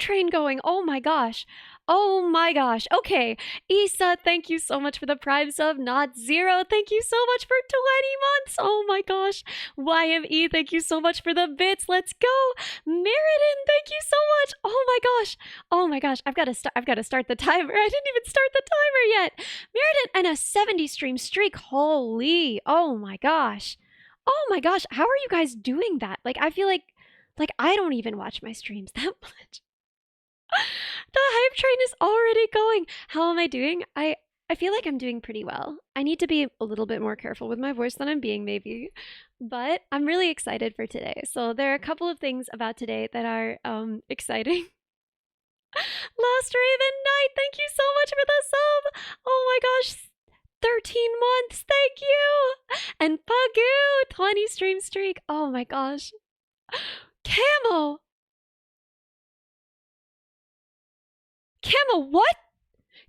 train going. Oh my gosh. Oh my gosh. Okay. Issa, thank you so much for the Prime sub. Not Zero, thank you so much for 20 months. Oh my gosh. YME, thank you so much for the bits. Let's go. Meriden, thank you so much. Oh my gosh. Oh my gosh. I've got to start the timer. I didn't even start the timer yet. Meriden and a 70 stream streak. Holy. Oh my gosh. Oh my gosh. How are you guys doing that? Like, I feel like I don't even watch my streams that much. The hype train is already going. How am I doing? I feel like I'm doing pretty well. I need to be a little bit more careful with my voice than I'm being, maybe. But I'm really excited for today. So there are a couple of things about today that are exciting. Lost Raven Knight, thank you so much for the sub. Oh my gosh, 13 months, thank you. And Pagoo, 20 stream streak. Oh my gosh. Camo. Camo, what?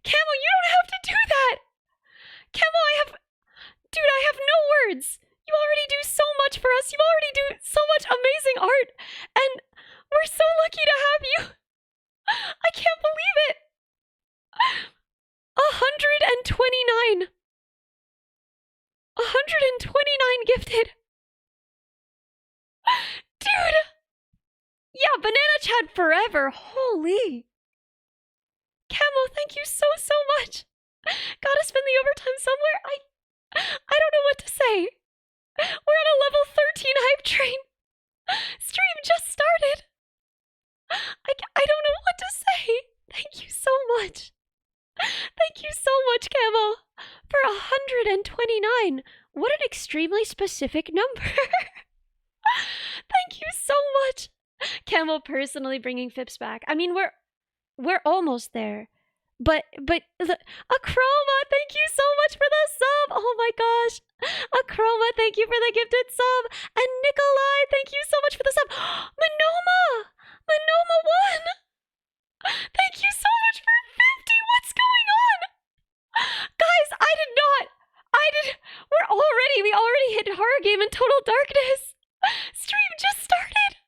Camo, you don't have to do that! Camo, Dude, I have no words! You already do so much for us! You already do so much amazing art! And we're so lucky to have you! I can't believe it! 129! 129 gifted! Dude! Yeah, Banana Chat forever! Holy! Camo, thank you so much. Gotta spend the overtime somewhere. I don't know what to say. We're on a level 13 hype train. Stream just started. I don't know what to say. Thank you so much. Thank you so much, Camo. For 129. What an extremely specific number. Thank you so much. Camo personally bringing Fips back. I mean, we're almost there. But Akroma, thank you so much for the sub. Oh my gosh. Akroma, thank you for the gifted sub. And Nikolai, thank you so much for the sub. Manoma 1. Thank you so much for 50. What's going on? Guys, we already hit horror game in total darkness. Stream just started.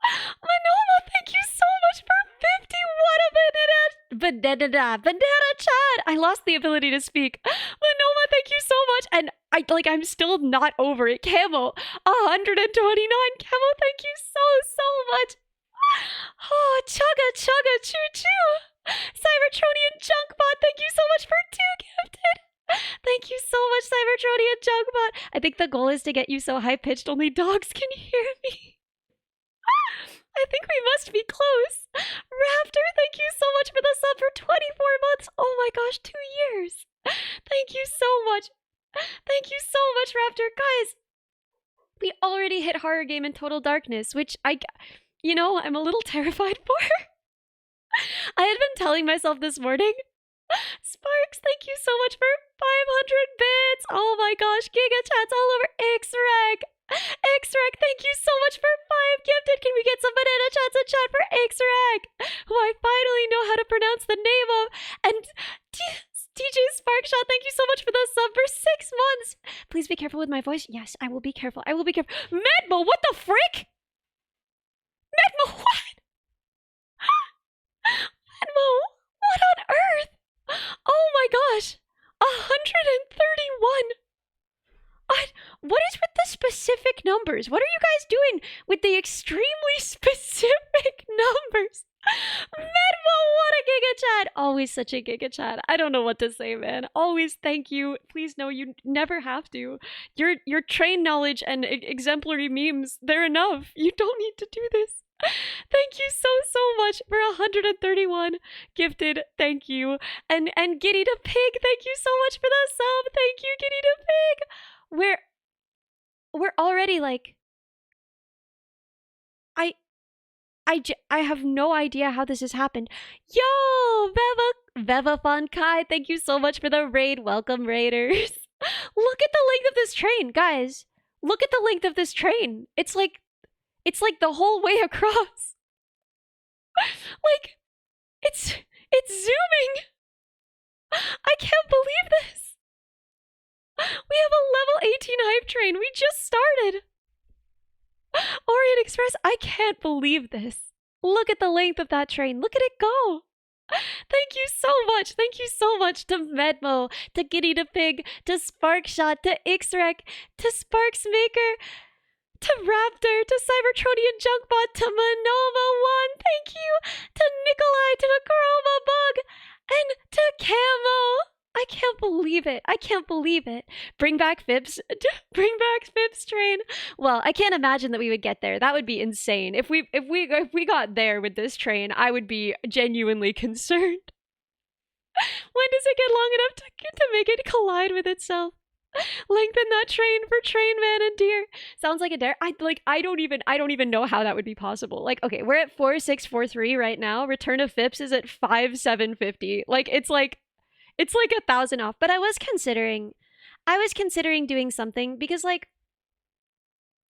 Manoma, thank you so much for 50. What a banana chat. I lost the ability to speak. Manoma, thank you so much. And I'm still not over it. Camo, 129. Camo, thank you so much. Oh, chugga choo choo. Cybertronian Junkbot, thank you so much for 2 gifted. Thank you so much, Cybertronian Junkbot. I think the goal is to get you so high-pitched only dogs can hear me. I think we must be close. Raptor, thank you so much for the sub for 24 months. Oh my gosh, 2 years. Thank you so much. Thank you so much, Raptor. Guys, we already hit horror game in total darkness, which I'm a little terrified for. I had been telling myself this morning. Sparks, thank you so much for 500 bits. Oh my gosh, Giga Chats all over X-Reg. X-Reg, thank you so much for 5 gifted. Can we get some banana chats in chat for X-Reg, who I finally know how to pronounce the name of? And DJ Sparkshot, thank you so much for the sub for 6 months. Please be careful with my voice. Yes, I will be careful. I will be careful. Medmo, what the frick? Medmo, what? Medmo, what on earth? Oh my gosh, 131. What is with the specific numbers? What are you guys doing with the extremely specific numbers? Medmo, what a giga chat! Always such a giga chat. I don't know what to say, man. Always thank you. Please know you never have to. Your train knowledge and exemplary memes, they're enough. You don't need to do this. Thank you so much for 131 gifted. Thank you. And Giddy the Pig, thank you so much for the sub. Thank you, Giddy the Pig. We're already like I have no idea how this has happened. Yo, Veva Fun Kai, thank you so much for the raid. Welcome, raiders. Look at the length of this train, guys. Look at the length of this train. It's like the whole way across. Like, it's zooming. I can't believe this. We have a level 18 hype train. We just started. Orient Express, I can't believe this. Look at the length of that train. Look at it go. Thank you so much. Thank you so much to Medmo, to Giddy to Pig, to Sparkshot, to Ixrec, to Sparksmaker, to Raptor, to Cybertronian Junkbot, to Manova1, thank you, to Nikolai, to Akroma Bug, and to Camo. I can't believe it. I can't believe it. Bring back Phipps. Bring back Phipps train. Well, I can't imagine that we would get there. That would be insane. If we got there with this train, I would be genuinely concerned. When does it get long enough to make it collide with itself? Lengthen that train for Train Man and Deer. Sounds like a dare. I don't even know how that would be possible. Like, okay, we're at 4643 right now. Return of Phipps is at 5750. It's like 1,000 off. But I was considering doing something because, like,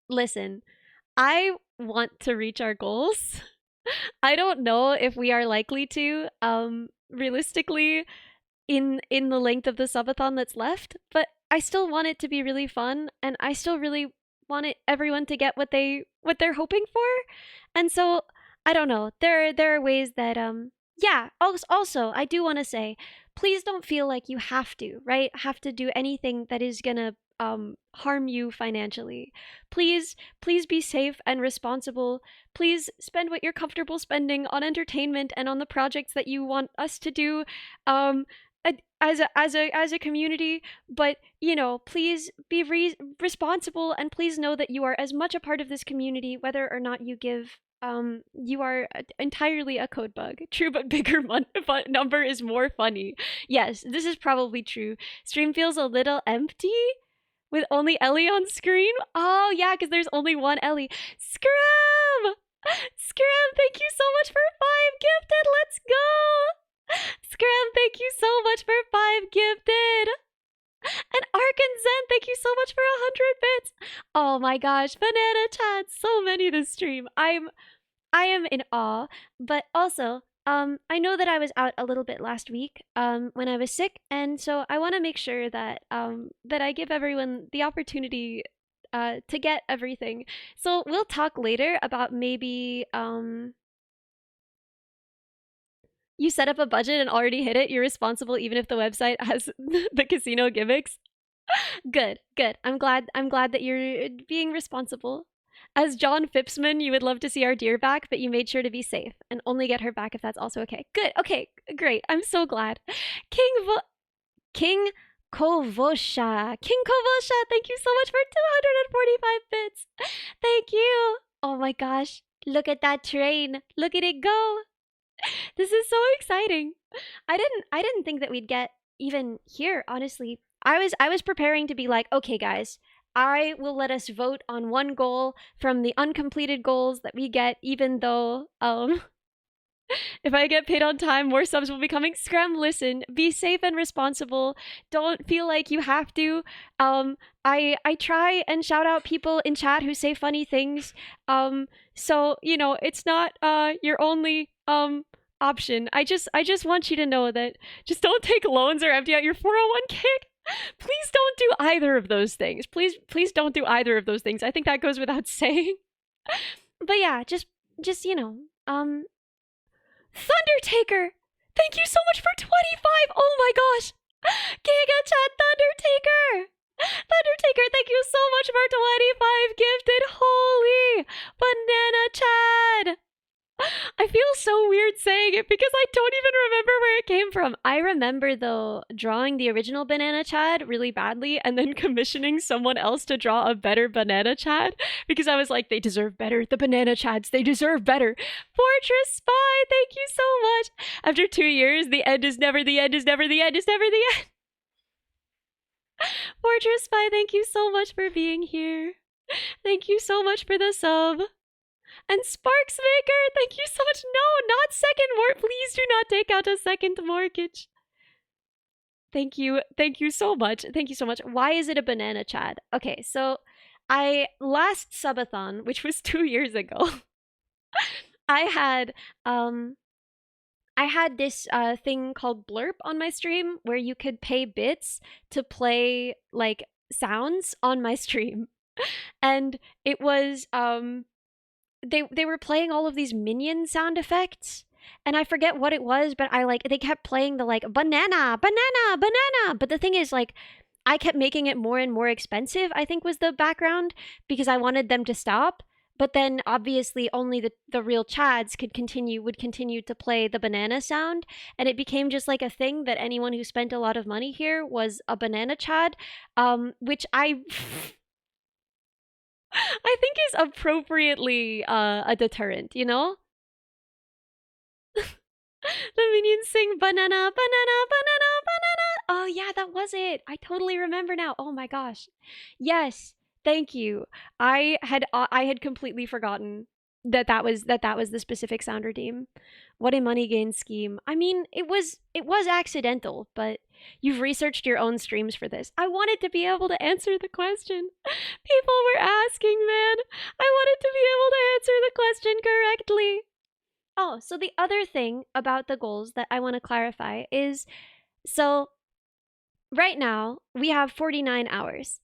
listen, I want to reach our goals. I don't know if we are likely to, realistically, in the length of the subathon that's left, but I still want it to be really fun, and I still really want everyone to get what they're hoping for. And so I don't know. There are ways that yeah. Also, I do want to say, please don't feel like you have to do anything that is gonna harm you financially. Please be safe and responsible. Please spend what you're comfortable spending on entertainment and on the projects that you want us to do. As a community, but please be responsible, and please know that you are as much a part of this community whether or not you give. You are entirely a code bug. True, but bigger number is more funny. Yes, this is probably true. Stream feels a little empty with only Ellie on screen. Oh yeah, because there's only one Ellie. Scrum, thank you so much for 5 gifted. Let's go. Scram, thank you so much for 5 gifted. And Ark and Zen, thank you so much for 100 bits. Oh my gosh, Banana Chat, so many this stream. I am in awe, but also, I know that I was out a little bit last week, when I was sick, and so I want to make sure that, that I give everyone the opportunity, to get everything. So we'll talk later about maybe, you set up a budget and already hit it. You're responsible even if the website has the casino gimmicks. Good. I'm glad that you're being responsible. As John Phipsman, you would love to see our deer back, but you made sure to be safe and only get her back if that's also okay. Good. Okay, great. I'm so glad. King Kovosha, thank you so much for 245 bits. Thank you. Oh my gosh. Look at that train. Look at it go. This is so exciting. I didn't think that we'd get even here, honestly. I was preparing to be like, okay guys, I will let us vote on one goal from the uncompleted goals that we get, even though if I get paid on time, more subs will be coming. Scram, listen, be safe and responsible. Don't feel like you have to. I try and shout out people in chat who say funny things. So, it's not your only option. I just want you to know that just don't take loans or empty out your 401k. Please don't do either of those things. Please don't do either of those things. I think that goes without saying. But yeah, just Thundertaker! Thank you so much for 25! Oh my gosh! Giga Chat Thundertaker! Thundertaker, thank you so much for 25 gifted! Holy Banana Chad! I feel so weird saying it because I don't even remember where it came from. I remember, though, drawing the original Banana Chad really badly and then commissioning someone else to draw a better Banana Chad because I was like, they deserve better. The Banana Chads, they deserve better. Fortress Spy, thank you so much. After 2 years, the end is never the end is never the end is never the end. Fortress Spy, thank you so much for being here. Thank you so much for the sub. And Sparksmaker, thank you so much. No, not second mortgage. Please do not take out a second mortgage. Thank you. Thank you so much. Thank you so much. Why is it a banana, Chad? Okay, so last subathon, which was 2 years ago, I had this thing called Blurp on my stream where you could pay bits to play like sounds on my stream. And it was they were playing all of these minion sound effects, and I forget what it was, but I like they kept playing the like banana, banana, banana. But the thing is, like, I kept making it more and more expensive, I think was the background, because I wanted them to stop. But then obviously only the real Chads would continue to play the banana sound. And it became just like a thing that anyone who spent a lot of money here was a banana Chad. Which I I think is appropriately a deterrent, you know? The minions sing banana, banana, banana, banana. Oh yeah, that was it. I totally remember now. Oh my gosh. Yes, thank you. I had completely forgotten that was the specific sound redeem. What a money gain scheme. I mean, it was accidental, but you've researched your own streams for this. I wanted to be able to answer the question. People were asking, man. I wanted to be able to answer the question correctly. Oh, so the other thing about the goals that I want to clarify is so right now we have 49 hours.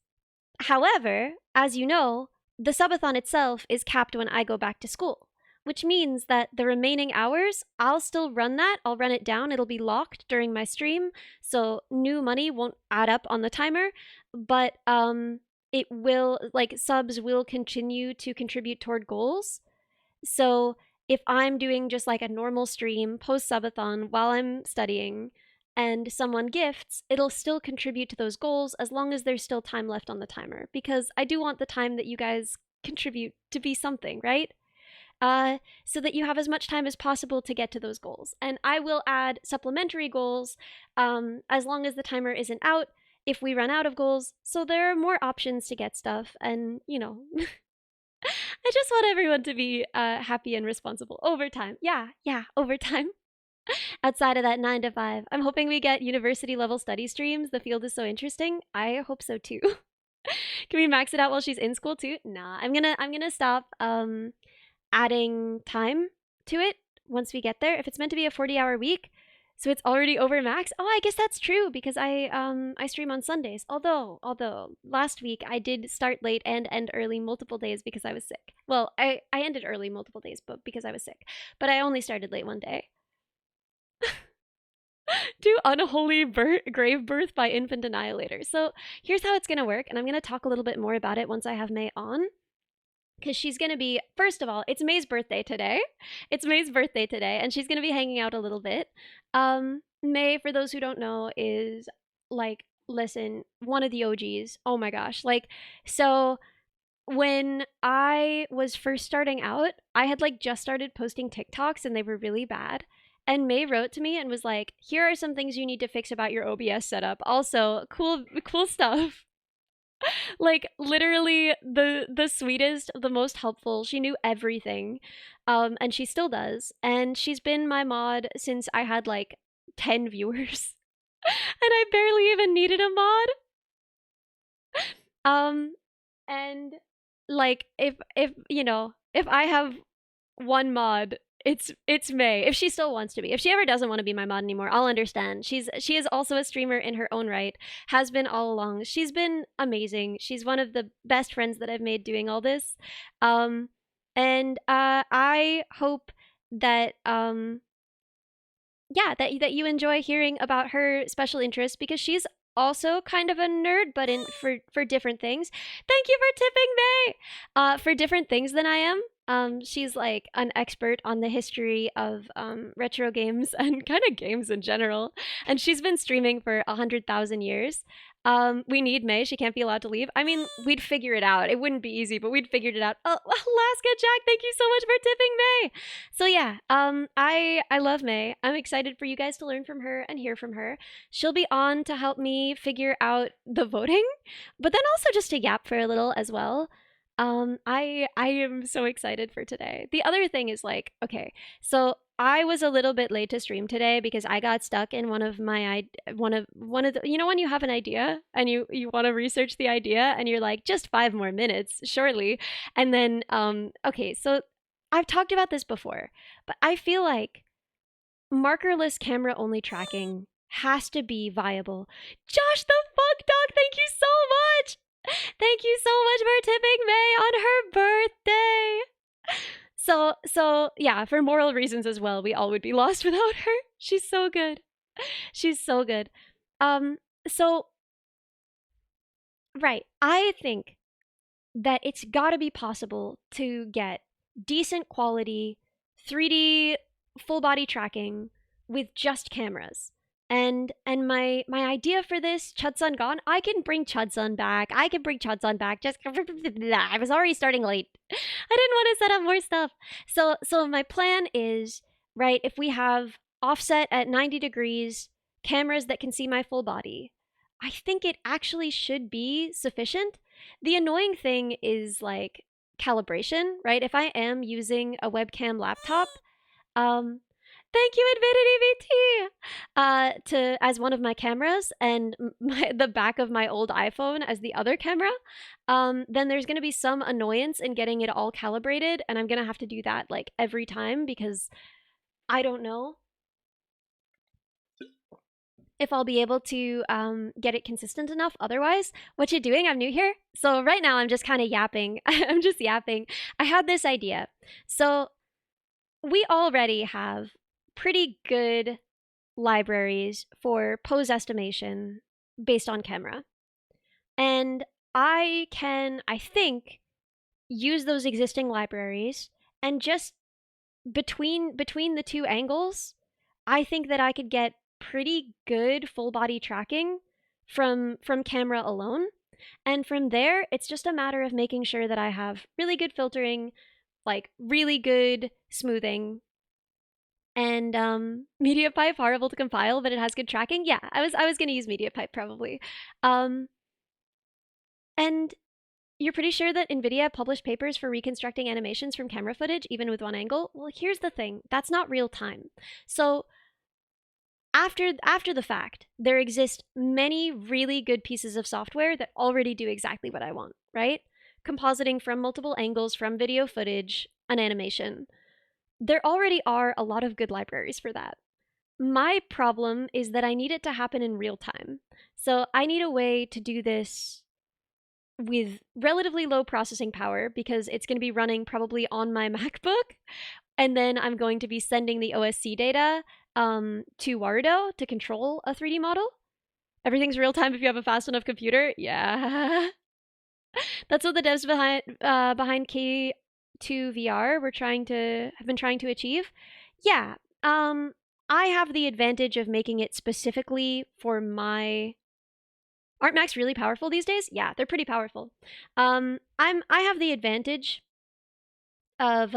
However, as you know, the subathon itself is capped when I go back to school, which means that the remaining hours, I'll still run that. I'll run it down. It'll be locked during my stream, so new money won't add up on the timer, but it will, like, subs will continue to contribute toward goals. So if I'm doing just like a normal stream post subathon while I'm studying and someone gifts, it'll still contribute to those goals as long as there's still time left on the timer, because I do want the time that you guys contribute to be something, right? So that you have as much time as possible to get to those goals. And I will add supplementary goals as long as the timer isn't out if we run out of goals. So there are more options to get stuff, and you know, I just want everyone to be happy and responsible. Overtime. Yeah, yeah, overtime. Outside of that 9 to 5. I'm hoping we get university level study streams. The field is so interesting. I hope so too. Can we max it out while she's in school too? Nah, I'm gonna stop adding time to it once we get there. If it's meant to be a 40-hour week, so it's already over max. Oh, I guess that's true because I stream on Sundays. Although last week I did start late and end early multiple days because I was sick. Well, I ended early multiple days, but because I was sick. But I only started late one day. Do unholy grave birth by infant annihilator. So here's how it's gonna work, and I'm gonna talk a little bit more about it once I have May on. Because she's gonna be, first of all, it's May's birthday today. It's May's birthday today, and she's gonna be hanging out a little bit. May, for those who don't know, is like, listen, one of the OGs. Oh my gosh. Like, so when I was first starting out, I had like just started posting TikToks and they were really bad. And May wrote to me and was like, "Here are some things you need to fix about your OBS setup. Also, cool stuff." Like literally the sweetest, the most helpful. She knew everything. And she still does. And she's been my mod since I had like 10 viewers. And I barely even needed a mod. And like if you know, if I have one mod, it's May. If she still wants to be. If she ever doesn't want to be my mod anymore, I'll understand. She is also a streamer in her own right. Has been all along. She's been amazing. She's one of the best friends that I've made doing all this. And I hope that yeah, that you enjoy hearing about her special interests, because she's also kind of a nerd, but in for different things. Thank you for tipping May. For different things than I am. She's like an expert on the history of retro games and kind of games in general, and she's been streaming for 100,000 years. We need May. She can't be allowed to leave. I mean, we'd figure it out. It wouldn't be easy, but we'd figured it out. Oh, Alaska Jack, thank you so much for tipping May. So yeah, I love May. I'm excited for you guys to learn from her and hear from her. She'll be on to help me figure out the voting, but then also just to yap for a little as well. I am so excited for today. The other thing is like, okay, so I was a little bit late to stream today because I got stuck in one of the, you know, when you have an idea and you want to research the idea and you're like, just 5 more minutes, surely. And then okay, so I've talked about this before, but I feel like markerless camera only tracking has to be viable. Josh the fuck dog, thank you so much. Thank you so much for tipping May on her birthday. So yeah, for moral reasons as well, we all would be lost without her. She's so good. She's so good. Um, so right, I think that it's got to be possible to get decent quality 3D full body tracking with just cameras. And my idea for this, Chudsun gone, I can bring Chudsun back. I can bring Chudsun back. Just I was already starting late. I didn't want to set up more stuff. So my plan is, right, if we have offset at 90 degrees, cameras that can see my full body, I think it actually should be sufficient. The annoying thing is like calibration, right? If I am using a webcam laptop, um, thank you, Infinity VT, to as one of my cameras, and the back of my old iPhone as the other camera, then there's going to be some annoyance in getting it all calibrated, and I'm going to have to do that like every time because I don't know if I'll be able to get it consistent enough otherwise. What you doing? I'm new here. So right now I'm just kind of yapping. I'm just yapping. I had this idea. So we already have pretty good libraries for pose estimation based on camera. And I can, I think, use those existing libraries and just between the two angles, I think that I could get pretty good full body tracking from camera alone. And from there, it's just a matter of making sure that I have really good filtering, like really good smoothing, and MediaPipe horrible to compile, but it has good tracking. Yeah, I was gonna use MediaPipe probably. Um, and you're pretty sure that NVIDIA published papers for reconstructing animations from camera footage, even with one angle? Well, here's the thing, that's not real time. So after the fact, there exist many really good pieces of software that already do exactly what I want, right? Compositing from multiple angles from video footage, an animation. There already are a lot of good libraries for that. My problem is that I need it to happen in real time. So I need a way to do this with relatively low processing power because it's going to be running probably on my MacBook. And then I'm going to be sending the OSC data to Warudo to control a 3D model. Everything's real time if you have a fast enough computer. Yeah. That's what the devs behind K2 VR have been trying to achieve. Yeah. I have the advantage of making it specifically for my. Aren't Macs really powerful these days? Yeah, they're pretty powerful. I have the advantage of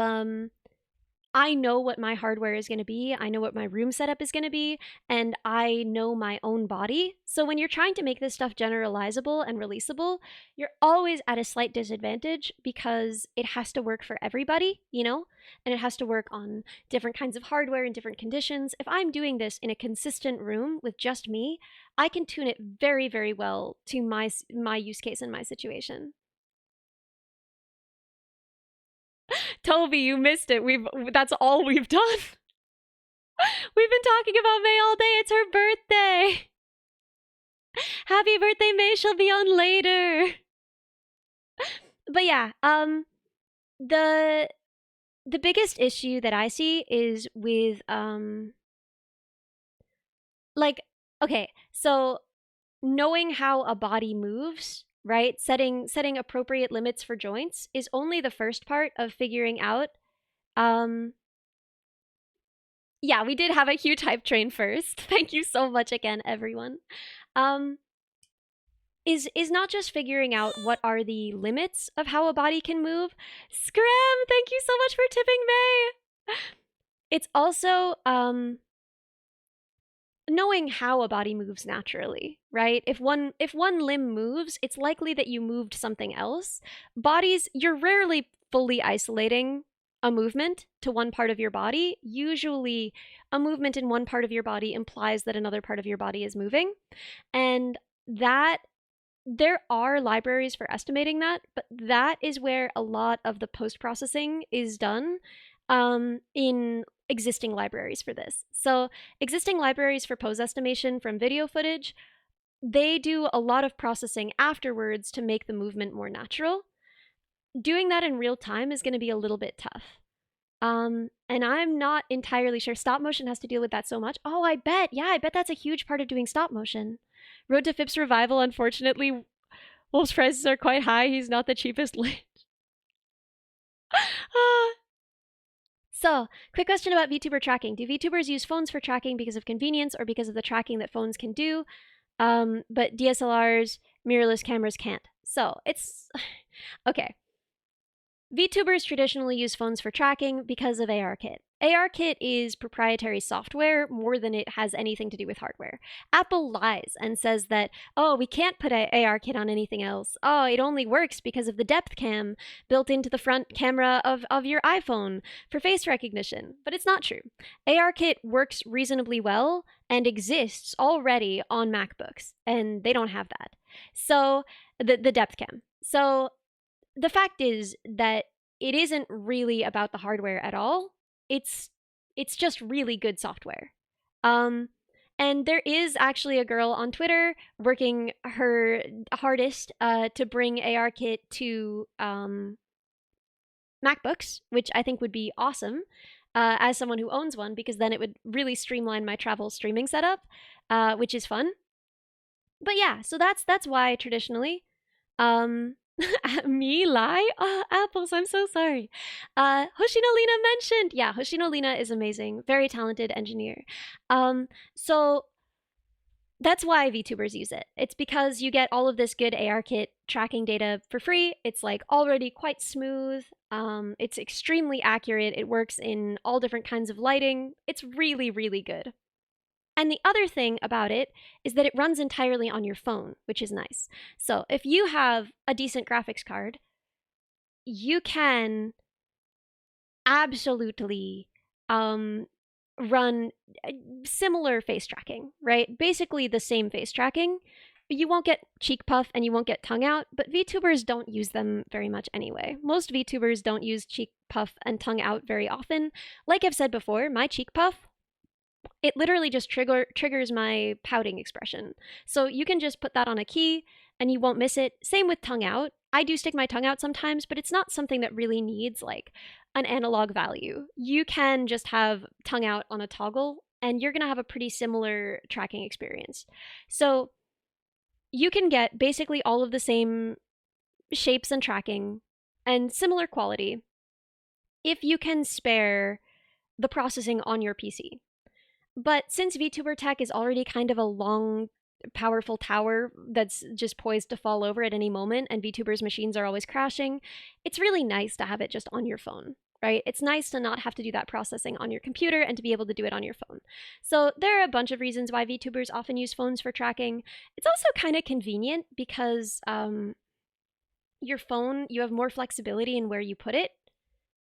I know what my hardware is going to be, I know what my room setup is going to be, and I know my own body. So when you're trying to make this stuff generalizable and releasable, you're always at a slight disadvantage because it has to work for everybody, you know? And it has to work on different kinds of hardware in different conditions. If I'm doing this in a consistent room with just me, I can tune it very, very well to my use case and my situation. Toby, you missed it. That's all we've done. We've been talking about May all day. It's her birthday. Happy birthday, May. She'll be on later. But yeah, the the biggest issue that I see is with like okay, so knowing how a body moves, right? Setting appropriate limits for joints is only the first part of figuring out um yeah, we did have a huge hype train first. Thank you so much again, everyone. Um, is not just figuring out what are the limits of how a body can move. Scram, thank you so much for tipping May. It's also knowing how a body moves naturally, right? If one limb moves, it's likely that you moved something else. Bodies, you're rarely fully isolating a movement to one part of your body. Usually, a movement in one part of your body implies that another part of your body is moving. And that there are libraries for estimating that, but that is where a lot of the post processing is done in existing libraries for this. So, existing libraries for pose estimation from video footage, they do a lot of processing afterwards to make the movement more natural. Doing that in real time is going to be a little bit tough. And I'm not entirely sure. Stop motion has to deal with that so much. Oh, I bet. Yeah, I bet that's a huge part of doing stop motion. Road to Phipps Revival, unfortunately, Wolf's prices are quite high. He's not the cheapest lit. So, quick question about VTuber tracking. Do VTubers use phones for tracking because of convenience or because of the tracking that phones can do, but DSLRs, mirrorless cameras can't? So, it's... okay. VTubers traditionally use phones for tracking because of ARKit. ARKit is proprietary software more than it has anything to do with hardware. Apple lies and says that, oh, we can't put ARKit on anything else. Oh, it only works because of the depth cam built into the front camera of your iPhone for face recognition. But it's not true. ARKit works reasonably well and exists already on MacBooks, and they don't have that. So, the depth cam. So, the fact is that it isn't really about the hardware at all. It's just really good software. And there is actually a girl on Twitter working her hardest to bring ARKit to MacBooks, which I think would be awesome as someone who owns one, because then it would really streamline my travel streaming setup, which is fun. But yeah, so that's why traditionally. Me lie? Apples, I'm so sorry. Hoshino Lina mentioned. Yeah, Hoshino Lina is amazing. Very talented engineer. So that's why VTubers use it. It's because you get all of this good ARKit tracking data for free. It's like already quite smooth. It's extremely accurate. It works in all different kinds of lighting. It's really, really good. And the other thing about it is that it runs entirely on your phone, which is nice. So if you have a decent graphics card, you can absolutely run similar face tracking, right? Basically the same face tracking. You won't get cheek puff and you won't get tongue out, but VTubers don't use them very much anyway. Most VTubers don't use cheek puff and tongue out very often. Like I've said before, my cheek puff, it literally just triggers my pouting expression. So you can just put that on a key and you won't miss it. Same with tongue out. I do stick my tongue out sometimes, but it's not something that really needs like an analog value. You can just have tongue out on a toggle and you're going to have a pretty similar tracking experience. So you can get basically all of the same shapes and tracking and similar quality if you can spare the processing on your PC. But since VTuber tech is already kind of a long, powerful tower that's just poised to fall over at any moment, and VTubers' machines are always crashing, it's really nice to have it just on your phone, right? It's nice to not have to do that processing on your computer and to be able to do it on your phone. So there are a bunch of reasons why VTubers often use phones for tracking. It's also kind of convenient because your phone, you have more flexibility in where you put it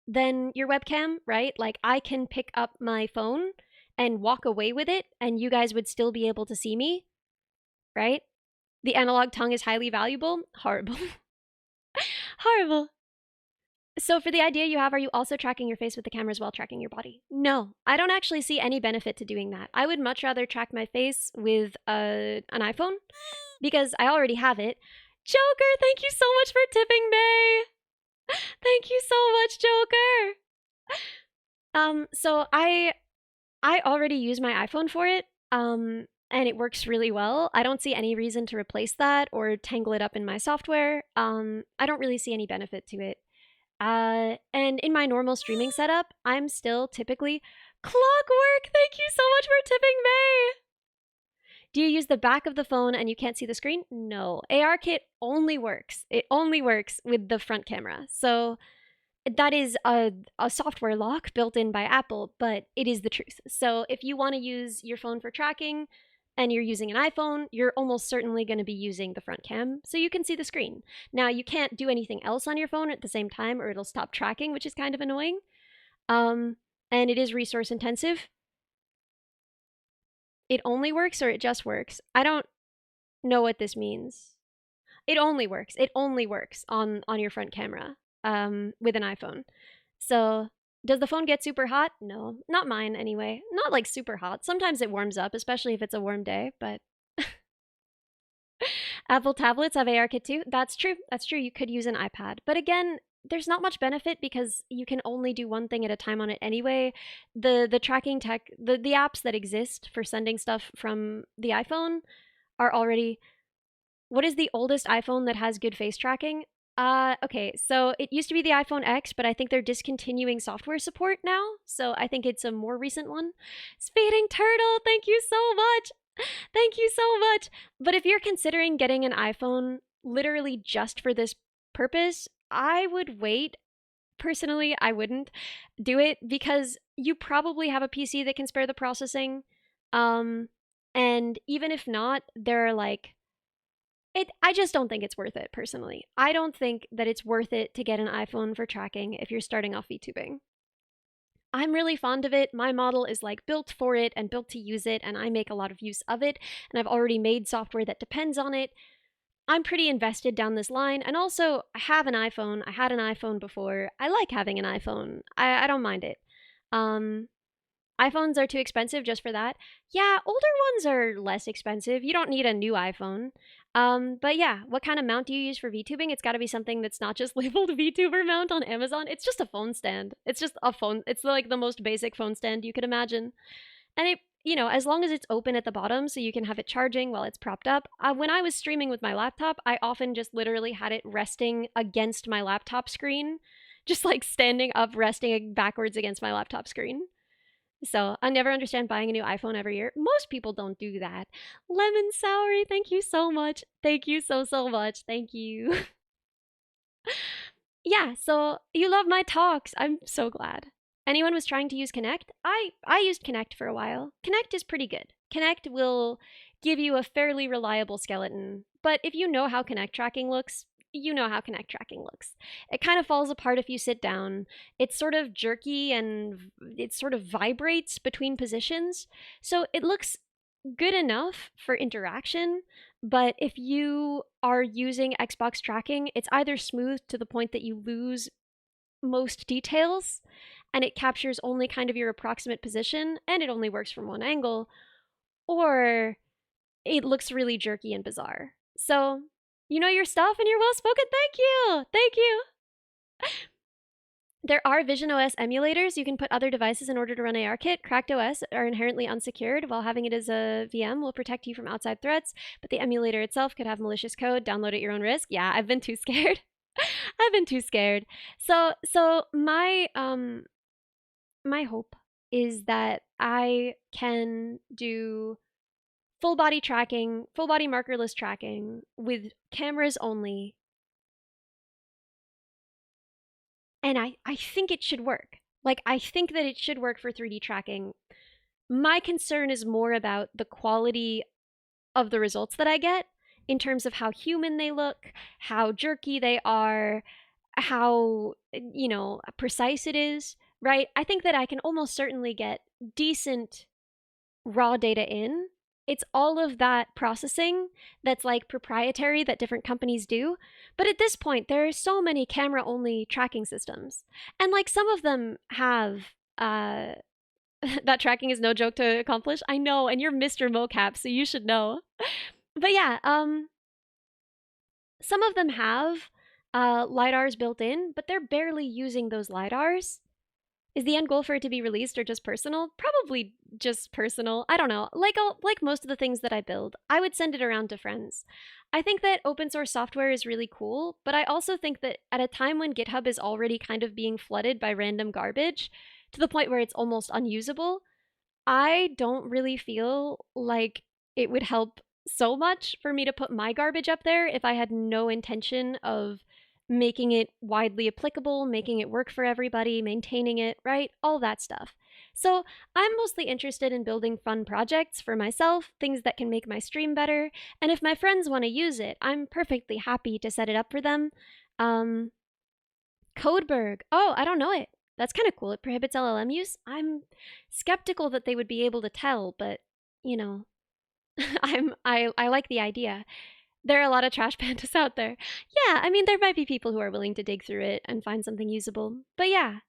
than your webcam, right? Like I can pick up my phone and walk away with it, and you guys would still be able to see me, right? The analog tongue is highly valuable. Horrible. Horrible. So for the idea you have, are you also tracking your face with the cameras while tracking your body? No, I don't actually see any benefit to doing that. I would much rather track my face with an iPhone because I already have it. Joker, thank you so much for tipping May. Thank you so much, Joker. So I already use my iPhone for it, and it works really well. I don't see any reason to replace that or tangle it up in my software. I don't really see any benefit to it. And in my normal streaming setup, I'm still typically Clockwork. Thank you so much for tipping May. Do you use the back of the phone and you can't see the screen? No. ARKit only works. It only works with the front camera. So that is a software lock built in by Apple, but it is the truth. So if you want to use your phone for tracking and you're using an iPhone, you're almost certainly going to be using the front cam so you can see the screen. Now, you can't do anything else on your phone at the same time or it'll stop tracking, which is kind of annoying. And it is resource intensive. It only works or it just works? I don't know what this means. It only works. It only works on your front camera with an iPhone. So does the phone get super hot? No, not mine anyway. Not like super hot. Sometimes it warms up, especially if it's a warm day, but Apple tablets have ARKit too. That's true. That's true. You could use an iPad. But again, there's not much benefit because you can only do one thing at a time on it anyway. The tracking tech, the apps that exist for sending stuff from the iPhone are already. What is the oldest iPhone that has good face tracking? Okay, so it used to be the iPhone X, but I think they're discontinuing software support now. So I think it's a more recent one. Speeding Turtle, thank you so much. Thank you so much. But if you're considering getting an iPhone literally just for this purpose, I would wait. Personally, I wouldn't do it because you probably have a PC that can spare the processing. Um, and even if not, there are like I just don't think it's worth it personally. I don't think that it's worth it to get an iPhone for tracking if you're starting off VTubing. I'm really fond of it. My model is like built for it and built to use it, and I make a lot of use of it, and I've already made software that depends on it. I'm pretty invested down this line, and also I have an iPhone. I had an iPhone before. I like having an iPhone. I don't mind it. Um, iPhones are too expensive just for that. Yeah, older ones are less expensive. You don't need a new iPhone. But yeah, what kind of mount do you use for VTubing? It's got to be something that's not just labeled VTuber mount on Amazon. It's just a phone stand. It's just a phone. It's like the most basic phone stand you could imagine. And as long as it's open at the bottom so you can have it charging while it's propped up. When I was streaming with my laptop, I often just literally had it resting against my laptop screen, just like standing up, resting backwards against my laptop screen. So I never understand buying a new iPhone every year. Most people don't do that. Lemon Soury, thank you so much. Thank you so much. Thank you. Yeah, so you love my talks. I'm so glad. Anyone was trying to use Connect? I used Connect for a while. Connect is pretty good. Connect will give you a fairly reliable skeleton, but if you know how Connect tracking looks, you know how Connect tracking looks. It kind of falls apart if you sit down. It's sort of jerky and it sort of vibrates between positions. So it looks good enough for interaction, but if you are using Xbox tracking, it's either smooth to the point that you lose most details and it captures only kind of your approximate position and it only works from one angle, or it looks really jerky and bizarre. So, you know your stuff and you're well spoken. Thank you. Thank you. There are Vision OS emulators. You can put other devices in order to run ARKit. Cracked OS are inherently unsecured, while having it as a VM will protect you from outside threats, but the emulator itself could have malicious code. Download at your own risk. Yeah, I've been too scared. I've been too scared. So my hope is that I can do full body tracking, full body markerless tracking with cameras only. And I think it should work. Like, I think that it should work for 3D tracking. My concern is more about the quality of the results that I get in terms of how human they look, how jerky they are, how, precise it is, right? I think that I can almost certainly get decent raw data in. It's all of that processing that's like proprietary that different companies do. But at this point, there are so many camera only tracking systems. And like some of them have that tracking is no joke to accomplish. I know, and you're Mr. Mocap, so you should know. But yeah, some of them have LiDARs built in, but they're barely using those LiDARs. Is the end goal for it to be released or just personal? Probably just personal. I don't know. Like most of the things that I build, I would send it around to friends. I think that open source software is really cool, but I also think that at a time when GitHub is already kind of being flooded by random garbage to the point where it's almost unusable, I don't really feel like it would help so much for me to put my garbage up there if I had no intention of making it widely applicable, making it work for everybody, maintaining it, right? All that stuff. So I'm mostly interested in building fun projects for myself, things that can make my stream better. And if my friends want to use it, I'm perfectly happy to set it up for them. Codeberg. Oh, I don't know it. That's kind of cool. It prohibits LLM use. I'm skeptical that they would be able to tell, but you know, I like the idea. There are a lot of trash pandas out there. Yeah, I mean, there might be people who are willing to dig through it and find something usable. But yeah,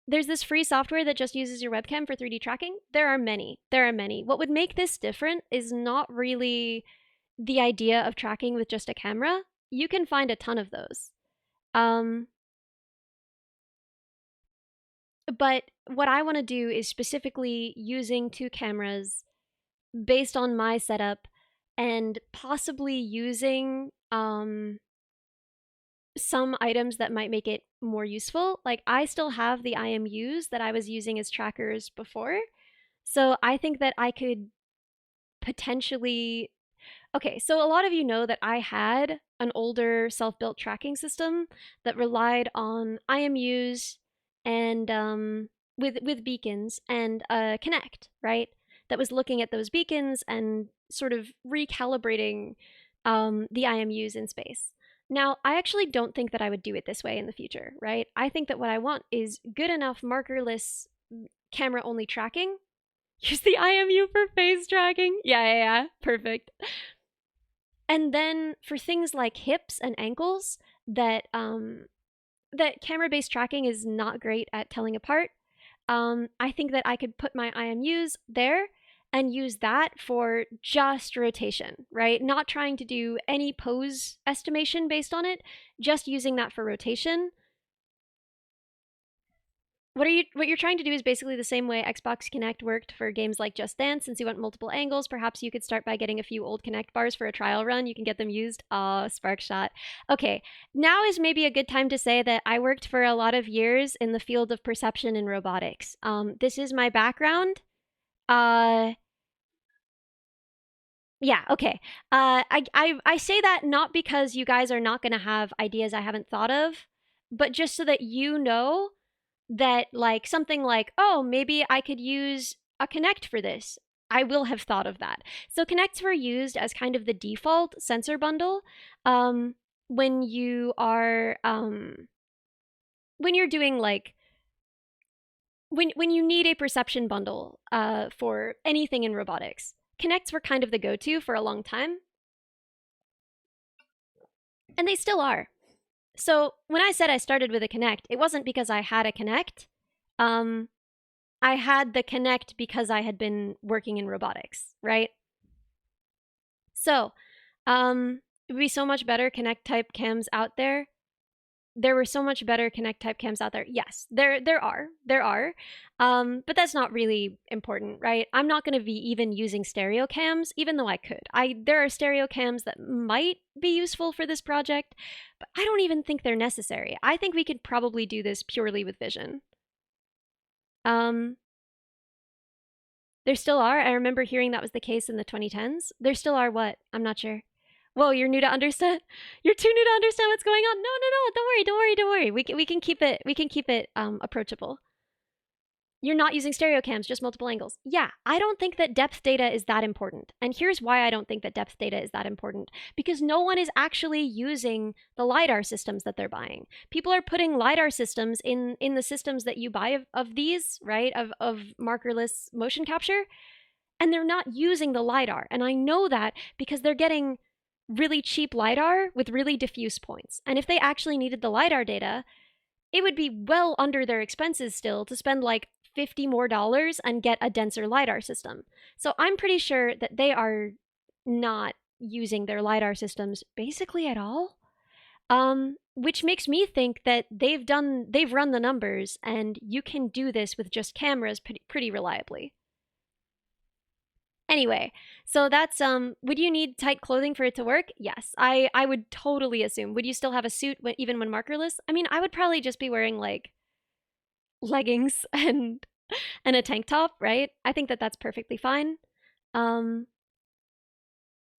there's this free software that just uses your webcam for 3D tracking. There are many. There are many. What would make this different is not really the idea of tracking with just a camera. You can find a ton of those. Um, but what I want to do is specifically using two cameras based on my setup and possibly using some items that might make it more useful. Like I still have the IMUs that I was using as trackers before. So I think that I could potentially. Okay, so a lot of you know that I had an older self-built tracking system that relied on IMUs and with beacons and Connect, right? That was looking at those beacons and sort of recalibrating the IMUs in space. Now, I actually don't think that I would do it this way in the future, right? I think that what I want is good enough markerless camera only tracking. Use the IMU for face tracking. Yeah, perfect. And then for things like hips and ankles that camera-based tracking is not great at telling apart, I think that I could put my IMUs there and use that for just rotation, right? Not trying to do any pose estimation based on it, just using that for rotation. What you're trying to do is basically the same way Xbox Connect worked for games like Just Dance. Since you want multiple angles, perhaps you could start by getting a few old Connect bars for a trial run. You can get them used. Oh, spark shot. Okay, now is maybe a good time to say that I worked for a lot of years in the field of perception and robotics. This is my background. Uh, yeah, okay. I say that not because you guys are not going to have ideas I haven't thought of, but just so that you know that like something like, oh, maybe I could use a Connect for this. I will have thought of that. So Connects were used as kind of the default sensor bundle when you are when you're doing like when you need a perception bundle for anything in robotics. Connects were kind of the go-to for a long time, and they still are. So when I said I started with a Connect, it wasn't because I had a Connect. Um, I had the Connect because I had been working in robotics, right? So, it would be so much better Connect type cams out there. There were so much better Connect type cams out there. Yes, there are. But that's not really important, right? I'm not going to be even using stereo cams, even though I could. There are stereo cams that might be useful for this project, but I don't even think they're necessary. I think we could probably do this purely with vision. Um, There still are. I remember hearing that was the case in the 2010s. There still are what? I'm not sure. Whoa, you're new to understand. You're too new to understand what's going on. No, no, no. Don't worry. Don't worry. Don't worry. We can keep it. We can keep it approachable. You're not using stereo cams, just multiple angles. Yeah, I don't think that depth data is that important. And here's why I don't think that depth data is that important. Because no one is actually using the LiDAR systems that they're buying. People are putting LiDAR systems in the systems that you buy of these, right? Of markerless motion capture. And they're not using the LiDAR. And I know that because they're getting really cheap LiDAR with really diffuse points. And if they actually needed the LiDAR data, it would be well under their expenses still to spend like $50 more and get a denser LiDAR system. So I'm pretty sure that they are not using their LiDAR systems basically at all. Which makes me think that they've run the numbers and you can do this with just cameras pretty reliably. Anyway, so that's would you need tight clothing for it to work? Yes. I would totally assume. Would you still have a suit even when markerless? I mean, I would probably just be wearing like leggings and a tank top, right? I think that that's perfectly fine. Um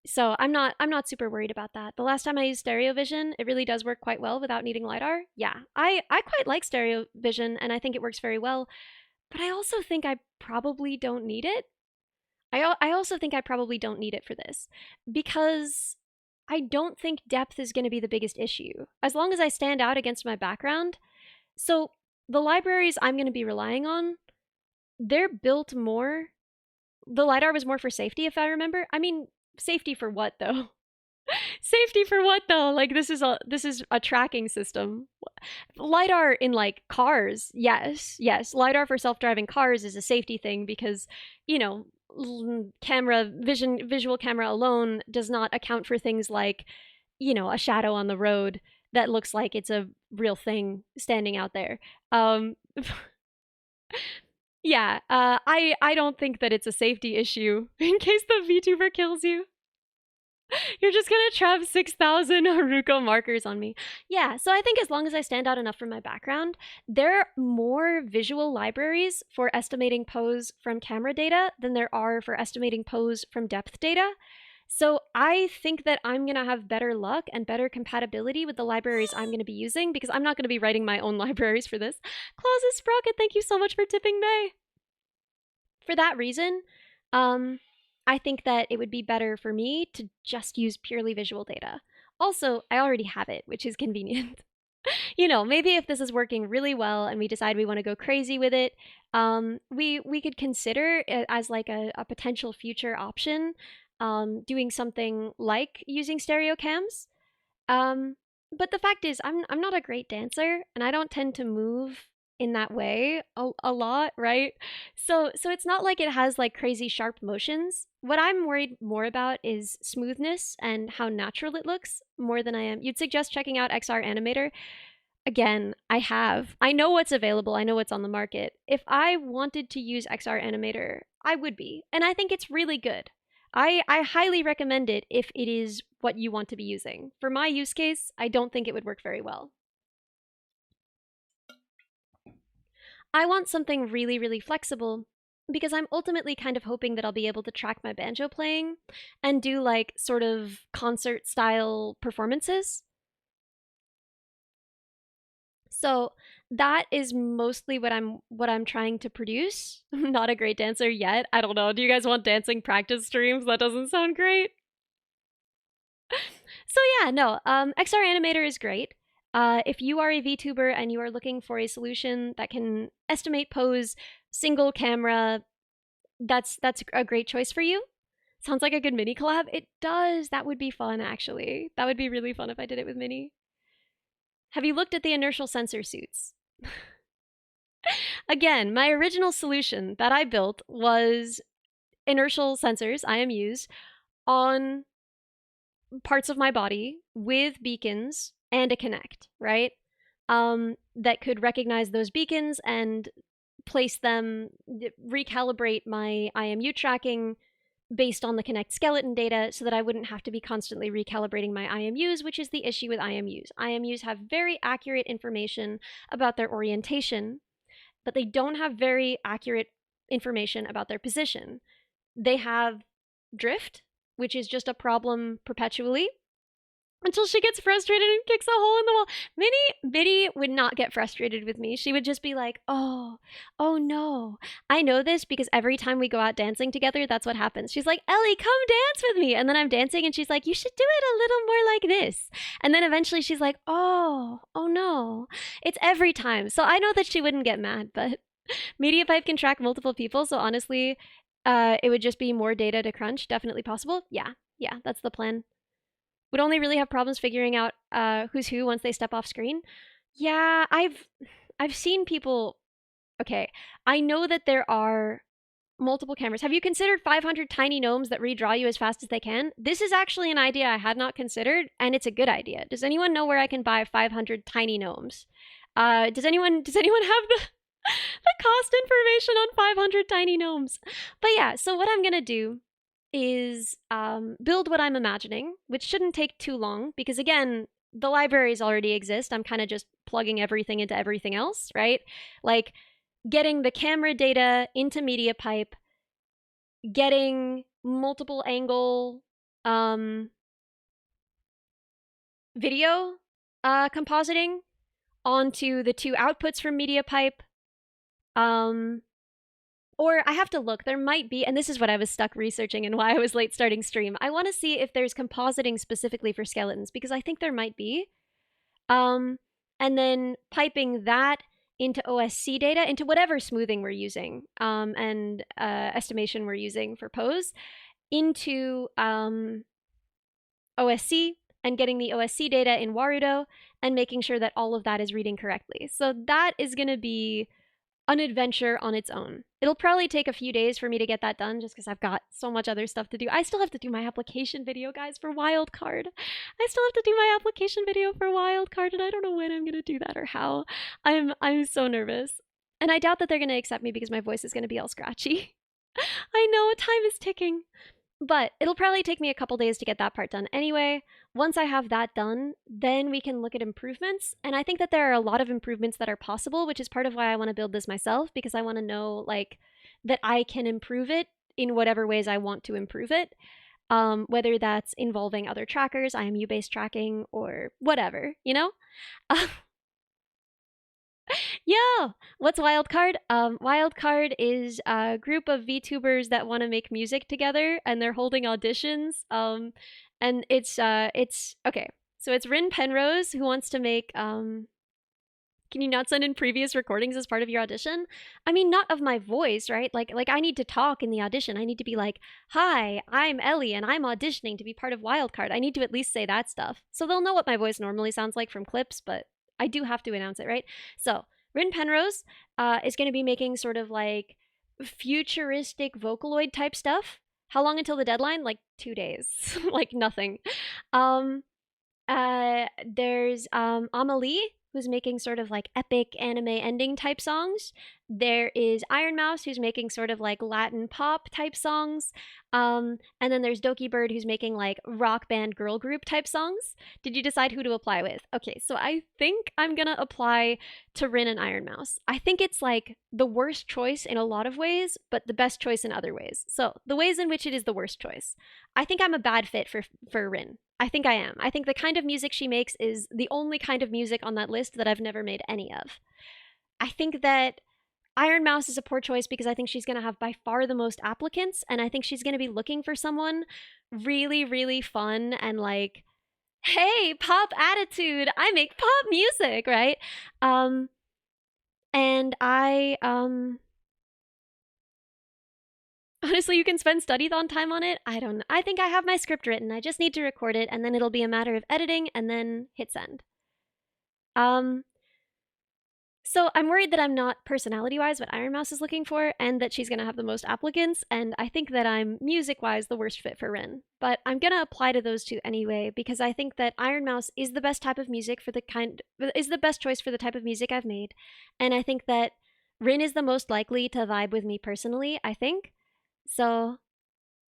so I'm not super worried about that. The last time I used stereo vision, it really does work quite well without needing lidar. Yeah. I quite like stereo vision and I think it works very well, but I also think I probably don't need it. I also think I probably don't need it for this because I don't think depth is going to be the biggest issue. As long as I stand out against my background. So the libraries I'm going to be relying on, they're built more. The LiDAR was more for safety, if I remember. I mean, safety for what though? Safety for what though? Like this is a tracking system. LiDAR in like cars, yes. LiDAR for self-driving cars is a safety thing because, you know, visual camera alone does not account for things like, you know, a shadow on the road that looks like it's a real thing standing out there. Um, yeah, I don't think that it's a safety issue in case the VTuber kills you. You're just gonna trap 6,000 Haruko markers on me. Yeah, so I think as long as I stand out enough from my background, there are more visual libraries for estimating pose from camera data than there are for estimating pose from depth data. So I think that I'm gonna have better luck and better compatibility with the libraries I'm gonna be using because I'm not gonna be writing my own libraries for this. Clauses Sprocket, thank you so much for tipping May. For that reason, I think that it would be better for me to just use purely visual data. Also, I already have it, which is convenient. You know, maybe if this is working really well and we decide we want to go crazy with it, we could consider it as like a potential future option, doing something like using stereo cams. Um, but the fact is, I'm not a great dancer, and I don't tend to move in that way a lot, right? So it's not like it has like crazy sharp motions. What I'm worried more about is smoothness and how natural it looks more than I am. You'd suggest checking out XR Animator. Again, I have. I know what's available. I know what's on the market. If I wanted to use XR Animator, I would be. And I think it's really good. I highly recommend it if it is what you want to be using. For my use case, I don't think it would work very well. I want something really, really flexible because I'm ultimately kind of hoping that I'll be able to track my banjo playing and do like sort of concert style performances. So that is mostly what I'm trying to produce. I'm not a great dancer yet. I don't know. Do you guys want dancing practice streams? That doesn't sound great. So yeah, no. XR Animator is great. If you are a VTuber and you are looking for a solution that can estimate pose single camera, that's a great choice for you. Sounds like a good mini collab. It does. That would be fun, actually. That would be really fun if I did it with Mini. Have you looked at the inertial sensor suits? Again, my original solution that I built was inertial sensors, IMUs, on parts of my body with beacons and a Kinect, right? That could recognize those beacons and place them, recalibrate my IMU tracking based on the Kinect skeleton data so that I wouldn't have to be constantly recalibrating my IMUs, which is the issue with IMUs. IMUs have very accurate information about their orientation, but they don't have very accurate information about their position. They have drift, which is just a problem perpetually until she gets frustrated and kicks a hole in the wall. Minnie would not get frustrated with me. She would just be like, oh no. I know this because every time we go out dancing together, that's what happens. She's like, Ellie, come dance with me. And then I'm dancing and she's like, you should do it a little more like this. And then eventually she's like, oh no. It's every time. So I know that she wouldn't get mad, but MediaPipe can track multiple people. So honestly, it would just be more data to crunch. Definitely possible. Yeah, that's the plan. Would only really have problems figuring out who's who once they step off screen. Yeah, I've seen people. Okay, I know that there are multiple cameras. Have you considered 500 tiny gnomes that redraw you as fast as they can? This is actually an idea I had not considered, and it's a good idea. Does anyone know where I can buy 500 tiny gnomes? Does anyone have the cost information on 500 tiny gnomes? But yeah, so what I'm gonna do is build what I'm imagining, which shouldn't take too long because, again, the libraries already exist. I'm kind of just plugging everything into everything else, right? Like getting the camera data into MediaPipe, getting multiple angle video compositing onto the two outputs from MediaPipe. Or I have to look. There might be, and this is what I was stuck researching and why I was late starting stream. I want to see if there's compositing specifically for skeletons because I think there might be. And then piping that into OSC data, into whatever smoothing we're using, and estimation we're using for pose, into OSC and getting the OSC data in Warudo and making sure that all of that is reading correctly. So that is going to be an adventure on its own. It'll probably take a few days for me to get that done just because I've got so much other stuff to do. I still have to do my application video, guys, for Wildcard. I still have to do my application video for Wildcard, and I don't know when I'm gonna do that or how. I'm so nervous. And I doubt that they're gonna accept me because my voice is gonna be all scratchy. I know, time is ticking. But it'll probably take me a couple days to get that part done anyway. Once I have that done, then we can look at improvements. And I think that there are a lot of improvements that are possible, which is part of why I want to build this myself, because I want to know, like, that I can improve it in whatever ways I want to improve it. Whether that's involving other trackers, IMU based tracking, or whatever, you know? Yeah. What's Wildcard? Wildcard is a group of VTubers that want to make music together, and they're holding auditions. And it's okay. So it's Rin Penrose who wants to make. Can you not send in previous recordings as part of your audition? I mean, not of my voice, right? Like I need to talk in the audition. I need to be like, "Hi, I'm Ellie, and I'm auditioning to be part of Wildcard." I need to at least say that stuff, so they'll know what my voice normally sounds like from clips, but I do have to announce it, right? So Rin Penrose is going to be making sort of like futuristic Vocaloid type stuff. How long until the deadline? Like 2 days. Like nothing. There's Amelie, who's making sort of like epic anime ending type songs. There is Iron Mouse, who's making sort of like Latin pop type songs. And then there's Doki Bird, who's making like rock band girl group type songs. Did you decide who to apply with? Okay, so I think I'm gonna apply to Rin and Iron Mouse. I think it's like the worst choice in a lot of ways, but the best choice in other ways. So the ways in which it is the worst choice. I think I'm a bad fit for Rin. I think I am. I think the kind of music she makes is the only kind of music on that list that I've never made any of. I think that Iron Mouse is a poor choice because I think she's going to have by far the most applicants, and I think she's going to be looking for someone really, really fun and like, hey, pop attitude, I make pop music, right? And honestly, you can spend study-thon time on it. I don't know. I think I have my script written. I just need to record it, and then it'll be a matter of editing and then hit send. So I'm worried that I'm not personality-wise what Iron Mouse is looking for, and that she's gonna have the most applicants, and I think that I'm music-wise the worst fit for Rin. But I'm gonna apply to those two anyway, because I think that Iron Mouse is the best type of music for the is the best choice for the type of music I've made, and I think that Rin is the most likely to vibe with me personally, I think. So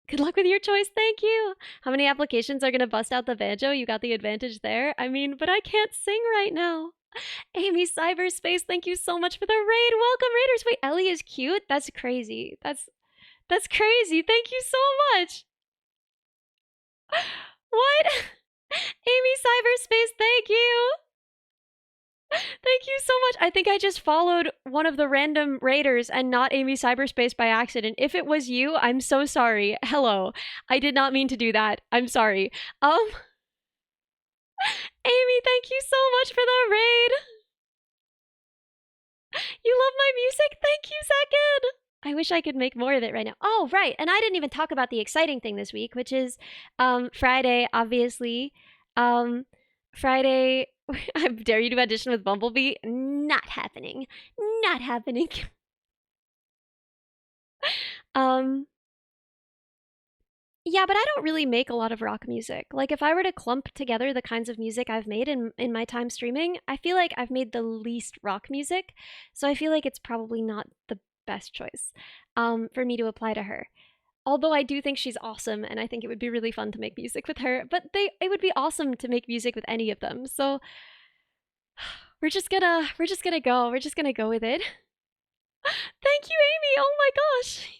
good luck with your choice. Thank you. How many applications are going to bust out the banjo? You got the advantage there. I mean, but I can't sing right now. Amy Cyberspace, thank you so much for the raid. Welcome, raiders. Wait, Ellie is cute? That's crazy. That's crazy. Thank you so much. What? Amy Cyberspace, thank you. Thank you so much. I think I just followed one of the random raiders and not Amy Cyberspace by accident. If it was you, I'm so sorry. Hello. I did not mean to do that. I'm sorry. Amy, thank you so much for the raid. You love my music? Thank you, second. I wish I could make more of it right now. Oh, right. And I didn't even talk about the exciting thing this week, which is Friday, obviously. Friday, I dare you to audition with Bumblebee. Not happening. Not happening. Yeah, but I don't really make a lot of rock music. Like, if I were to clump together the kinds of music I've made in my time streaming, I feel like I've made the least rock music. So I feel like it's probably not the best choice for me to apply to her. Although I do think she's awesome, and I think it would be really fun to make music with her. But it would be awesome to make music with any of them. So we're just gonna go. We're just gonna go with it. Thank you, Amy. Oh my gosh.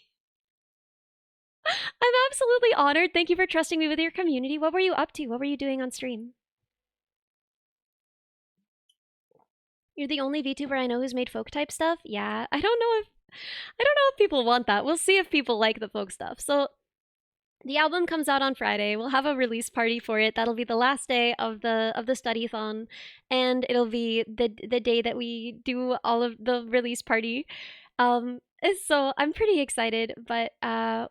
I'm absolutely honored. Thank you for trusting me with your community. What were you up to? What were you doing on stream? You're the only VTuber I know who's made folk type stuff? Yeah, I don't know if people want that. We'll see if people like the folk stuff. So the album comes out on Friday. We'll have a release party for it. That'll be the last day of the study-thon, and it'll be the day that we do all of the release party. So I'm pretty excited, but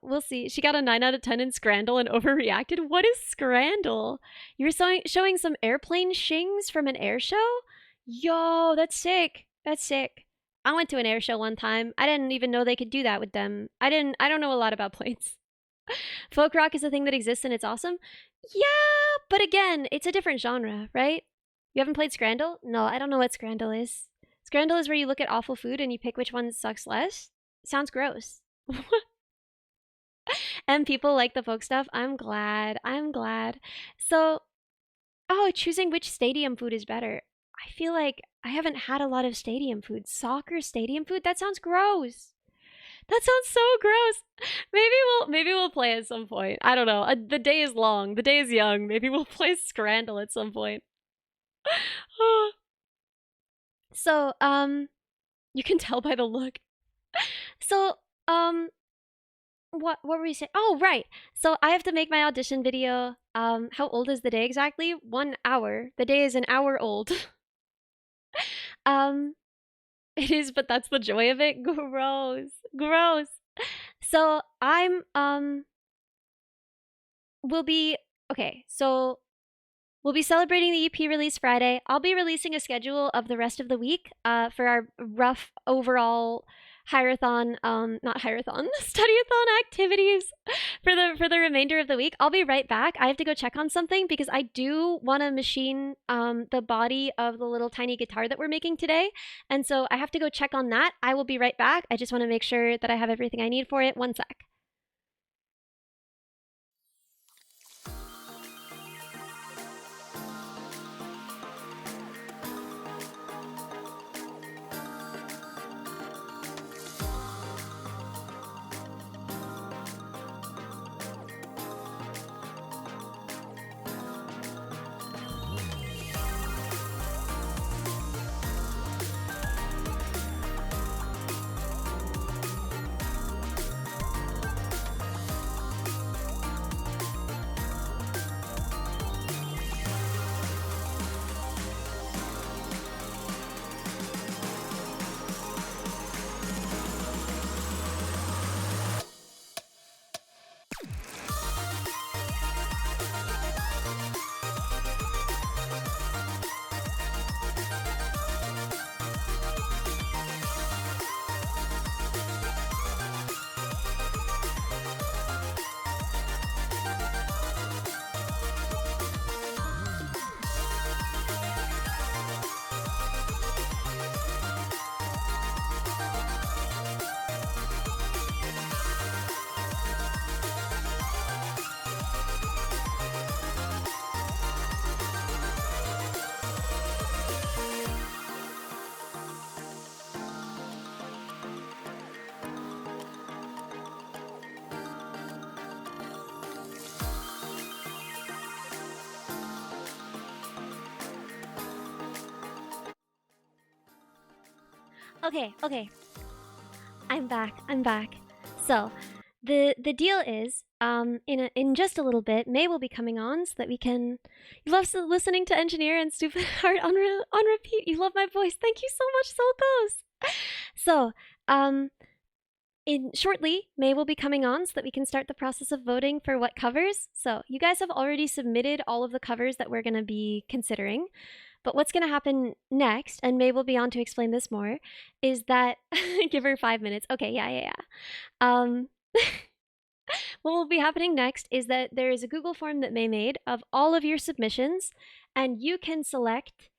we'll see. She got a 9 out of 10 in Scrandle and overreacted. What is Scrandle? You were showing some airplane shings from an air show? Yo, that's sick. That's sick. I went to an air show one time. I didn't even know they could do that with them. I don't know a lot about planes. Folk rock is a thing that exists and it's awesome. Yeah, but again, it's a different genre, right? You haven't played Scrandle? No, I don't know what Scrandle is. Scrandle is where you look at awful food and you pick which one sucks less. Sounds gross. And people like the folk stuff. I'm glad. I'm glad. So, oh, choosing which stadium food is better. I feel like I haven't had a lot of stadium food. Soccer stadium food? That sounds gross. That sounds so gross. Maybe we'll play at some point. I don't know. The day is long. The day is young. Maybe we'll play Scrandle at some point. So, you can tell by the look. So, what were we saying? Oh, right. So I have to make my audition video. How old is the day exactly? 1 hour. The day is an hour old. um, it is, but that's the joy of it. Gross. Gross. So we'll be okay, so we'll be celebrating the EP release Friday. I'll be releasing a schedule of the rest of the week for our rough overall hirathon, not hirathon, studyathon activities for the remainder of the week. I'll be right back. I have to go check on something because I do want to machine the body of the little tiny guitar that we're making today. And so I have to go check on that. I will be right back. I just want to make sure that I have everything I need for it. One sec. Okay. I'm back. I'm back. So, the deal is, in just a little bit, May will be coming on so that we can. You love listening to Engineer and Stupid Heart on repeat. You love my voice. Thank you so much, Soulcos. So, in shortly, May will be coming on so that we can start the process of voting for what covers. So, you guys have already submitted all of the covers that we're going to be considering. But what's going to happen next, and May will be on to explain this more, is that give her 5 minutes. Okay, yeah. What will be happening next is that there is a Google form that May made of all of your submissions, and you can select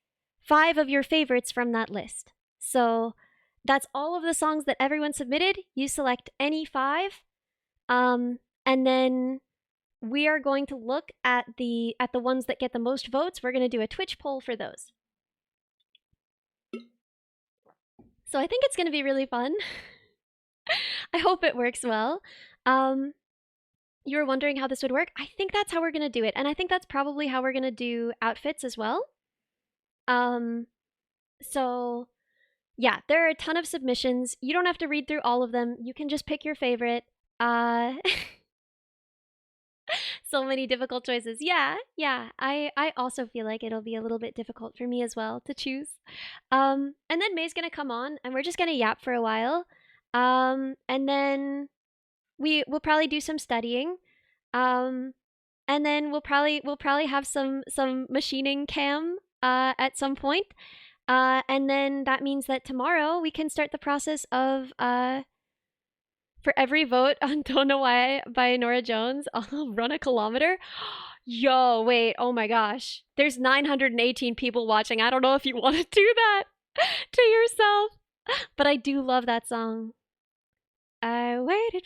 5 of your favorites from that list. So that's all of the songs that everyone submitted. You select any 5, and then we are going to look at the ones that get the most votes. We're going to do a Twitch poll for those. So I think it's going to be really fun. I hope it works well. You were wondering how this would work? I think that's how we're going to do it. And I think that's probably how we're going to do outfits as well. So yeah, there are a ton of submissions. You don't have to read through all of them. You can just pick your favorite. So many difficult choices. Yeah. I also feel like it'll be a little bit difficult for me as well to choose. And then May's gonna come on and we're just gonna yap for a while. And then we'll probably do some studying. And then we'll probably have some machining cam at some point. And then that means that tomorrow we can start the process of for every vote on Don't Know Why by Nora Jones, I'll run a kilometer. Yo, wait, oh my gosh. There's 918 people watching. I don't know if you want to do that to yourself, but I do love that song. I waited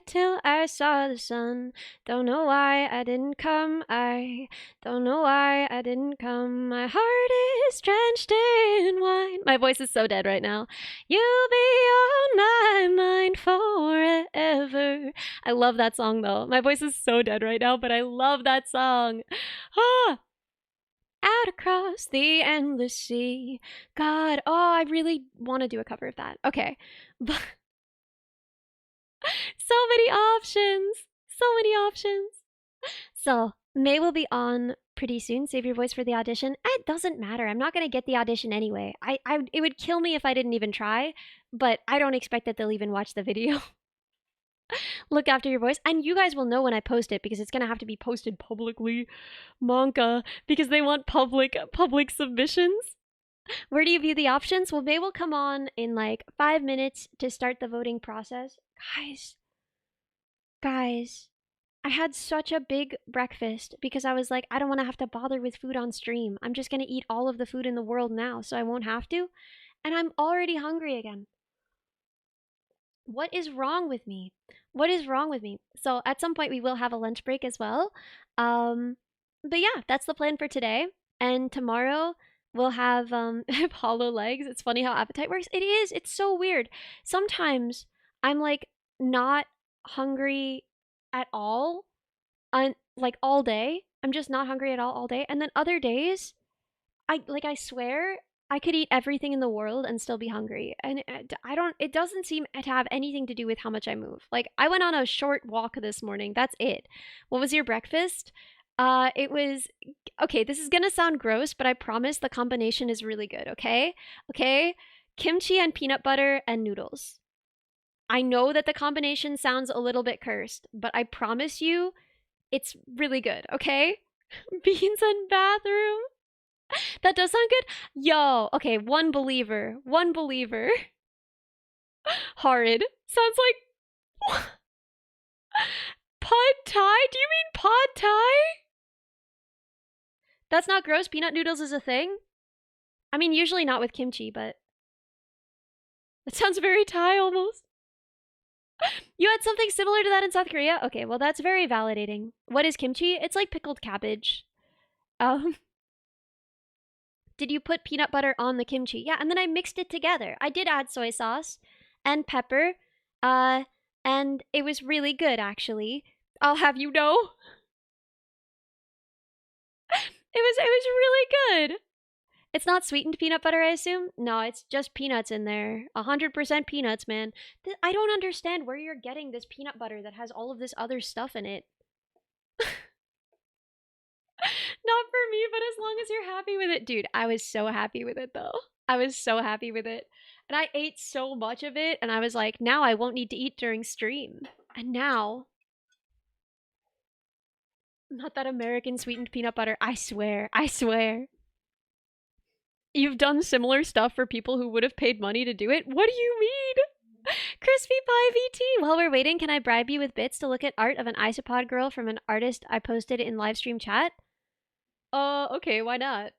till I saw the sun. Don't know why I didn't come. I don't know why I didn't come. My heart is drenched in wine. My voice is so dead right now. You'll be on my mind forever. I love that song though. My voice is so dead right now, but I love that song. Ah! Out across the endless sea. God, oh, I really want to do a cover of that. Okay. But so many options. So many options. So, May will be on pretty soon. Save your voice for the audition. It doesn't matter. I'm not going to get the audition anyway. It would kill me if I didn't even try, but I don't expect that they'll even watch the video. Look after your voice. And you guys will know when I post it because it's going to have to be posted publicly. Monka, because they want public submissions. Where do you view the options? Well, May will come on in like 5 minutes to start the voting process. Guys, I had such a big breakfast because I was like, I don't want to have to bother with food on stream. I'm just going to eat all of the food in the world now, so I won't have to. And I'm already hungry again. What is wrong with me? What is wrong with me? So at some point we will have a lunch break as well. But yeah, that's the plan for today. And tomorrow we'll have hollow legs. It's funny how appetite works. It is. It's so weird. Sometimes I'm like not hungry at all, like all day. I'm just not hungry at all day. And then other days, I swear I could eat everything in the world and still be hungry. And it doesn't seem to have anything to do with how much I move. Like, I went on a short walk this morning. That's it. What was your breakfast? It was, okay, this is gonna sound gross, but I promise the combination is really good, okay? Okay? Kimchi and peanut butter and noodles. I know that the combination sounds a little bit cursed, but I promise you it's really good, okay? Beans and bathroom. That does sound good. Yo, okay, one believer. One believer. Horrid. Sounds like pad thai? Do you mean pad thai? That's not gross. Peanut noodles is a thing. I mean, usually not with kimchi, but that sounds very Thai almost. You had something similar to that in South Korea? Okay, well that's very validating. What is kimchi? It's like pickled cabbage. Did you put peanut butter on the kimchi? Yeah, and then I mixed it together. I did add soy sauce and pepper, and it was really good actually. I'll have you know. It was really good. It's not sweetened peanut butter, I assume? No, it's just peanuts in there. 100% peanuts, man. I don't understand where you're getting this peanut butter that has all of this other stuff in it. Not for me, but as long as you're happy with it. Dude, I was so happy with it though. I was so happy with it. And I ate so much of it, and I was like, now I won't need to eat during stream. And now, not that American sweetened peanut butter. I swear. I swear. You've done similar stuff for people who would have paid money to do it? What do you mean? Crispy Pie VT. While we're waiting, can I bribe you with bits to look at art of an isopod girl from an artist I posted in livestream chat? Okay, why not?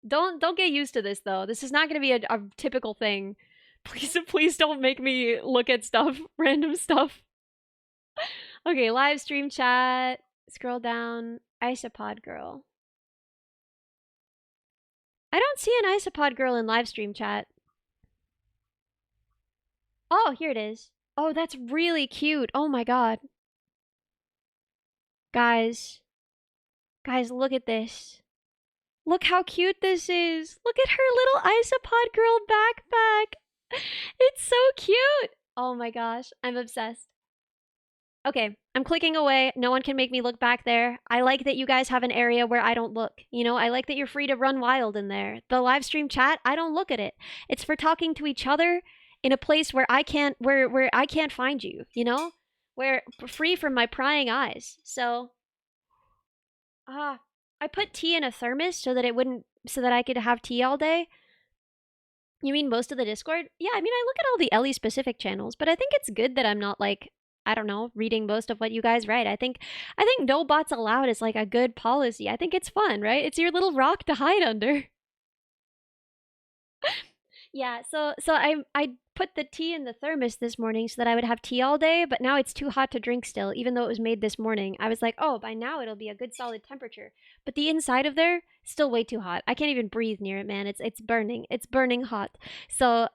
Don't get used to this though. This is not gonna be a typical thing. Please don't make me look at stuff, random stuff. Okay, live stream chat. Scroll down. Isopod girl. I don't see an isopod girl in live stream chat. Oh, here it is. Oh, that's really cute. Oh my god. Guys. Guys, look at this. Look how cute this is. Look at her little isopod girl backpack. It's so cute. Oh my gosh, I'm obsessed. Okay, I'm clicking away. No one can make me look back there. I like that you guys have an area where I don't look. You know, I like that you're free to run wild in there. The live stream chat, I don't look at it. It's for talking to each other in a place where I can't where I can't find you, you know? Where free from my prying eyes. So I put tea in a thermos so that I could have tea all day. You mean most of the Discord? Yeah, I mean, I look at all the Ellie specific channels, but I think it's good that I'm not like, I don't know, reading most of what you guys write. I think no bots allowed is like a good policy. I think it's fun, right? It's your little rock to hide under. Yeah, so I put the tea in the thermos this morning so that I would have tea all day, but now it's too hot to drink still, even though it was made this morning. I was like, oh, by now it'll be a good solid temperature. But the inside of there still way too hot. I can't even breathe near it, man. It's burning. It's burning hot. So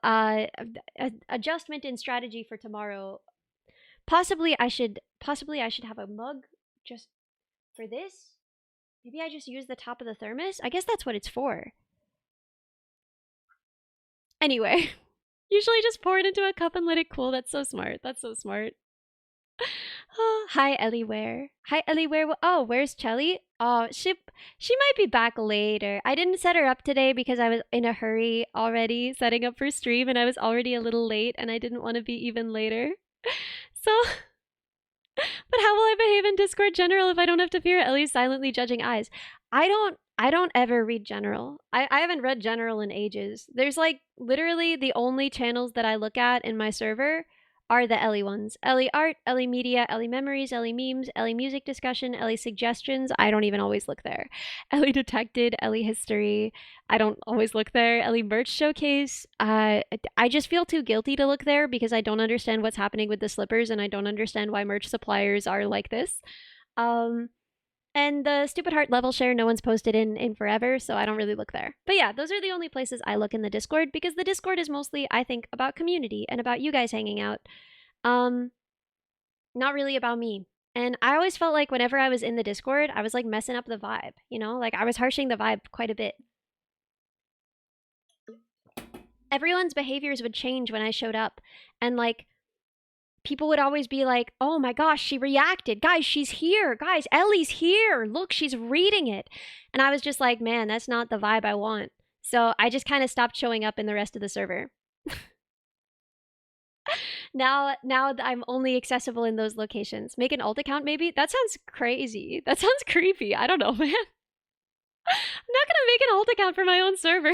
adjustment in strategy for tomorrow. Possibly I should have a mug just for this. Maybe I just use the top of the thermos. I guess that's what it's for. Anyway, usually just pour it into a cup and let it cool. That's so smart. That's so smart. Oh, hi Ellie Ware. Hi Ellie Ware. Oh, where's Chelly? Oh, she might be back later. I didn't set her up today because I was in a hurry already setting up for stream and I was already a little late and I didn't want to be even later. So, but how will I behave in Discord general if I don't have to fear Ellie's silently judging eyes? I don't ever read general. I haven't read general in ages. There's like literally the only channels that I look at in my server are the Ellie ones. Ellie art, Ellie media, Ellie memories, Ellie memes, Ellie music discussion, Ellie suggestions. I don't even always look there. Ellie detected, Ellie history. I don't always look there. Ellie merch showcase. I just feel too guilty to look there because I don't understand what's happening with the slippers and I don't understand why merch suppliers are like this. Um, and the stupid heart level share, no one's posted in forever, so I don't really look there. But yeah, those are the only places I look in the Discord because the Discord is mostly, I think, about community and about you guys hanging out. Um, Not really about me. And I always felt like whenever I was in the Discord, I was like messing up the vibe, you know? Like I was harshing the vibe quite a bit. Everyone's behaviors would change when I showed up. And like people would always be like, oh my gosh, she reacted. Guys, she's here. Guys, Ellie's here. Look, she's reading it. And I was just like, man, that's not the vibe I want. So I just kind of stopped showing up in the rest of the server. Now I'm only accessible in those locations. Make an alt account maybe? That sounds crazy. That sounds creepy. I don't know, man. I'm not gonna make an alt account for my own server.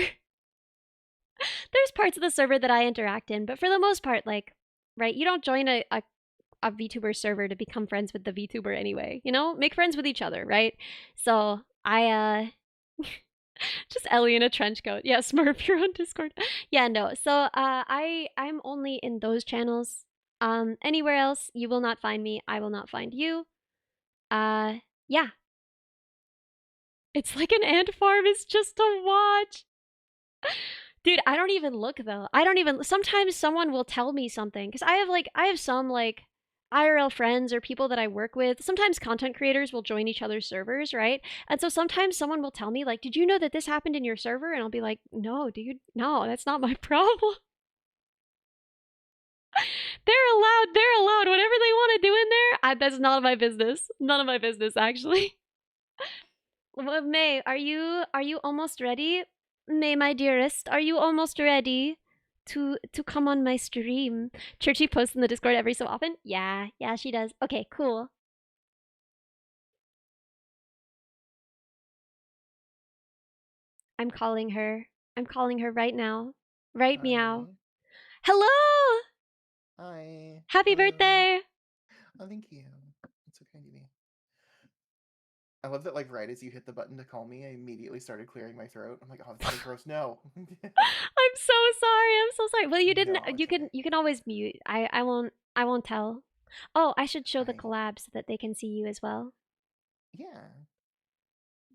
There's parts of the server that I interact in, but for the most part, like, right, you don't join a VTuber server to become friends with the VTuber anyway. You know, make friends with each other, right? So just Ellie in a trench coat. Yeah, Smurf, you're on Discord. Yeah, no. So I'm only in those channels. Anywhere else, you will not find me. I will not find you. Uh, yeah. It's like an ant farm is just a watch. Dude, I don't even look though. I don't even sometimes someone will tell me something cuz I have some like IRL friends or people that I work with. Sometimes content creators will join each other's servers, right? And so sometimes someone will tell me like, "Did you know that this happened in your server?" And I'll be like, "No, dude. No, that's not my problem." They're allowed whatever they want to do in there. That's none of my business. None of my business actually. Well, May, are you almost ready? May, my dearest, are you almost ready to come on my stream? Churchy posts in the Discord every so often. Yeah, yeah, she does. Okay, cool. I'm calling her. I'm calling her right now. Right meow. Hi. Hello! Hi. Happy Hello. birthday! Oh, thank you. It's so kind of you. I love that, like, right as you hit the button to call me, I immediately started clearing my throat. I'm like, oh, it's so gross. No. I'm so sorry. I'm so sorry. Well, you didn't. No, You it's can. okay. You can always mute. I won't. I won't tell. Oh, I should show the I, collab so that they can see you as well. yeah.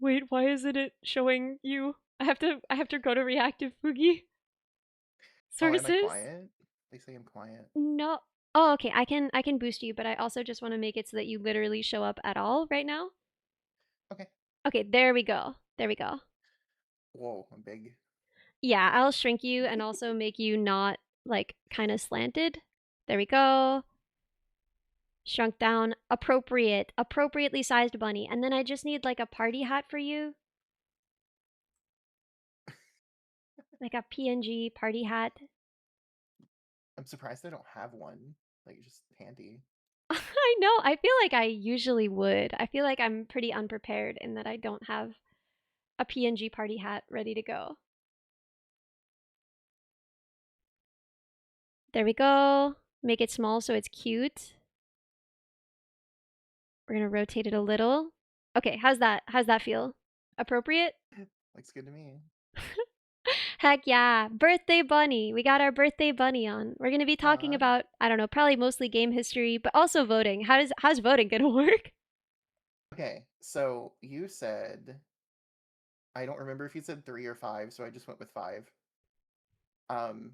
Wait, why isn't it showing you? I have to go to reactive Fugi Oh, am I sources. quiet? They say I'm quiet. No. Oh, okay. I can boost you, but I also just want to make it so that you literally show up at all right now. Okay. Okay, there we go. There we go. Whoa, I'm big. Yeah, I'll shrink you and also make you not like kind of slanted. There we go. Shrunk down. Appropriately sized bunny. And then I just need like a party hat for you. Like a PNG party hat. I'm surprised I don't have one. Like, just handy. I know. I feel like I usually would. I feel like I'm pretty unprepared in that I don't have a PNG party hat ready to go. There we go. Make it small so it's cute. We're gonna rotate it a little. Okay, how's that? How's that feel? Appropriate? Looks good to me. Heck yeah. Birthday bunny. We got our birthday bunny on. We're gonna be talking Aw. about, I don't know, probably mostly game history, but also voting. How's voting gonna work? Okay, so you said, I don't remember if you said 3 or 5, so I just went with 5. Um,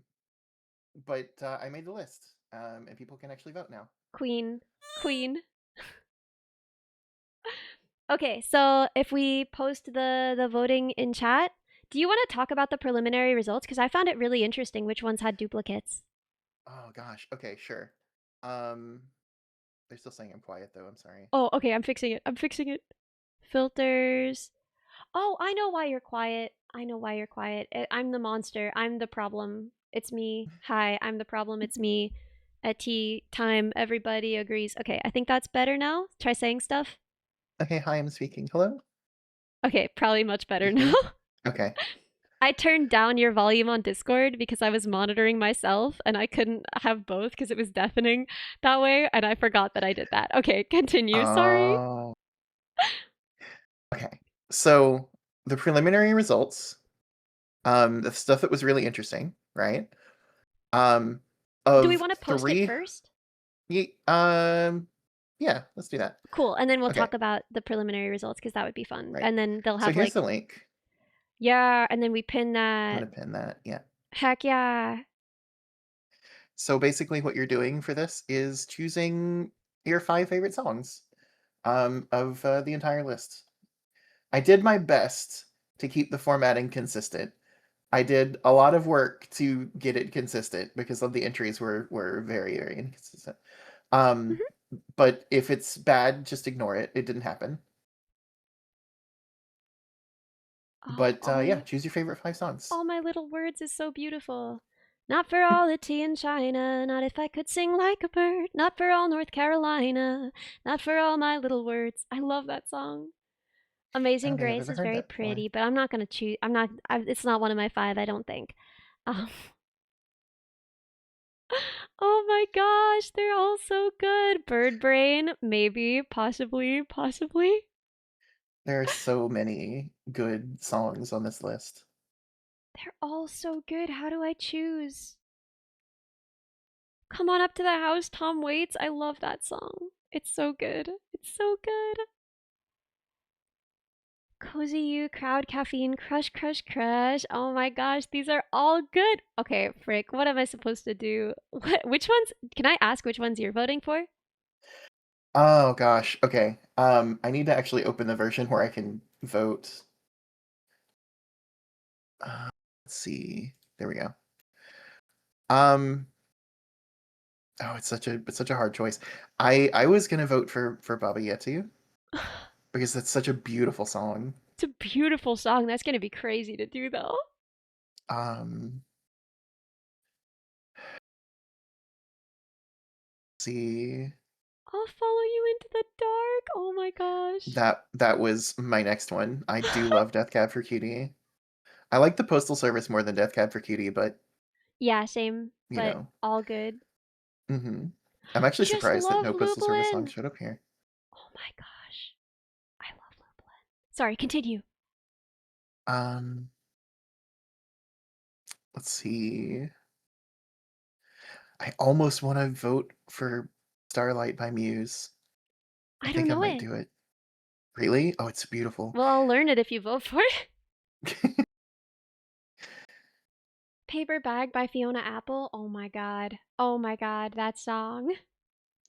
but I made the list, and people can actually vote now. Queen. Queen. Okay, so if we post the voting in chat, do you want to talk about the preliminary results? Because I found it really interesting which ones had duplicates. Oh gosh. Okay, sure. Um, they're still saying I'm quiet though. I'm sorry. Oh, okay, I'm fixing it. I'm fixing it. Filters. Oh, I know why you're quiet. I know why you're quiet. I'm the monster. I'm the problem. It's me. Hi, I'm the problem. It's me. At tea time, everybody agrees. Okay, I think that's better now. Try saying stuff. Okay, hi, I'm speaking. Hello? Okay, probably much You better hear now. me? Okay. I turned down your volume on Discord because I was monitoring myself and I couldn't have both because it was deafening that way, and I forgot that I did that. Okay, continue. Sorry. Oh, okay. So the preliminary results, the stuff that was really interesting, right? Um, Do we of want to post it 3, first? ye- um, yeah, let's do that. Cool. And then we'll Okay, talk about the preliminary results because that would be fun. right. And then they'll So have here's like, the link. yeah, and then we pin I'm that. gonna pin that. Yeah. Heck yeah. So basically, what you're doing for this is choosing your 5 favorite songs of the entire list. I did my best to keep the formatting consistent. I did a lot of work to get it consistent because of the entries were very very inconsistent. Um, Hmm. but if it's bad, just ignore it. It didn't happen. Oh, But yeah, choose your favorite 5 songs. all my little words is so beautiful. Not for all the tea in China, not if I could sing like a bird, not for all North Carolina, not for all my little words. I love that song. I Amazing don't think I've Grace ever is heard very that before. pretty, but I'm not gonna choose. It's not one of my 5. I don't think. Um, oh my gosh, they're all so good. Bird Brain, maybe, possibly, possibly. There are so many good songs on this list. They're all so good. How do I choose? Come on up to the house, Tom Waits. I love that song. It's so good. It's so good. Cozy You, Crowd Caffeine, Crush, Crush, Crush. Oh my gosh, these are all good. Okay, Frick, what am I supposed to do? Which ones? Can I ask which ones you're voting for? Oh gosh. Okay. I need to actually open the version where I can vote. Let's see. There we go. Um. Oh, it's such a hard choice. I was gonna vote for Baba Yetu because that's such a beautiful song. It's a beautiful song. That's gonna be crazy to do though. Um. See, I'll follow you into the dark. Oh my gosh. that was my next one. I do love Death Cab for Cutie. I like the Postal Service more than Death Cab for Cutie, but Yeah, same, you but know. all good. hmm I'm actually Just surprised that love no Postal Service song Lublin. showed up here. Oh my gosh. I love Lublin. Sorry, continue. Um, let's see. I almost want to vote for Starlight by Muse. I I don't think I know might it. do it. Really? Oh, it's beautiful. Well, I'll learn it if you vote for it. Paper Bag by Fiona Apple. Oh my god. Oh my god, that song.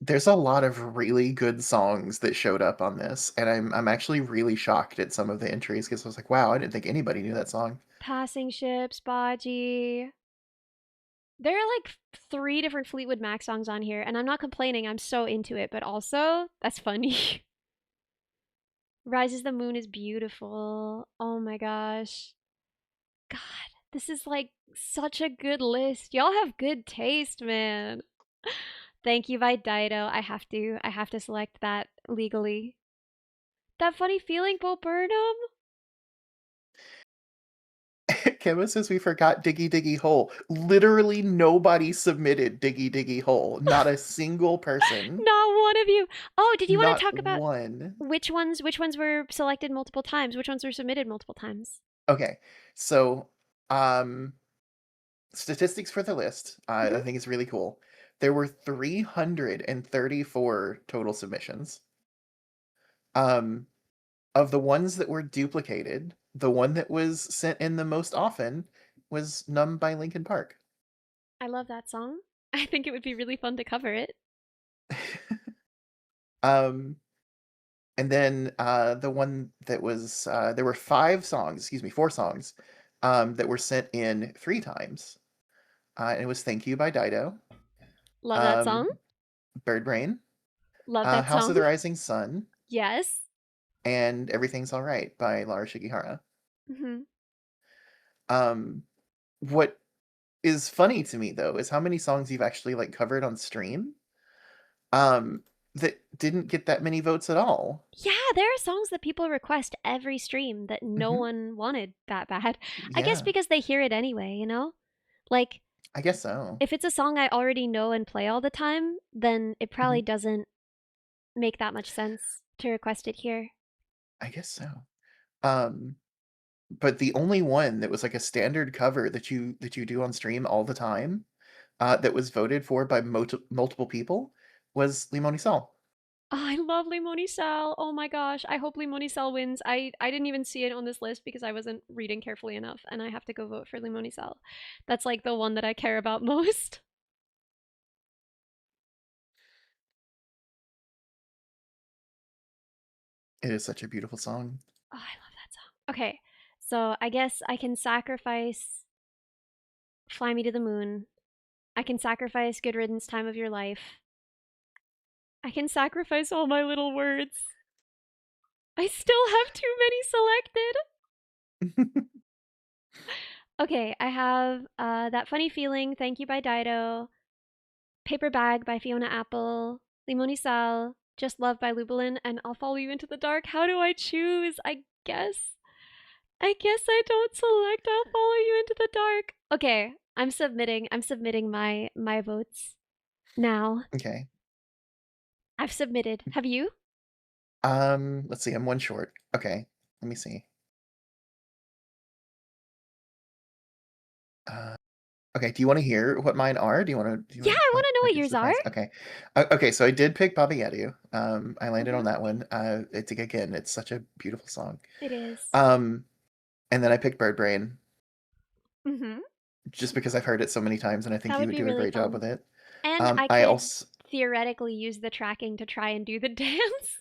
There's a lot of really good songs that showed up on this, and I'm actually really shocked at some of the entries because I was like, wow, I didn't think anybody knew that song. Passing Ships, Baji. There are like 3 different Fleetwood Mac songs on here, and I'm not complaining. I'm so into it, but also, that's funny. Rises the Moon is beautiful. Oh my gosh. God, this is like such a good list. Y'all have good taste, man. Thank you by Dido. I have to select that legally. That funny feeling, Bo Burnham? Kimma says we forgot Diggy Diggy Hole. Literally nobody submitted Diggy Diggy Hole. Not a single person. Not one of you. Oh, did you want to Not talk about one. which ones were selected multiple times? Which ones were submitted multiple times? Okay, so um, statistics for the list. I Hmm. think it's really cool. There were 334 total submissions. Um, of the ones that were duplicated, the one that was sent in the most often was "Numb" by Linkin Park. I love that song. I think it would be really fun to cover it. um, and then the one that was there were 5 songs, excuse me, 4 songs that were sent in 3 times. And it was "Thank You" by Dido, Love that song. um, "Bird Brain," Love that "House of the song. Rising Sun," Yes. and "Everything's Alright" by Laura Shigihara. Hmm. Um, what is funny to me though is how many songs you've actually like covered on stream um that didn't get that many votes at all. Yeah, there are songs that people request every stream that no Hmm. one wanted that bad. I guess Yeah, because they hear it anyway, you know? Like, I guess so. if it's a song I already know and play all the time, then it Hmm. probably doesn't make that much sense to request it here. I guess so. um but the only one that was like a standard cover that you do on stream all the time that was voted for by multiple people was Limoni Sal. Oh, I love Limonisal. Oh my gosh. I hope Limonisal wins. I didn't even see it on this list because I wasn't reading carefully enough and I have to go vote for Limonisal. That's like the one that I care about most. It is such a beautiful song. Oh, I love that song. Okay. So, I guess I can sacrifice Fly Me to the Moon. I can sacrifice Good Riddance Time of Your Life. I can sacrifice All My Little Words. I still have too many selected. Okay, I have That Funny Feeling, Thank You by Dido, Paper Bag by Fiona Apple, Limoni Sal, Just Love by Lubelin, and I'll Follow You Into the Dark. How do I choose? I guess I don't select I'll Follow You Into the Dark. Okay, I'm submitting my votes now. Okay. I've submitted. Have you? Let's see, I'm one short. Okay, let me see. uh Okay, do you wanna hear what mine are? Do you Yeah, wanna I want like to know like what your yours are. surprise? Okay. Okay, so I did pick Baba Yetu. I landed Mhm. on that one. It's again, it's such a beautiful song. It is. Um, and then I picked Bird Brain Mhm. just because I've heard it so many times and I think That you would would be do a really great job fun. with it. And I I could also theoretically use the tracking to try and do the dance.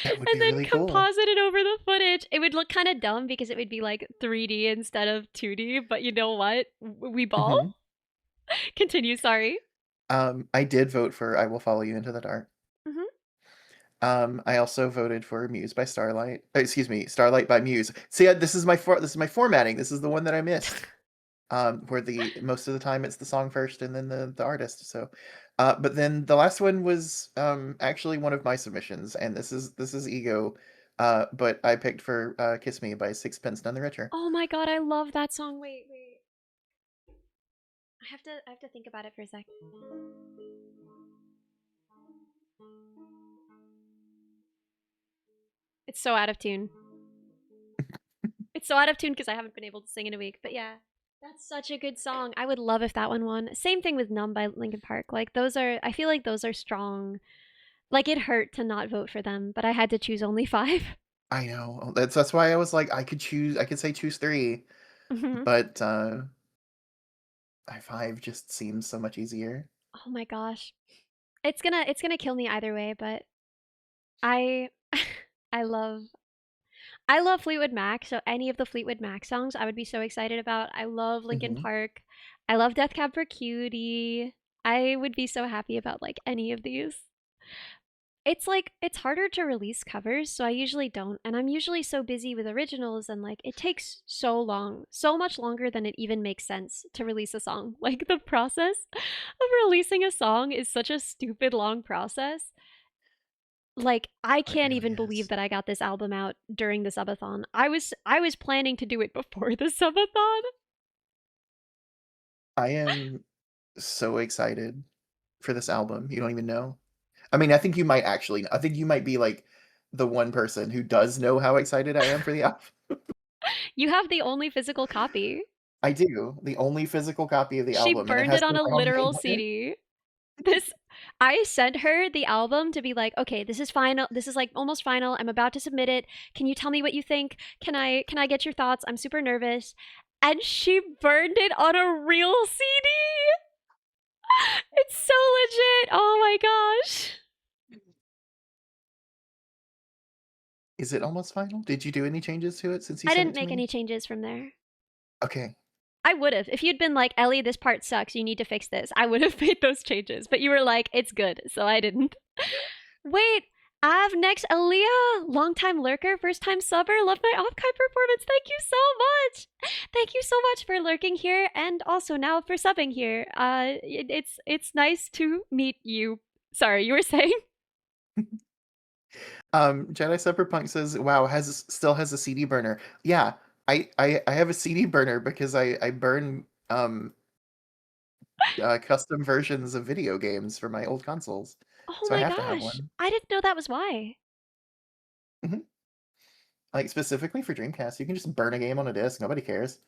That would And be then really cool. composite it over the footage. It would look kind of dumb because it would be like 3D instead of 2D, but you know what? We ball. Mhm. Continue, sorry. I did vote for "I Will Follow You Into the Dark." Mhm. I also voted for "Muse" by Starlight. Excuse me, "Starlight" by Muse. See, this is my formatting. This is the one that I missed. Where the most of the time it's the song first and then the artist. So, but then the last one was actually one of my submissions, and this is ego, but I picked for "Kiss Me" by Sixpence None the Richer. Oh my god, I love that song. Wait. I have to think about it for a sec. It's so out of tune. It's so out of tune because I haven't been able to sing in a week. But yeah, that's such a good song. I would love if that one won. Same thing with Numb by Linkin Park. Like those are I feel like those are strong. Like it hurt to not vote for them, but I had to choose only 5. I know that's why I was like I could say choose 3, Mhm. but 5 just seems so much easier. Oh my gosh. It's gonna kill me either way, but I I love I love Fleetwood Mac, so any of the Fleetwood Mac songs I would be so excited about. I love Linkin Hmm. Park. I love Death Cab for Cutie. I would be so happy about like any of these. It's like it's harder to release covers, so I usually don't. And I'm usually so busy with originals and like it takes so long, so much longer than it even makes sense to release a song. Like the process of releasing a song is such a stupid long process. Like I It can't really even believe is. that I got this album out during the subathon. I was planning to do it before the subathon. I am so excited for this album. You don't even know. I mean, I think you might actually. I think you might be like the one person who does know how excited I am for the album. You have the only physical copy. I do. The only physical copy of the She album, and it burned has it on the a wrong name literal on it. CD. This I sent her the album to be like, "Okay, this is final. This is like almost final. I'm about to submit it. Can you tell me what you think? Can I get your thoughts? I'm super nervous." And she burned it on a real CD. It's so legit. Oh my gosh. Is it almost final? Did you do any changes to it since you I sent didn't it to make me? any changes from there. Okay. I would have. If you'd been like, "Ellie, this part sucks. You need to fix this." I would have made those changes. But you were like, "It's good." So I didn't. Wait, I have next Aaliyah, longtime lurker, first time subber. Love my off-kite performance. Thank you so much. Thank you so much for lurking here and also now for subbing here. It's nice to meet you. Sorry, you were saying? Jedi Cyberpunk says, "Wow, has still has a CD burner." Yeah, I have a CD burner because I burn custom versions of video games for my old consoles, Oh so I my have to have gosh, one. I didn't know that was why. Mhm. Like specifically for Dreamcast, you can just burn a game on a disc. Nobody cares.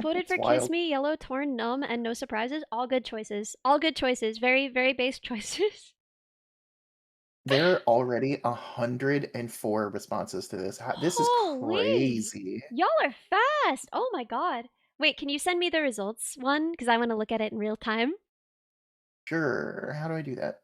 Voted It's for Kiss wild. Me, Yellow, Torn, Numb, and No Surprises. All good choices. All good choices. Very, very base choices. There are already 104 responses to this. This is Holy! crazy. Y'all are fast! Oh my god. Wait, can you send me the results one? Because I want to look at it in real time. Sure. How do I do that?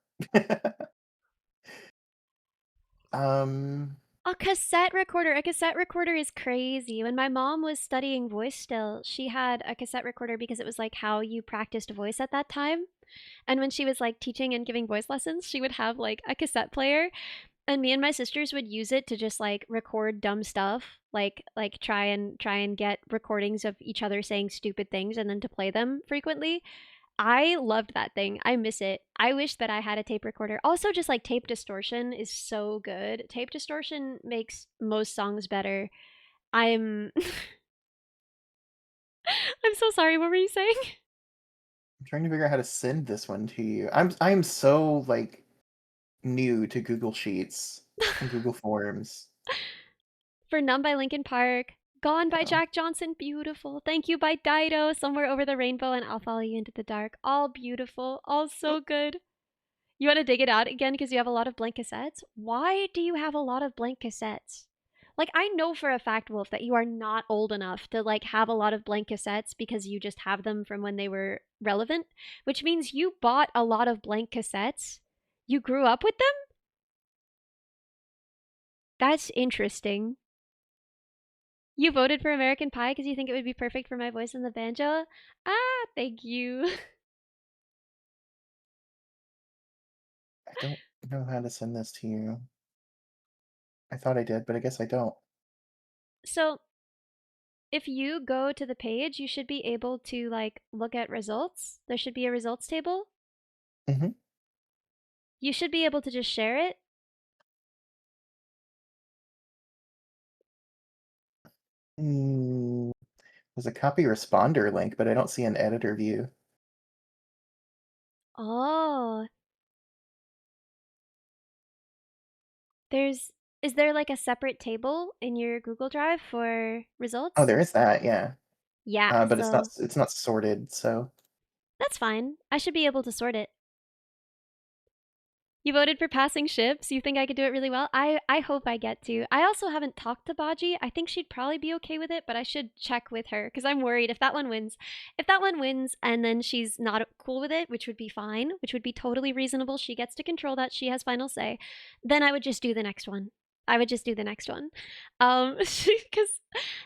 um, A cassette recorder. A cassette recorder is crazy. When my mom was studying voice still, she had a cassette recorder because it was like how you practiced voice at that time. And when she was like teaching and giving voice lessons, she would have like a cassette player and me and my sisters would use it to just like record dumb stuff, like try and get recordings of each other saying stupid things and then to play them frequently. I loved that thing. I miss it. I wish that I had a tape recorder. Also, just like tape distortion is so good. Tape distortion makes most songs better. I'm I'm so sorry. What were you saying? I'm trying to figure out how to send this one to you. I am so like new to Google Sheets and Google Forms. For Numb by Linkin Park. Gone by Yeah. Jack Johnson, beautiful. Thank You by Dido, Somewhere Over the Rainbow, and I'll Follow You into the Dark. All beautiful, all so good. You want to dig it out again because you have a lot of blank cassettes? Why do you have a lot of blank cassettes? Like I know for a fact, Wolf, that you are not old enough to like have a lot of blank cassettes because you just have them from when they were relevant, which means you bought a lot of blank cassettes. You grew up with them? That's interesting. You voted for American Pie because you think it would be perfect for my voice in the banjo? Ah, thank you. I don't know how to send this to you. I thought I did, but I guess I don't. So, if you go to the page, you should be able to like look at results. There should be a results table. hmm You should be able to just share it. Mm, there's a copy responder link, but I don't see an editor view. Oh, there's is there like a separate table in your Google Drive for Oh, results? there is that, yeah. Yeah, But it's not so it's not sorted, so that's fine. I should be able to sort it. You voted for passing ships. You think I could do it really well? I hope I get to. I also haven't talked to Baji. I think she'd probably be okay with it, but I should check with her because I'm worried if that one wins. If that one wins and then she's not cool with it, which would be fine, which would be totally reasonable. She gets to control that. She has final say. Then I would just do the next one. I would just do the next one, because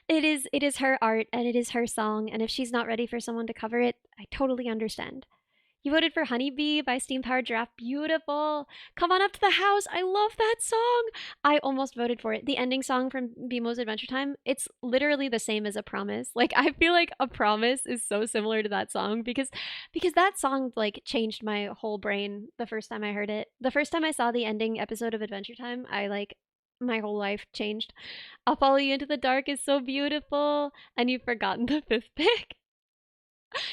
it is her art and it is her song, and if she's not ready for someone to cover it, I totally understand. You voted for Honeybee by Steam Powered Giraffe. Beautiful. Come on up to the house. I love that song. I almost voted for it. The ending song from BMO's Adventure Time, it's literally the same as A Promise. Like I feel like A Promise is so similar to that song because that song like changed my whole brain the first time I heard it. The first time I saw the ending episode of Adventure Time, I like my whole life changed. I'll Follow You into the Dark is so beautiful, and you've forgotten the fifth pick.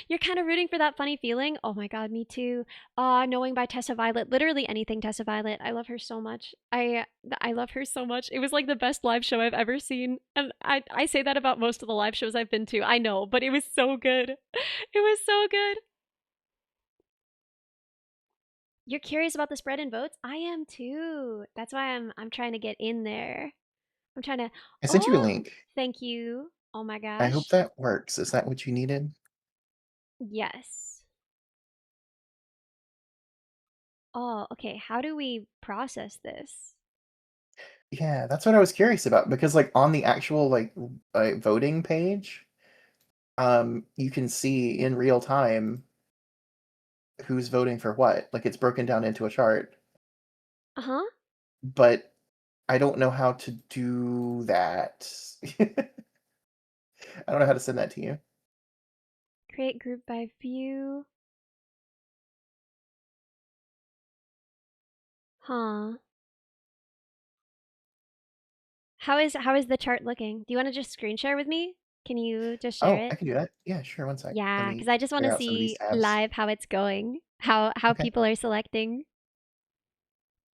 You're kind of rooting for that funny feeling. Oh my god, me too. Knowing by Tessa Violet, literally anything Tessa Violet. I love her so much. I love her so much. It was like the best live show I've ever seen, and I say that about most of the live shows I've been to. I know, but it was so good. It was so good. You're curious about the spread in votes? I am too. That's why I'm trying to get in there. I'm trying to. I sent you a Oh, link. thank you. Oh my I hope gosh. that works. Is that what you needed? Yes. Oh, okay. How do we process this? Yeah, that's what I was curious about because like on the actual voting page, you can see in real time who's voting for what. Like it's broken down into a chart, Uh huh. but I don't know how to do that. I don't know how to send that to you. Create group by view. Huh. How is the chart looking? Do you want to just screen share with me? Can you just share Oh, I it? can do that. Yeah, sure. One sec. Let Yeah, me because I just want clear to out some of these see tabs. live how it's going. How Okay, people are selecting.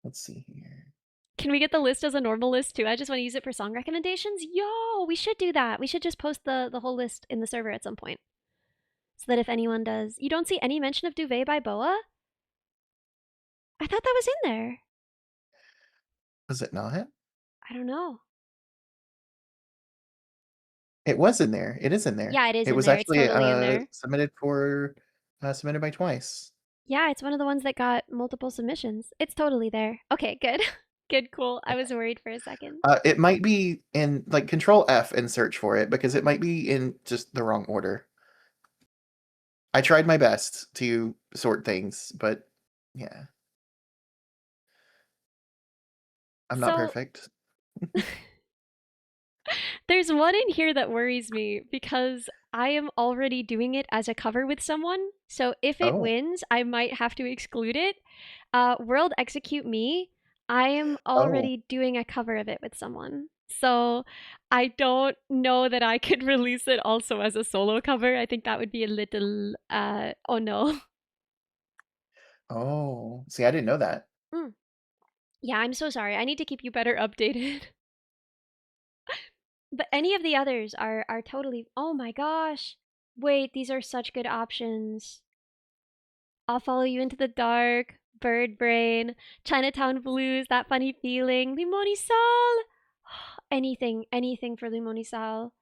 let's see here. Can we get the list as a normal list too? I just want to use it for song recommendations. Yo, we should do that. We should just post the whole list in the server at some point. So that if anyone does, you don't see any mention of Duvet by Boa? I thought that was in there. Was it not? I don't know. It was in there. It is in there. Yeah, it is It in was there. It's actually totally in there. submitted by Twice. Yeah, it's one of the ones that got multiple submissions. It's totally there. Okay, good. Good, cool. I was Okay. worried for a second. It might be in like Control F and search for it because it might be in just the wrong order. I tried my best to sort things, but yeah, I'm not So, perfect. there's one in here that worries me because I am already doing it as a cover with someone. So, if it Oh, wins, I might have to exclude it. World Execute Me, I am oh, already doing a cover of it with someone. So, I don't know that I could release it also as a solo cover. I think that would be a little, oh no. oh. See, I didn't know that. Mm. Yeah, I'm so sorry. I need to keep you better updated. But any of the others are totally. Oh my gosh. Wait, these are such good options. I'll follow you into the dark. Bird Brain, Chinatown Blues, that funny feeling, Limonisal. Anything for Limonisal.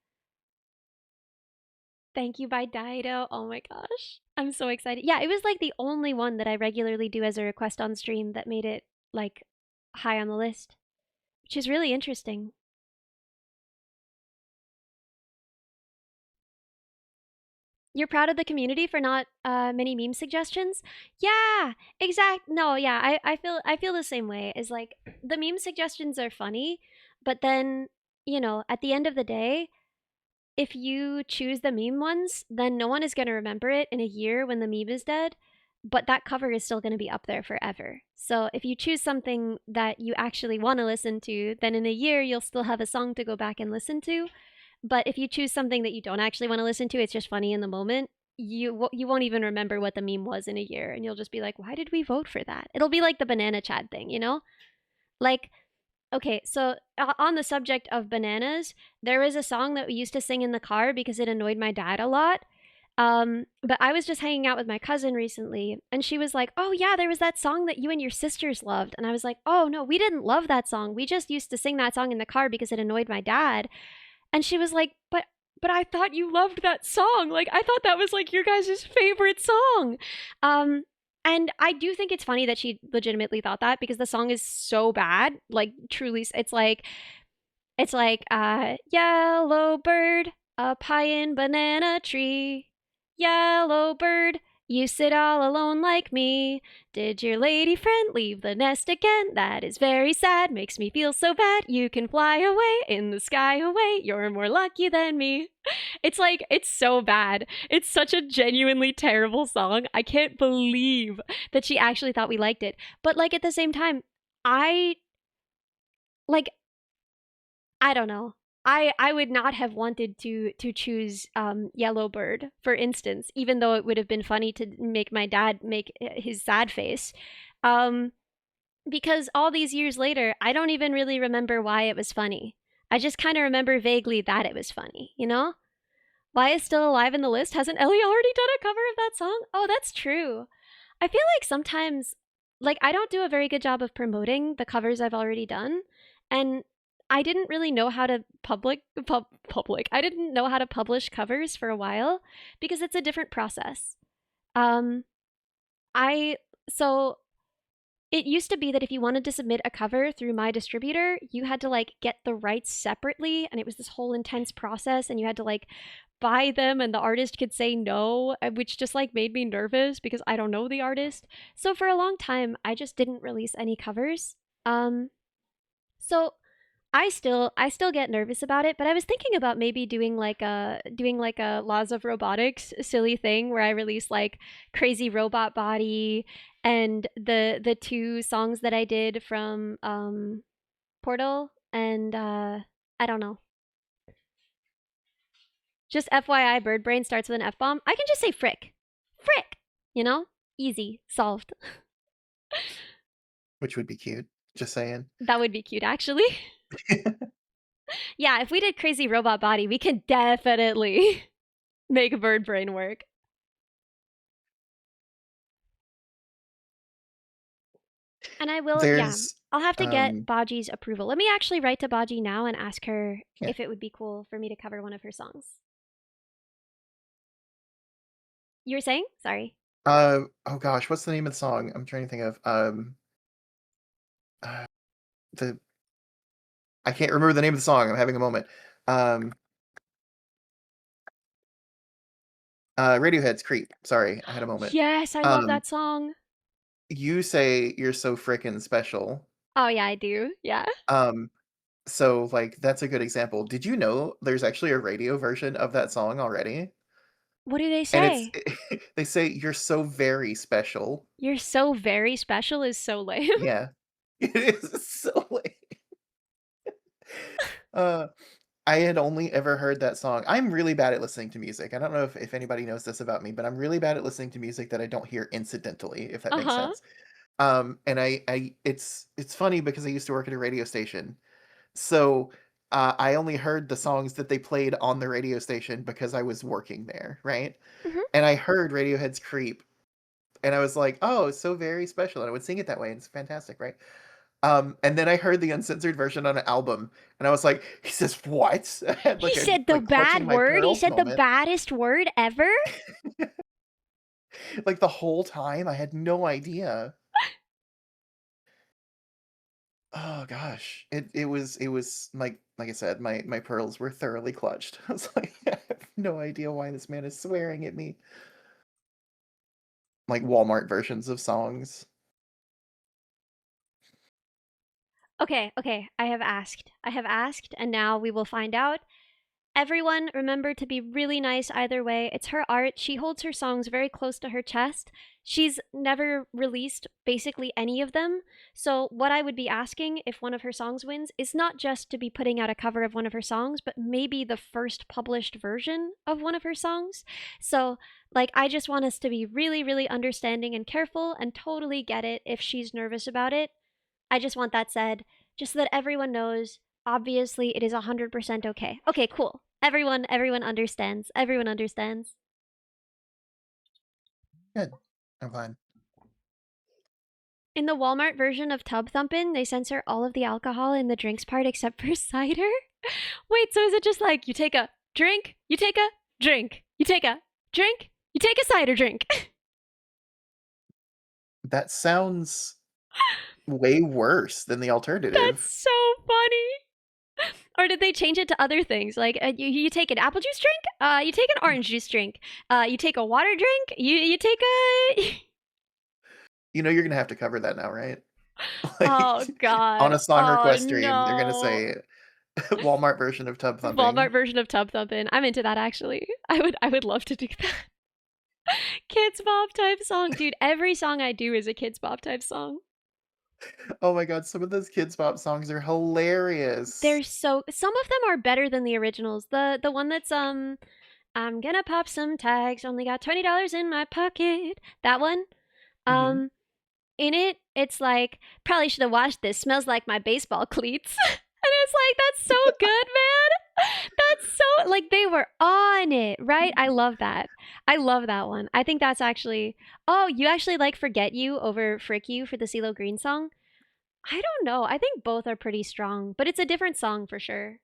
Thank you by Dido. Oh my gosh. I'm so excited. Yeah, it was like the only one that I regularly do as a request on stream that made it like high on the list, which is really interesting. You're proud of the community for not many meme suggestions? Yeah, exact. No, yeah, I feel the same way. Is like the meme suggestions are funny, but then at the end of the day, if you choose the meme ones, then no one is going to remember it in a year when the meme is dead. But that cover is still going to be up there forever. So if you choose something that you actually want to listen to, then in a year you'll still have a song to go back and listen to. But if you choose something that you don't actually want to listen to, it's just funny in the moment. You won't even remember what the meme was in a year, and you'll just be like, "Why did we vote for that?" It'll be like the banana Chad thing, you know? Like, okay, so on the subject of bananas, there was a song that we used to sing in the car because it annoyed my dad a lot. But I was just hanging out with my cousin recently, and she was like, "Oh yeah, there was that song that you and your sisters loved," and I was like, "Oh no, we didn't love that song. We just used to sing that song in the car because it annoyed my dad." And she was like, but I thought you loved that song. Like I thought that was like your guys' favorite song. Um and I do think it's funny that she legitimately thought that because the song is so bad. Like truly it's like yellow bird up high in banana tree. Yellow bird, you sit all alone like me. Did your lady friend leave the nest again? That is very sad, makes me feel so bad. You can fly away in the sky away. You're more lucky than me. It's like, it's so bad. It's such a genuinely terrible song. I can't believe that she actually thought we liked it. But like at the same time, I like I don't know. I would not have wanted to choose Yellowbird, for instance, even though it would have been funny to make my dad make his sad face. Um, because all these years later, I don't even really remember why it was funny. I just kind of remember vaguely that it was funny, you know? Why is still alive in the list? Hasn't Ellie already done a cover of that song? Oh, that's true. I feel like sometimes, like, I don't do a very good job of promoting the covers I've already done. And I didn't really know how to public. I didn't know how to publish covers for a while because it's a different process. Um, I, so it used to be that if you wanted to submit a cover through my distributor, you had to like get the rights separately, and it was this whole intense process, and you had to like buy them, and the artist could say no, which just like made me nervous because I don't know the artist. So for a long time, I just didn't release any covers. Um, so I still get nervous about it, but I was thinking about maybe doing like a Laws of Robotics silly thing where I release like Crazy Robot Body and the two songs that I did from Portal and I don't know. Just FYI, Bird Brain starts with an F bomb. I can just say frick. Frick. You know? Easy. Solved. which would be cute. Just saying. That would be cute actually. Yeah, if we did Crazy Robot Body, we could definitely make Bird Brain work. And I will, yeah. There's I'll have to get um Baji's approval. Let me actually write to Baji now and ask her yeah. if it would be cool for me to cover one of her songs. You were saying? Sorry. Oh gosh, what's the name of the song? I'm trying to think of uh, the I can't remember the name of the song. I'm having a moment. Um Radiohead's Creep. Sorry, I had a moment. Yes, I love Um that song. you say you're so frickin' special. Oh, yeah, I do. Yeah. Um so like that's a good example. Did you know there's actually a radio version of that song already? What do they And it's say? they say you're so very special. You're so very special is so lame. Yeah. It is so late. Uh I had only ever heard that song. I'm really bad at listening to music. I don't know if anybody knows this about me, but I'm really bad at listening to music that I don't hear incidentally, if that Uh makes huh. sense. And I it's funny because I used to work at a radio station. So I only heard the songs that they played on the radio station because I was working there, right? Hmm. And I heard Radiohead's Creep, and I was like, "Oh, it's so very special." And I would sing it that way, and it's fantastic, right? And then I heard the uncensored version on an album, and I was like, "He says what?" I had He like a said the like clutching bad my word. He pearls said the moment. baddest word ever. Like the whole time, I had no idea. Oh gosh, it was like I said, my pearls were thoroughly clutched. I was like, I have no idea why this man is swearing at me. Like Walmart versions of songs. Okay, okay. I have asked. I have asked, and now we will find out. Everyone, remember to be really nice either way. It's her art. She holds her songs very close to her chest. She's never released basically any of them. So, what I would be asking if one of her songs wins is not just to be putting out a cover of one of her songs, but maybe the first published version of one of her songs. So, like, I just want us to be really, really understanding and careful and totally get it if she's nervous about it. I just want that said, just so that everyone knows. Obviously, it is 100% okay. Okay, cool. Everyone understands. Everyone understands. Good. I'm fine. In the Walmart version of Tub Thumpin', they censor all of the alcohol in the drinks part except for cider. Wait, so is it just like you take a drink, you take a drink, you take a drink, you take a cider drink? That sounds way worse than the That's alternative. so funny. Or did they change it to other things? Like you take an apple juice drink, you take an orange juice drink, you take a water drink, you take a. You know you're gonna have to cover that now, right? Oh Like on God! a song Oh request stream, they're gonna no! say Walmart version of Tub Walmart Thumping. version of Tub Thumpin'. I'm into that actually. I would love to do that. Kids Bop type song, dude. Every song I do is a Kids Bop type song. Oh my god, some of those Kids Bop songs are hilarious. They're so some of them are better than the originals. The one that's I'm gonna pop some tags, only got $20 in my pocket. That one. Mhm. Um in it, it's like, probably should have washed this. Smells like my baseball cleats. And it's like, that's so good, man. That's so, like, they were on it, right? I love that. I love that one. I think that's actually, oh, you actually like Forget You over Frick You for the CeeLo Green song? I don't know. I think both are pretty strong, but it's a different song for sure.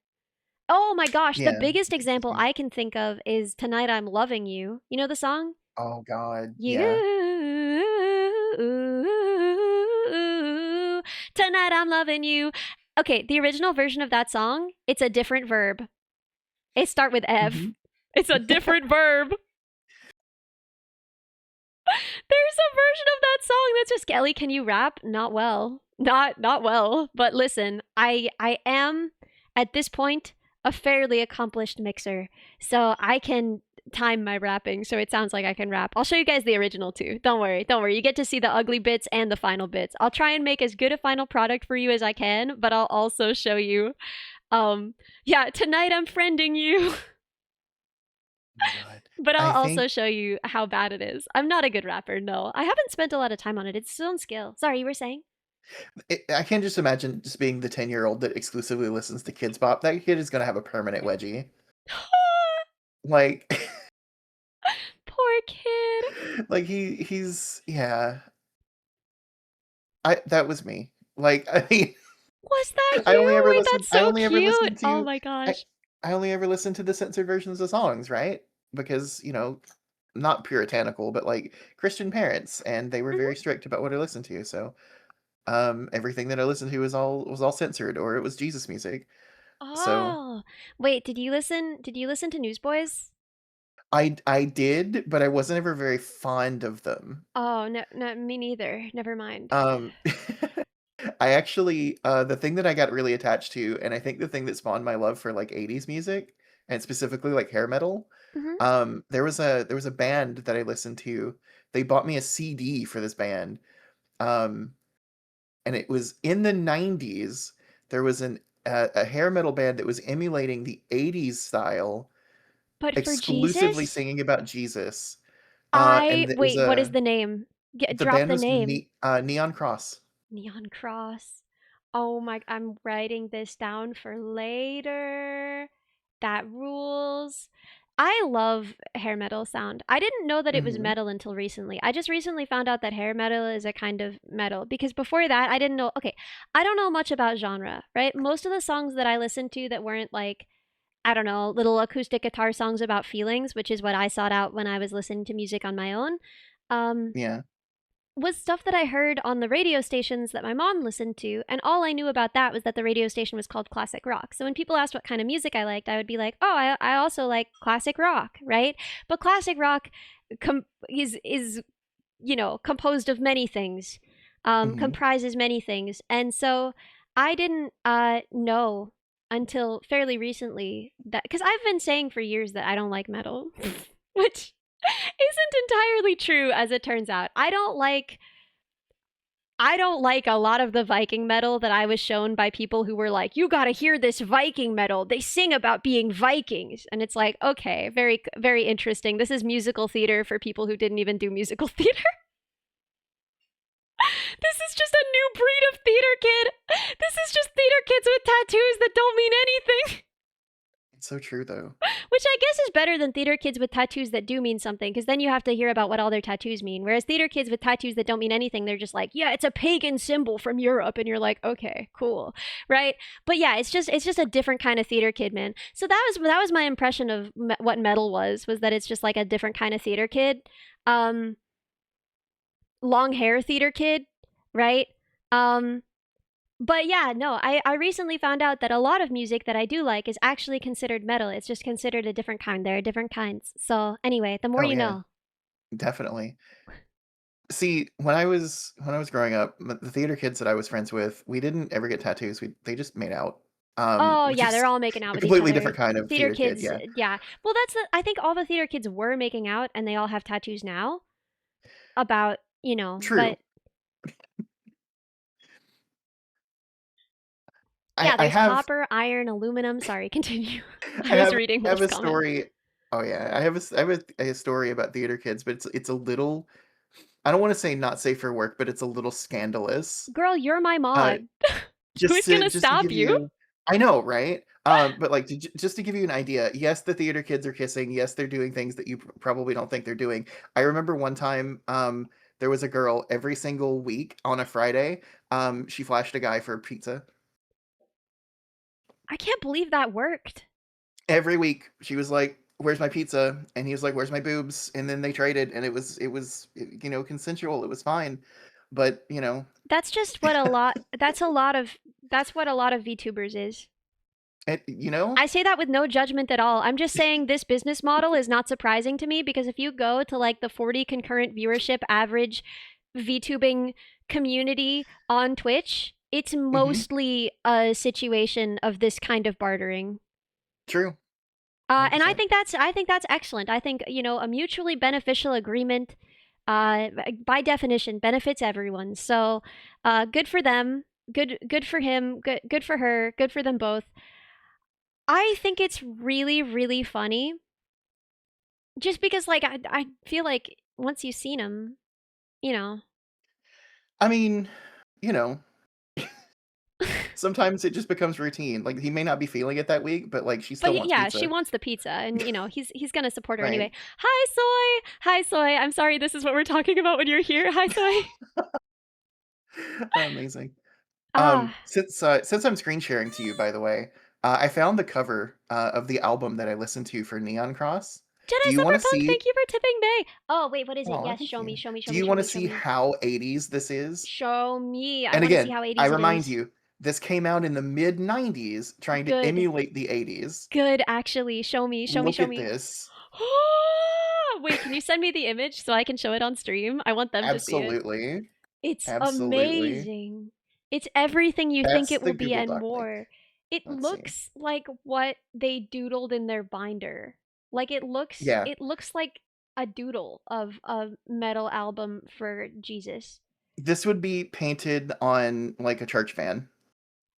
Oh my gosh, the Yeah, biggest it's example interesting. I can think of is Tonight I'm Loving You. You know the song? Oh god, You yeah. tonight I'm loving you. Okay, the original version of that song, it's a different verb. It start with F. Mhm. It's a different verb. There's a version of that song that's just Kelly, can you rap? Not well. Not well. But listen, I am at this point a fairly accomplished mixer. So I can time my rapping so it sounds like I can rap. I'll show you guys the original too. Don't worry. Don't worry. You get to see the ugly bits and the final bits. I'll try and make as good a final product for you as I can, but I'll also show you yeah, tonight I'm friending you. Oh my god. But I I'll think also show you how bad it is. I'm not a good rapper, no. I haven't spent a lot of time on it. It's its own skill. Sorry, you were saying? I can just imagine just being the 10-year-old that exclusively listens to Kids Bop. That kid is gonna have a permanent wedgie. Like Poor kid. like he's yeah. I that was me. Like, I mean, Was that you? Wait, that's I so only ever cute. listened Oh to my I gosh. I only ever listened to the censored versions of songs, right? Because, not puritanical, but, like, Christian parents, and they were very Hmm. strict about what I listened to, so, everything that I listened to was all censored, or it was Jesus music. So, Oh. Wait, did you listen to Newsboys? I did, but I wasn't ever very fond of them. Oh, no, no, me neither. Never mind. Um, I actually, the thing that I got really attached to, and I think the thing that spawned my love for like 80s music, and specifically like hair metal, Hmm. there was a band that I listened to. They bought me a CD for this band. Um, and it was in the 90s. There was a hair metal band that was emulating the 80s style, But for exclusively Jesus? singing about Jesus. I And it was wait, what is the name? the Drop band the was name. Neon Cross. Neon Cross. Oh my, I'm writing this down for later. That rules. I love hair metal sound. I didn't know that it was Hmm. metal until recently. I just recently found out that hair metal is a kind of metal because before that I didn't know. Okay, I don't know much about genre, right? Most of the songs that I listened to that weren't like, I don't know, little acoustic guitar songs about feelings, which is what I sought out when I was listening to music on my own. Um, Yeah. was stuff that I heard on the radio stations that my mom listened to, and all I knew about that was that the radio station was called classic rock. So when people asked what kind of music I liked, I would be like, "Oh, I also like classic rock," right? But classic rock is composed of many things, Hmm. comprises many things, and so I didn't know until fairly recently that because I've been saying for years that I don't like metal, which isn't entirely true as it turns out. I don't like a lot of the Viking metal that I was shown by people who were like, "You got to hear this Viking metal. They sing about being Vikings." And it's like, "Okay, very very interesting. This is musical theater for people who didn't even do musical theater." This is just a new breed of theater kid. This is just theater kids with tattoos that don't mean anything. It's so true though. Which I guess is better than theater kids with tattoos that do mean something, because then you have to hear about what all their tattoos mean. Whereas theater kids with tattoos that don't mean anything, they're just like, yeah, it's a pagan symbol from Europe, and you're like, okay, cool, right? But yeah, it's just a different kind of theater kid, man. So that was my impression of what metal was that it's just like a different kind of theater kid, um, long hair theater kid, right? Um, but yeah, no, I recently found out that a lot of music that I do like is actually considered metal. It's just considered a different kind. There are different kinds. So anyway, the more Oh you yeah, know. definitely. See, when I was growing up, the theater kids that I was friends with, we didn't ever get tattoos. They just made out, Oh which yeah, is they're all making out a with each completely other. different kind of Theater theater kid. kids, Yeah, yeah. Well, I think all the theater kids were making out, and they all have tattoos now. About true. but Yeah, I there's have copper, iron, aluminum. Sorry, continue. I I was have reading I have Wolf's a comment. story. Oh yeah, I have a story about theater kids, but it's a little, I don't want to say not safe for work, but it's a little scandalous. Girl, you're my Uh, mod. Who's gonna just to stop give you? you, I know, right? But like just to give you an idea, yes, the theater kids are kissing. Yes, they're doing things that you probably don't think they're doing. I remember one time, there was a girl every single week on a Friday. She flashed a guy for pizza. I can't believe that worked. Every week she was like, "Where's my pizza?" And he was like, "Where's my boobs?" And then they traded, and consensual. It was fine, but That's just what a lot that's a lot of that's what a lot of VTubers is. it I say that with no judgment at all. I'm just saying this business model is not surprising to me because if you go to like the 40 concurrent viewership average VTubing community on Twitch, it's Mhm. mostly a situation of this kind of bartering. True, And 100%. I think that's excellent. I think a mutually beneficial agreement, by definition, benefits everyone. So, good for them. Good for him. Good for her. Good for them both. I think it's really really funny, just because like I feel like once you've seen him, you know. I mean, you know, sometimes it just becomes routine. Like, he may not be feeling it that week, but, like, she But still wants yeah, she pizza, wants the pizza, and he's gonna support her right? anyway. Hi Soy, hi Soy. I'm sorry, this is what we're talking about when you're here. Hi Soy. Amazing. Ah, Since I'm screen sharing to you, by the way, I found the cover, of the album that I listened to for Neon Cross. Do Jedi you wanna Cyberpunk, see thank you for tipping May. Oh, wait, what is it? Aw, Yes, thank show me, you. show me, show Do me, you show wanna me, show see me. how 80s this is? Show me. I And want to see again, how I 80s it remind is. you, this came out in the mid-90s trying to Good. emulate the 80s. Good, actually. Show me, show me, Look show at me. this. Wait, can you send me the image so I can show it on stream? I want them to see it. Absolutely. It's Absolutely. amazing. It's everything you think That's it the will be Google and Doc link. more. It Let's see. looks like what they doodled in their binder. Like Yeah. it looks like a doodle of a metal album for Jesus. This would be painted on, like, a church van.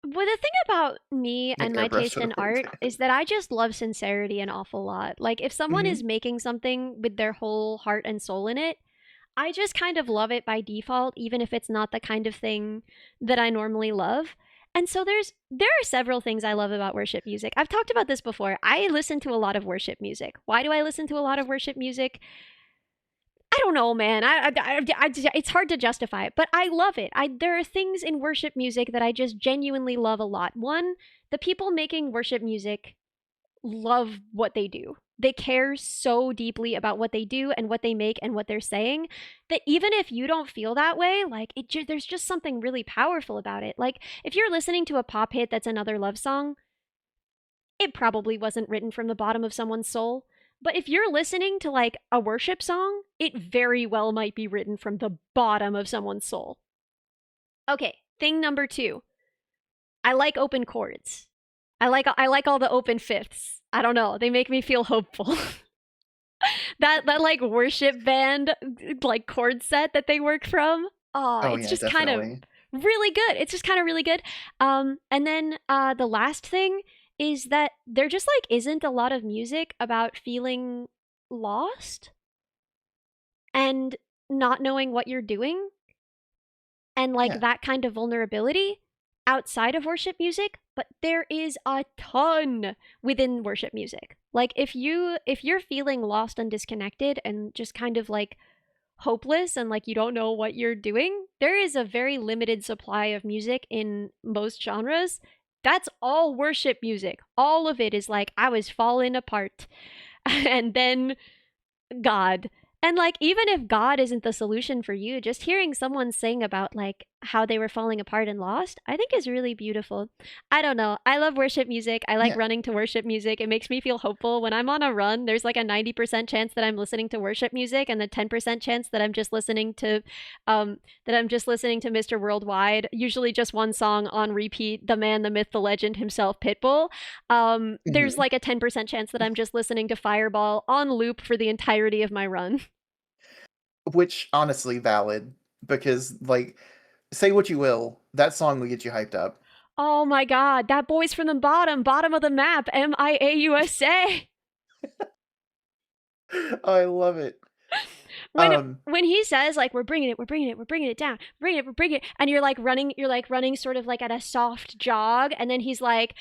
Well, the thing about me Like, and my airbrushed taste on a in church art van. is that I just love sincerity an awful lot. Like, if someone is Mhm. making something with their whole heart and soul in it, I just kind of love it by default, even if it's not the kind of thing that I normally love. And so there are several things I love about worship music. I've talked about this before. I listen to a lot of worship music. Why do I listen to a lot of worship music? I don't know, man. It's hard to justify it, but I love it. There are things in worship music that I just genuinely love a lot. One, the people making worship music love what they do. They care so deeply about what they do and what they make and what they're saying that even if you don't feel that way, like there's just something really powerful about it. Like if you're listening to a pop hit that's another love song, it probably wasn't written from the bottom of someone's soul. But if you're listening to like a worship song, it very well might be written from the bottom of someone's soul. Okay, thing number 2. I like open chords. I like all the open fifths. I don't know, they make me feel hopeful. That like worship band like chord set that they work from. Oh, Oh, it's yeah, just kind of definitely. really good. It's just kind of really good. And then the last thing is that there just like isn't a lot of music about feeling lost and not knowing what you're doing and like Yeah. that kind of vulnerability outside of worship music, but there is a ton within worship music. Like if you're feeling lost and disconnected and just kind of like hopeless and like you don't know what you're doing, there is a very limited supply of music in most genres. That's all worship music. All of it is like I was falling apart and then God. And like even if God isn't the solution for you, just hearing someone sing about like how they were falling apart and lost, I think is really beautiful. I don't know. I love worship music. I like Yeah. running to worship music. It makes me feel hopeful. When I'm on a run, there's like a 90% chance that I'm listening to worship music and the 10% chance that I'm just listening to Mr. Worldwide, usually just one song on repeat, the man, the myth, the legend himself, Pitbull. There's Mhm. like a 10% chance that I'm just listening to Fireball on loop for the entirety of my run. Which, honestly, valid, because, like, say what you will, that song will get you hyped up. Oh my god, that boy's from the bottom of the map, MIAUSA. Oh, I love it. when Um, when he says like we're bringing it down, we're bringing it, and you're like running sort of like at a soft jog, and then he's like,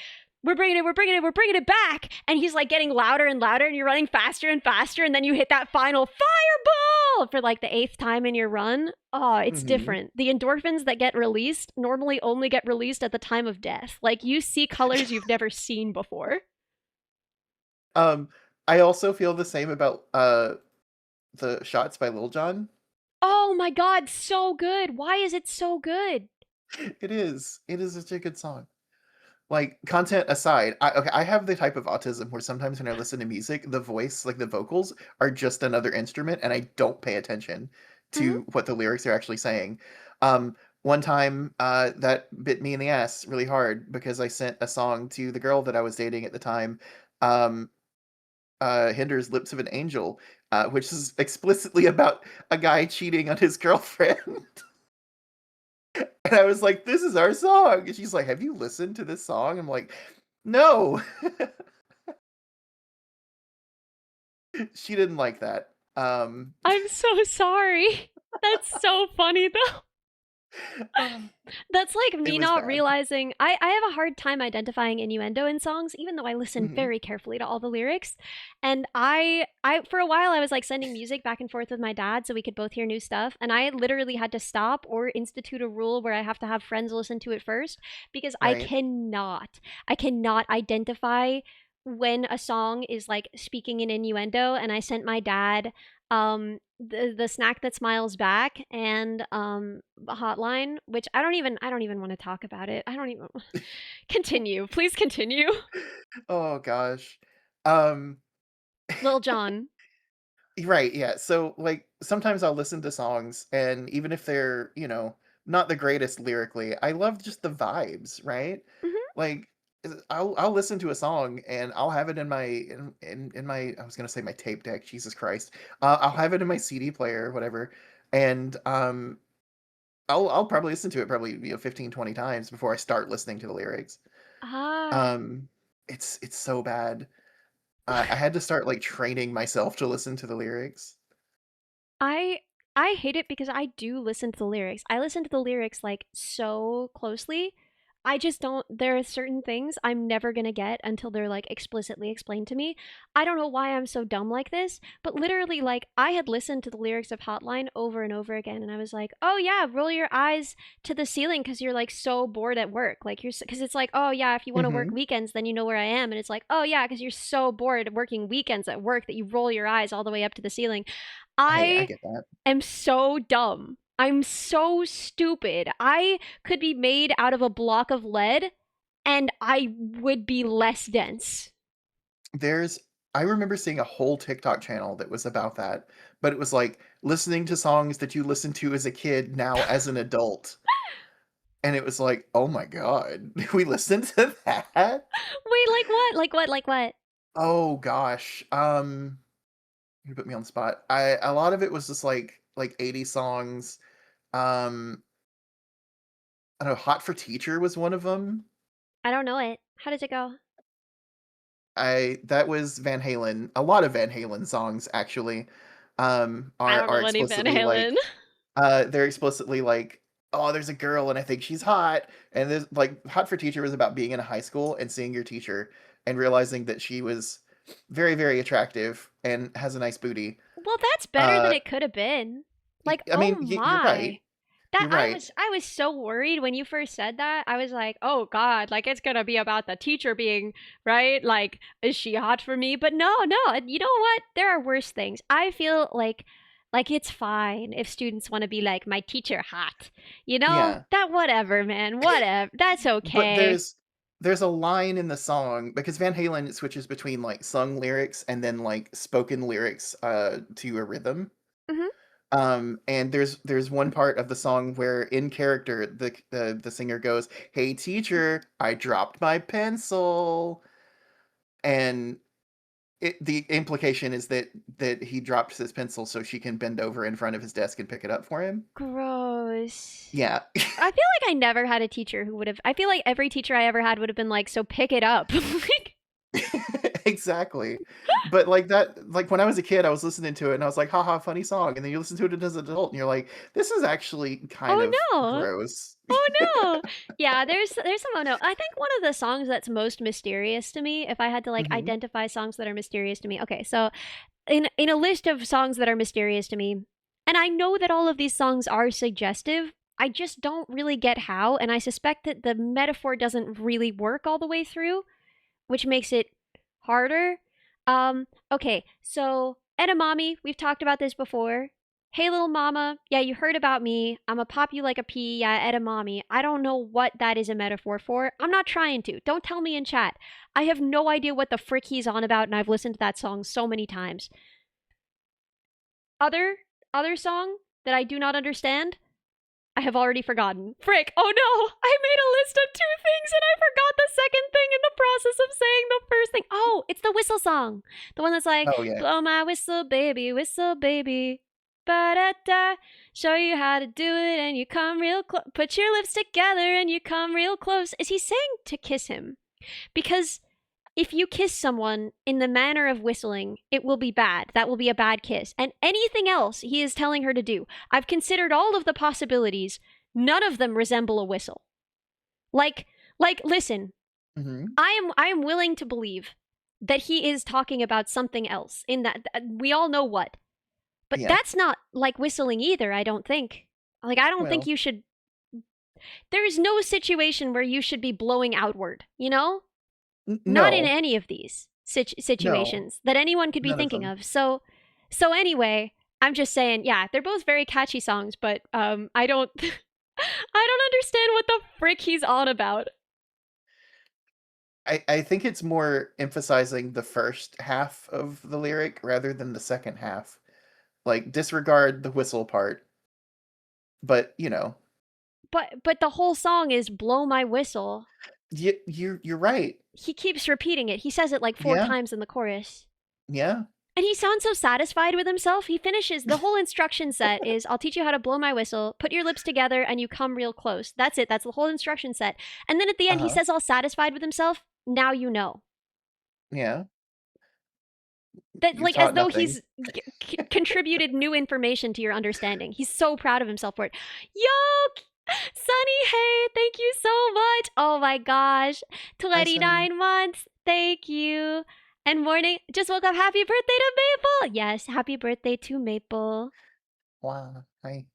we're bringing it back, and he's like getting louder and louder, and you're running faster and faster, and then you hit that final fireball for like the eighth time in your run. Oh, it's mhm. different. The endorphins that get released normally only get released at the time of death. Like you see colors you've never seen before. Um, I also feel the same about, the Shots by Lil Jon. Oh my god, so good. Why is it so good? It is. It is such a good song. Like, content aside, I have the type of autism where sometimes when I listen to music, the voice, like, the vocals are just another instrument, and I don't pay attention Mhm. to what the lyrics are actually saying. One time, that bit me in the ass really hard because I sent a song to the girl that I was dating at the time, um, Hinder's "Lips of an Angel," which is explicitly about a guy cheating on his girlfriend. And I was like, "This is our song." And she's like, "Have you listened to this song?" I'm like, "No." She didn't like that. I'm so sorry. That's so funny though. uh, That's like it me was not bad. realizing I have a hard time identifying innuendo in songs, even though I listen Mhm. very carefully to all the lyrics. And I for a while I was like sending music back and forth with my dad so we could both hear new stuff. And I literally had to stop or institute a rule where I have to have friends listen to it first because Right. I cannot identify when a song is like speaking in innuendo. And I sent my dad the snack that smiles back and hotline, which I don't even want to talk about it. I don't even continue. Please continue. Oh gosh. Um, Lil John. right, yeah. So, like, sometimes I'll listen to songs, and even if they're, not the greatest lyrically, I love just the vibes, right? Hmm. Like, I'll listen to a song and I'll have it in my in my I was gonna say my tape deck, Jesus Christ. I'll have it in my CD player or whatever, and I'll probably listen to it probably 15, 20 times before I start listening to the lyrics. Ah, Um, it's so bad. I had to start like training myself to listen to the lyrics. I I hate it because I do listen to the lyrics. I listen to the lyrics like so closely. I just don't there are certain things I'm never going to get until they're like explicitly explained to me. I don't know why I'm so dumb like this, but literally like I had listened to the lyrics of Hotline over and over again and I was like, "Oh yeah, roll your eyes to the ceiling cuz you're like so bored at work." Like you're cuz it's like, "Oh yeah, if you want to work Mhm. weekends, then you know where I am." And it's like, "Oh yeah, cuz you're so bored working weekends at work that you roll your eyes all the way up to the ceiling." I I get that. am so dumb. I'm so stupid. I could be made out of a block of lead and I would be less dense. There's I remember seeing a whole TikTok channel that was about that, but it was like listening to songs that you listened to as a kid now as an adult. And it was like, "Oh my god, we listened to that?" Wait, like what? Like what? Like what? Oh gosh. You put me on the spot. I A lot of it was just like 80s songs. Um, I don't know, Hot for Teacher was one of them. I don't know it. How does it go? I That was Van Halen. A lot of Van Halen songs actually I don't are know any Van explicitly Halen. like they're explicitly like, "Oh, there's a girl and I think she's hot." And there's like Hot for Teacher was about being in a high school and seeing your teacher and realizing that she was very, very attractive and has a nice booty. Well, that's better than Uh it could have been. Like, I oh mean, you're right. my. That You're right. I was so worried when you first said that. I was like, "Oh god, like it's going to be about the teacher being, right? Like is she hot for me?" But no, no. You know what? There are worse things. I feel like it's fine if students want to be like my teacher hot. You know? Yeah. That whatever, man. Whatever. That's But okay. there's a line in the song because Van Halen switches between like sung lyrics and then like spoken lyrics to a rhythm. Mhm. And there's one part of the song where in character the singer goes, "Hey teacher, I dropped my pencil." And the implication is that he dropped his pencil so she can bend over in front of his desk and pick it up for him. Gross. Yeah. I feel like I never had a teacher who would have. I feel like every teacher I ever had would have been like, "So pick it up." Like, Exactly. But, like, that like, when I was a kid, I was listening to it, and I was like, "Ha ha, funny song," and then you listen to it as an adult, and you're like, "This is actually kind oh of no. gross." Oh no. Yeah, there's some oh no. I think one of the songs that's most mysterious to me, if I had to like Mhm, identify songs that are mysterious to me. Okay, so in a list of songs that are mysterious to me, and I know that all of these songs are suggestive, I just don't really get how, and I suspect that the metaphor doesn't really work all the way through, which makes it harder. Okay, so edamame, we've talked about this before. Hey little mama, yeah, you heard about me. I'ma pop you like a pea, yeah, edamame. I don't know what that is a metaphor for. I'm not trying to. Don't tell me in chat. I have no idea what the frick he's on about, and I've listened to that song so many times. Other other song that I do not understand, I have already forgotten. Frick, oh no! I made a list of two things and I forgot the second thing in the process of saying the first thing. Oh, it's the whistle song. The one that's like, oh, yeah. blow my whistle, baby. Ba da da. Show you how to do it and you come real close. Put your lips together and you come real close. Is he saying to kiss him? Because if you kiss someone in the manner of whistling, it will be bad. That will be a bad kiss. And anything else he is telling her to do, I've considered all of the possibilities. None of them resemble a whistle. Like, listen, Mhm, I am willing to believe that he is talking about something else. In that we all know what, but yeah. that's not like whistling either. I don't think. Like, I don't think Well, you should. There is no situation where you should be blowing outward. You know, n not in no, any of these no, situations that anyone could be none of thinking them. of. So anyway, I'm just saying, yeah, they're both very catchy songs, but I don't I don't understand what the frick he's on about. I think it's more emphasizing the first half of the lyric rather than the second half. Like, disregard the whistle part, but, But the whole song is blow my whistle. you're right. He keeps repeating it. He says it like four Yeah, times in the chorus. yeah, And he sounds so satisfied with himself. He finishes the whole instruction set is I'll teach you how to blow my whistle, put your lips together, and you come real close. That's it. That's the whole instruction set. And then at the end, he uh-huh, says, all satisfied with himself. Now you know. yeah. That, You've like, as taught though nothing. he's contributed new information to your understanding. He's so proud of himself for it. Yo, Sunny, hey, thank you so much. Oh my gosh. Hi, Sunny. 29 months. Thank you. And morning, just woke up. Happy birthday to Maple. Yes, happy birthday to Maple. Wow, hi.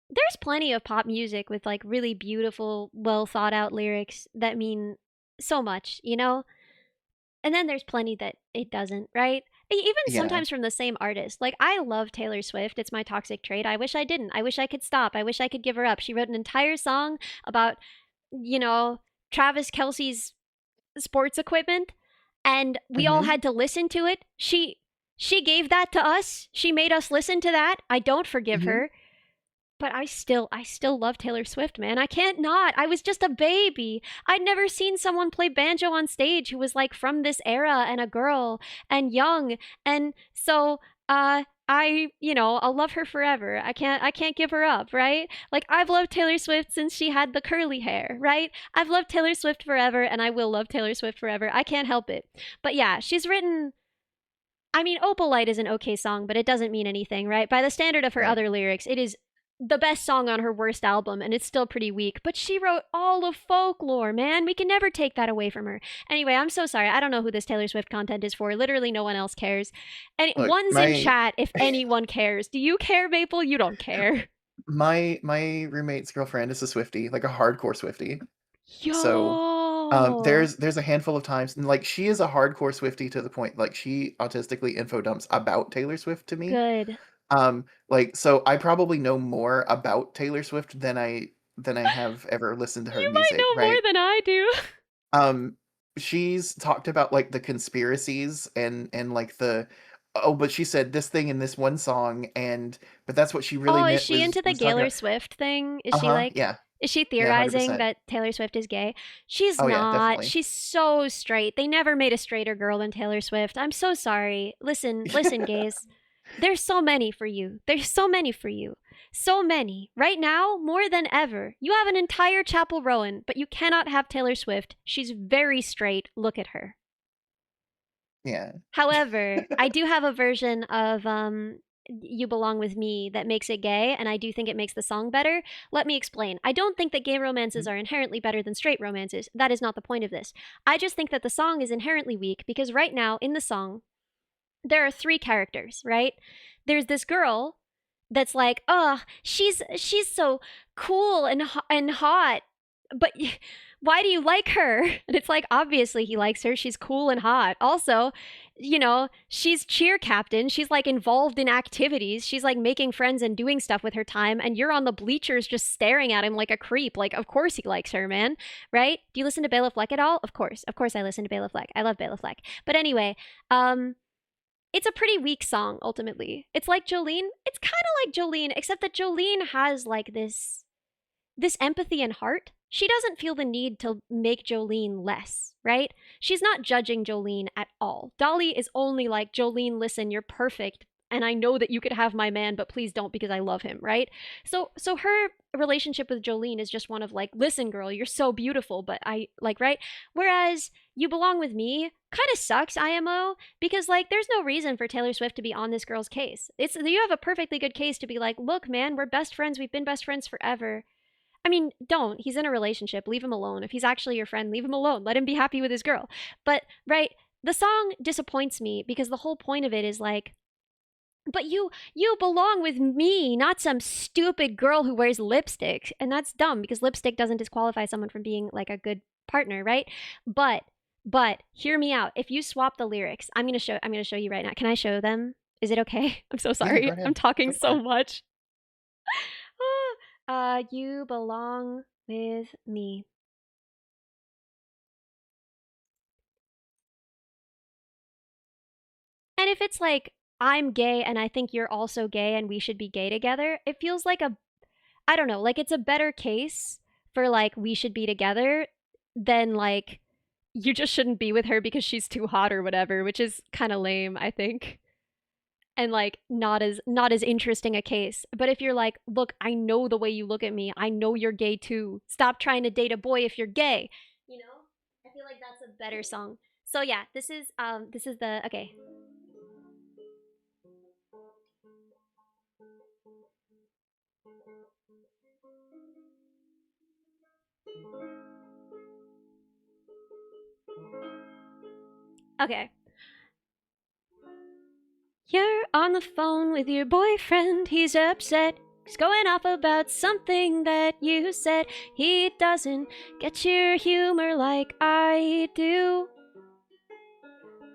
There's plenty of pop music with like really beautiful, well thought out lyrics that mean so much, you know? And then there's plenty that it doesn't, right? Even Yeah, sometimes from the same artist. Like, I love Taylor Swift. It's my toxic trait. I wish I didn't. I wish I could stop. I wish I could give her up. She wrote an entire song about, you know, Travis Kelsey's sports equipment, and we all mhm, had to listen to it. She gave that to us. She made us listen to that. I don't forgive mhm. her. But I still love Taylor Swift, man. I can't not. I was just a baby. I'd never seen someone play banjo on stage who was like from this era and a girl and young. And so I'll love her forever. I can't give her up, right? Like I've loved Taylor Swift since she had the curly hair, right? I've loved Taylor Swift forever and I will love Taylor Swift forever. I can't help it. But yeah, she's written I mean, Opalite is an okay song, but it doesn't mean anything, right? By the standard of her Right. other lyrics, it is the best song on her worst album, and it's still pretty weak. But she wrote all of folklore, man. We can never take that away from her. Anyway, I'm so sorry. I don't know who this Taylor Swift content is for. Literally, no one else cares. And Look, one's in my chat if anyone cares. Do you care, Maple? You don't care. my roommate's girlfriend is a Swiftie, like a hardcore Swiftie. So, Yo. there's a handful of times and, like, she is a hardcore Swiftie to the point, like, she autistically info dumps about Taylor Swift to me. Good. Like, so I probably know more about Taylor Swift than I have ever listened to her You might music, know more right? than I do. Um, she's talked about, like, the conspiracies and, like, but she said this thing in this one song, but that's what she really Oh, is meant she into the was talking Gaylor about. Swift thing? Is she Uh-huh, like yeah. Is she Yeah, theorizing 100%. that Taylor Swift is gay? She's Oh yeah, not. definitely. She's so straight. They never made a straighter girl than Taylor Swift. I'm so sorry. Listen, gays. There's so many for you. There's so many for you. So many. Right now, more than ever. You have an entire Chapel Rowan, but you cannot have Taylor Swift. She's very straight. Look at her. Yeah. However, I do have a version of You Belong With Me that makes it gay, and I do think it makes the song better. Let me explain. I don't think that gay romances Mhm. are inherently better than straight romances. That is not the point of this. I just think that the song is inherently weak because right now in the song, there are three characters, right? There's this girl that's like, oh, she's so cool and hot, but why do you like her? And it's like, obviously he likes her. She's cool and hot. Also, she's cheer captain. She's like involved in activities. She's like making friends and doing stuff with her time. And you're on the bleachers just staring at him like a creep. Like, of course he likes her, man. Right? Do you listen to Bela Fleck at all? Of course. Of course I listen to Bela Fleck. I love Bela Fleck. But anyway, it's a pretty weak song ultimately. It's like Jolene. It's kind of like Jolene, except that Jolene has like this empathy and heart. She doesn't feel the need to make Jolene less, right? She's not judging Jolene at all. Dolly is only like, Jolene, listen, you're perfect. And I know that you could have my man, but please don't because I love him, right? So her relationship with Jolene is just one of like, listen, girl, you're so beautiful, but I like, right? Whereas You Belong With Me kind of sucks, IMO, because like there's no reason for Taylor Swift to be on this girl's case. It's you have a perfectly good case to be like, look, man, we're best friends, we've been best friends forever. I mean, don't. He's in a relationship. Leave him alone. If he's actually your friend, leave him alone. Let him be happy with his girl. But, right, the song disappoints me because the whole point of it is like, but you belong with me, not some stupid girl who wears lipstick. And that's dumb because lipstick doesn't disqualify someone from being like a good partner, right? But hear me out. If you swap the lyrics, I'm gonna show you right now. Can I show them? Is it okay? I'm so Yeah, go sorry. I'm ahead. talking Go so for it. much. You belong with me. And if it's like, I'm gay and I think you're also gay and we should be gay together, it feels like I don't know, like it's a better case for like, we should be together than like, you just shouldn't be with her because she's too hot or whatever, which is kind of lame, I think. And like not as interesting a case. But if you're like, look, I know the way you look at me. I know you're gay too. Stop trying to date a boy if you're gay. You know? I feel like that's a better song. So yeah, this is the okay. Okay. You're on the phone with your boyfriend, he's upset. He's going off about something that you said. He doesn't get your humor like I do.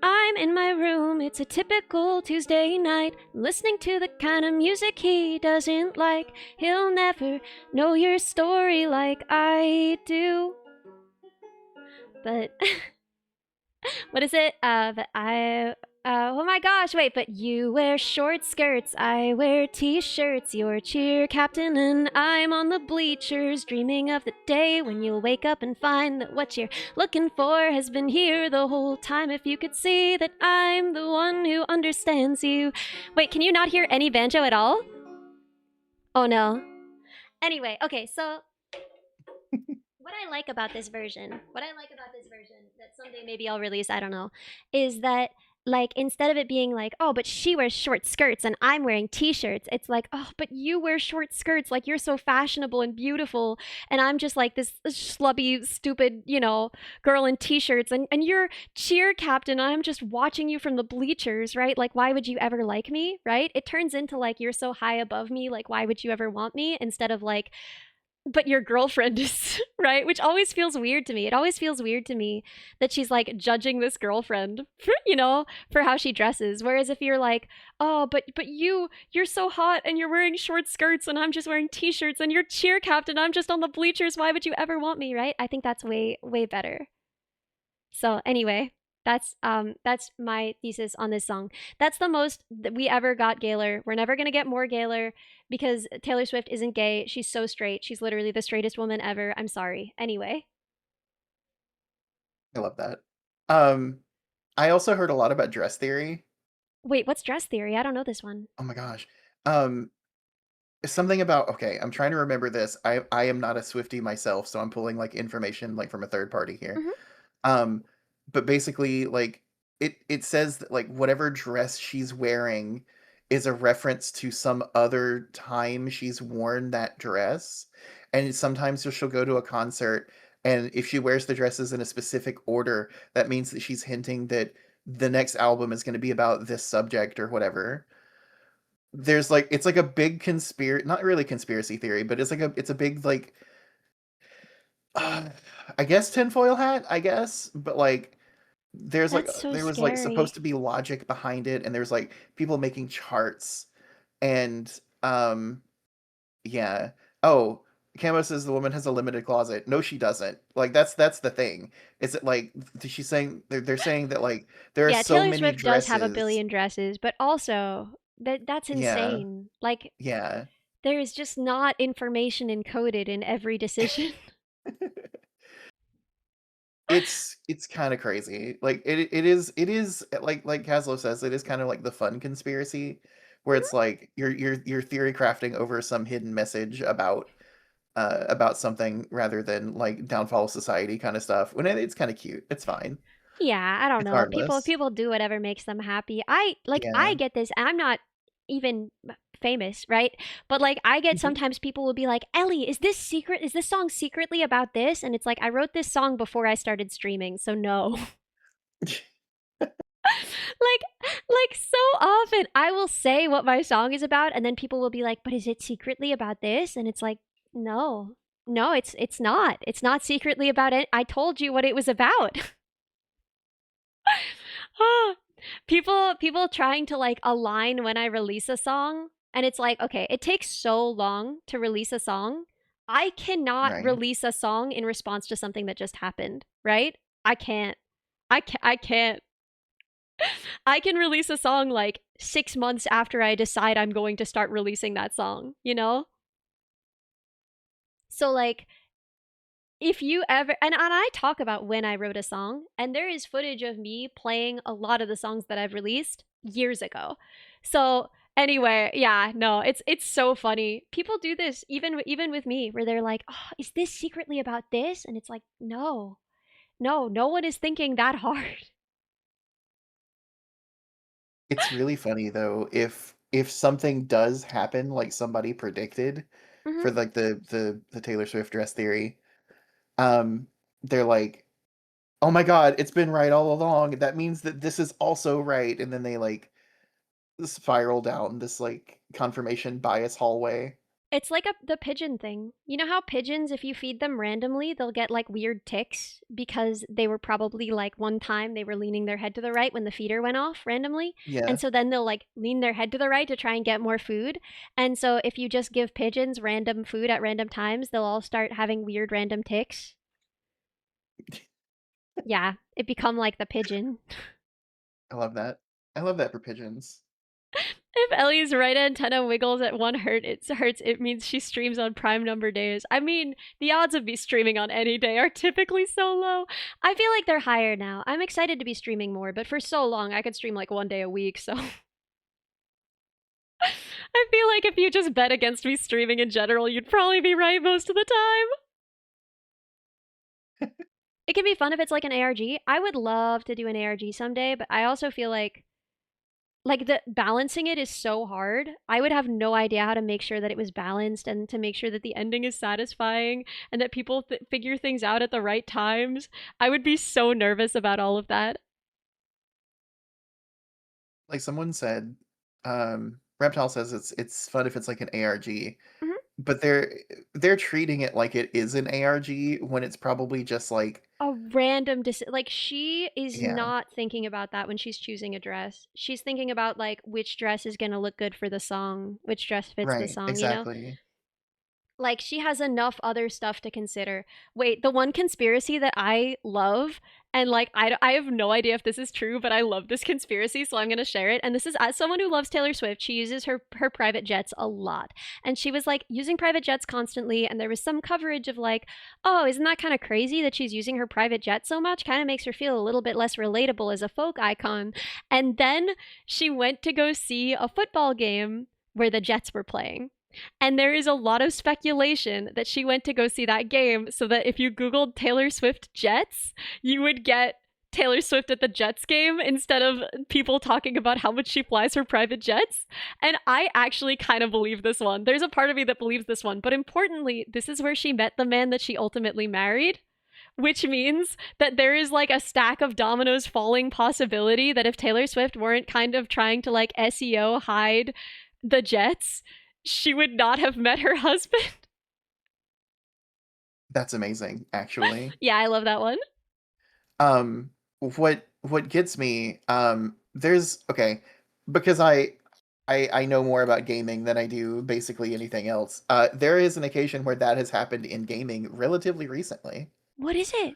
I'm in my room, it's a typical Tuesday night. I'm listening to the kind of music he doesn't like. He'll never know your story like I do. But what is it? But I. Oh my gosh, wait, but you wear short skirts, I wear t shirts. You're cheer captain, and I'm on the bleachers, dreaming of the day when you'll wake up and find that what you're looking for has been here the whole time. If you could see that I'm the one who understands you. Wait, can you not hear any banjo at all? Oh no. Anyway, okay, so what I like about this version that someday maybe I'll release, I don't know, is that like instead of it being like, oh, but she wears short skirts and I'm wearing t-shirts, it's like, oh, but you wear short skirts, like you're so fashionable and beautiful, and I'm just like this schlubby, stupid, girl in t-shirts, and you're cheer captain, and I'm just watching you from the bleachers, right? Like, why would you ever like me, right? It turns into like you're so high above me, like why would you ever want me, instead of like, but your girlfriend is right, which always feels weird to me. It always feels weird to me that she's like judging this girlfriend for, for how she dresses, whereas if you're like, oh, but you're so hot and you're wearing short skirts and I'm just wearing t-shirts and you're cheer captain, I'm just on the bleachers, why would you ever want me, right? I think that's way way better. So anyway, That's my thesis on this song. That's the most that we ever got Gaylor. We're never gonna get more Gaylor because Taylor Swift isn't gay. She's so straight. She's literally the straightest woman ever. I'm sorry. Anyway, I love that. Um, I also heard a lot about dress theory. wait, what's dress theory? I don't know this one. Oh my gosh. Um, something about okay, I'm trying to remember this. I am not a Swiftie myself, so I'm pulling like information like from a third party here. Hmm. Um, but basically, like it says that like whatever dress she's wearing is a reference to some other time she's worn that dress. And sometimes she'll go to a concert, and if she wears the dresses in a specific order, that means that she's hinting that the next album is going to be about this subject or whatever. There's like it's like a big conspiracy, not really conspiracy theory, but it's a big like uh, I guess tinfoil hat, I guess, but like That's so there was like supposed scary. to be logic behind it, and there's like people making charts, and yeah. Oh, Camo says the woman has a limited closet. No, she doesn't. Like that's the thing. Is it like she's saying they're saying that like there are Yeah, so Taylor many Swift does have a dresses. billion dresses, but also that's Yeah, insane. Like yeah. there is just not information encoded in every decision. It's kind of crazy. Like it is like Caslo says, it is kind of like the fun conspiracy where it's like you're theory crafting over some hidden message about something rather than like downfall of society kind of stuff. When it's kind of cute. It's fine. Yeah, I don't It's know. harmless. People do whatever makes them happy. I Yeah. get this. And I'm not even famous, right? But like I get Mhm. sometimes people will be like, "Ellie, is this secret? Is this song secretly about this?" And it's like I wrote this song before I started streaming, so no. Like so often I will say what my song is about and then people will be like, "But is it secretly about this?" And it's like, "No. No, it's not. It's not secretly about it. I told you what it was about." People trying to like align when I release a song and it's like, okay, it takes so long to release a song. I cannot Right. release a song in response to something that just happened, right? I can't. I can't. I can release a song like 6 months after I decide I'm going to start releasing that song, you know? So like if you ever and I talk about when I wrote a song, and there is footage of me playing a lot of the songs that I've released years ago. So anyway, yeah, no, it's so funny. People do this even with me, where they're like, "Oh, is this secretly about this?" And it's like, no, no one is thinking that hard. It's really funny though if something does happen like somebody predicted Hmm. for like the Taylor Swift dress theory. Um they're like, "Oh my god, it's been right all along. That means that this is also right." And then they like spiral down this like confirmation bias hallway. It's like the pigeon thing. You know how pigeons, if you feed them randomly, they'll get like weird ticks because they were probably like one time they were leaning their head to the right when the feeder went off randomly. And Yeah. so then they'll like lean their head to the right to try and get more food. And so if you just give pigeons random food at random times, they'll all start having weird random ticks. Yeah, it become like the pigeon. I love that. I love that for pigeons. If Ellie's right antenna wiggles at one hertz, it means she streams on prime number days. I mean, the odds of me streaming on any day are typically so low. I feel like they're higher now. I'm excited to be streaming more, but for so long, I could stream like one day a week, so I feel like if you just bet against me streaming in general, you'd probably be right most of the time. It can be fun if it's like an ARG. I would love to do an ARG someday, but I also feel like the balancing it is so hard. I would have no idea how to make sure that it was balanced and to make sure that the ending is satisfying and that people figure things out at the right times. I would be so nervous about all of that. Like someone said, Reptile says it's fun if it's like an ARG, Mhm. but they're treating it like it is an ARG when it's probably just like A random like she is yeah, not thinking about that when she's choosing a dress. She's thinking about like which dress is going to look good for the song, which dress fits the right, song, you know? exactly. Like, she has enough other stuff to consider. Wait, the one conspiracy that I love, and like, I have no idea if this is true, but I love this conspiracy, so I'm gonna share it. And this is as someone who loves Taylor Swift, she uses her private jets a lot. And she was like using private jets constantly, and there was some coverage of like, oh, isn't that kind of crazy that she's using her private jet so much? Kind of makes her feel a little bit less relatable as a folk icon. And then she went to go see a football game where the Jets were playing. And there is a lot of speculation that she went to go see that game so that if you Googled Taylor Swift Jets, you would get Taylor Swift at the Jets game instead of people talking about how much she flies her private jets. And I actually kind of believe this one. There's a part of me that believes this one. But importantly, this is where she met the man that she ultimately married, which means that there is like a stack of dominoes falling possibility that if Taylor Swift weren't kind of trying to like SEO hide the Jets, she would not have met her husband. That's amazing, actually. Yeah, I love that one. What gets me, there's okay, because I know more about gaming than I do basically anything else. There is an occasion where that has happened in gaming relatively recently. What is it?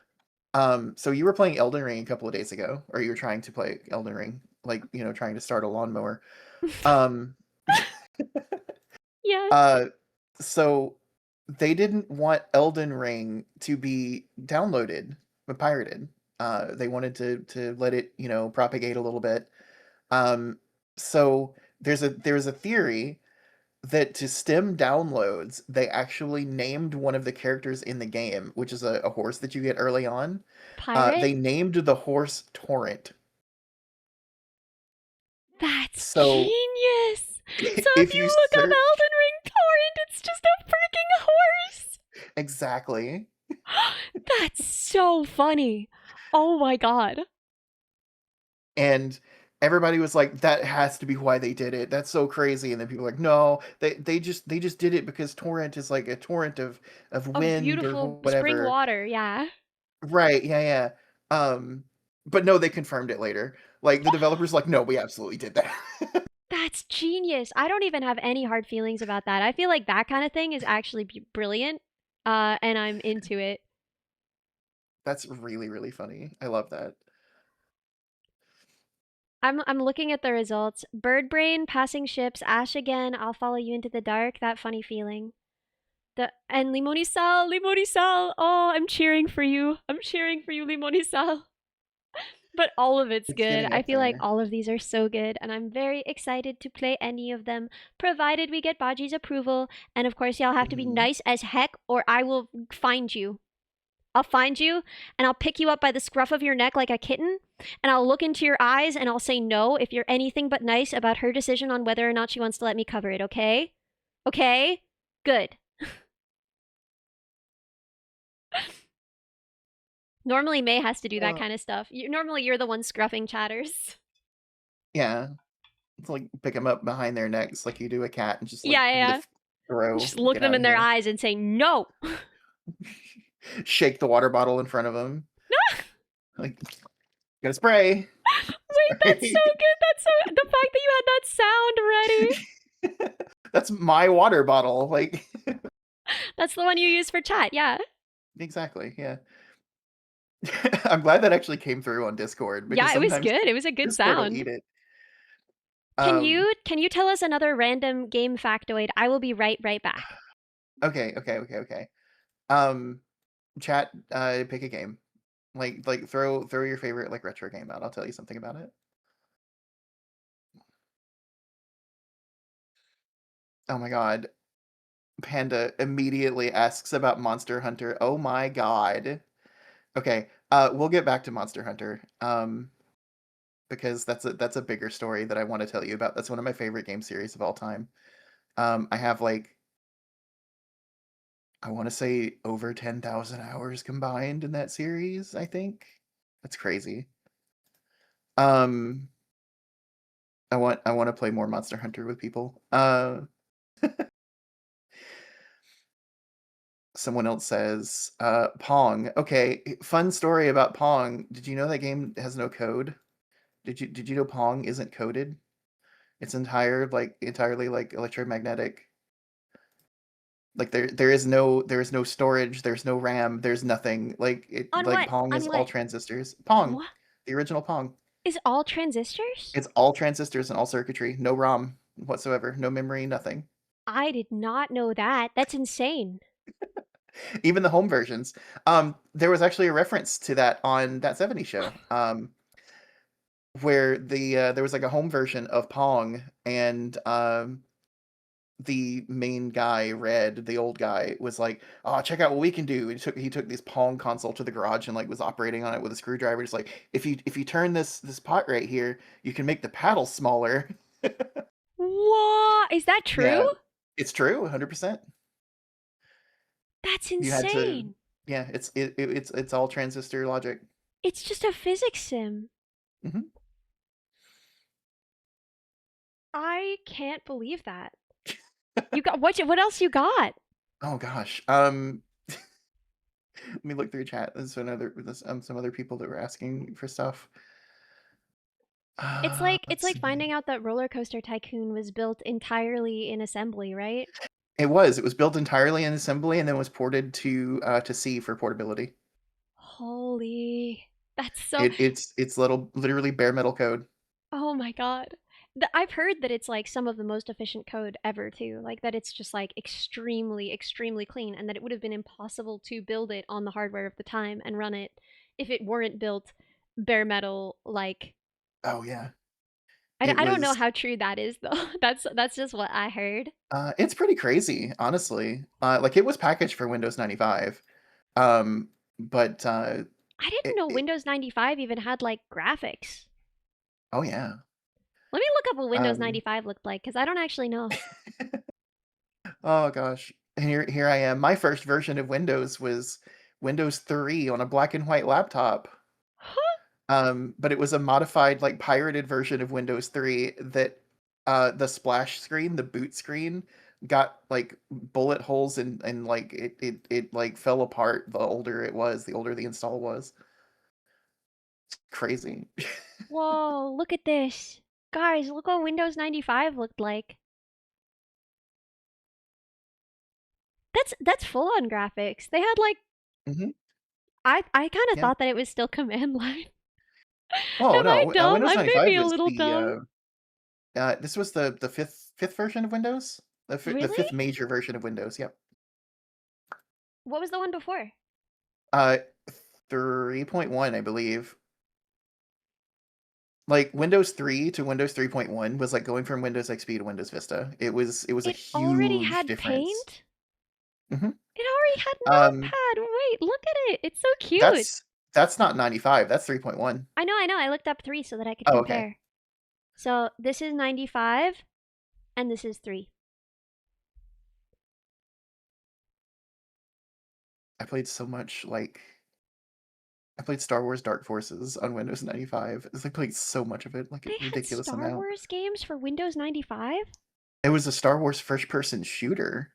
So you were playing Elden Ring a couple of days ago, or you were trying to play Elden Ring, like, trying to start a lawnmower. Um, Yes. uh, so they didn't want Elden Ring to be downloaded but pirated. They wanted to let it, propagate a little bit. Um, so there's a theory that to stem downloads, they actually named one of the characters in the game, which is a horse that you get early on. Pirate? They named the horse Torrent. That's So genius. So if if you you look up search Elden Ring torrent, it's just a freaking horse. exactly, That's so funny. Oh my god. and everybody was like, "That has to be why they did it. That's so crazy." And then people were like, "No, they just did it because torrent is like a torrent of Of wind or beautiful spring whatever." water, yeah. Right, yeah, yeah. But no, they confirmed it later. Like, the developers like, "No, we absolutely did that." That's genius. I don't even have any hard feelings about that. I feel like that kind of thing is actually brilliant. And I'm into it. That's really, really funny. I love that. I'm looking at the results. Bird brain, passing ships, Ash again, I'll follow you into the dark, that funny feeling. And Limonisal, Limonisal. Oh, I'm cheering for you. I'm cheering for you, Limonisal. But all of it's It's good. getting I up feel like there. all of these are so good, and I'm very excited to play any of them, provided we get Baji's approval. And of course, y'all have to be Mhm. nice as heck, or I will find you. I'll find you, and I'll pick you up by the scruff of your neck like a kitten, and I'll look into your eyes, and I'll say no if you're anything but nice about her decision on whether or not she wants to let me cover it, okay? Okay? Good. Normally, May has to do that Uh, kind of stuff. Normally, you're the one scruffing chatters. yeah. It's like pick them up behind their necks like you do a cat and just, like, Yeah, yeah, yeah. lift, throw, Just look get them out in of their here. eyes and say no. Shake the water bottle in front of them. Like, "Gotta spray. Wait, that's so Spray." good. That's so the fact that you had that sound ready. That's my water bottle, like That's the one you use for chat. Yeah. exactly, yeah. I'm glad that actually came through on Discord because Yeah, it was sometimes good. It was a good Discord will sound. eat it. Can Um, you tell us another random game factoid? I will be right back. okay, okay, okay, okay. Um, chat, pick a game. Like throw your favorite like retro game out. I'll tell you something about it. Oh my god. Panda immediately asks about Monster Hunter. Oh my god. Okay, we'll get back to Monster Hunter. Because that's a bigger story that I want to tell you about. That's one of my favorite game series of all time. I have like I want to say over 10,000 hours combined in that series, I think. That's crazy. Um I want to play more Monster Hunter with people. Someone else says, Pong. Okay, fun story about Pong. Did you know that game has no code? Did you know Pong isn't coded? It's entirely like electromagnetic. Like there is no storage, there's no RAM, there's nothing. On Like what? Pong On is all what? transistors. Pong, What? the original Pong. Is all transistors? It's all transistors and all circuitry, no ROM whatsoever, no memory, nothing. I did not know that. That's insane. Even the home versions. There was actually a reference to that on that 70s show. Where there was like a home version of Pong, and the main guy, Red, the old guy, was like, "Oh, check out what we can do." He took this Pong console to the garage and like was operating on it with a screwdriver. Just like, if you turn this pot right here, you can make the paddle smaller. What? Is that true? Yeah, it's true, 100%. That's You had to, insane. yeah, it's all transistor logic. It's just a physics sim. Hmm. I can't believe that. You got what else you got? Oh gosh. Let me look through chat. There's some other people that were asking for stuff. It's Let's like see. finding out that Roller Coaster Tycoon was built entirely in assembly, right? It was built entirely in assembly and then was ported to C for portability. Holy. That's so It's literally bare metal code. Oh my god. I've heard that it's like some of the most efficient code ever too. Like that it's just like extremely extremely clean and that it would have been impossible to build it on the hardware of the time and run it if it weren't built bare metal like Oh yeah. I It don't know was how true that is though. That's just what I heard. it's pretty crazy, honestly. Like it was packaged for Windows 95. But I didn't it, know it Windows 95 even had like graphics. oh yeah. Let me look up what Windows Um 95 looked like cuz I don't actually know. oh gosh. Here I am. My first version of Windows was Windows 3 on a black and white laptop. Huh? But it was a modified, like, pirated version of Windows 3 that, the splash screen, the boot screen, got, like, bullet holes, and like, it, like, fell apart the older the install was. Crazy. Whoa, look at this. Guys, look what Windows 95 looked like. That's full on graphics. They had like Mhm, I kind of yeah. thought that it was still command line. Oh, Am I no, dumb? Windows I may be 95 a was little dumb. this was the 5th version of Windows? The Really? 5th major version of Windows, yep. What was the one before? Uh, 3.1, I believe. Like Windows 3 to Windows 3.1 was like going from Windows XP to Windows Vista. It was a It already huge had difference. paint? Mhm. It already had Um, notepad. Wait, look at it. It's so cute. that's not 95, that's 3.1. I know. I looked up 3 so that I could Oh, okay. compare. So, this is 95 and this is 3. I played so much like I played Star Wars Dark Forces on Windows 95. I played so much of it, like a They had ridiculous Star amount. Wars games for Windows 95? It was a Star Wars first-person shooter.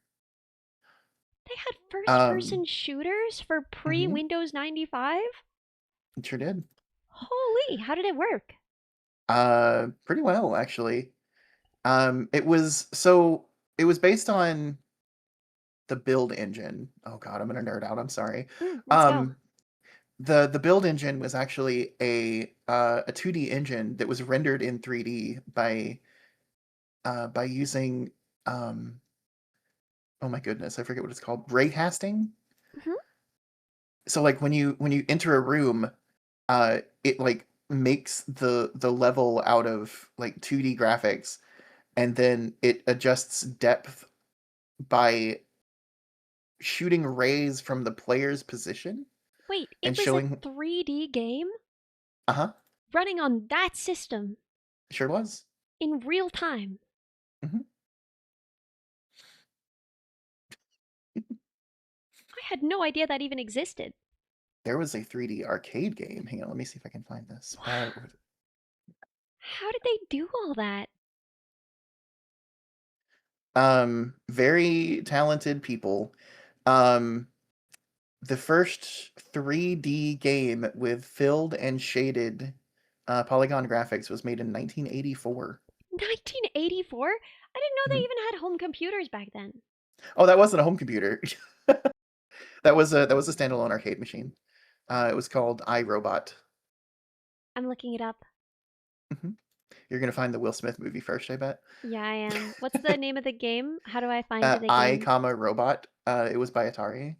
They had first Um, person shooters for pre mhm, Windows 95? it sure did. Holy, how did it work? Pretty well actually. It was based on the build engine. Oh god, I'm gonna nerd out. I'm sorry. Let's go. Um, the build engine was actually a 2D engine that was rendered in 3D by using oh my goodness, I forget what it's called. Raycasting. Mhm. So like when you enter a room, it like makes the level out of like 2D graphics, and then it adjusts depth by shooting rays from the player's position Wait, it and was a showing. 3D game Uh-huh. running on that system Sure was. in real time. Mhm. I had no idea that even existed. There was a 3D arcade game. Hang on, let me see if I can find this. Wow. How did they do all that? Very talented people. Um, the first 3D game with filled and shaded polygon graphics was made in 1984. 1984? I didn't know they Mhm. even had home computers back then. Oh, that wasn't a home computer. That was a standalone arcade machine. It was called iRobot. I'm looking it up. Mhm. You're gonna find the Will Smith movie first, I bet. Yeah, I am. What's the name of the game? How do I find it I, again? comma robot. It was by Atari.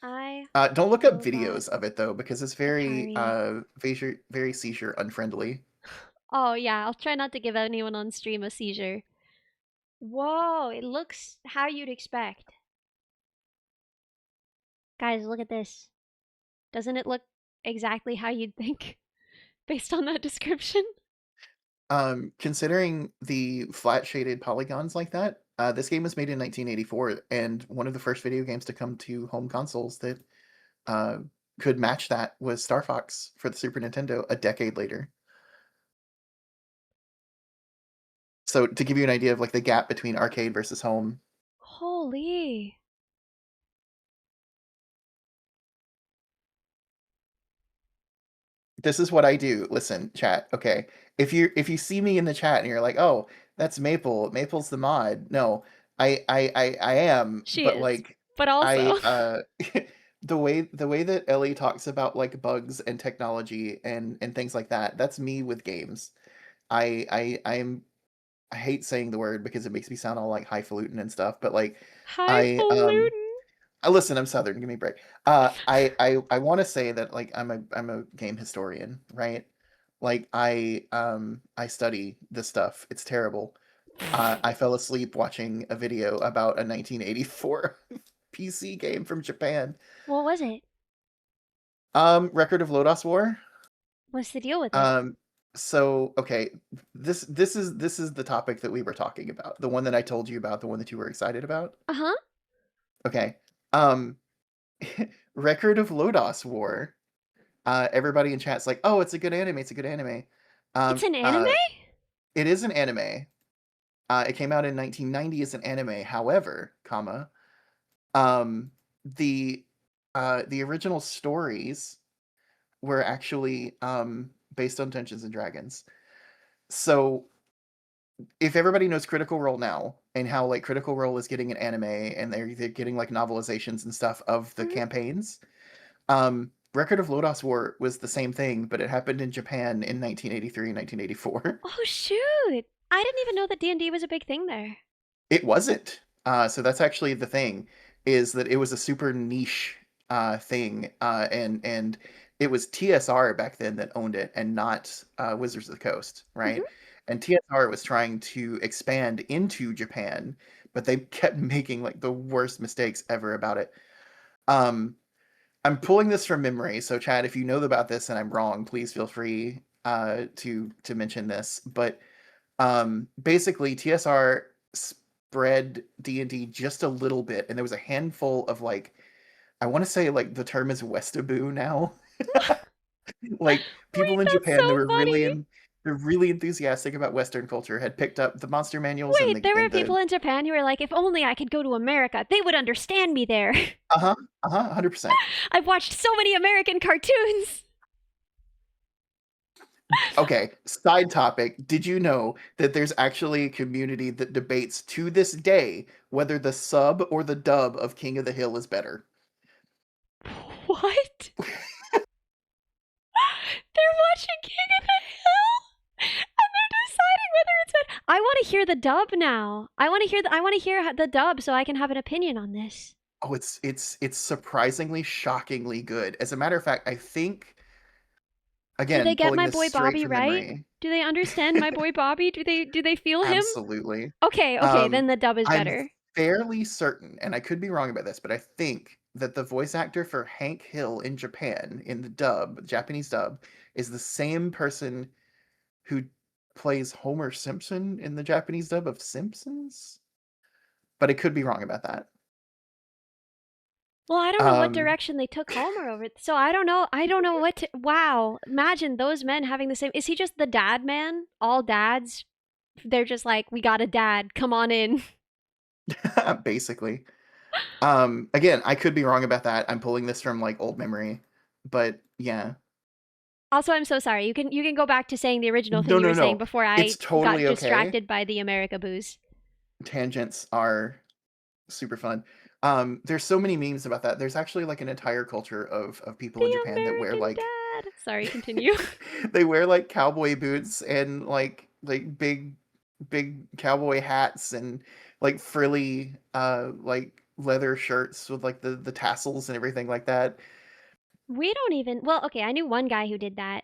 I Don't look up Robot videos of it though, because it's very Atari. very seizure unfriendly. Oh yeah, I'll try not to give anyone on stream a seizure. Whoa, it looks how you'd expect. Guys, look at this. Doesn't it look exactly how you'd think based on that description? Considering the flat shaded polygons like that, this game was made in 1984, and one of the first video games to come to home consoles that uh, could match that was Star Fox for the Super Nintendo a decade later. So to give you an idea of like the gap between arcade versus home, Holy. this is what I do. Listen, chat. Okay, if you see me in the chat and you're like, oh, that's Maple. Maple's the mod. No, I am, She but is. like But also, I the way that Ellie talks about like bugs and technology and things like that, that's me with games. I hate saying the word because it makes me sound all like highfalutin and stuff, but like I highfalutin. listen, I'm Southern, give me a break. I want to say that like I'm a game historian, right? Like I study this stuff. It's terrible. I fell asleep watching a video about a 1984 PC game from Japan. What was it? Record of Lodoss War. What's the deal with it? Um, so okay, this is the topic that we were talking about. The one that I told you about, the one that you were excited about. Uh huh. Okay. Um, Record of Lodoss War. Everybody in chat's like, "Oh, it's a good anime. It's a good anime." It's Um, an anime? uh, it is an anime. It came out in 1990 as an anime. However, comma, um, the the original stories were actually based on Dungeons and Dragons. So if everybody knows Critical Role now and how like Critical Role is getting an anime and they're getting like novelizations and stuff of the Hmm. campaigns, Record of Lodoss War was the same thing, but it happened in Japan in 1983 and 1984. Oh shoot! I didn't even know that D&D was a big thing there. It wasn't. So that's actually the thing, is that it was a super niche thing, and it was TSR back then that owned it, and not Wizards of the Coast, Hmm. right? And TSR was trying to expand into Japan, but they kept making like the worst mistakes ever about it. Um, I'm pulling this from memory, so Chad, if you know about this and I'm wrong, please feel free to mention this. But basically TSR spread D&D just a little bit, and there was a handful of like, I want to say like the term is Westaboo now. Like people Wait, in that's so Japan that were funny. they're really enthusiastic about Western culture had picked up the monster manuals and Wait, there were the people in Japan who were like, if only I could go to America, they would understand me there. uh-huh, 100%. I've watched so many American cartoons. Okay, side topic. Did you know that there's actually a community that debates to this day whether the sub or the dub of King of the Hill is better? What? They're watching King of the Hill and they're deciding whether it's better. I want to hear the dub now. I want to hear the dub so I can have an opinion on this. Oh, it's surprisingly shockingly good. As a matter of fact, I think Do they again, get pulling my this boy straight Bobby from right? memory. Do they understand my boy Bobby? Do they feel him? Absolutely. Okay, okay, Um, then the dub is I'm better. fairly certain, and I could be wrong about this, but I think that the voice actor for Hank Hill in Japan in the dub, Japanese dub, is the same person who plays Homer Simpson in the Japanese dub of Simpsons, but I could be wrong about that. Well, I don't know what Um, direction they took Homer over. So I don't know. I don't know what to. Wow. Imagine those men having the same. Is he just the dad man? All dads? They're just like, we got a dad. Come on in. basically. Again, I could be wrong about that. I'm pulling this from like old memory, but yeah. Also, I'm so sorry. You can go back to saying the original thing No, you no, were saying no. before It's I got totally okay. distracted by the America booze. Tangents are super fun. There's so many memes about that. There's actually like an entire culture of people in The Japan that wear American like Dad. Sorry, continue. they wear like cowboy boots and like big cowboy hats and like frilly like leather shirts with like the tassels and everything like that. We don't even. Well, okay, I knew one guy who did that.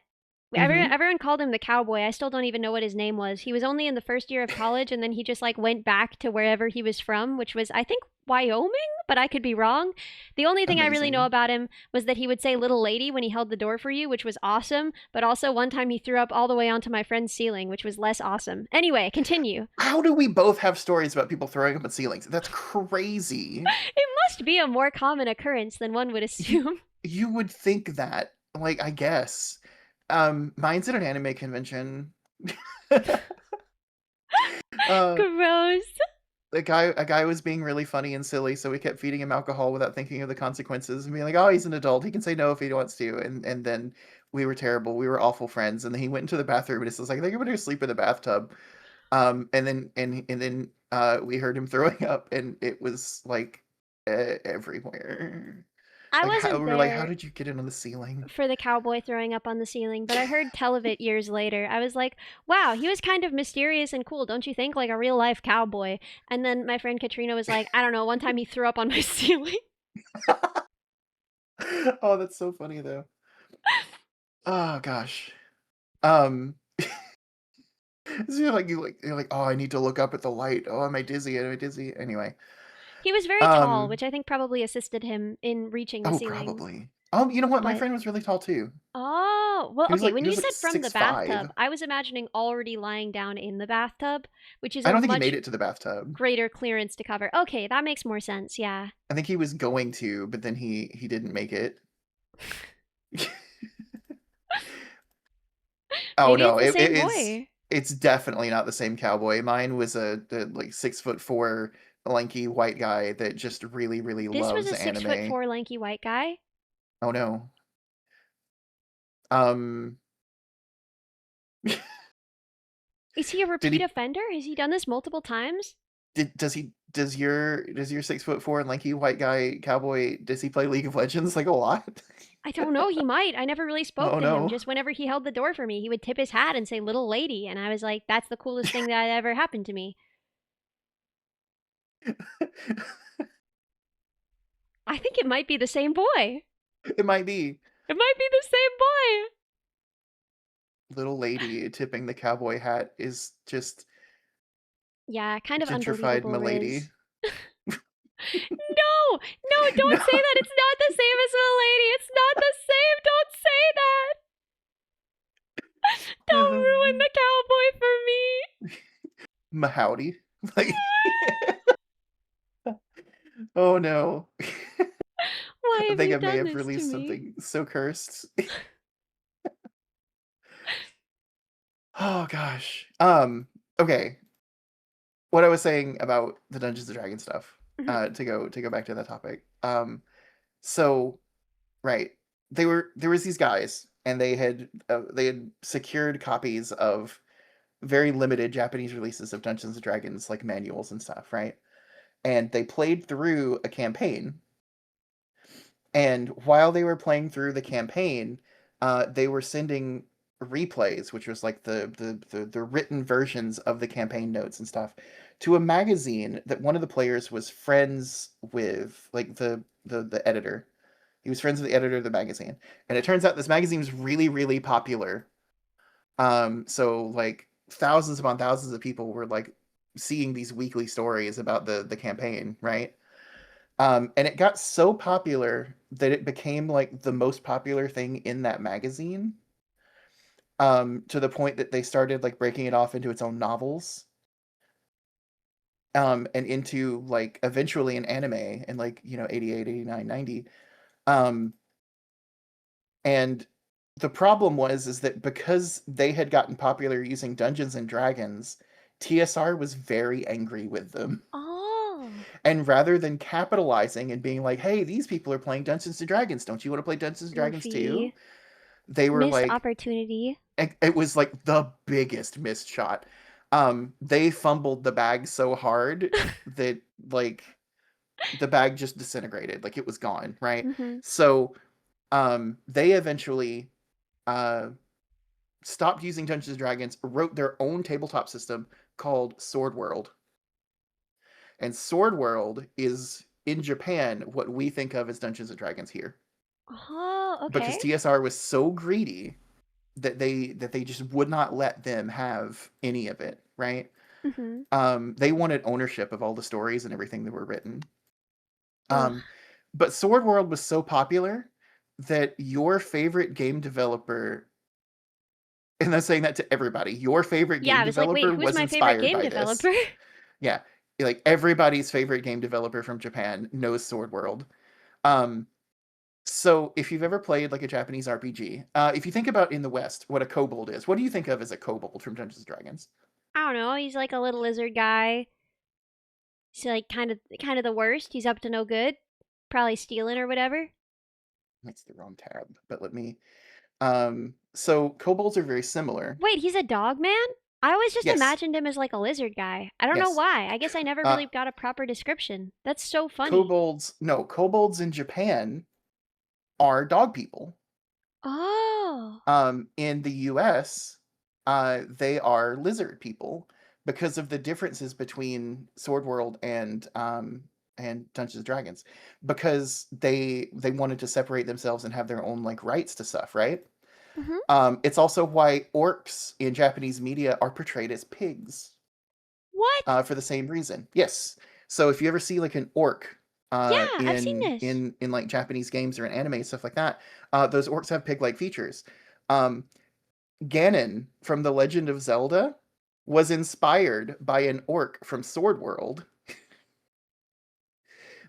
Hmm. Everyone called him the cowboy. I still don't even know what his name was. He was only in the first year of college, and then he just like went back to wherever he was from, which was I think Wyoming, but I could be wrong. The only thing I really know Amazing. about him was that he would say "little lady" when he held the door for you, which was awesome. But also one time he threw up all the way onto my friend's ceiling, which was less awesome. Anyway, continue. How do we both have stories about people throwing up at ceilings? That's crazy. It must be a more common occurrence than one would You assume. you would think that, like, I guess. Mine's at an anime convention. uh, Gross. a guy was being really funny and silly, so we kept feeding him alcohol without thinking of the consequences and being like, "Oh, he's an adult. He can say no if he wants to." And then we were terrible. We were awful friends. And then he went into the bathroom and it's just like, "I think I'm gonna sleep in the bathtub." And then we heard him throwing up, and it was like everywhere. I Like how wasn't we were like, "How there did you get it on the ceiling?" for the cowboy throwing up on the ceiling, but I heard tell of it years later. I was like, wow, he was kind of mysterious and cool, don't you think? Like a real life cowboy. And then my friend Katrina was like, I don't know, one time he threw up on my ceiling. Oh, that's so funny though. Oh gosh. Um, so you're like, "Oh, I need to look up at the light. Oh, am I dizzy? Am I dizzy?" Anyway. He was very tall, Um, which I think probably assisted him in reaching the oh, ceilings. probably. You know what? My But friend was really tall too. oh, well, He was okay, like when he you was like said from the 6'5". bathtub, I was imagining already lying down in the bathtub, which is I a don't think he made much it to the bathtub. greater clearance to cover. Okay, that makes more sense. Yeah. I think he was going to, but then he didn't make it. Oh Maybe no, it's the it same is. boy. It's definitely not the same cowboy. Mine was a like 6'4" lanky white guy that just really really This was loves a 6 foot anime. four lanky white guy. Oh no. Um, Is he a did repeat he? offender? Has he done this multiple times? Does your 6'4" lanky white guy cowboy does he play League of Legends like a lot? I don't know. He might. I never really spoke Oh to him. no. Just whenever he held the door for me, he would tip his hat and say "little lady," and I was like, "That's the coolest thing that ever happened to me." I think it might be the same boy. It might be. It might be the same boy. Little lady tipping the cowboy hat is just Yeah, kind of gentrified unbelievable, milady. Riz. No, no, No. don't say that. It's not the same as a lady. It's not the same. Don't say that. Don't ruin the cowboy for me. Mahowdy. Like, oh no. Why I have think you I may done have this to released me? something so cursed. Oh gosh. Okay. What I was saying about the Dungeons and Dragons stuff, Mhm. to go back to that topic. So right. There was these guys and they had secured copies of very limited Japanese releases of Dungeons and Dragons, like manuals and stuff, right? And they played through a campaign. And while they were playing through the campaign, they were sending replays, which was like the written versions of the campaign notes and stuff, to a magazine that one of the players was friends with, like the editor. He was friends with the editor of the magazine, and it turns out this magazine was really really popular. So like thousands upon thousands of people were like seeing these weekly stories about the campaign, right? And it got so popular that it became like the most popular thing in that magazine. To the point that they started like breaking it off into its own novels. And into like eventually an anime in like, 88, 89, 90. Um, and the problem was is that because they had gotten popular using Dungeons and Dragons, TSR was very angry with them. Oh, And rather than capitalizing and being like, "Hey, these people are playing Dungeons and Dragons. Don't you want to play Dungeons and Dragons too?" goofy. They were Missed like, opportunity. it was like the biggest missed shot. They fumbled the bag so hard that like the bag just disintegrated, like it was gone, right? Mhm. So they eventually uh, stopped using Dungeons and Dragons, wrote their own tabletop system called Sword World. And Sword World is in Japan what we think of as Dungeons and Dragons here. Oh, Because okay. TSR was so greedy that they just would not let them have any of it, right? Mhm. They wanted ownership of all the stories and everything that were written. Ugh. Um, but Sword World was so popular that your favorite game developer, and I'm saying that to everybody, your favorite Yeah, game I was like, "Wait, developer who's was my favorite inspired game by this. developer?" Yeah, like everybody's favorite game developer from Japan knows Sword World. Um, so if you've ever played like a Japanese RPG, if you think about in the West what a kobold is, what do you think of as a kobold from Dungeons and Dragons? I don't know. He's like a little lizard guy. He's like kind of the worst. He's up to no good. Probably stealing or whatever. That's the wrong tab, but let me. So kobolds are very similar. Wait, he's a dog man? I always just Yes, imagined him as like a lizard guy. I don't know yes. why. I guess I never Uh, really got a proper description. That's so funny. kobolds, no, kobolds in Japan are dog people. Oh. In the US, they are lizard people because of the differences between Sword World and Dungeons and Dragons. Because they wanted to separate themselves and have their own like rights to stuff, right? Mhm. It's also why orcs in Japanese media are portrayed as pigs What? for the same reason. Yes. So if you ever see like an orc Yeah, I've seen in this. like Japanese games or in anime stuff like that, those orcs have pig-like features. Um, Ganon from The Legend of Zelda was inspired by an orc from Sword World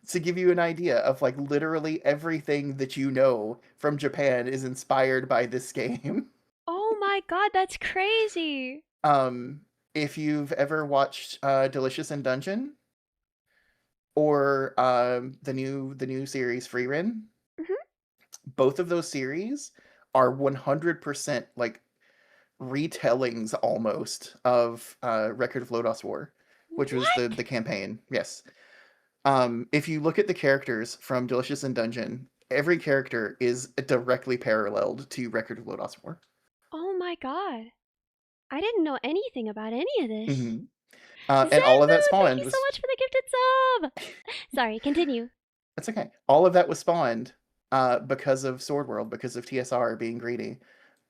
to give you an idea of like literally everything that you know from Japan is inspired by this game. Oh my god, that's crazy. Um, if you've ever watched Delicious in Dungeon or the new series Free Ren, Mhm. both of those series are 100% like retellings almost of Record of Lodoss War, which was the What? the campaign. Yes. If you look at the characters from Delicious in Dungeon, every character is directly paralleled to Record of Lodoss War. Oh my god. I didn't know anything about any of this. Hmm. And all of that Zenmu, thank spawned you so was much for the gifted sub. Sorry, continue. that's okay. All of that was spawned because of Sword World, because of TSR being greedy.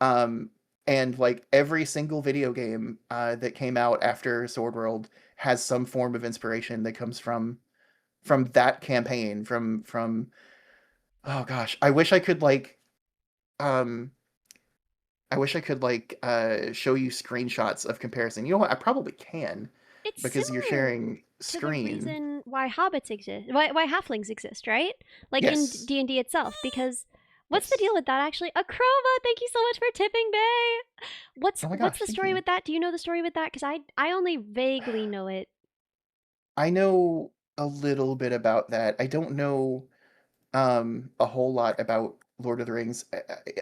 Um, and like every single video game that came out after Sword World has some form of inspiration that comes from that campaign. From oh gosh, um I wish I could like show you screenshots of comparison. You know what? I probably can It's because you're similar sharing to the screen. reason why hobbits exist, why halflings exist, right? Like in Yes. D&D itself, because what's the Yes. deal with that actually? Akroma, thank you so much for tipping, Bay. What's Oh my what's gosh, the thank story you. with that? Do you know the story with that? Cuz I only vaguely know it. I know a little bit about that. I don't know a whole lot about Lord of the Rings.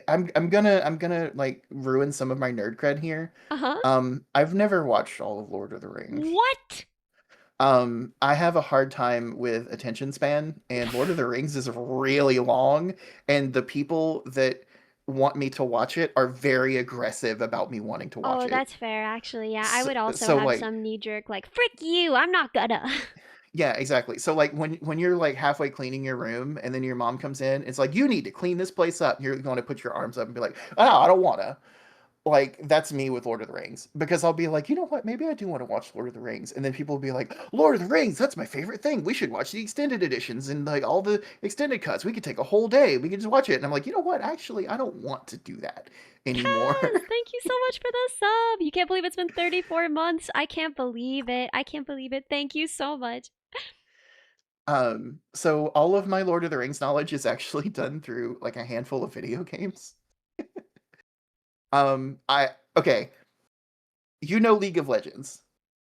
I'm gonna like ruin some of my nerd cred here. Uh-huh. I've never watched all of Lord of the Rings. What? I have a hard time with attention span, and Lord of the Rings is really long, and the people that want me to watch it are very aggressive about me wanting to watch Oh, it. that's fair actually. Yeah, I So, would also so have like, some knee jerk like frick you, I'm not gonna. yeah, exactly. So like when you're like halfway cleaning your room, and then your mom comes in, it's like you need to clean this place up. You're going to put your arms up and be like, oh, I don't wanna. Like that's me with Lord of the Rings because I'll be like, you know what? Maybe I do want to watch Lord of the Rings, and then people will be like, Lord of the Rings, that's my favorite thing. We should watch the extended editions and like all the extended cuts. We could take a whole day. We could just watch it. And I'm like, you know what? Actually, I don't want to do that Kaz, anymore. thank you so much for the sub. You can't believe it's been 34 months. I can't believe it. I can't believe it. Thank you so much. So all of my Lord of the Rings knowledge is actually done through like a handful of video games. I okay, you know League of Legends.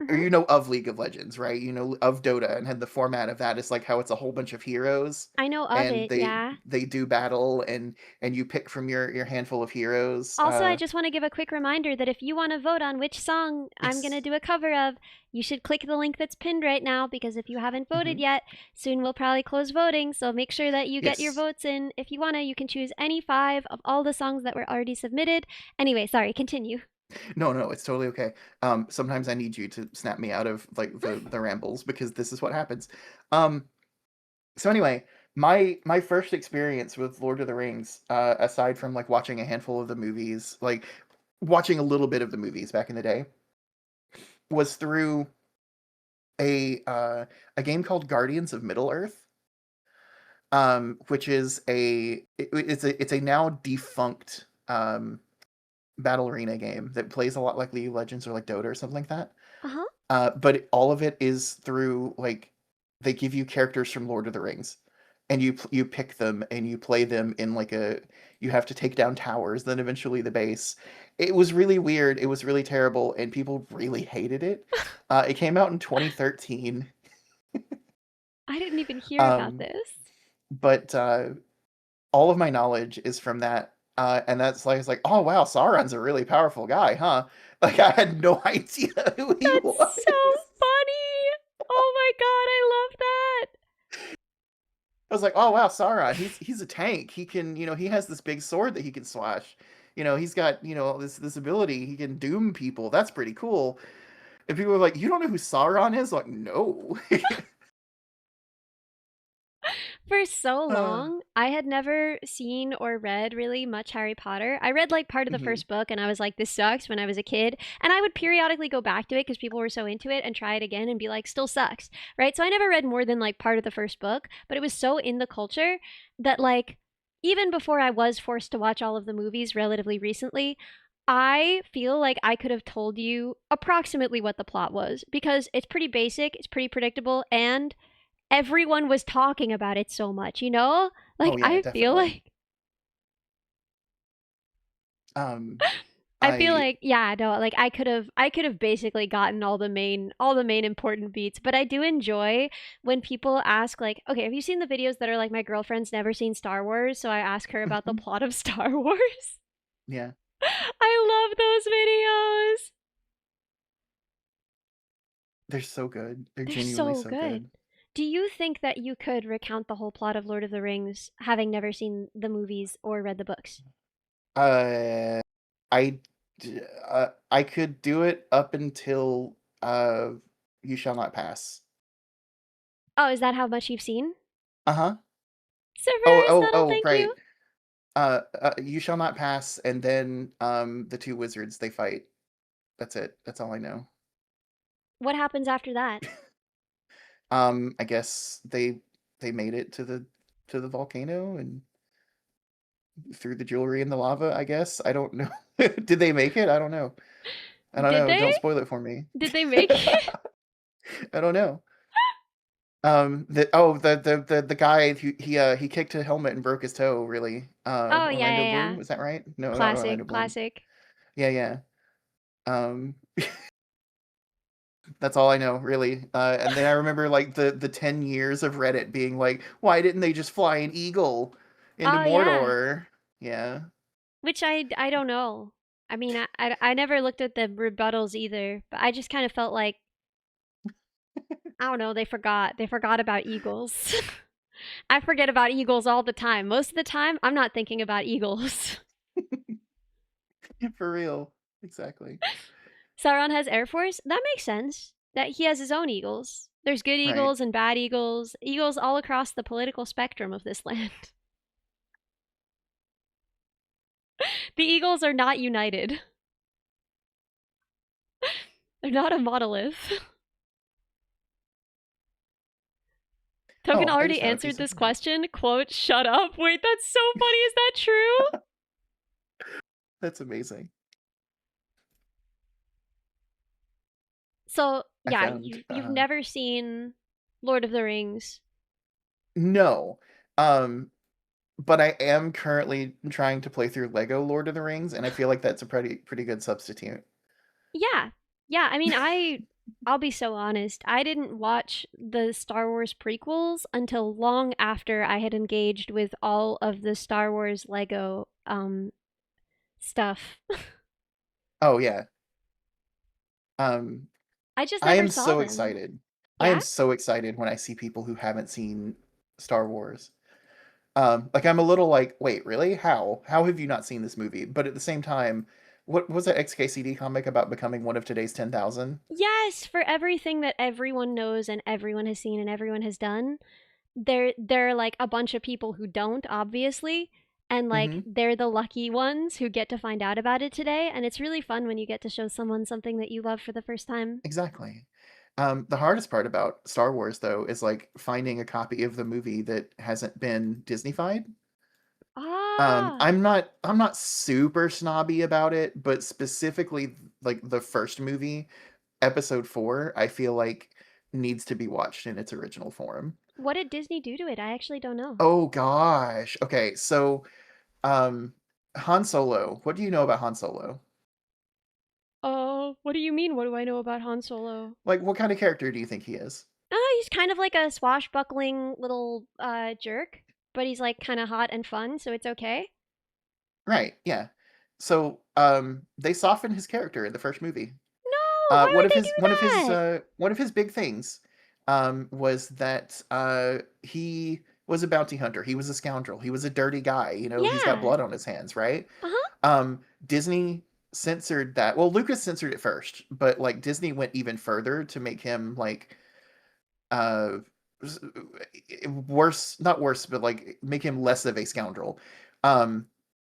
or Mhm. you know of League of Legends, right? You know of Dota, and had the format of that is like how it's a whole bunch of heroes, I know of and it, yeah. they do battle, and you pick from your handful of heroes. Also, I just want to give a quick reminder that if you want to vote on which song I'm going to Yes. do a cover of, you should click the link that's pinned right now because if you haven't voted Hmm. yet, soon we'll probably close voting. So make sure that you get your Yes. votes in. If you want to, you can choose any 5 of all the songs that were already submitted. Anyway, sorry, continue. No, no, it's totally okay. Sometimes I need you to snap me out of like the rambles because this is what happens. Um, so anyway, my first experience with Lord of the Rings, aside from like watching a handful of the movies, like watching a little bit of the movies back in the day, was through a game called Guardians of Middle Earth, which is it's a now defunct battle arena game that plays a lot like League of Legends or like Dota or something like that. Uh huh. But all of it is through like they give you characters from Lord of the Rings, and you pick them and you play them in like a you have to take down towers, then eventually the base. It was really weird. It was really terrible, and people really hated it. It came out in 2013, I didn't even hear about um, this. but all of my knowledge is from that. And that's like it's like, oh wow, Sauron's a really powerful guy, huh? Like I had no idea who he That's was. so funny. Oh my god, I love that. I was like, "Oh wow, Sauron, he's a tank. He can, he has this big sword that he can slash. He's got, this ability. He can doom people. That's pretty cool." And people were like, "You don't know who Sauron is?" Like, "No." For so uh, long, I had never seen or read really much Harry Potter. I read like part of the mhm, first book and I was like, this sucks when I was a kid. And I would periodically go back to it because people were so into it and try it again and be like, still sucks. Right. So I never read more than like part of the first book, but it was so in the culture that like, even before I was forced to watch all of the movies relatively recently, I feel like I could have told you approximately what the plot was because it's pretty basic, it's pretty predictable, and everyone was talking about it so much, you know? Like oh yeah, I feel definitely. like Um, I feel I like yeah, no, like I could have basically gotten all the main important beats, but I do enjoy when people ask like, okay, have you seen the videos that are like my girlfriend's never seen Star Wars, so I ask her about the plot of Star Wars? yeah, I love those videos. they're so good. They're They're genuinely so so good. good. Do you think that you could recount the whole plot of Lord of the Rings having never seen the movies or read the books? Uh, I I could do it up until You Shall Not Pass. Oh, is that how much you've seen? Uh-huh. So Oh, very oh, subtle, oh, thank right. you. You Shall Not Pass, and then the two wizards they fight. That's it. That's all I know. What happens after that? I guess they made it to the volcano and threw the jewelry in the lava, I guess. I don't know. Did they make it? I don't know. I don't Did know. they? Don't spoil it for me. Did they make it? I don't know. The guy who he kicked a helmet and broke his toe, really. Oh, yeah, Orlando yeah, yeah. Bloom, is that right? No, not Orlando Classic, Bloom. classic. Yeah, yeah. Um That's all I know, really. And then I remember like the 10 years of Reddit being like, why didn't they just fly an eagle into Oh, yeah. Mordor? Yeah. Which I don't know. I mean, I never looked at the rebuttals either, but I just kind of felt like, I don't know, they forgot. They forgot about eagles. I forget about eagles all the time. Most of the time, I'm not thinking about eagles. For real. Exactly. Sauron has Air Force? That makes sense. That he has his own eagles. There's good Right. eagles and bad eagles, eagles all across the political spectrum of this land. The eagles are not united. They're not a monolith. Token Oh, I just already found a answered piece of this art. question. Quote, shut up. Wait, that's so funny. Is that true? That's amazing. So, I yeah, found you've never seen Lord of the Rings. no. Um but I am currently trying to play through Lego Lord of the Rings, and I feel like that's a pretty good substitute. Yeah. Yeah, I mean, I I'll be so honest. I didn't watch the Star Wars prequels until long after I had engaged with all of the Star Wars Lego stuff. Oh yeah. Um, I just I never am saw so them. excited. I Yeah? am so excited when I see people who haven't seen Star Wars. Like I'm a little like, wait, really? How? How have you not seen this movie? But at the same time, what was that XKCD comic about becoming one of today's 10,000? Yes, for everything that everyone knows and everyone has seen and everyone has done, there are like a bunch of people who don't, obviously, and like Mm-hmm. they're the lucky ones who get to find out about it today, and it's really fun when you get to show someone something that you love for the first time. Exactly. The hardest part about Star Wars, though, is like finding a copy of the movie that hasn't been Disneyfied. Ah, I'm not super snobby about it, but specifically like the first movie, Episode 4, I feel like needs to be watched in its original form. what did Disney do to it? I actually don't know. Oh gosh. Okay, so um Han Solo. What do you know about Han Solo? Oh, what do you mean? What do I know about Han Solo? Like what kind of character do you think he is? He's kind of like a swashbuckling little jerk, but he's like kind of hot and fun, so it's okay. Right, yeah. So they softened his character in the first movie. No, why One would of they his do that? one of his big things was that he was a bounty hunter. He was a scoundrel. He was a dirty guy. You know, he's got Yeah. blood on his hands, right? Uh-huh. Disney censored that. Well, Lucas censored it first, but like Disney went even further to make him like uh worse, not worse, but like make him less of a scoundrel. Um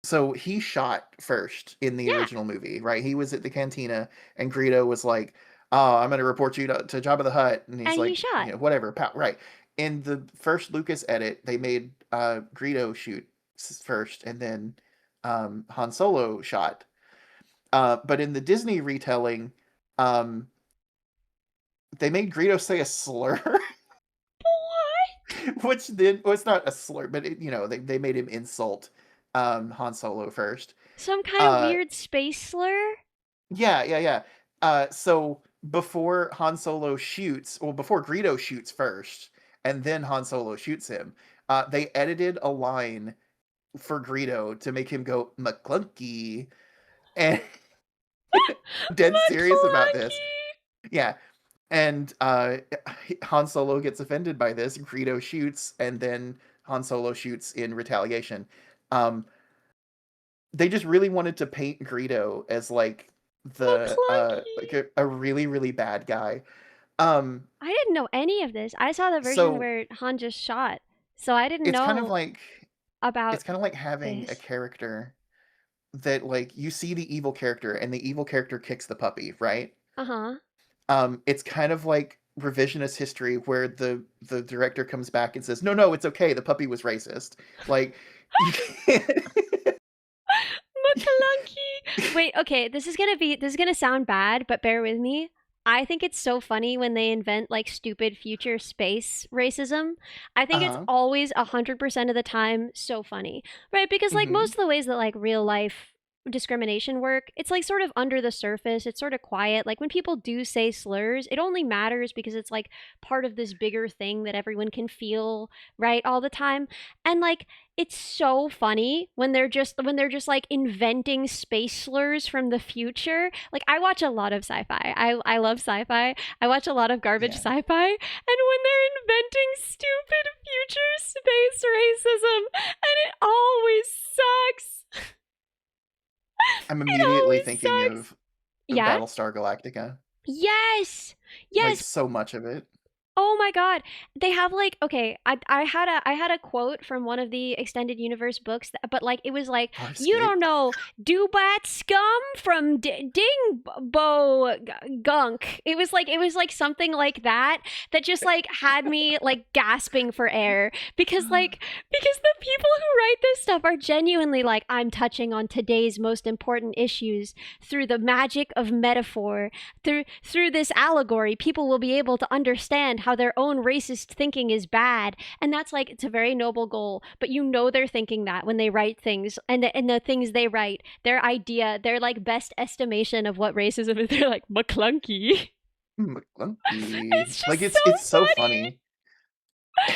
so he shot first in the Yeah, original movie, right? He was at the cantina and Greedo was like, "Oh, I'm going to report you to Jabba the Hutt." And he's and he like, shot. whatever, pow, right. In the first Lucas edit, they made Greedo shoot first and then Han Solo shot. But in the Disney retelling, um they made Greedo say a slur. What? Which then well, it's not a slur, but they made him insult Han Solo first. Some kind of Uh weird space slur? yeah, yeah, yeah. So before Han Solo shoots, well before Greedo shoots first and then Han Solo shoots him, they edited a line for Greedo to make him go McClunky, and I'm dead serious about this. McClunky! Yeah. And Han Solo gets offended by this. Greedo shoots, and then Han Solo shoots in retaliation. Um, they just really wanted to paint Greedo as like the like McClunky! a really really bad guy. Um, I didn't know any of this. I saw the version so where Han just shot, so I didn't it's kind of know like about it's kind of like having a this. character that like you see the evil character, and the evil character kicks the puppy, right? Uh-huh. It's kind of like revisionist history where the director comes back and says, "No, no, it's okay. The puppy was racist." Like you can't. McClunky. Wait, okay, this is gonna sound bad, but bear with me. I think it's so funny when they invent like stupid future space racism. I think it's Uh-huh. always 100% of the time so funny, right? Because like Hmm. most of the ways that like real life discrimination work, it's like sort of under the surface. It's sort of quiet. Like when people do say slurs, it only matters because it's like part of this bigger thing that everyone can feel, right, all the time. And like it's so funny when they're just like inventing space slurs from the future. Like I watch a lot of sci-fi. I love sci-fi. I watch a lot of garbage Yeah. sci-fi, and when they're inventing stupid future space racism, and it always sucks. I'm It immediately always thinking sucks. of Yeah. Battlestar Galactica. Yes. Like Yes. so much of it. Oh my god. They have like okay, I had a quote from one of the extended universe books but like it was like you Farscape. don't know Doobat scum from Dingbo Gunk. It was like something like that that just like had me like gasping for air because the people who write this stuff are genuinely like I'm touching on today's most important issues through the magic of metaphor through this allegory, people will be able to understand how their own racist thinking is bad. And that's like it's a very noble goal, but you know they're thinking that when they write things and the things they write, their idea, their like best estimation of what racism is, they're like McClunky. McClunky. It's just Like so it's so funny. funny.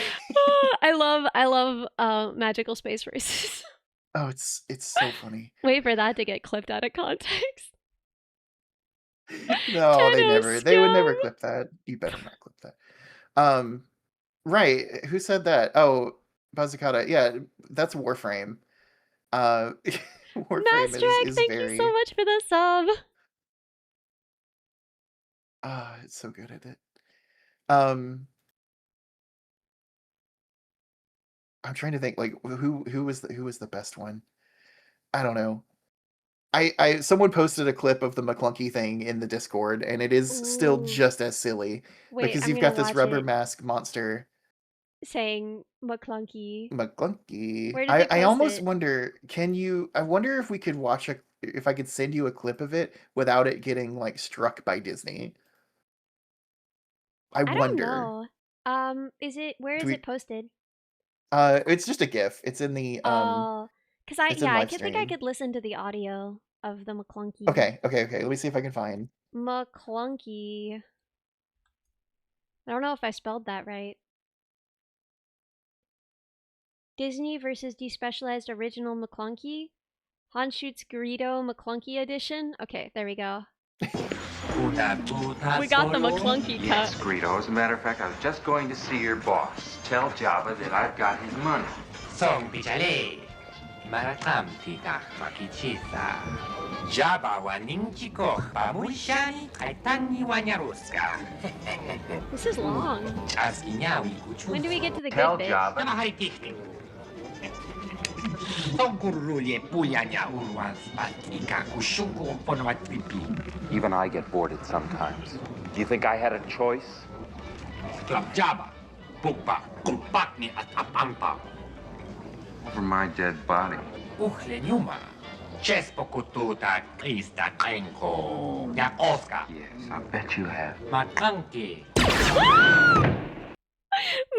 I love magical space races. Oh, it's so funny. Wait for that to get clipped out of context. No, they Tenno never. They would scum. never clip that. You better not clip that. Um, right. Who said that? Oh, Bazooka. Yeah, that's Warframe. Uh, Warframe Mastrag, is thank you so very much for the sub. it's so good at it. Um, I'm trying to think like who was the best one? I don't know. I someone posted a clip of the McClunky thing in the Discord, and it is still Ooh. just as silly Wait, because I'm you've gonna got this watch rubber it. mask monster Saying McClunky. McClunky. Where did they I post almost it? wonder, can you? I wonder if we could watch a if I could send you a clip of it without it getting like struck by Disney. I I don't wonder. know. Where Do is we? it posted? It's just a GIF. Oh, cause it's in I live could think I stream. could listen to the audio of the McClunky. Okay. Let me see if I can find. McClunky. I don't know if I spelled that right. Disney versus Despecialized Original McClunky. Han shoots Greedo McClunky edition. Okay, there we go. We got the McClunky cut. Yes, Greedo. As a matter of fact, I was just going to see your boss. Tell Jabba that I've got his money. Song Pichale. Marakam tinak makichita. Jabba wa ninchi ko pamushani kaitani wanyaruska. This is long. Chaskinya kuchu. When do we get to the Tell good bit? Jabba. Namahari kikli. Tongkurulye pulyanya urwan spatika kushuku ponawat pipi. Even I get bored at sometimes. Do you think I had a choice? Club Jabba. Pukpa kumpakni at apampa. Over my dead body. Uchle nyuma. Chespo kututa krista krenko. Ya Oscar. Yes, I bet you have. Makanki.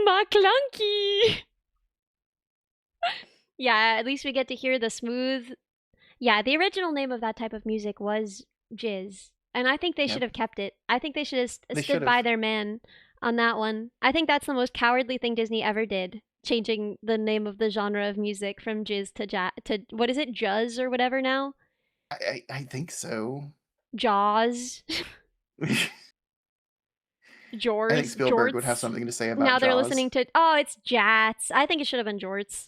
McClunky! Yeah, at least we get to hear the smooth. Yeah, the original name of that type of music was Jizz. And I think they should Yep, have kept it. I think they should have they should stood by have. their man on that one. I think that's the most cowardly thing Disney ever did. Changing the name of the genre of music from Jizz to what is it, Juzz or whatever now? I think so. Jaws. I think Jorts. Spielberg would have Jorts. something to say about Now they're Jaws. listening to, oh, it's Jats. I think it should have been Jorts.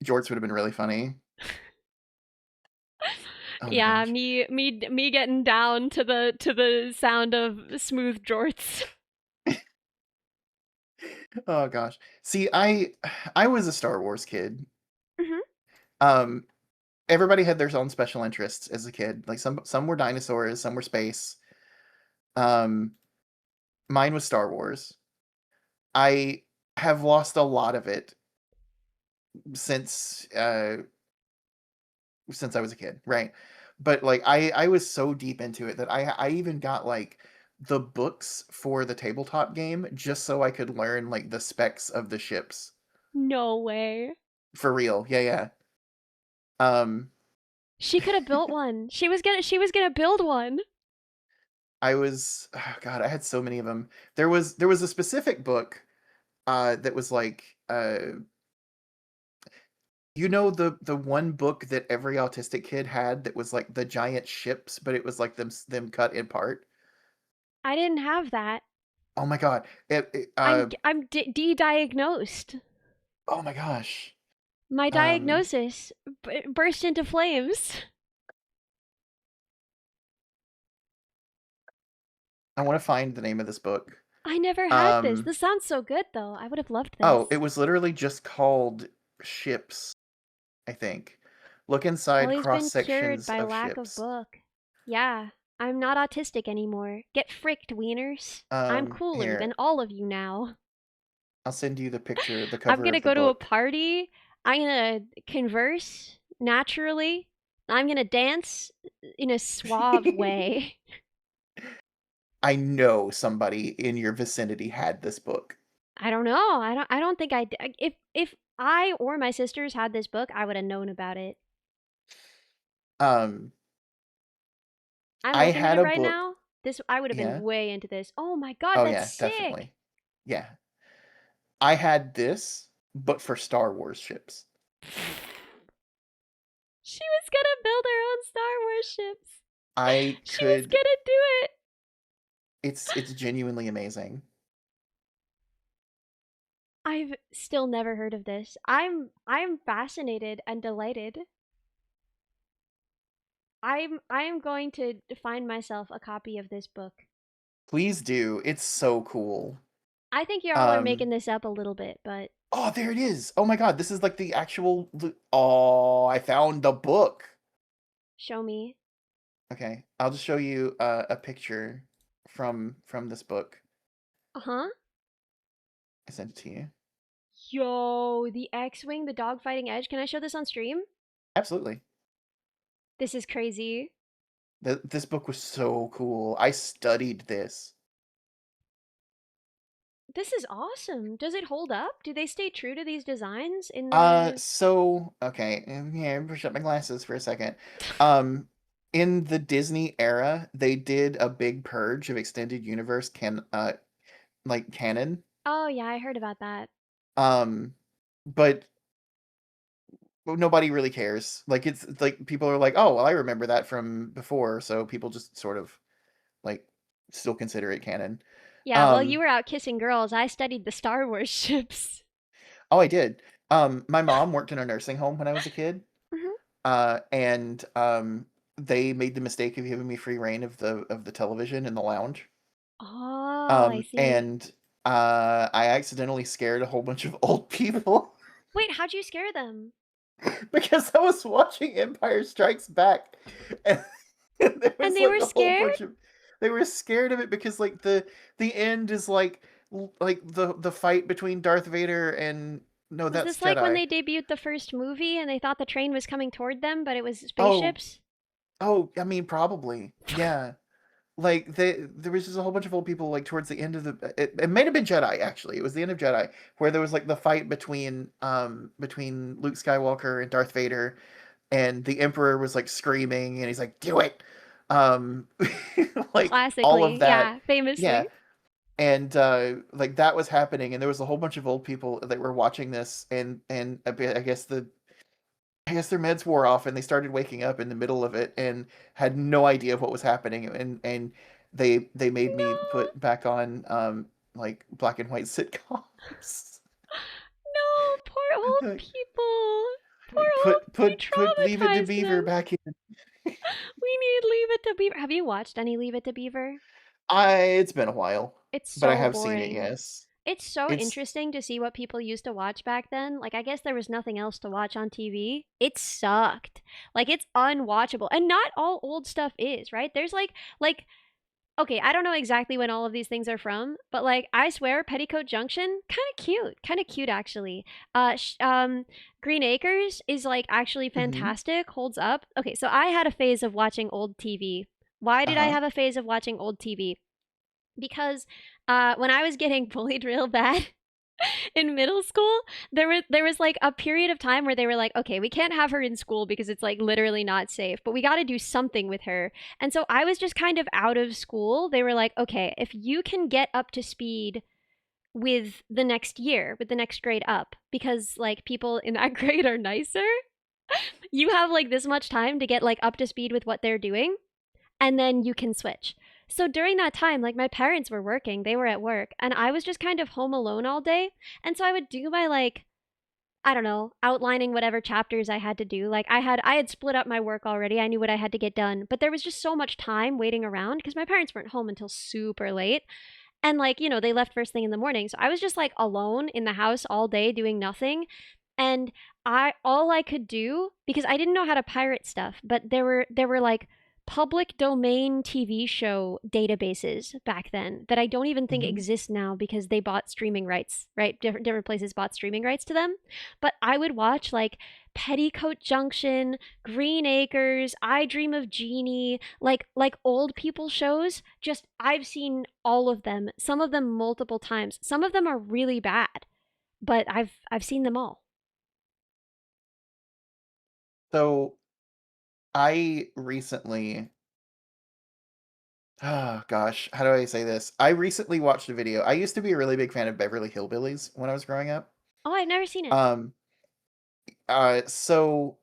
Jorts would have been really funny. Oh my Yeah, gosh. me getting down to the sound of smooth jorts. Oh gosh. See, I was a Star Wars kid. Mhm. Um, everybody had their own special interests as a kid. Like some were dinosaurs, some were space. Um, mine was Star Wars. I have lost a lot of it since since I was a kid, right? But like I was so deep into it that I even got like the books for the tabletop game just so I could learn like the specs of the ships. No way. For real. Yeah. Um She could have built one. She was gonna build one. I was oh god, I had so many of them. There was a specific book that was like you know the one book that every autistic kid had that was like the giant ships, but it was like them cut in part. I didn't have that. Oh my god. I'm de-diagnosed. Oh my gosh. My Um, diagnosis burst into flames. I want to find the name of this book. I never had this. Um, This sounds so good though. I would have loved oh, it this. was literally just called Ships, I think. Look inside Always cross been cured sections by of lack of ships. book. Yeah, I'm not autistic anymore. Get fricked, wieners. I'm cooler Here, than all of you now. I'll send you the picture, the I'm cover gonna of the go to a book. party. I'm gonna converse naturally. I'm gonna dance in a suave way. I know somebody in your vicinity had this book. I don't know. I don't think if I or my sisters had this book, I would have known about it. Um, I'm I looking at had it a right book. now. I would have been Yeah. way into this. Oh my god, Oh that's yeah, sick. definitely. Yeah. I had this, but for Star Wars ships. She was gonna build her own Star Wars ships. I She was could. gonna do it. It's genuinely amazing. I've still never heard of this. I'm fascinated and delighted. I'm going to find myself a copy of this book. Please do. It's so cool. I think y'all are making this up a little bit, but Oh, there it is. Oh my god, this is like the actual. Oh, I found the book. show me. Okay, I'll just show you a picture from this book. Uh-huh. I sent it to you. Yo, the X-Wing, the dogfighting edge. Can I show this on stream? Absolutely. This is crazy. This book was so cool. I studied this. This is awesome. Does it hold up? Do they stay true to these designs in the So okay, yeah, push up my glasses for a second. In the Disney era, they did a big purge of extended universe like canon. Oh yeah, I heard about that. But nobody really cares. Like it's like people are like, "Oh, well, I remember that from before," so people just sort of like still consider it canon. Yeah, well, you Um, were out kissing girls. I studied the Star Wars ships. oh, I did. My mom worked in a nursing home when I was a kid. Mhm. And they made the mistake of giving me free reign of the television in the lounge. Oh, I see. And I accidentally scared a whole bunch of old people Wait, how'd you scare them? because I was watching Empire Strikes Back, and there And was they like were a whole scared? bunch of they were scared of it because like the end is like the fight between Darth Vader and no, Was that's this like when Jedi. they debuted the first movie and they thought the train was coming toward them, but it was Oh, spaceships? I mean probably. Yeah. Like there was just a whole bunch of old people like towards the end of it might have been Jedi actually. It was the end of Jedi where there was like the fight between Luke Skywalker and Darth Vader, and the Emperor was like screaming and he's like, "Do it." Um like all of Classically, that. yeah, Yeah. famously. And like that was happening, and there was a whole bunch of old people that were watching this, and I guess their meds wore off and they started waking up in the middle of it and had no idea of what was happening, and they made me No, put back on like black and white sitcoms. no, poor old Like, people. Poor old, you put Leave It to traumatized Beaver them. back in. We need Leave It to Beaver. Have you watched any Leave It to Beaver? It's been a while, It's but I so have seen it. boring. Yes, It's so it's interesting to see what people used to watch back then. Like, I guess there was nothing else to watch on TV. It sucked. Like, it's unwatchable. And not all old stuff is, right? There's okay, I don't know exactly when all of these things are from, but like, I swear, Petticoat Junction, kind of cute actually. Green Acres is like actually hmm fantastic, holds up. Okay, so I had a phase of watching old TV. Why did I uh-huh. have a phase of watching old TV? Because when I was getting bullied real bad in middle school, there was like a period of time where they were like, okay, we can't have her in school because it's like literally not safe, but we got to do something with her. And so I was just kind of out of school. They were like, okay, if you can get up to speed with the next year, with the next grade up, because like people in that grade are nicer, you have like this much time to get like up to speed with what they're doing, and then you can switch. So during that time, like my parents were working, they were at work, and I was just kind of home alone all day. And so I would do my like, I don't know, outlining whatever chapters I had to do. Like I had split up my work already. I knew what I had to get done, but there was just so much time waiting around because my parents weren't home until super late. And like, they left first thing in the morning. So I was just like alone in the house all day doing nothing. And I all I could do, because I didn't know how to pirate stuff, but there were like public domain TV show databases back then that I don't even think hmm exist now because they bought streaming rights, right? Different places bought streaming rights to them. But I would watch like Petticoat Junction, Green Acres, I Dream of Jeannie, like old people shows. Just I've seen all of them, some of them multiple times. Some of them are really bad, but I've seen them all. So I recently Oh gosh, how do I say this? I recently watched a video. I used to be a really big fan of Beverly Hillbillies when I was growing up. Oh, I've never seen it. Um, so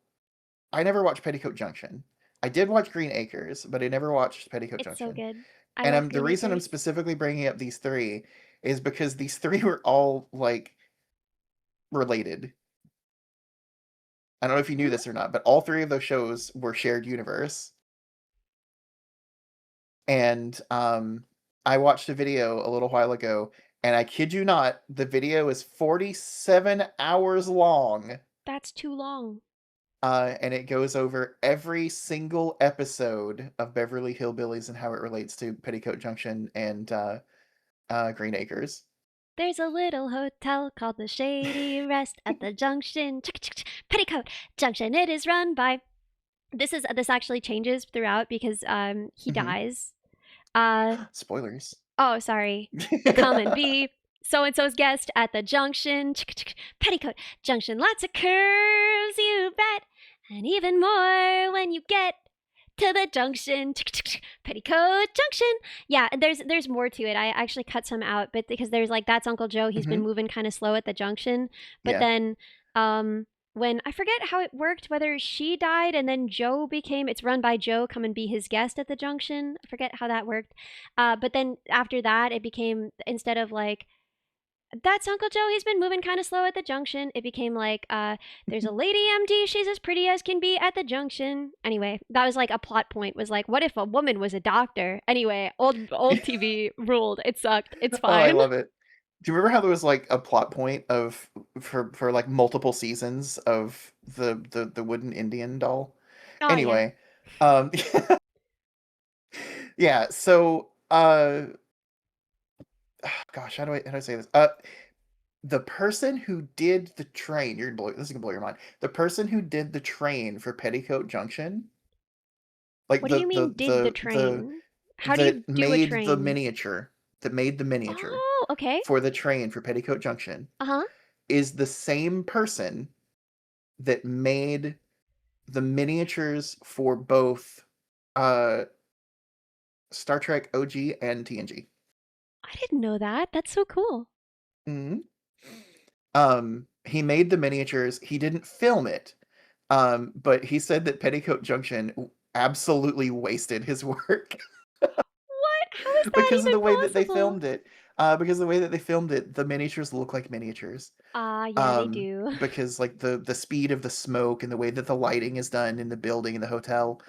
I never watched Petticoat Junction. I did watch Green Acres, but I never watched Petticoat It's so Junction. good. I And love the Green reason I'm Acres. specifically bringing up these three is because these three were all like related. I don't know if you knew Mhm. this or not, but all three of those shows were shared universe. And I watched a video a little while ago, and I kid you not, the video is 47 hours long. That's too long. And it goes over every single episode of Beverly Hillbillies and how it relates to Petticoat Junction and Green Acres. There's a little hotel called the Shady Rest at the Junction. Petticoat Junction. It is run by. This actually changes throughout because he Mhm. dies. Spoilers. Oh, sorry. Come and be so and so's guest at the Junction. Petticoat Junction. Lots of curves, you bet, and even more when you get to the junction. Petticoat Junction. Yeah, there's more to it. I actually cut some out, but because there's like that's Uncle Joe. He's been Mhm. moving kind of slow at the junction, but Yeah. then when I forget how it worked, whether she died and then Joe became it's run by Joe, come and be his guest at the junction. I forget how that worked. But then after that, it became instead of like that's Uncle Joe. He's been moving kind of slow at the junction. It became like, there's a lady MD. She's as pretty as can be at the junction. Anyway, that was like a plot point. Was like, what if a woman was a doctor? Anyway, old TV ruled. It sucked. It's Oh, I fine. love it. Do you remember how there was like a plot point of for like multiple seasons of the wooden Indian doll? Oh yeah. Anyway, um yeah, so gosh, how do I say this? The person who did the train, this is gonna blow your mind. The person who did the train for Petticoat Junction, like What do you mean? Did the train? How do you that do a made train? the miniature Oh, okay. for the train for Petticoat Junction Uh huh. is the same person that made the miniatures for both uh Star Trek OG and TNG. I didn't know that. That's so cool. Mhm. He made the miniatures. He didn't film it. But he said that Petticoat Junction absolutely wasted his work What? How is that because of the even way that they possible? filmed it. Because of the way that they filmed it, the miniatures look like miniatures. Yeah, they do. Because like the speed of the smoke and the way that the lighting is done in the building in the hotel,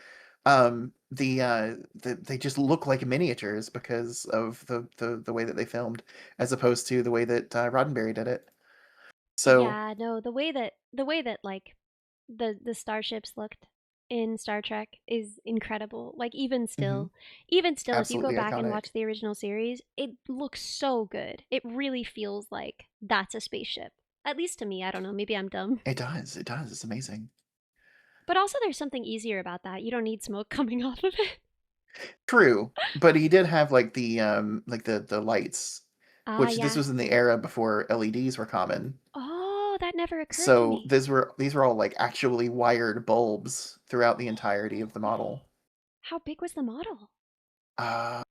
they just look like miniatures because of the way that they filmed, as opposed to the way that Roddenberry did it. So, Yeah, no, the way that like the starships looked in Star Trek is incredible. Like mhm, even still if you go absolutely back and iconic. watch the original series, it looks so good. It really feels like that's a spaceship. At least to me, I don't know, maybe I'm dumb. It does. It does. It's amazing. But also there's something easier about that. You don't need smoke coming off of it. True, but he did have like the lights, which this Yeah. was in the era before LEDs were common. Oh, that never occurred to So me. these were all like actually wired bulbs throughout the entirety of the model. How big was the model? Uh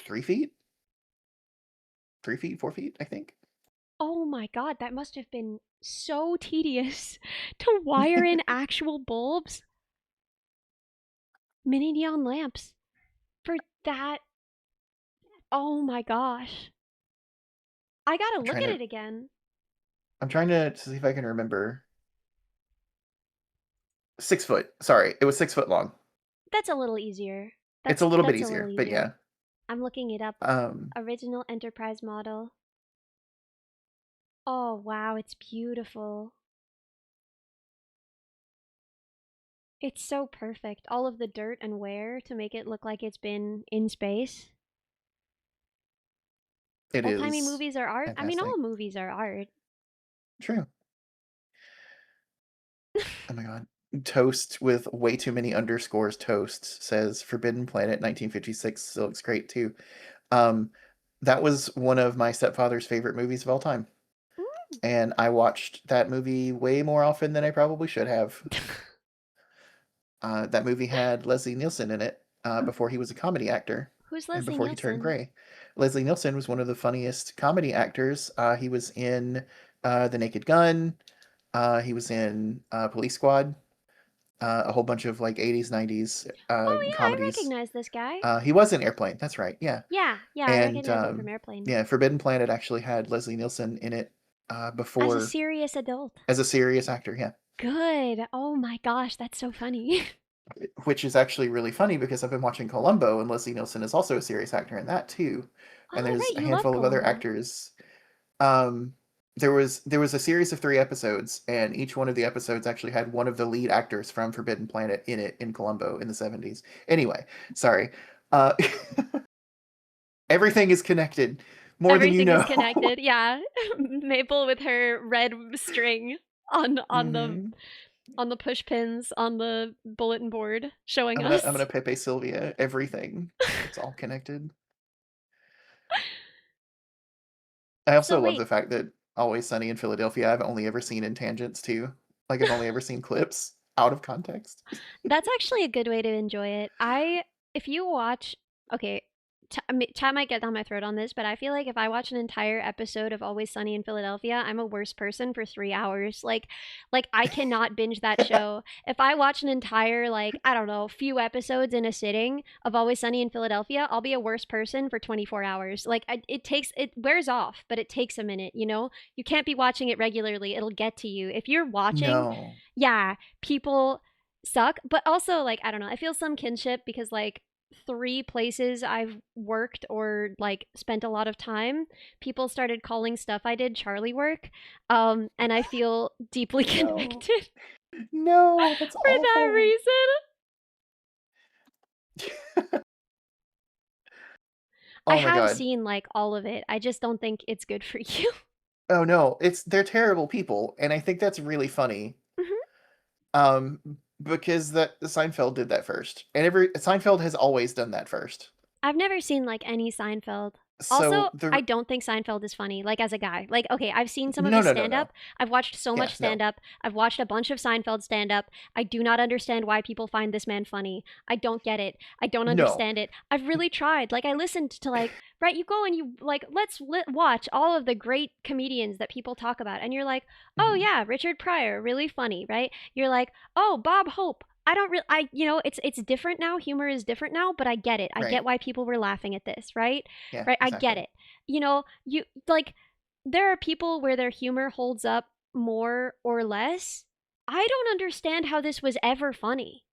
3 feet? 3 feet, 4 feet, I think. Oh my god, that must have been so tedious to wire in actual bulbs, mini neon lamps for that. Oh my gosh. I gotta I'm look trying at to it again. I'm trying to see if I can remember. 6 foot. Sorry, it was 6 foot long. That's a little easier. It's That's a little bit that's a little easier, but easier. yeah. I'm looking it up. Um, Original Enterprise model. Oh wow, it's beautiful. It's so perfect. All of the dirt and wear to make it look like it's been in space. it Old-timey is movies are art. I mean, fantastic. all movies are art. True. Oh my god. Toast with way too many underscores toast says Forbidden Planet 1956 still looks great too. Um, that was one of my stepfather's favorite movies of all time. And I watched that movie way more often than I probably should have. That movie had Leslie Nielsen in it before he was a comedy actor. Who's and Leslie before he turned Nielsen? gray. Leslie Nielsen was one of the funniest comedy actors. He was in The Naked Gun. He was in Police Squad. A whole bunch of like 80s, 90s Oh yeah, I comedies. recognize this guy. He was in Airplane. That's right. Yeah. Yeah, I And recognize him from Airplane. yeah, Forbidden Planet actually had Leslie Nielsen in it As a before serious adult. as a serious actor. Yeah. Good. Oh my gosh, that's so funny. Which is actually really funny because I've been watching Columbo and Leslie Nielsen is also a serious actor in that too. And Oh there's right, a you love handful of other Columbo. actors. Um, there was a series of 3 episodes, and each one of the episodes actually had one of the lead actors from Forbidden Planet in it in Columbo in the 70s. Anyway, sorry. Uh, everything is connected more than you Everything is know. connected. Yeah. Maple with her red string on Mhm. the push pins on the bulletin board showing I'm gonna us. Pepe Sylvia everything. It's all connected. I So also love wait, the fact that Always Sunny in Philadelphia I've only ever seen in tangents too. Like I've only ever seen clips out of context. that's actually a good way to enjoy it. If you watch, okay, Chad might get down my throat on this, but I feel like if I watch an entire episode of Always Sunny in Philadelphia, I'm a worse person for 3 hours. Like I cannot binge that show. If I watch an entire, like, I don't know, few episodes in a sitting of Always Sunny in Philadelphia, I'll be a worse person for 24 hours. Like it wears off, but it takes a minute, you know? You can't be watching it regularly. It'll get to you. If you're watching, No. yeah, people suck, but also like I don't know, I feel some kinship because like 3 places I've worked or like spent a lot of time, people started calling stuff I did Charlie work, and I feel deeply No. connected No, that's for that awful. reason. I Oh my have god. seen like all of it. I just don't think it's good for you. Oh no, they're terrible people, and I think that's really funny. Mhm. Um, because that Seinfeld did that first, and every Seinfeld has always done that first. I've never seen like any Seinfeld. So Also, I don't think Seinfeld is funny, like as a guy. Like, okay, I've seen some of no, his no, no, stand no. up. I've watched so Yeah, much no. stand up. I've watched a bunch of Seinfeld stand up. I do not understand why people find this man funny. I don't get it. I don't No. understand it. I've really tried. Like, I listened to, like, right, you go and you, like, watch all of the great comedians that people talk about. And you're like, oh, Mhm. yeah, Richard Pryor, really funny, right? You're like, oh, Bob Hope. I don't really, it's different now. Humor is different now, but I get it. I Right. get why people were laughing at this, right? Yeah, Right? I get exactly. it. You know, you like there are people where their humor holds up more or less. I don't understand how this was ever funny.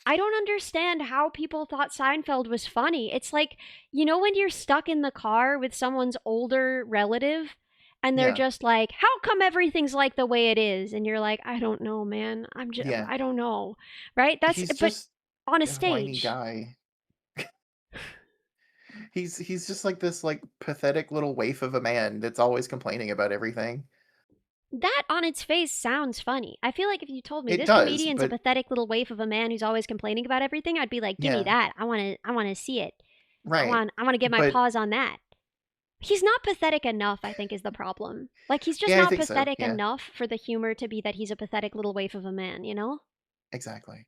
I don't understand how people thought Seinfeld was funny. It's like, you know, when you're stuck in the car with someone's older relative and they're Yeah. just like, how come everything's like the way it is? And you're like, I don't know, man. Yeah. I don't know. Right? He's But just on a a whiny stage. guy. He's just like this like pathetic little waif of a man that's always complaining about everything. That on its face sounds funny. I feel like if you told me It this does, comedian's a but pathetic little waif of a man who's always complaining about everything, I'd be like, "Give me yeah, that. I want to see it. right. I want to get my But paws on that." He's not pathetic enough, I think is the problem. Like he's just yeah, I not think so. pathetic Yeah, enough for the humor to be that he's a pathetic little waif of a man, you know? exactly.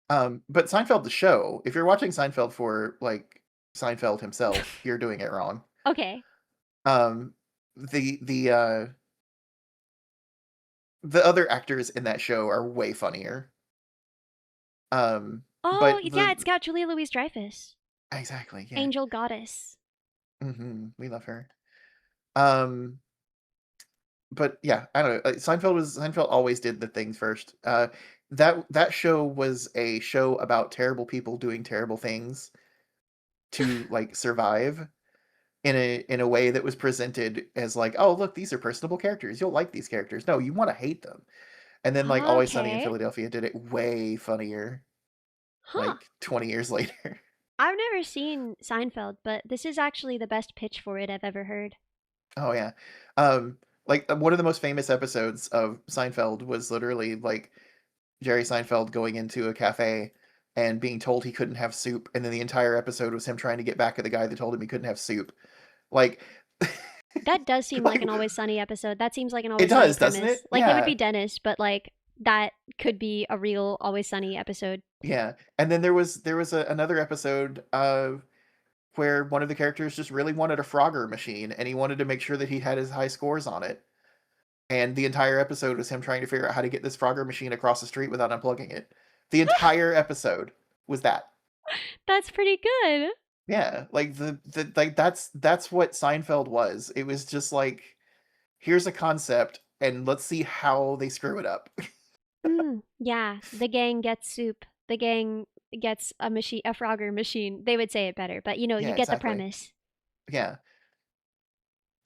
But Seinfeld the show, if you're watching Seinfeld for like Seinfeld himself, you're doing it wrong. Okay. Um, the the uh the other actors in that show are way funnier. Oh, But yeah, the it's got Julia Louis-Dreyfus, exactly, yeah. Angel Goddess. We love her. Um, but yeah, I don't know. Seinfeld always did the things first. That show was a show about terrible people doing terrible things to like survive in a way that was presented as like, oh look, these are personable characters. You'll like these characters. No, you want to hate them. And then like Always Sunny in Okay. Philadelphia did it way funnier, Huh. like 20 years later. I've never seen Seinfeld, but this is actually the best pitch for it I've ever heard. Oh yeah. Um, like one of the most famous episodes of Seinfeld was literally like Jerry Seinfeld going into a cafe and being told he couldn't have soup, and then the entire episode was him trying to get back at the guy that told him he couldn't have soup. Like, That does seem like like an Always Sunny episode. That seems like an it Always Sunny does, doesn't premise. it? Like it would be Yeah, Dennis, but like that could be a real Always Sunny episode. yeah. And then there was another episode. where one of the characters just really wanted a Frogger machine, and he wanted to make sure that he had his high scores on it. And the entire episode was him trying to figure out how to get this Frogger machine across the street without unplugging it. The entire episode was that. That's pretty good. Yeah, like that's what Seinfeld was. It was just like, here's a concept, and let's see how they screw it up. Yeah, the gang gets soup. The gang gets a machine, a Frogger machine. They would say it better, but you Yeah, get the exactly. premise. Yeah,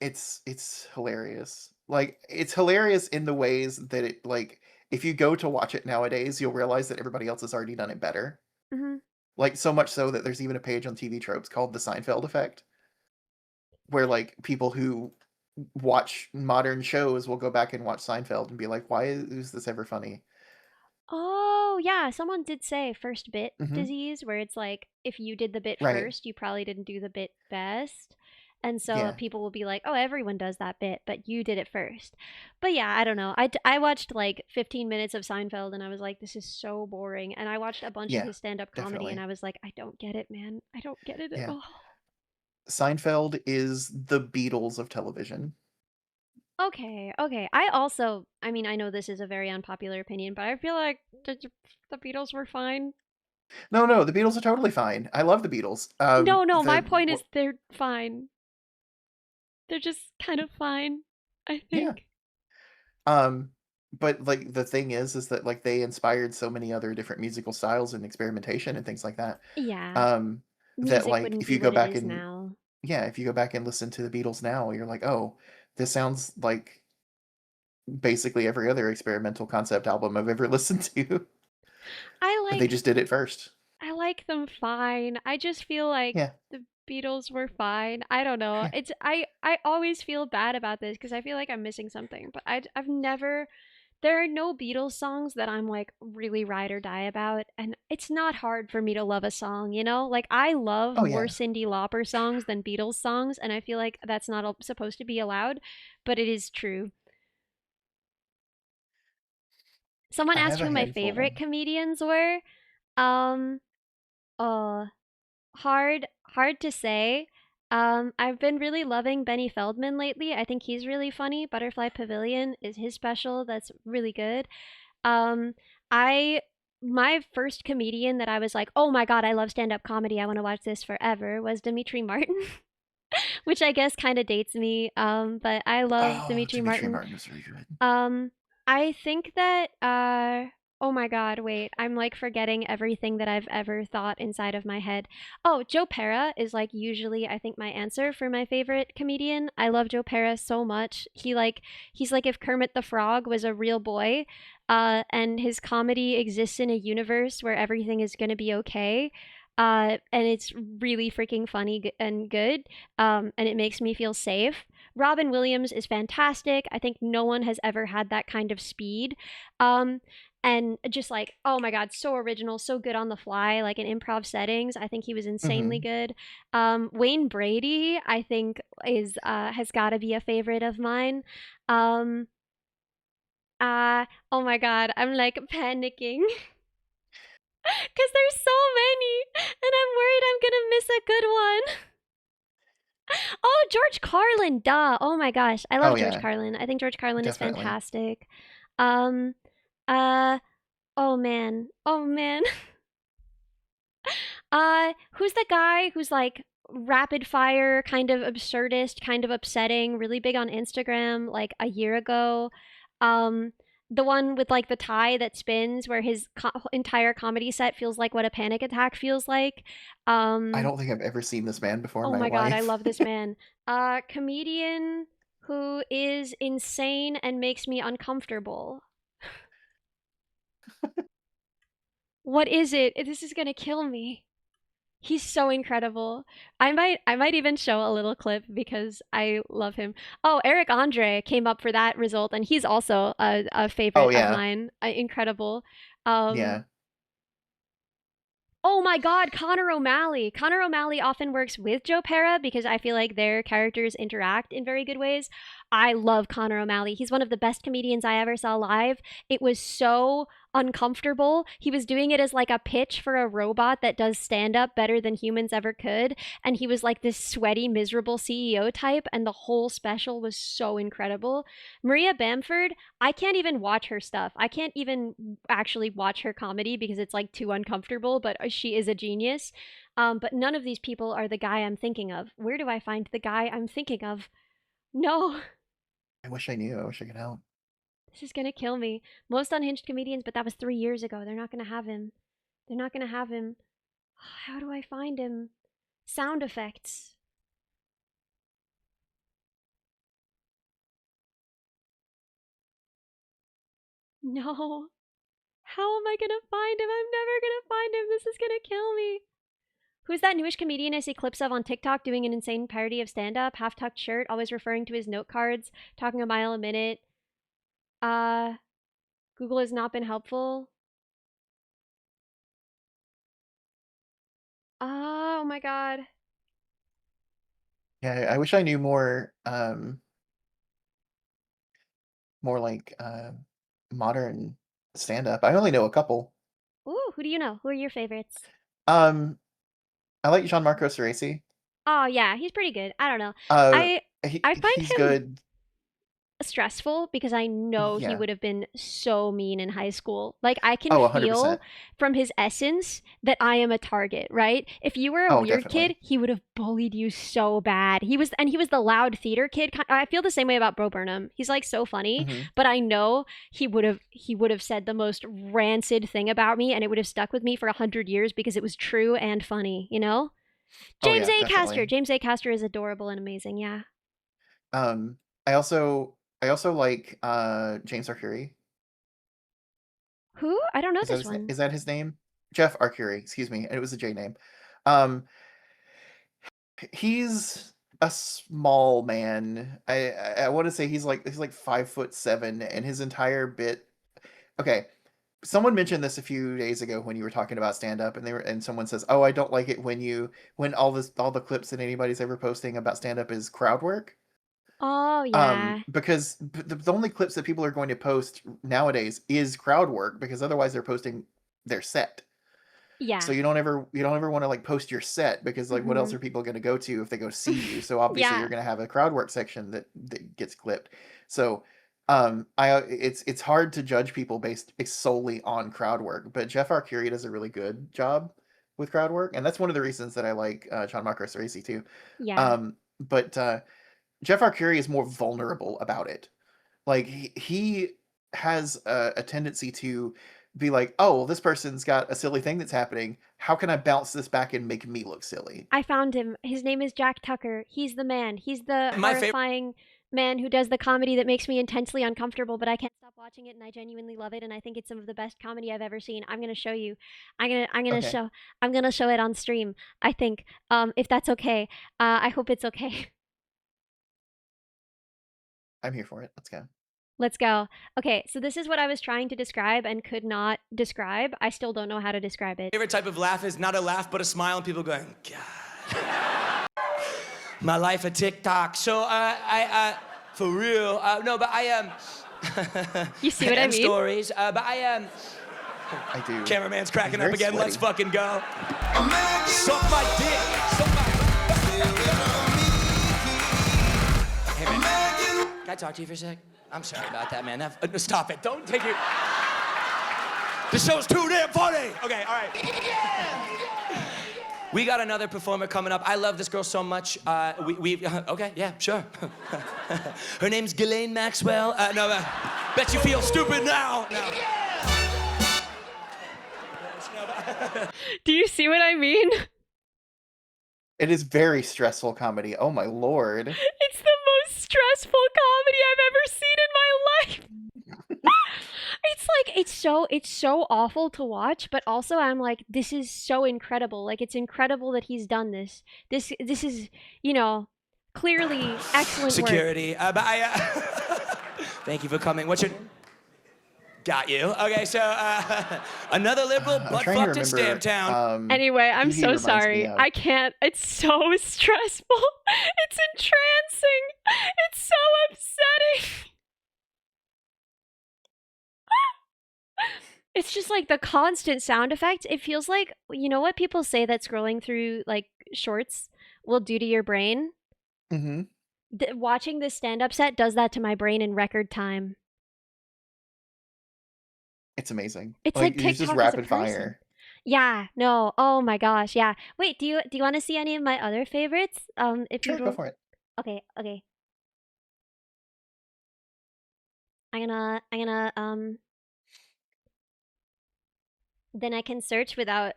it's hilarious. Like, it's hilarious in the ways that it, like, if you go to watch it nowadays, you'll realize that everybody else has already done it better. hmm Like, so much so that there's even a page on TV Tropes called the Seinfeld Effect, where like people who watch modern shows will go back and watch Seinfeld and be like, why is this ever funny? Oh, yeah, someone did say first bit Hmm. disease, where it's like if you did the bit Right. first, you probably didn't do the bit best. And so Yeah. people will be like, oh, everyone does that bit, but you did it first. But yeah, I don't know. I watched like 15 minutes of Seinfeld and I was like, this is so boring. And I watched a bunch of Yeah. his stand up comedy and Definitely. I was like, I don't get it, man. I don't get it at Yeah. all. Seinfeld is the Beatles of television. Okay, okay. I mean, I know this is a very unpopular opinion, but I feel like the Beatles were fine. No, no, the Beatles are totally fine. I love the Beatles. No, no, my point is they're fine. They're just kind of fine, I Yeah. think. Um, but like the thing is that like they inspired so many other different musical styles and experimentation and things like that. Yeah, Um, that music like wouldn't if be you go what it back is and now. yeah, if you go back and listen to the Beatles now, you're like, oh, this sounds like basically every other experimental concept album I've ever listened to. I But they like just did it first. I like them fine. I just feel like Yeah, the Beatles were fine. I don't know. yeah. I always feel bad about this because I feel like I'm missing something, but I've never there are no Beatles songs that I'm like really ride or die about, and it's not hard for me to love a song, you know? Like I love Oh more yeah, Cyndi Lauper songs than Beatles songs, and I feel like that's not supposed to be allowed, but it is true. Someone I asked have a who my handful. favorite comedians were. Um, uh, hard to say. I've been really loving Benny Feldman lately. I think he's really funny. Butterfly Pavilion is his special. That's really good. Um, I my first comedian that I was like, oh my god, I love stand up comedy. I want to watch this forever was Dimitri Martin, which I guess kind of dates me. But I love Oh, Dimitri Dimitri Martin. Martin was really good. Um, I think that oh my god, wait, I'm like forgetting everything that I've ever thought inside of my head. Oh, Joe Pera is like usually I think my answer for my favorite comedian. I love Joe Pera so much. He's like if Kermit the Frog was a real boy, and his comedy exists in a universe where everything is going to be okay. And it's really freaking funny and good. And it makes me feel safe. Robin Williams is fantastic. I think no one has ever had that kind of speed. Um, and just like, oh my God, so original, so good on the fly, like in improv settings. I think he was insanely Hmm. good. Wayne Brady, I think, is has got to be a favorite of mine. Um, oh my God, I'm like panicking because there's so many, and I'm worried I'm gonna miss a good one. Oh, George Carlin, duh. Oh my gosh. I Oh love George yeah, Carlin. I think George Carlin is definitely. fantastic. Um uh oh man. Oh man. Who's the guy who's like rapid fire, kind of absurdist, kind of upsetting, really big on Instagram like a year ago? Um the one with like the tie that spins where his entire comedy set feels like what a panic attack feels like. I Um don't think I've ever seen this man before in Oh my my god, I life. love this man. Comedian who is insane and makes me uncomfortable. What is it? This is gonna kill me. He's so incredible. I might even show a little clip because I love him. Oh, Eric Andre came up for that result, and he's also a Oh favorite of yeah, mine. Incredible. Um, yeah. Oh my god, Connor O'Malley. Connor O'Malley often works with Joe Pera because I feel like their characters interact in very good ways. I love Connor O'Malley. He's one of the best comedians I ever saw live. It was so uncomfortable. He was doing it as like a pitch for a robot that does stand up better than humans ever could. And he was like this sweaty, miserable CEO type. And the whole special was so incredible. Maria Bamford, I can't even watch her stuff. I can't even actually watch her comedy because it's like too uncomfortable, but she is a genius. But none of these people are the guy I'm thinking of. Where do I find the guy I'm thinking of? No, I wish I knew. I wish I could help. this is gonna kill me. Most unhinged comedians, but that was 3 years ago. They're not gonna have him. They're not gonna have him. How do I find him? Sound effects. No. How am I gonna find him? I'm never gonna find him. This is gonna kill me. Who's that newish comedian I see clips of on TikTok doing an insane parody of stand up? Half tucked shirt, always referring to his note cards, talking a mile a minute. Google has not been helpful. Oh my god. Yeah, I wish I knew more. More like modern stand up. I only know a couple. Ooh, who do you know? Who are your favorites? I like Gianmarco Ceresi. Oh yeah, he's pretty good. I don't know. Uh, I find he's him good. stressful because I know he Yeah. would have been so mean in high school. Like I can Oh, feel 100%. from his essence that I am a target, right? If you were a Oh, weird definitely. kid, he would have bullied you so bad. He was the loud theater kid. I feel the same way about Bo Burnham. He's like so funny, hmm but I know he would have said the most rancid thing about me and it would have stuck with me for 100 years because it was true and funny, you know? Oh James yeah, A. Castor. definitely. James A. Castor is adorable and amazing, yeah. I also like James Arcuri. Who? I don't know this one. Is that his name? Jeff Arcuri, excuse me. It was a J name. Um, he's a small man. I want to say he's like 5'7", and his entire bit. Okay, someone mentioned this a few days ago when you were talking about stand up, and someone says, "Oh, I don't like it when all the clips that anybody's ever posting about stand up is crowd work." Oh yeah. Because the only clips that people are going to post nowadays is crowd work, because otherwise they're posting their set. So Yeah. you don't ever want to like post your set, because like what else Mhm. are people going to go to if they go see you? So obviously Yeah. you're going to have a crowd work section that gets clipped. So it's hard to judge people based solely on crowd work, but Jeff Arcuri does a really good job with crowd work, and that's one of the reasons that I like John Marco Ceresi too. Yeah. But Jeff Arcuri is more vulnerable about it. Like he has a tendency to be like, "Oh, well, this person's got a silly thing that's happening. How can I bounce this back and make me look silly?" I found him. His name is Jack Tucker. He's the man. He's the My favorite. horrifying man who does the comedy that makes me intensely uncomfortable, but I can't stop watching it and I genuinely love it and I think it's some of the best comedy I've ever seen. I'm going to show you. Okay, I'm going to show it on stream. I think if that's okay. I hope it's okay. I'm here for it. Let's go. Let's go. Okay, so this is what I was trying to describe and could not describe. I still don't know how to describe it. Favorite type of laugh is not a laugh, but a smile, and people going, God. My life a TikTok. So I for real. No, but I You see what I and mean? stories. But I I do. Cameraman's cracking Very up again. Let's sweaty. fucking go. Suck my dick. Suck my. Hey man, can I talk to you for a sec? I'm sorry about that, man. Stop it. Don't take it. The show's too damn funny. Okay, all right. We got another performer coming up. I love this girl so much. Okay, yeah, sure. Her name's Ghislaine Maxwell. Bet you feel stupid now. No. Do you see what I mean? It is very stressful comedy. Oh my lord. It's the most stressful comedy I've ever seen in my life. It's so awful to watch, but also I'm like, this is so incredible. Like it's incredible that he's done this. This is, clearly excellent work. Security. But I. Thank you for coming. What's your name? Got you. Okay, so another liberal I'm butt trying to fucked in remember. Stamtown. Anyway, I'm he so reminds me sorry. of. I can't. It's so stressful. It's entrancing. It's so upsetting. It's just like the constant sound effects. It feels like, you know what people say that scrolling through like shorts will do to your brain? Hmm. Watching this stand-up set does that to my brain in record time. It's amazing. It's like it's just TikTok as a rapid person. fire. Yeah, no. Oh my gosh, yeah. Wait, do you want to see any of my other favorites? If you Sure, go don't. for it. Okay. I'm gonna then I can search without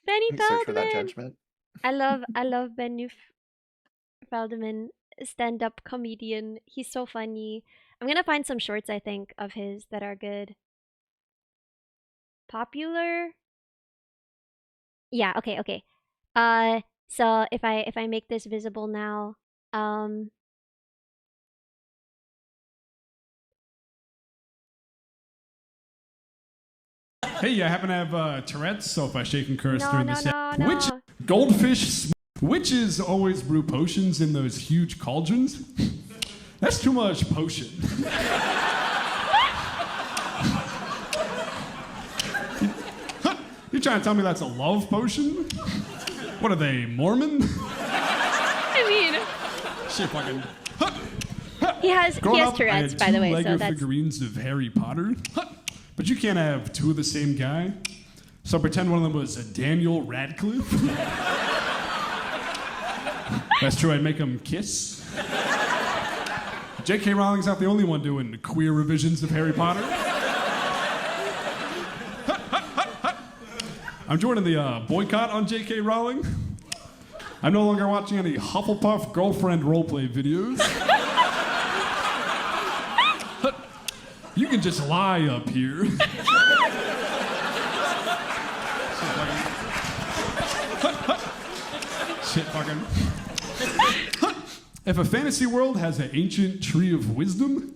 Benny You search for that Feldman. judgment. I love Benny Feldman, stand-up comedian. He's so funny. I'm gonna find some shorts I think of his that are good. Popular? Yeah, okay. So if I make this visible now, um Hey, I happen to have Tourette's, so if I shake and curse during the set. no. Which goldfish witches always brew potions in those huge cauldrons? That's too much potion. You trying to tell me that's a love potion? What are they, Mormon? I mean, Shit, fucking. he has Growing up, I Tourette's, had by the two way, so Lego that's figurines of Harry Potter. But you can't have two of the same guy. So pretend one of them was Daniel Radcliffe. That's true, I'd make them kiss. J.K. Rowling's not the only one doing queer revisions of Harry Potter. I'm joining the boycott on J.K. Rowling. I'm no longer watching any Hufflepuff girlfriend roleplay videos. You can just lie up here. Shit fucking. If a fantasy world has an ancient tree of wisdom,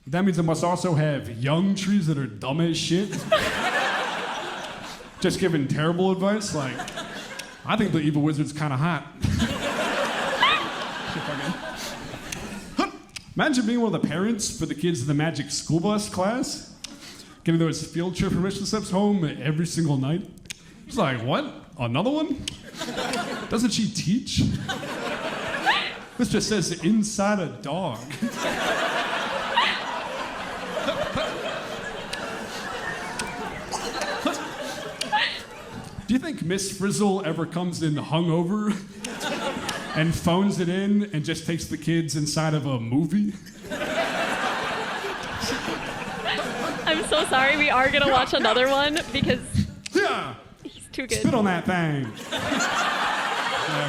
that means it must also have young trees that are dumb as shit. Just giving terrible advice, like, I think the evil wizard's kind of hot. Shit fucking. Imagine being one of the parents for the kids in the magic school bus class, getting those field trip permission slips home every single night. It's like, what? Another one? Doesn't she teach? This just says inside a dog. Do you think Miss Frizzle ever comes in hungover and phones it in and just takes the kids inside of a movie? I'm so sorry. We are gonna watch another one because Yeah. he's too good. Spit on that thing.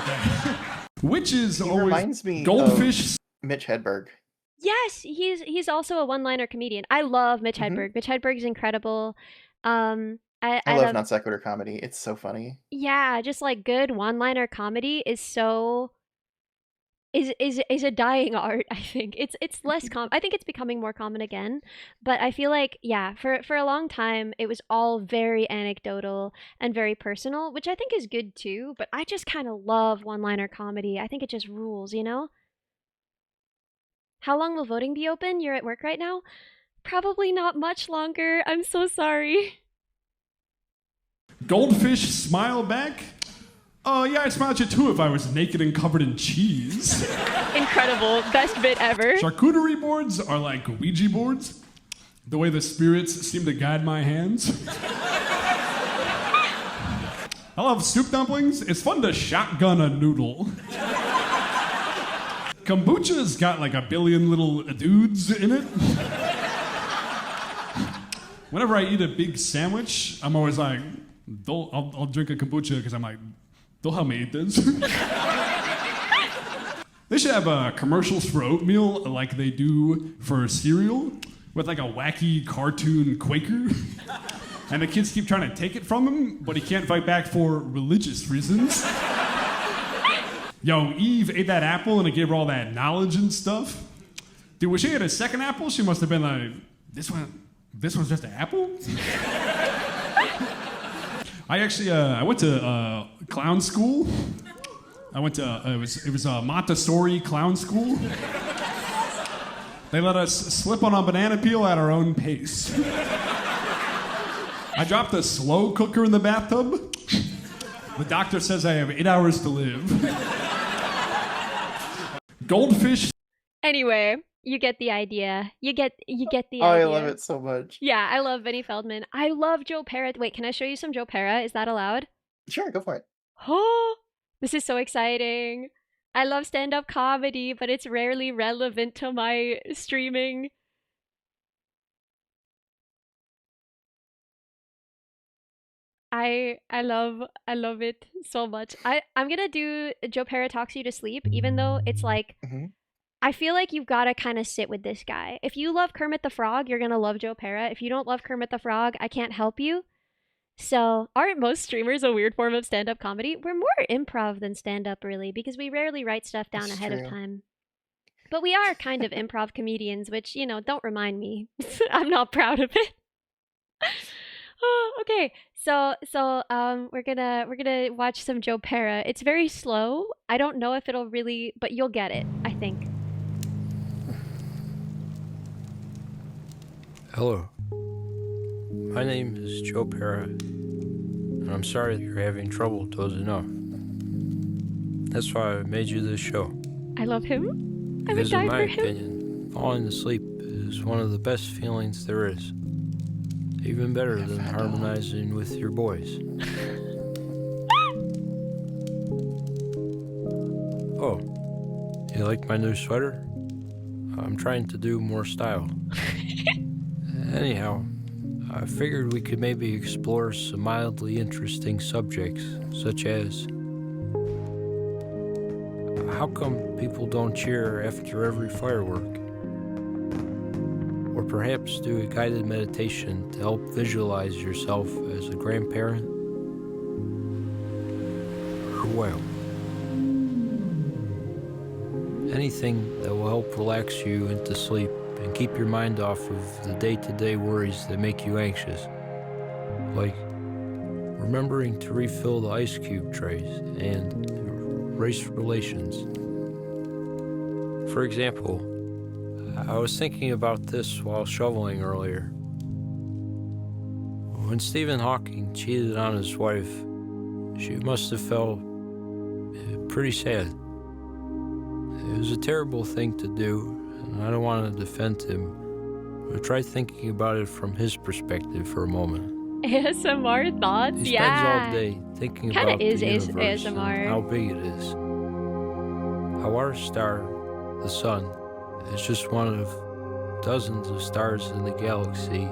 Okay. Which is He always reminds me goldfish. Mitch Hedberg. Yes, he's also a one-liner comedian. I love Mitch Mhm. Hedberg. Mitch Hedberg is incredible. I I love love non sequitur comedy. It's so funny. yeah, just like good one-liner comedy is so is a dying art. I think it's less common. I think it's becoming more common again, but I feel like yeah, for a long time it was all very anecdotal and very personal, which I think is good too. But I just kind of love one-liner comedy. I think it just rules, you know. How long will voting be open? You're at work right now? Probably not much longer. I'm so sorry. Goldfish smile back? Oh, yeah, I'd smile at you too if I was naked and covered in cheese. Incredible. Best bit ever. Charcuterie boards are like Ouija boards. The way the spirits seem to guide my hands. I love soup dumplings. It's fun to shotgun a noodle. Kombucha's got like a billion little dudes in it. Whenever I eat a big sandwich, I'm always like, I'll drink a kombucha because I'm like, they'll help me eat this. They should have commercials for oatmeal like they do for cereal with like a wacky cartoon Quaker. And the kids keep trying to take it from him, but he can't fight back for religious reasons. Yo, Eve ate that apple and it gave her all that knowledge and stuff. Dude, when she had a second apple, she must have been like, this one's just an apple? I went to clown school. I went to, it was a Montessori clown school. They let us slip on a banana peel at our own pace. I dropped a slow cooker in the bathtub. The doctor says I have 8 hours to live. Goldfish. Anyway, you get the idea. You get the Oh, I idea. love it so much. Yeah, I love Vinnie Feldman. I love Joe Pera. Wait, can I show you some Joe Pera? Is that allowed? Sure, go for it. Oh, this is so exciting. I love stand-up comedy, but it's rarely relevant to my streaming. I love it so much. I'm gonna do Joe Pera Talks You to Sleep, even though it's like Mhm. I feel like you've got to kind of sit with this guy. If you love Kermit the Frog, you're gonna love Joe Pera. If you don't love Kermit the Frog, I can't help you. So, aren't most streamers a weird form of stand-up comedy? We're more improv than stand-up, really, because we rarely write stuff down It's ahead of true. time. But we are kind of improv comedians, which, don't remind me. I'm not proud of it. Oh, okay. So we're gonna watch some Joe Pera. It's very slow. I don't know if it'll really, but you'll get it, I think. Hello. My name is Joe Pera, and I'm sorry that you're having trouble dozing off. That's why I made you this show. I love him. I would Because in die my for him. opinion, falling asleep is one of the best feelings there is. Even better than harmonizing with your boys. Oh, you like my new sweater? I'm trying to do more style. Anyhow, I figured we could maybe explore some mildly interesting subjects, such as how come people don't cheer after every firework? Or perhaps do a guided meditation to help visualize yourself as a grandparent? Or well, anything that will help relax you into sleep and keep your mind off of the day-to-day worries that make you anxious. Like remembering to refill the ice cube trays and race relations. For example, I was thinking about this while shoveling earlier. When Stephen Hawking cheated on his wife, she must have felt pretty sad. It was a terrible thing to do, and I don't want to defend him, but try thinking about it from his perspective for a moment. ASMR thoughts? He spends Yeah. all day thinking Kinda about is the universe ASMR. and how big it is. How our star, the sun, is just one of dozens of stars in the galaxy,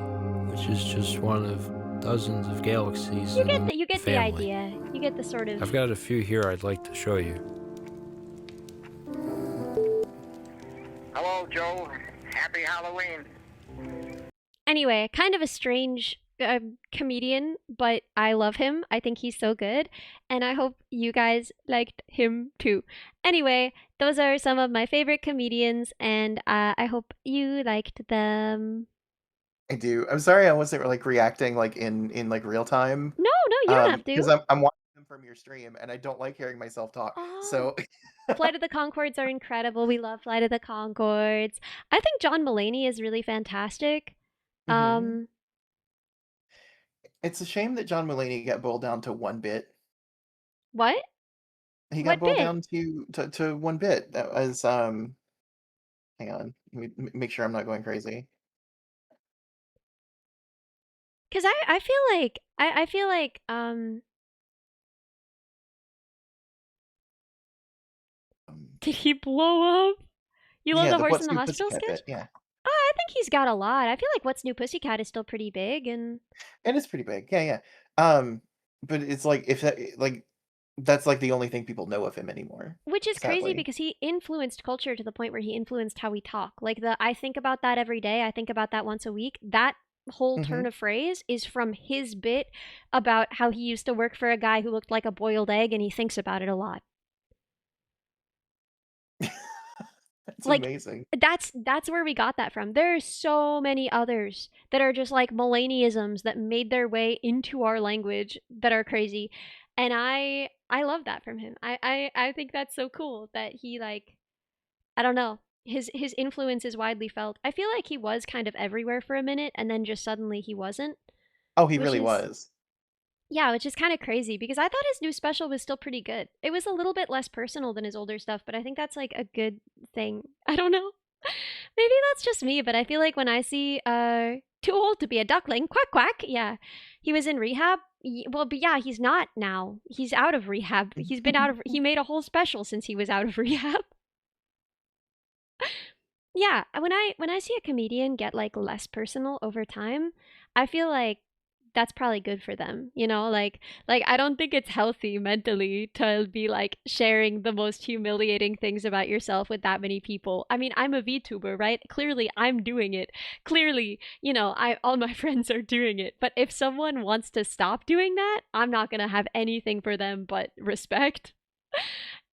which is just one of dozens of galaxies You in get the the family. idea. You get the sort of. I've got a few here I'd like to show you. Hello, Joe. Happy Halloween. Anyway, kind of a strange comedian, but I love him. I think he's so good, and I hope you guys liked him too. Anyway, those are some of my favorite comedians, and I hope you liked them. I do. I'm sorry I wasn't like reacting like in like real time. No, you don't have Because to. I'm watching them from your stream and I don't like hearing myself talk. Oh. So Flight of the Conchords are incredible. We love Flight of the Conchords. I think John Mulaney is really fantastic. Mhm. It's a shame that John Mulaney got boiled down to one bit. What? He What got boiled bit? down to one bit. That was hang on. Let me make sure I'm not going crazy. Because I feel like I feel like did he blow up? You love Yeah, the the horse What's in the New hospital Pussycat sketch? bit, yeah. Oh, I think he's got a lot. I feel like What's New Pussycat is still pretty big, and It is pretty big. Yeah, yeah. But it's like if that like that's like the only thing people know of him anymore. which is crazy Sadly. because he influenced culture to the point where he influenced how we talk. Like I think about that every day. I think about that once a week. That whole turn Mhm. of phrase is from his bit about how he used to work for a guy who looked like a boiled egg, and he thinks about it a lot. It's Like, amazing. that's where we got that from. There are so many others that are just like Millennialisms that made their way into our language that are crazy. And I love that from him. I think that's so cool that he like, I don't know. His influence is widely felt. I feel like he was kind of everywhere for a minute and then just suddenly he wasn't, Oh, he which really is was. yeah, which is kind of crazy because I thought his new special was still pretty good. It was a little bit less personal than his older stuff, but I think that's like a good thing. I don't know. Maybe that's just me, but I feel like when I see too old to be a duckling, quack quack, yeah. He was in rehab. Well, but yeah, he's not now. He's out of rehab. He's been out of he made a whole special since he was out of rehab. Yeah, when I see a comedian get like less personal over time, I feel like that's probably good for them, you know? Like I don't think it's healthy mentally to be like sharing the most humiliating things about yourself with that many people. I mean, I'm a VTuber, right? Clearly I'm doing it. Clearly, you know, I all my friends are doing it. But if someone wants to stop doing that, I'm not going to have anything for them but respect.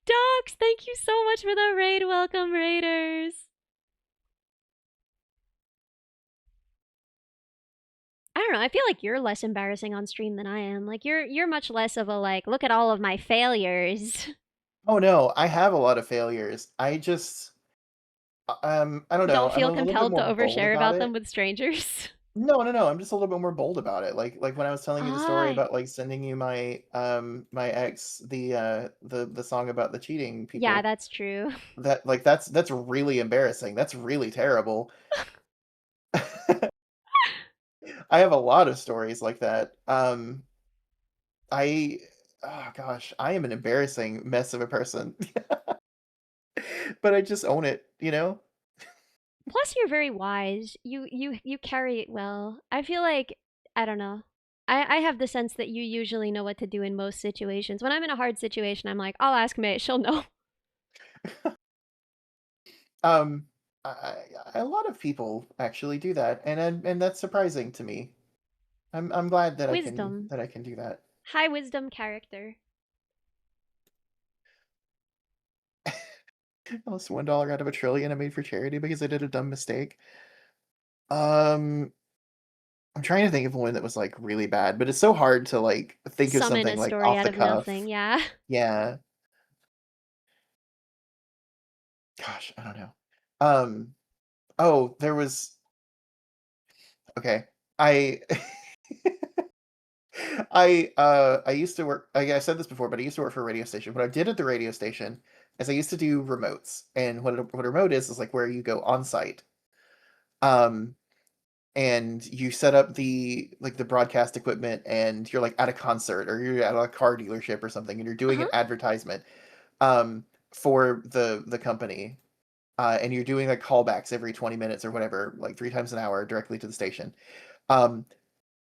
Docs, thank you so much for the raid. Welcome, raiders. I don't know. I feel like you're less embarrassing on stream than I am. Like you're much less of a like, look at all of my failures. Oh no, I have a lot of failures. I don't know. Don't I'm feel a little bit compelled to more bold overshare about about them it. with strangers. No. I'm just a little bit more bold about it. Like when I was telling you the story Ah, about like sending you my ex the song about the cheating yeah, people. that's true. That like that's really embarrassing. That's really terrible. I have a lot of stories like that. I oh gosh, I am an embarrassing mess of a person. But I just own it, you know? Plus, you're very wise. You carry it well. I feel like I don't know. I have the sense that you usually know what to do in most situations. When I'm in a hard situation, I'm like, I'll ask May. She'll know. Um, a lot of people actually do that, and that's surprising to me. I'm glad that Wisdom. I can do that. High wisdom character. I lost $1 out of a trillion I made for charity because I did a dumb mistake. Um, I'm trying to think of one that was like really bad, but it's so hard to like think of Summon something a like story off out the of nothing. cuff. Yeah. Yeah. Gosh, I don't know. Um, oh, there was okay. I I used to work I said this before, but I used to work for a radio station. What I did at the radio station is I used to do remotes. And what a remote is like where you go on site. Um and you set up the broadcast equipment and you're like at a concert or you're at a car dealership or something and you're doing Uh-huh. an advertisement um for the company. And you're doing like callbacks every 20 minutes or whatever, like 3 times an hour directly to the station. Um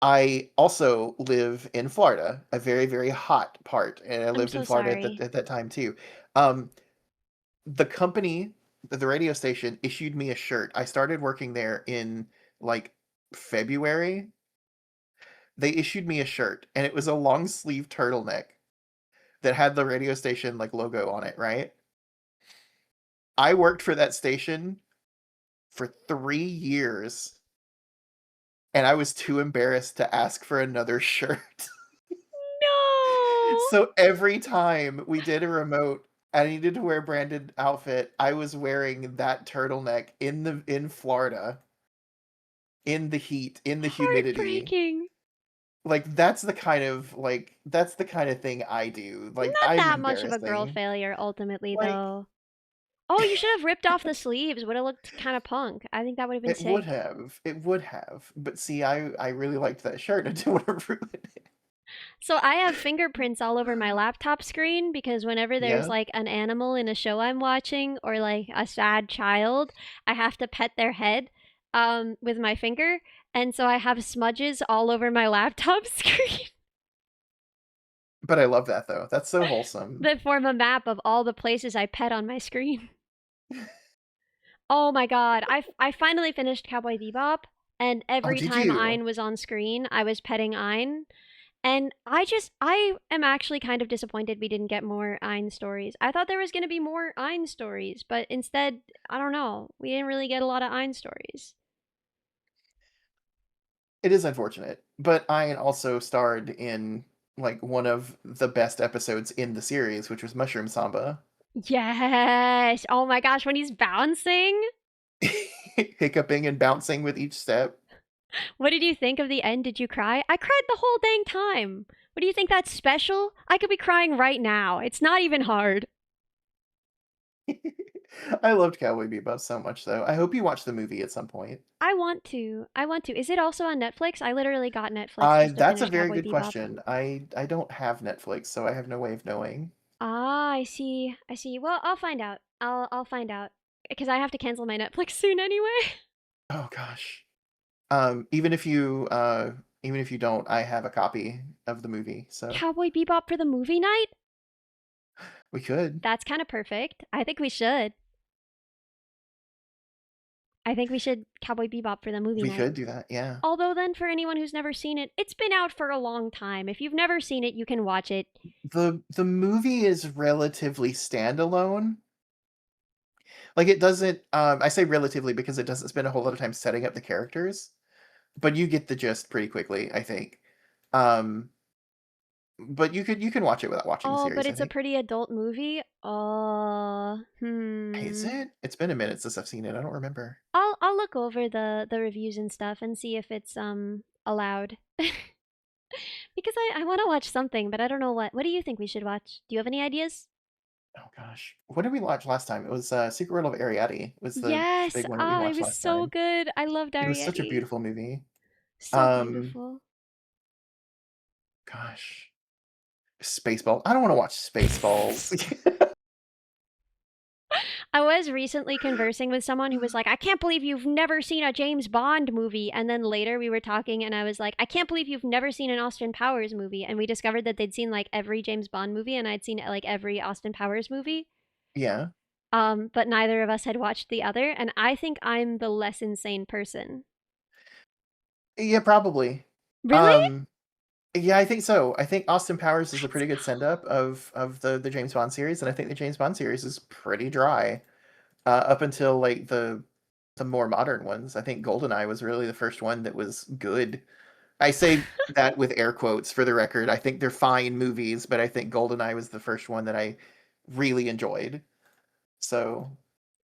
I also live in Florida, a very, very hot part, and I I'm lived in so Florida sorry. at that time too. Um, the company, the radio station, issued me a shirt. I started working there in like February. They issued me a shirt, and it was a long sleeve turtleneck that had the radio station like logo on it, right? I worked for that station for 3 years, and I was too embarrassed to ask for another shirt. No. So every time we did a remote, I needed to wear a branded outfit. I was wearing that turtleneck in Florida, in the heat, in the humidity. Heartbreaking. Like that's the kind of thing I do. Like Not I'm that much of a girl embarrassing. failure ultimately Like though. Oh, you should have ripped off the sleeves. Would have looked kind of punk. I think that would have been it would sick. have. It would have. But see, I really liked that shirt. I didn't want to ruin it. So I have fingerprints all over my laptop screen because whenever there's Yeah. like an animal in a show I'm watching or like a sad child, I have to pet their head with my finger. And so I have smudges all over my laptop screen But I love that though. That's so wholesome. that form a map of all the places I pet on my screen. Oh my god, I finally finished Cowboy Bebop, and Oh, every did time you? Ein was on screen, I was petting Ein, And I am actually kind of disappointed we didn't get more Ein stories. I thought there was going to be more Ein stories, but instead, I don't know. We didn't really get a lot of Ein stories. It is unfortunate, but Ian also starred in like one of the best episodes in the series, which was Mushroom Samba. Yes. Oh my gosh, when he's bouncing. Hiccuping and bouncing with each step. What did you think of the end? Did you cry? I cried the whole dang time. What do you think that's special? I could be crying right now. It's not even hard. I loved Cowboy Bebop so much, though. I hope you watch the movie at some point. I want to. I want to. Is it also on Netflix? I literally got Netflix just to That's a finish very Cowboy good Bebop. question. I don't have Netflix, so I have no way of knowing. Ah, I see. I see. Well, I'll find out. I'll find out because I have to cancel my Netflix soon anyway. Oh gosh. Even if you don't, I have a copy of the movie, so Cowboy Bebop for the movie night? we could. That's kind of perfect. I think we should. I think we should Cowboy Bebop for the movie We night. could do that, yeah. Although then for anyone who's never seen it, it's been out for a long time. If you've never seen it, you can watch it. The movie is relatively standalone. Like it doesn't I say relatively because it doesn't spend a whole lot of time setting up the characters, but you get the gist pretty quickly, I think. Um but you can watch it without watching the Oh, series, but I it's a think. pretty adult movie. Is it? It's been a minute since I've seen it. I don't remember. I'll look over the reviews and stuff and see if it's allowed. Because I want to watch something, but I don't know what. What do you think we should watch? Do you have any ideas? Oh gosh. What did we watch last time? It was Secret World of Ariadne was the Yes. big one that we Ah, it watched was last so time. good. I loved It was such a Ariadne. beautiful movie. So Um beautiful. gosh. Spaceballs. I don't want to watch Spaceballs. I was recently conversing with someone who was like, I can't believe you've never seen a James Bond movie. And then later we were talking and I was like, I can't believe you've never seen an Austin Powers movie. And we discovered that they'd seen like every James Bond movie and I'd seen like every Austin Powers movie. Yeah. But neither of us had watched the other. And I think I'm the less insane person. Yeah, probably. Really? Um yeah, I think so. I think Austin Powers is a That's pretty good send up of the James Bond series, and I think the James Bond series is pretty dry. Up until like the more modern ones. I think GoldenEye was really the first one that was good. I say that with air quotes for the record. I think they're fine movies, but I think GoldenEye was the first one that I really enjoyed. So,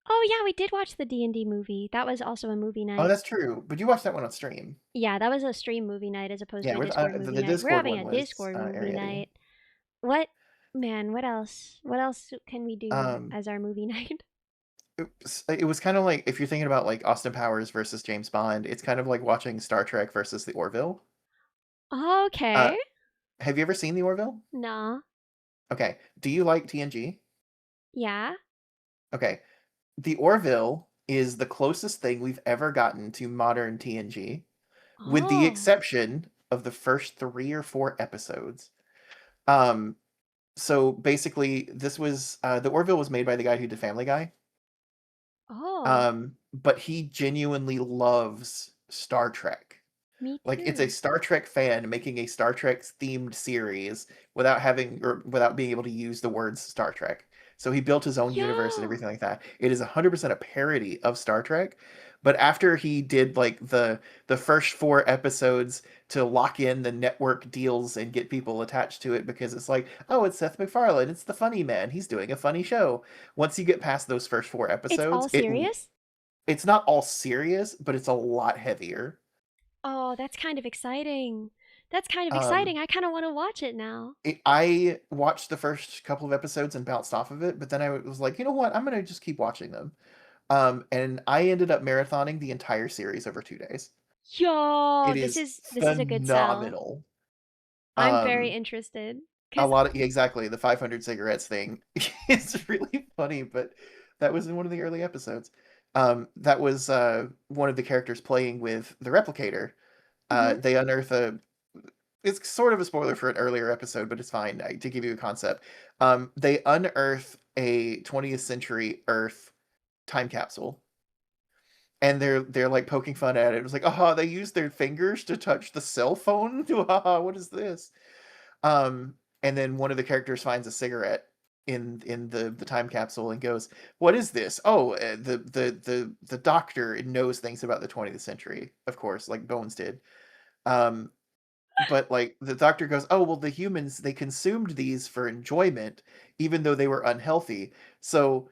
Oh yeah, we did watch the D&D movie. That was also a movie oh, night. that's true. But you watched that one on stream. Yeah, that was a stream movie night as opposed Yeah, to a with, Discord the, movie the night. We're Discord having one a was Discord movie Ariadne. night. What? Man, what else? What else can we do Um, as our movie night? it was kind of like if you're thinking about like Austin Powers versus James Bond, it's kind of like watching Star Trek versus the Orville. Uh, Okay. have you ever seen the Orville? No. Okay. Do you like TNG? Yeah. Okay. The Orville is the closest thing we've ever gotten to modern TNG, with the Oh. exception of the first 3 or 4 episodes. Um, so basically, this was the Orville was made by the guy who did Family Guy. Oh. But he genuinely loves Star Trek. Me Like it's a too. Star Trek fan making a Star Trek themed series without being able to use the words Star Trek. So he built his own universe and Yo. everything like that. It is 100% a parody of Star Trek. But after he did like the first 4 episodes to lock in the network deals and get people attached to it because it's like, oh, it's Seth MacFarlane, it's the funny man, he's doing a funny show. Once you get past those first 4 It's all episodes, serious? it's not all serious, but it's a lot heavier. Oh, that's kind of exciting. That's kind of Um, exciting. I kind of want to watch it now. I watched the first couple of episodes and bounced off of it, but then I was like, you know what? I'm gonna just keep watching them. And I ended up marathoning the entire series over 2 days. Yo, It is this is a good sell. phenomenal. I'm very Um, interested. a 'Cause lot of yeah, exactly the 500 cigarettes thing is really funny, but that was in one of the early episodes. That was one of the characters playing with the replicator. mhm. They unearth a it's sort of a spoiler for an earlier episode, but it's fine to give you a concept. They unearth a 20th century Earth time capsule, and they're like poking fun at it. It was like, aha, they used their fingers to touch the cell phone. Haha, what is this? And then one of the characters finds a cigarette in the time capsule and goes, "What is this?" Oh, the doctor knows things about the 20th century, of course, like Bones did. Um, but like the doctor goes, "Oh, well, the humans, they consumed these for enjoyment, even though they were unhealthy." So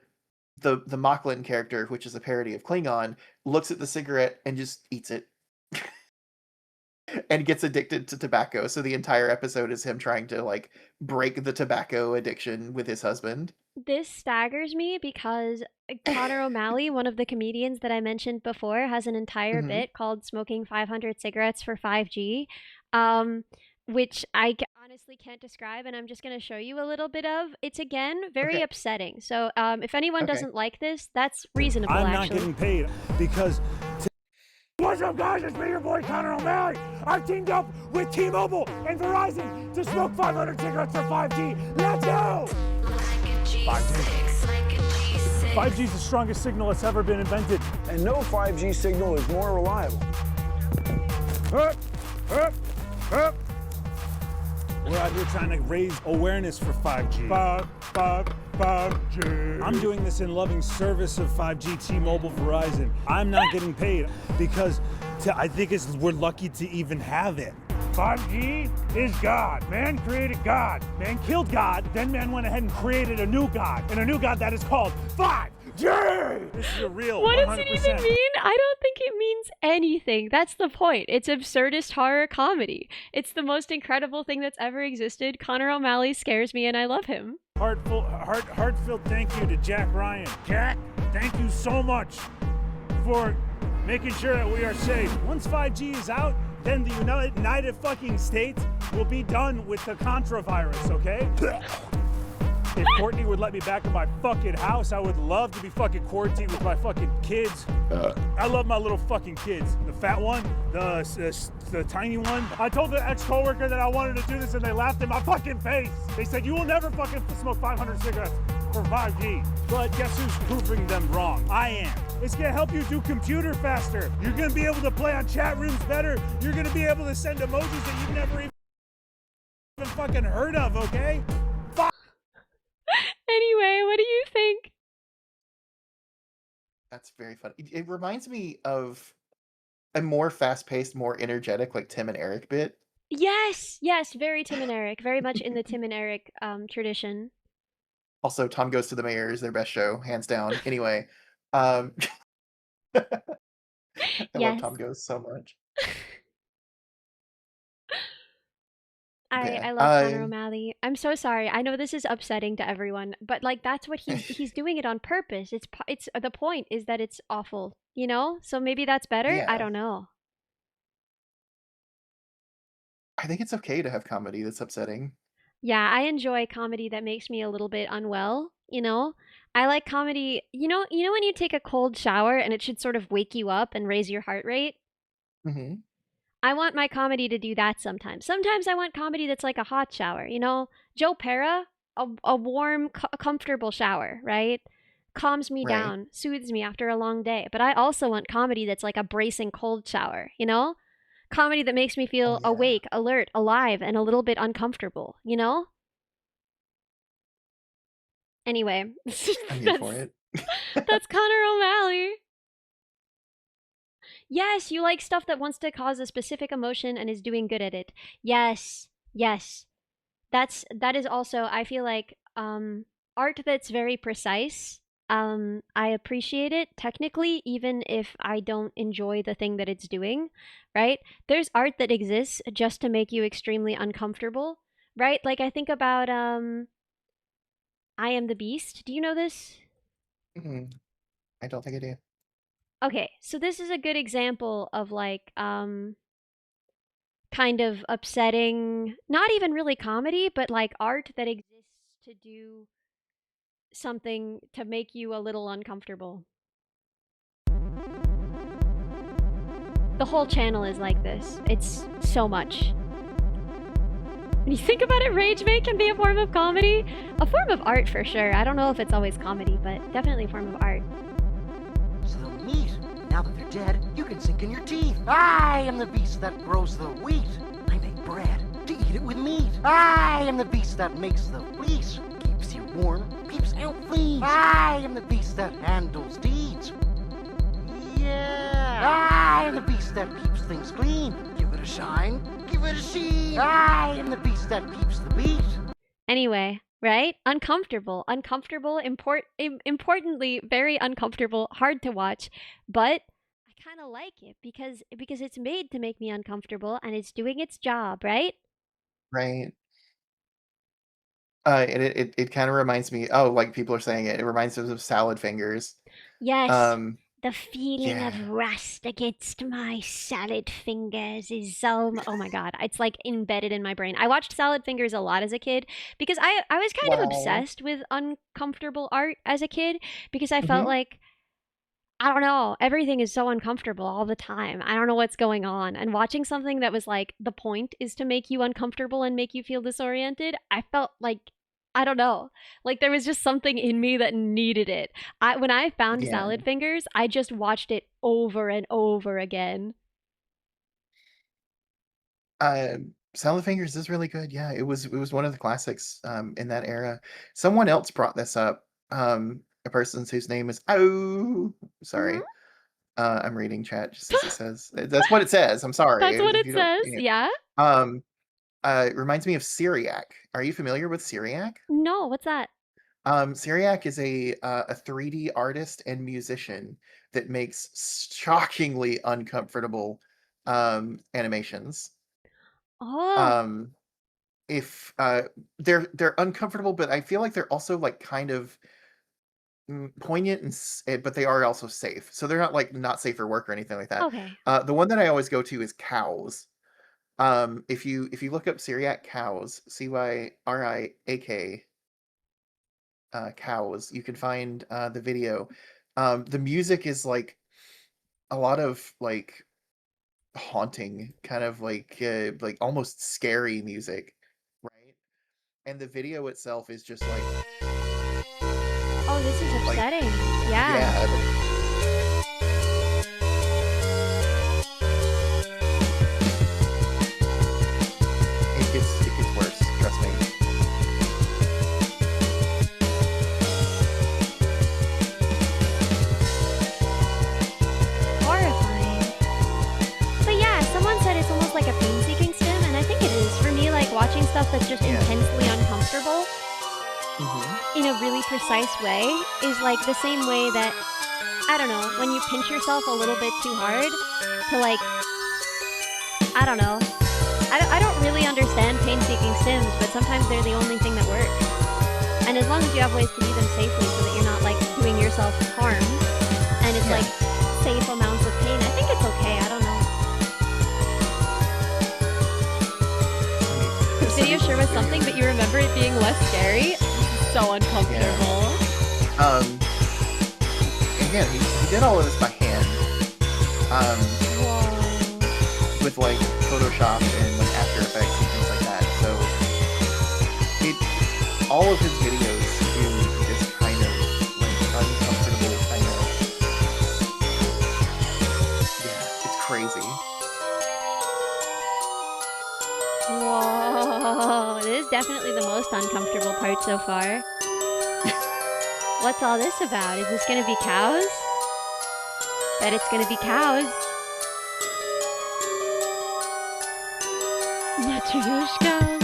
the Mocklin character, which is a parody of Klingon, looks at the cigarette and just eats it and gets addicted to tobacco. So the entire episode is him trying to like break the tobacco addiction with his husband. This staggers me because Connor O'Malley, one of the comedians that I mentioned before, has an entire Mhm. bit called "Smoking 500 Cigarettes for 5G," which I honestly can't describe, and I'm just going to show you a little bit of. It's again very Okay. upsetting. So if anyone Okay. doesn't like this, that's reasonable. I'm not actually. getting paid because. What's up, guys? It's me, your boy Connor O'Malley. I've teamed up with T-Mobile and Verizon to smoke 500 cigarettes for 5G. Let's go! 5G is the strongest signal that's ever been invented. And no 5G signal is more reliable. We're out here trying to raise awareness for 5G. 5G. I'm doing this in loving service of 5G, T-Mobile, Verizon. I'm not getting paid because I think we're lucky to even have it. 5G is God. Man created God. Man killed God. Then man went ahead and created a new God. And a new God that is called 5G. This is a real What 100%. does it even mean? I don't think it means anything. That's the point. It's absurdist horror comedy. It's the most incredible thing that's ever existed. Connor O'Malley scares me and I love him. Heartfelt thank you to Jack Ryan. Jack, thank you so much for making sure that we are safe. Once 5G is out, then the United fucking States will be done with the Contra virus, okay? If Courtney would let me back in my fucking house, I would love to be fucking quarantined with my fucking kids. I love my little fucking kids. The fat one, the tiny one. I told the ex-coworker that I wanted to do this and they laughed in my fucking face. They said, you will never fucking smoke 500 cigarettes for 5G. But guess who's proving them wrong? I am. It's gonna help you do computer faster. You're gonna be able to play on chat rooms better. You're gonna be able to send emojis that you've never even fucking heard of, okay? Anyway, what do you think? That's very funny. It reminds me of a more fast-paced, more energetic, like Tim and Eric bit. Yes, very Tim and Eric. Very much in the Tim and Eric tradition. Also, Tom Goes to the Mayor is their best show, hands down. Anyway, I love Tom Goes so much. I love Connor O'Malley. I'm so sorry. I know this is upsetting to everyone, but like that's what he's doing it on purpose. It's the point is that it's awful, you know? So maybe that's better. Yeah. I don't know. I think it's okay to have comedy that's upsetting. Yeah, I enjoy comedy that makes me a little bit unwell, you know? I like comedy, you know when you take a cold shower and it should sort of wake you up and raise your heart rate? Mm-hmm. I want my comedy to do that sometimes. Sometimes I want comedy that's like a hot shower, you know? Joe Pera, a warm, comfortable shower, right? Calms me Right. down, soothes me after a long day. But I also want comedy that's like a bracing cold shower, you know? Comedy that makes me feel yeah. awake, alert, alive, and a little bit uncomfortable, you know? Anyway, I'm here for it. that's Connor O'Malley. Yes, you like stuff that wants to cause a specific emotion and is doing good at it. Yes. That is also, I feel like, art that's very precise. I appreciate it technically, even if I don't enjoy the thing that it's doing, right? There's art that exists just to make you extremely uncomfortable, right? Like I think about I Am the Beast. Do you know this? Mm-hmm. I don't think I do. Okay, so this is a good example of like kind of upsetting, not even really comedy, but like art that exists to do something to make you a little uncomfortable. The whole channel is like this. It's so much. When you think about it, rage bait can be a form of comedy. A form of art for sure. I don't know if it's always comedy, but definitely a form of art. So the meat, now that they're dead, you can sink in your teeth. I am the beast that grows the wheat. I make bread to eat eat it with meat. I am the beast that makes the fleece, keeps you warm, keeps out fleas. I am the beast that handles deeds. Yeah. I am the beast that keeps things clean. Give it a shine, give it a sheen. I am the beast that keeps the beat. Anyway, right? Uncomfortable. Importantly, very uncomfortable, hard to watch, but I kind of like it because it's made to make me uncomfortable and it's doing its job, right? Right. It kind of reminds me. Oh, like people are saying it. It reminds us of salad fingers. Yes. Um, The feeling yeah. of rust against my salad fingers is so. Oh my god, it's like embedded in my brain. I watched Salad Fingers a lot as a kid because I was kind of Wow. obsessed with uncomfortable art as a kid because I felt Hmm. like I don't know, everything is so uncomfortable all the time. I don't know what's going on. And watching something that was like the point is to make you uncomfortable and make you feel disoriented, I felt like I don't know. Like there was just something in me that needed it. When I found Yeah. Salad Fingers, I just watched it over and over again. Salad Fingers is really good. Yeah, it was one of the classics in that era. Someone else brought this up. A person whose name is Mhm. sorry. I'm reading chat just as it says. That's what it says. I'm sorry That's what if it you don't. says. Yeah? Um, it reminds me of Syriac. Are you familiar with Syriac? No, what's that? Syriac is a 3D artist and musician that makes shockingly uncomfortable animations. Oh, Um, if they're uncomfortable, but I feel like they're also like kind of poignant and but they are also safe. So they're not like not safe for work or anything like that. okay. The one that I always go to is cows. If you look up Syriac cows, Cyriak cows, you can find the video. The music is like a lot of like haunting, kind of like almost scary music, right? And the video itself is just Oh, this is like upsetting. Yeah. yeah, it gets worse, trust me. Horrifying. But yeah, someone said it's almost like a pain-seeking stim, and I think it is. For me, like watching stuff that's just Yeah. intensely uncomfortable Hmm. in a really precise way is like the same way that I don't know, when you pinch yourself a little bit too hard to like I don't know. I don't really understand pain-seeking stims, but sometimes they're the only thing that works. And as long as you have ways to do them safely so that you're not like doing yourself harm and it's Yeah. like safe amounts of pain, I think it's okay. I don't know. This video sure was something, but you remember it being less scary? So uncomfortable. Again, he did all of this by hand. Um, Whoa. with like Photoshop and like After Effects and things like that. So all of his videos do this kind of like uncomfortable kind of it's crazy. Whoa. This is definitely the most uncomfortable part so far. What's all this about? Is this gonna be cows? Bet it's gonna be cows. Matryoshkas.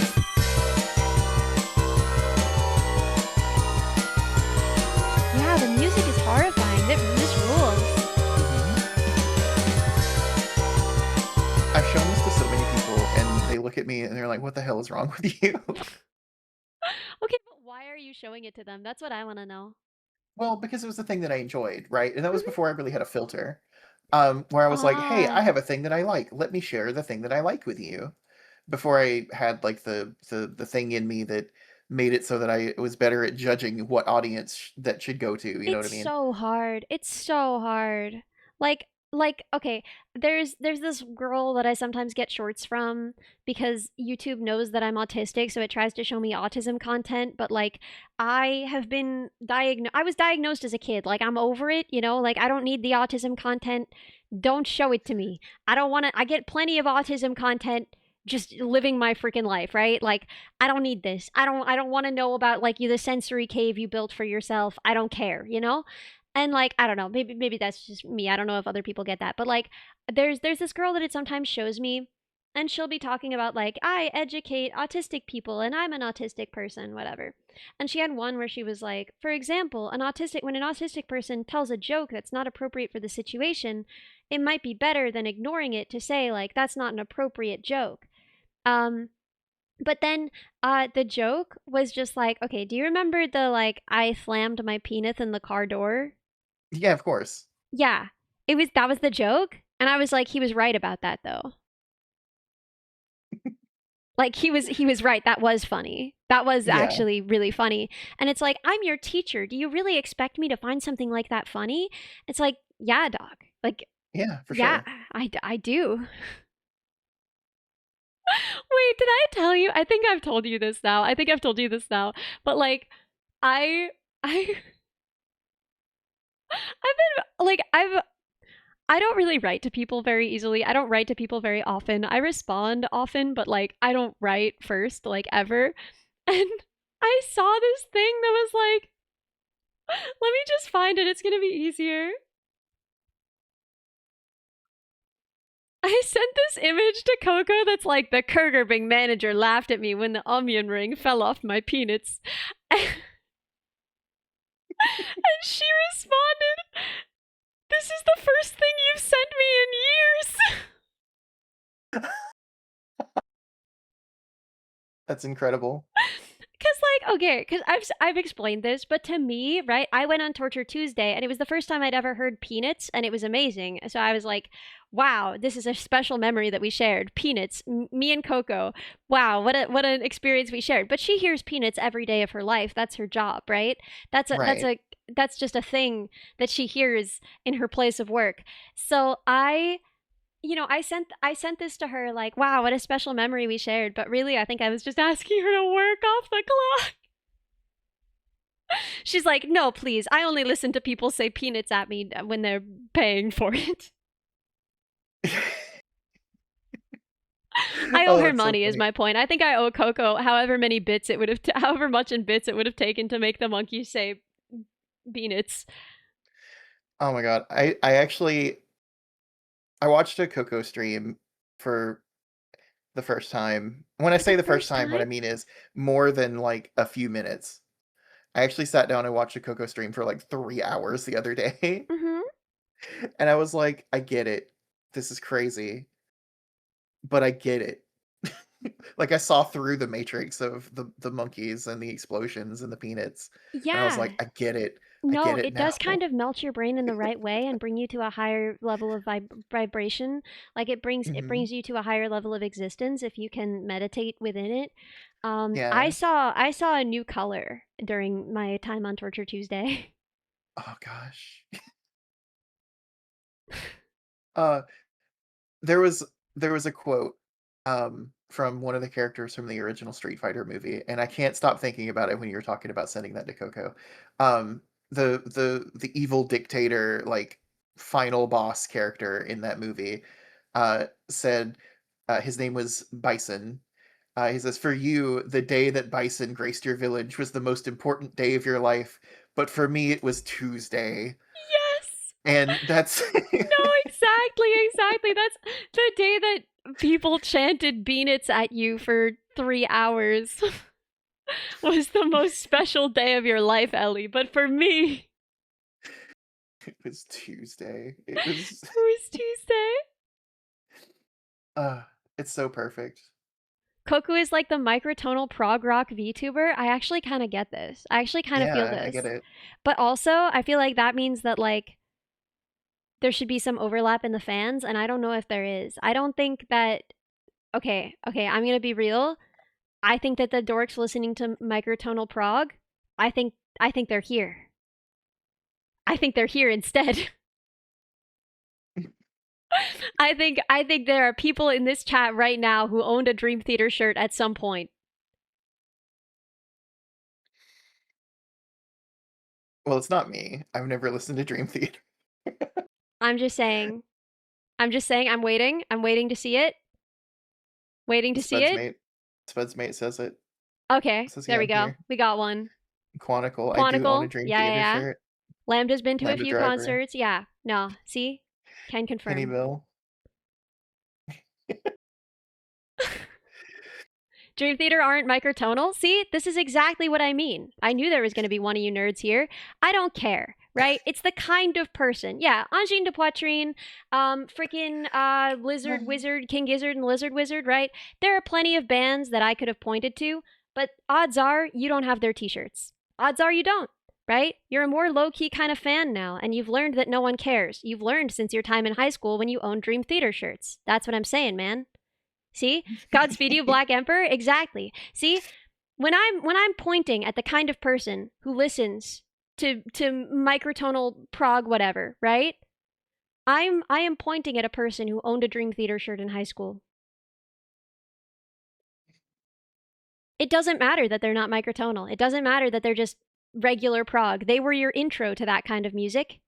Yeah, the music is horrifying. This rules. I've shown this to so many people and they look at me and they're like, what the hell is wrong with you? Okay, but why are you showing it to them? That's what I want to know. Well, because it was the thing that I enjoyed, right? And that was before I really had a filter. Where I was like, hey, I Ah, have a thing that I like. Let me share the thing that I like with you. Before I had like the thing in me that made it so that I was better at judging what audience that should go to. You know what I it's mean? so hard. It's so hard. Okay, there's this girl that I sometimes get shorts from because YouTube knows that I'm autistic, so it tries to show me autism content, but like I was diagnosed as a kid. Like I'm over it, you know? Like I don't need the autism content. Don't show it to me. I don't want to I get plenty of autism content. just living my freaking life, right? Like, I don't need this. I don't want to know about like the sensory cave you built for yourself. I don't care, you know? And like, I don't know, maybe that's just me. I don't know if other people get that. But like there's this girl that it sometimes shows me, and she'll be talking about like, I educate autistic people and I'm an autistic person, whatever. And she had one where she was like, for example, when an autistic person tells a joke that's not appropriate for the situation, it might be better than ignoring it to say like, that's not an appropriate joke. Um, but then the joke was just like, okay, do you remember the like I slammed my penis in the car door? Yeah, of course. Yeah. That was the joke. And I was like, he was right about that though. Like he was right. That was funny. That was Yeah. actually really funny. And it's like, I'm your teacher. Do you really expect me to find something like that funny? It's like, yeah, dog. Like, Yeah, for yeah, sure. I do. Wait, did I tell you? I think I've told you this now. I think I've told you this now. But like, I I I don't really write to people very easily. I don't write to people very often. I respond often, but like I don't write first, like ever. And I saw this thing that was like, let me just find it. It's gonna be easier. I sent this image to Coco that's like, the Kurgerbing manager laughed at me when the onion ring fell off my peanuts. And she responded, this is the first thing you've sent me in years. That's incredible. Cause like, okay, cause I've explained this, but to me, right, I went on Torture Tuesday and it was the first time I'd ever heard peanuts and it was amazing. So I was like, wow, this is a special memory that we shared. Peanuts, me and Coco. Wow, what an experience we shared. But she hears peanuts every day of her life. That's her job, right? Right. That's just a thing that she hears in her place of work. So I sent this to her like, wow, what a special memory we shared. But really, I think I was just asking her to work off the clock. She's like, no, please. I only listen to people say peanuts at me when they're paying for it. I owe Oh, her that's so money is funny. my point. I think I owe Coco however much in bits it would have taken to make the monkey say peanuts. Oh my god. I watched a Coco stream for the first time. When I For the say the first first time, what time? I mean is more than like a few minutes. I actually sat down and watched a Coco stream for like 3 hours the other day. Mm-hmm. And I was like, I get it. This is crazy, but I get it. Like I saw through the matrix of the monkeys and the explosions and the peanuts. And I was Yeah. like, I get it. I No, get it it now. does kind of melt your brain in the right way and bring you to a higher level of vibration. Like it Mhm. brings you to a higher level of existence if you can meditate within it. Yeah. I saw a new color during my time on Torture Tuesday. Oh gosh. Uh there was there was a quote from one of the characters from the original Street Fighter movie, and I can't stop thinking about it when you were talking about sending that to Coco. The evil dictator, like final boss character in that movie, said his name was Bison. He says, "For you, the day that Bison graced your village was the most important day of your life, but for me, it was Tuesday." Yes. And that's No, exactly. That's the day that people chanted peanuts at you for 3 hours. Was the most special day of your life, Ellie. But for me, it was Tuesday. It it was was Tuesday. uh it's so perfect. Koku is like the microtonal prog rock VTuber. I actually kind of get this. I actually kind of feel Yeah, I get this. it. But also, I feel like that means that like there should be some overlap in the fans, and I don't know if there is. I don't think that. Okay, I'm gonna be real. I think that the dorks listening to microtonal prog, I think they're here. I think they're here instead. I think there are people in this chat right now who owned a Dream Theater shirt at some point. Well, it's not me. I've never listened to Dream Theater. I'm just saying. I'm waiting. I'm waiting to see it. Waiting to see it? Spud's mate says it. Okay, Says there we on go. here. We got one. Quanticle. I do own a Quanticle. Dream Yeah, Theater yeah. shirt. Lambda's been to a Lambda few Driver. concerts. Yeah. No. See? Can confirm. Penny Bill. Dream Theater aren't microtonal? See? This is exactly what I mean. I knew there was going to be one of you nerds here. I don't care, right? It's the kind of person. Yeah, Angine de Poitrine, freaking Lizard Wizard, King Gizzard, and Lizard Wizard, right? There are plenty of bands that I could have pointed to, but odds are you don't have their t-shirts. Odds are you don't, right? You're a more low-key kind of fan now, and you've learned that no one cares. You've learned since your time in high school when you owned Dream Theater shirts. That's what I'm saying, man. See? Godspeed you, Black Emperor? Exactly. See? When I'm pointing at the kind of person who listens to microtonal prog whatever, right? I am pointing at a person who owned a Dream Theater shirt in high school. It doesn't matter that they're not microtonal. It doesn't matter that they're just regular prog. They were your intro to that kind of music.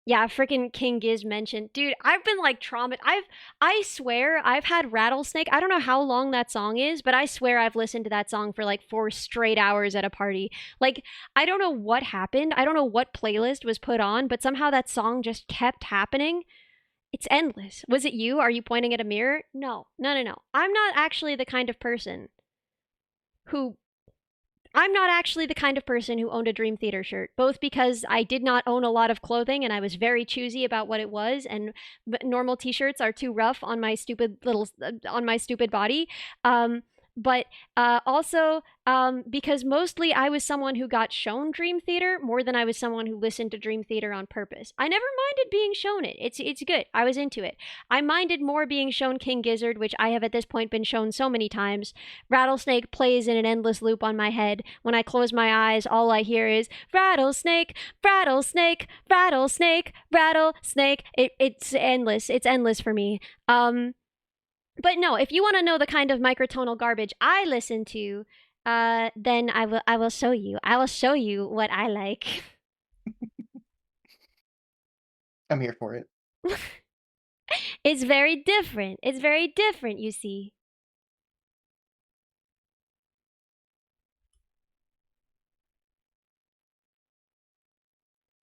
Yeah, freaking King Giz mentioned. Dude, I've been like I swear I've had Rattlesnake. I don't know how long that song is, but I swear I've listened to that song for like 4 straight hours at a party. Like, I don't know what happened. I don't know what playlist was put on, but somehow that song just kept happening. It's endless. Was it you? Are you pointing at a mirror? No. No. I'm not actually the kind of person who owned a Dream Theater shirt, both because I did not own a lot of clothing and I was very choosy about what it was, and normal t-shirts are too rough on my stupid body. But also because mostly I was someone who got shown Dream Theater more than I was someone who listened to Dream Theater on purpose. I never minded being shown it. It's good. I was into it. I minded more being shown King Gizzard, which I have at this point been shown so many times. Rattlesnake plays in an endless loop on my head. When I close my eyes, all I hear is rattlesnake, rattlesnake, rattlesnake, rattlesnake. It's endless. It's endless for me. But no, if you want to know the kind of microtonal garbage I listen to, then I will show you. I will show you what I like. I'm here for it. It's very different. It's very different, you see.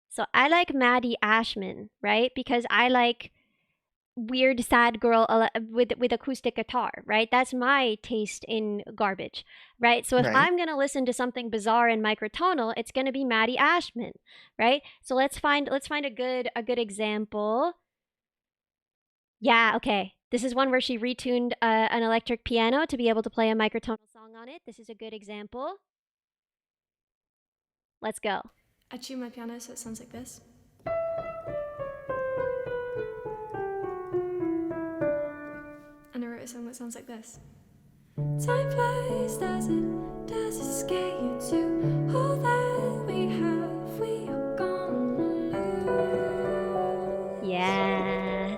So I like Maddie Ashman, right? Because I like weird sad girl with acoustic guitar, right? That's my taste in garbage, right? So if Right. I'm gonna listen to something bizarre and microtonal, it's gonna be Maddie Ashman, right? So let's find a good example. Yeah, okay. This is one where she retuned an electric piano to be able to play a microtonal song on it. This is a good example. Let's go. I tune my piano so it sounds like this. And I wrote a song that sounds like this. Time flies, does it scare you too? All that we have, we are gonna lose. Yeah.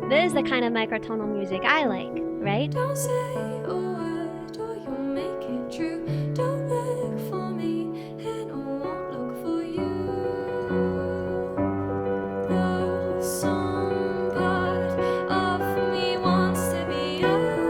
This is the kind of microtonal music I like, right? Don't say a word or you'll make it true. Don't look for me and I won't look for you. The song part of me wants to be yours.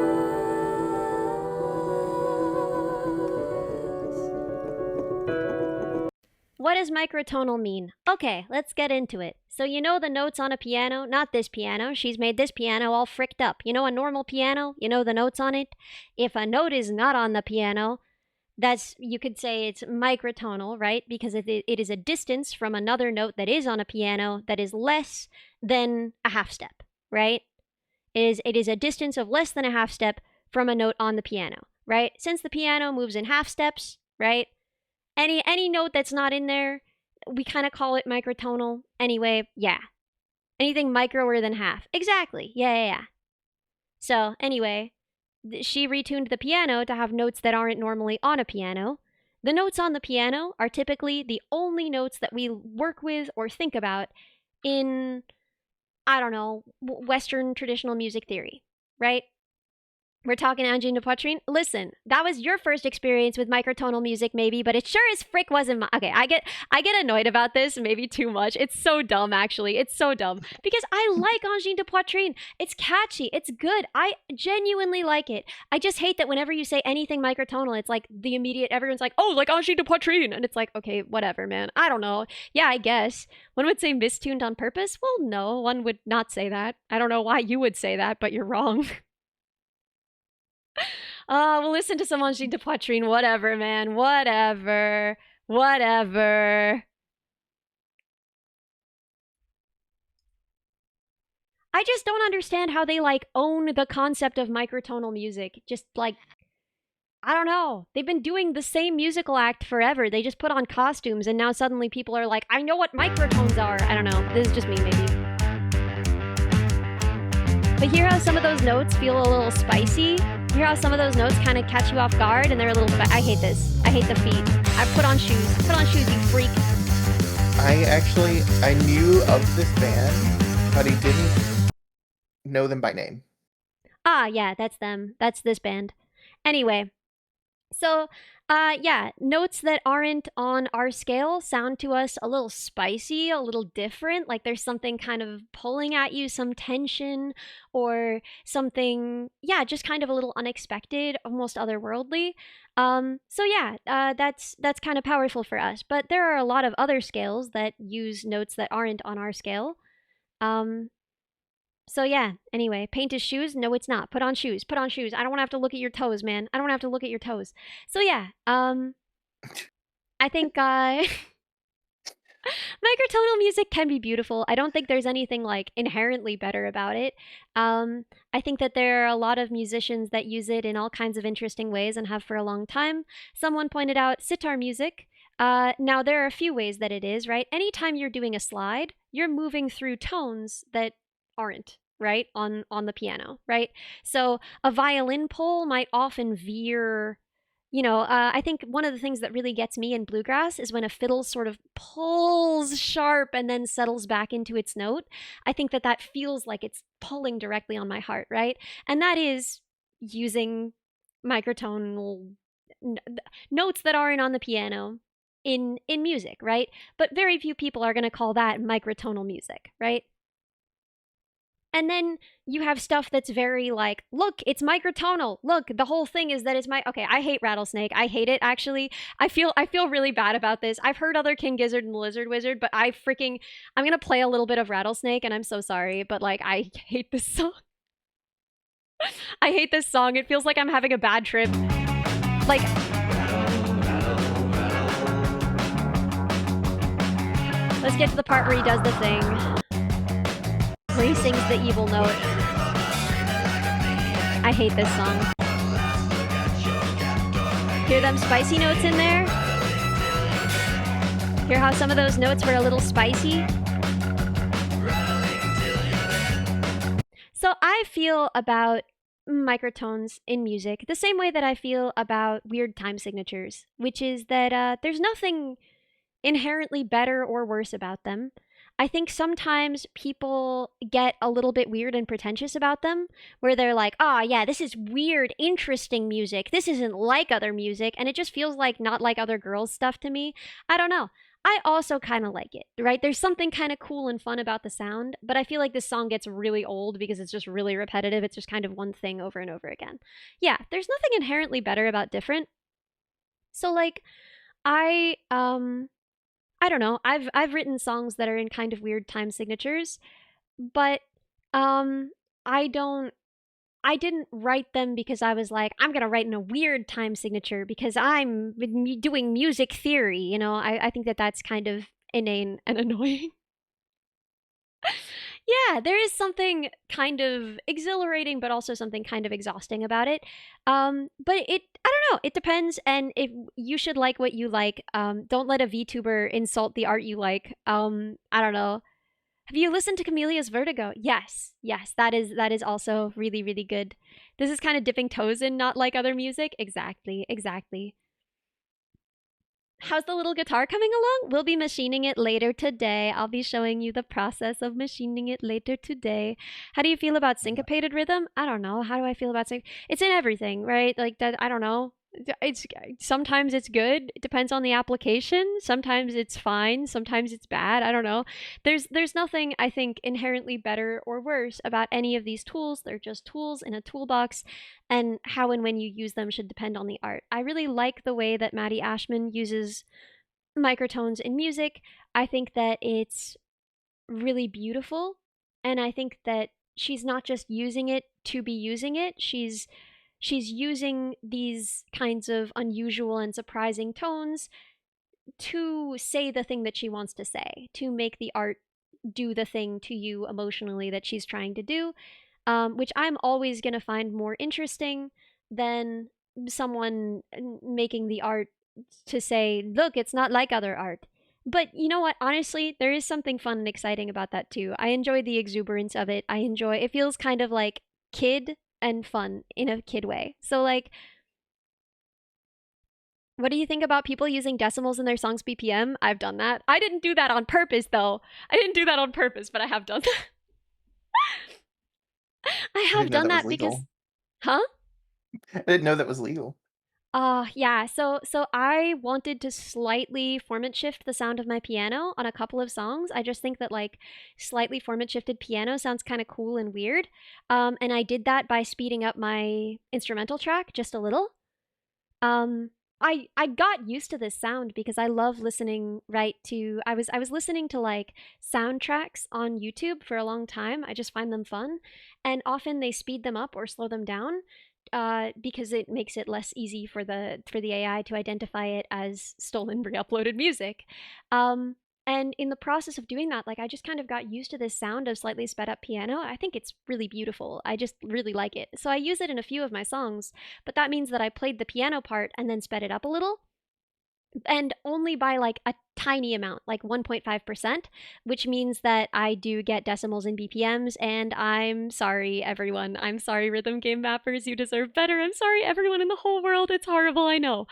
What does microtonal mean? Okay, let's get into it. So you know the notes on a piano? Not this piano. She's made this piano all fricked up. You know a normal piano? You know the notes on it? If a note is not on the piano, you could say it's microtonal, right? Because it is a distance from another note that is on a piano that is less than a half step, right? It is a distance of less than a half step from a note on the piano, right? Since the piano moves in half steps, right? Any note that's not in there, we kind of call it microtonal. Anyway, yeah. Anything microer than half. Exactly. Yeah. So, anyway, she retuned the piano to have notes that aren't normally on a piano. The notes on the piano are typically the only notes that we work with or think about in, I don't know, Western traditional music theory, right? We're talking Angine de Poitrine. Listen, that was your first experience with microtonal music, maybe, but it sure as frick wasn't my. Okay, I get annoyed about this, maybe too much. It's so dumb, actually. It's so dumb because I like Angine de Poitrine. It's catchy. It's good. I genuinely like it. I just hate that whenever you say anything microtonal, it's like the immediate. Everyone's like, "Oh, like Angine de Poitrine," and it's like, okay, whatever, man. I don't know. Yeah, I guess one would say mistuned on purpose. Well, no, one would not say that. I don't know why you would say that, but you're wrong. We'll listen to some Angine de Poitrine. Whatever, man. Whatever. Whatever. I just don't understand how they, like, own the concept of microtonal music. Just, like, I don't know. They've been doing the same musical act forever. They just put on costumes, and now suddenly people are like, I know what microtones are. I don't know. This is just me, maybe. But hear how some of those notes feel a little spicy? Hear how some of those notes kind of catch you off guard and they're a little I hate this. I hate the feet. I put on shoes. Put on shoes, you freak. I knew of this band, but I didn't know them by name. Ah, yeah, that's them. That's this band. Anyway, so, yeah, notes that aren't on our scale sound to us a little spicy, a little different, like there's something kind of pulling at you, some tension, or something, yeah, just kind of a little unexpected, almost otherworldly. So yeah, that's kind of powerful for us. But there are a lot of other scales that use notes that aren't on our scale. So yeah, anyway, paint his shoes? No, it's not. Put on shoes. Put on shoes. I don't want to have to look at your toes, man. I don't want to have to look at your toes. So yeah, I think microtonal music can be beautiful. I don't think there's anything like inherently better about it. I think that there are a lot of musicians that use it in all kinds of interesting ways and have for a long time. Someone pointed out sitar music. Now there are a few ways that it is, right? Anytime you're doing a slide, you're moving through tones that aren't right on the piano, right? So a violin pull might often veer, I think one of the things that really gets me in bluegrass is when a fiddle sort of pulls sharp and then settles back into its note. I think that feels like it's pulling directly on my heart, right? And that is using microtonal notes that aren't on the piano in music, right? But very few people are going to call that microtonal music, right? And then you have stuff that's very like, look, it's microtonal. Look, the whole thing is that it's okay, I hate Rattlesnake. I hate it, actually. I feel really bad about this. I've heard other King Gizzard and the Lizard Wizard, but I'm going to play a little bit of Rattlesnake, and I'm so sorry, but like, I hate this song. I hate this song. It feels like I'm having a bad trip. Like, let's get to the part where he does the thing. Where he sings the evil note. I hate this song. Hear them spicy notes in there? Hear how some of those notes were a little spicy? So I feel about microtones in music the same way that I feel about weird time signatures, which is that there's nothing inherently better or worse about them. I think sometimes people get a little bit weird and pretentious about them, where they're like, oh yeah, this is weird, interesting music. This isn't like other music, and it just feels like not like other girls' stuff to me. I don't know. I also kind of like it, right? There's something kind of cool and fun about the sound, but I feel like this song gets really old because it's just really repetitive. It's just kind of one thing over and over again. Yeah, there's nothing inherently better about different. So like, I don't know. I've written songs that are in kind of weird time signatures, but I didn't write them because I was like, I'm gonna write in a weird time signature because I'm doing music theory. I think that's kind of inane and annoying. Yeah, there is something kind of exhilarating, but also something kind of exhausting about it. But I don't know, it depends, and if you should like what you like. Don't let a VTuber insult the art you like. I don't know. Have you listened to Camelia's Vertigo? Yes, that is also really, really good. This is kind of dipping toes in not like other music. Exactly. How's the little guitar coming along? We'll be machining it later today. I'll be showing you the process of machining it later today. How do you feel about syncopated rhythm? I don't know. How do I feel about It's in everything, right? Like that. I don't know. It's sometimes it's good. It depends on the application. Sometimes it's fine. Sometimes it's bad. I don't know. There's nothing I think inherently better or worse about any of these tools. They're just tools in a toolbox, and how and when you use them should depend on the art. I really like the way that Maddie Ashman uses microtones in music. I think that it's really beautiful, and I think that she's not just using it to be using it. She's using these kinds of unusual and surprising tones to say the thing that she wants to say, to make the art do the thing to you emotionally that she's trying to do, which I'm always going to find more interesting than someone making the art to say, look, it's not like other art. But you know what? Honestly, there is something fun and exciting about that too. I enjoy the exuberance of it. It feels kind of like kid and fun in a kid way. So like, what do you think about people using decimals in their songs BPM? I've done that. I didn't do that on purpose though. I didn't do that on purpose, but I have done that. I have done that because, huh? I didn't know that was legal. Yeah. So I wanted to slightly format shift the sound of my piano on a couple of songs. I just think that like slightly format shifted piano sounds kind of cool and weird. And I did that by speeding up my instrumental track just a little. I got used to this sound because I love listening I was listening to like soundtracks on YouTube for a long time. I just find them fun, and often they speed them up or slow them down because it makes it less easy for the AI to identify it as stolen re-uploaded music. And in the process of doing that, like I just kind of got used to this sound of slightly sped up piano. I think it's really beautiful. I just really like it. So I use it in a few of my songs, but that means that I played the piano part and then sped it up a little, and only by like a tiny amount, like 1.5%, which means that I do get decimals in BPMs, and I'm sorry, everyone. I'm sorry, rhythm game mappers. You deserve better. I'm sorry, everyone in the whole world. It's horrible, I know.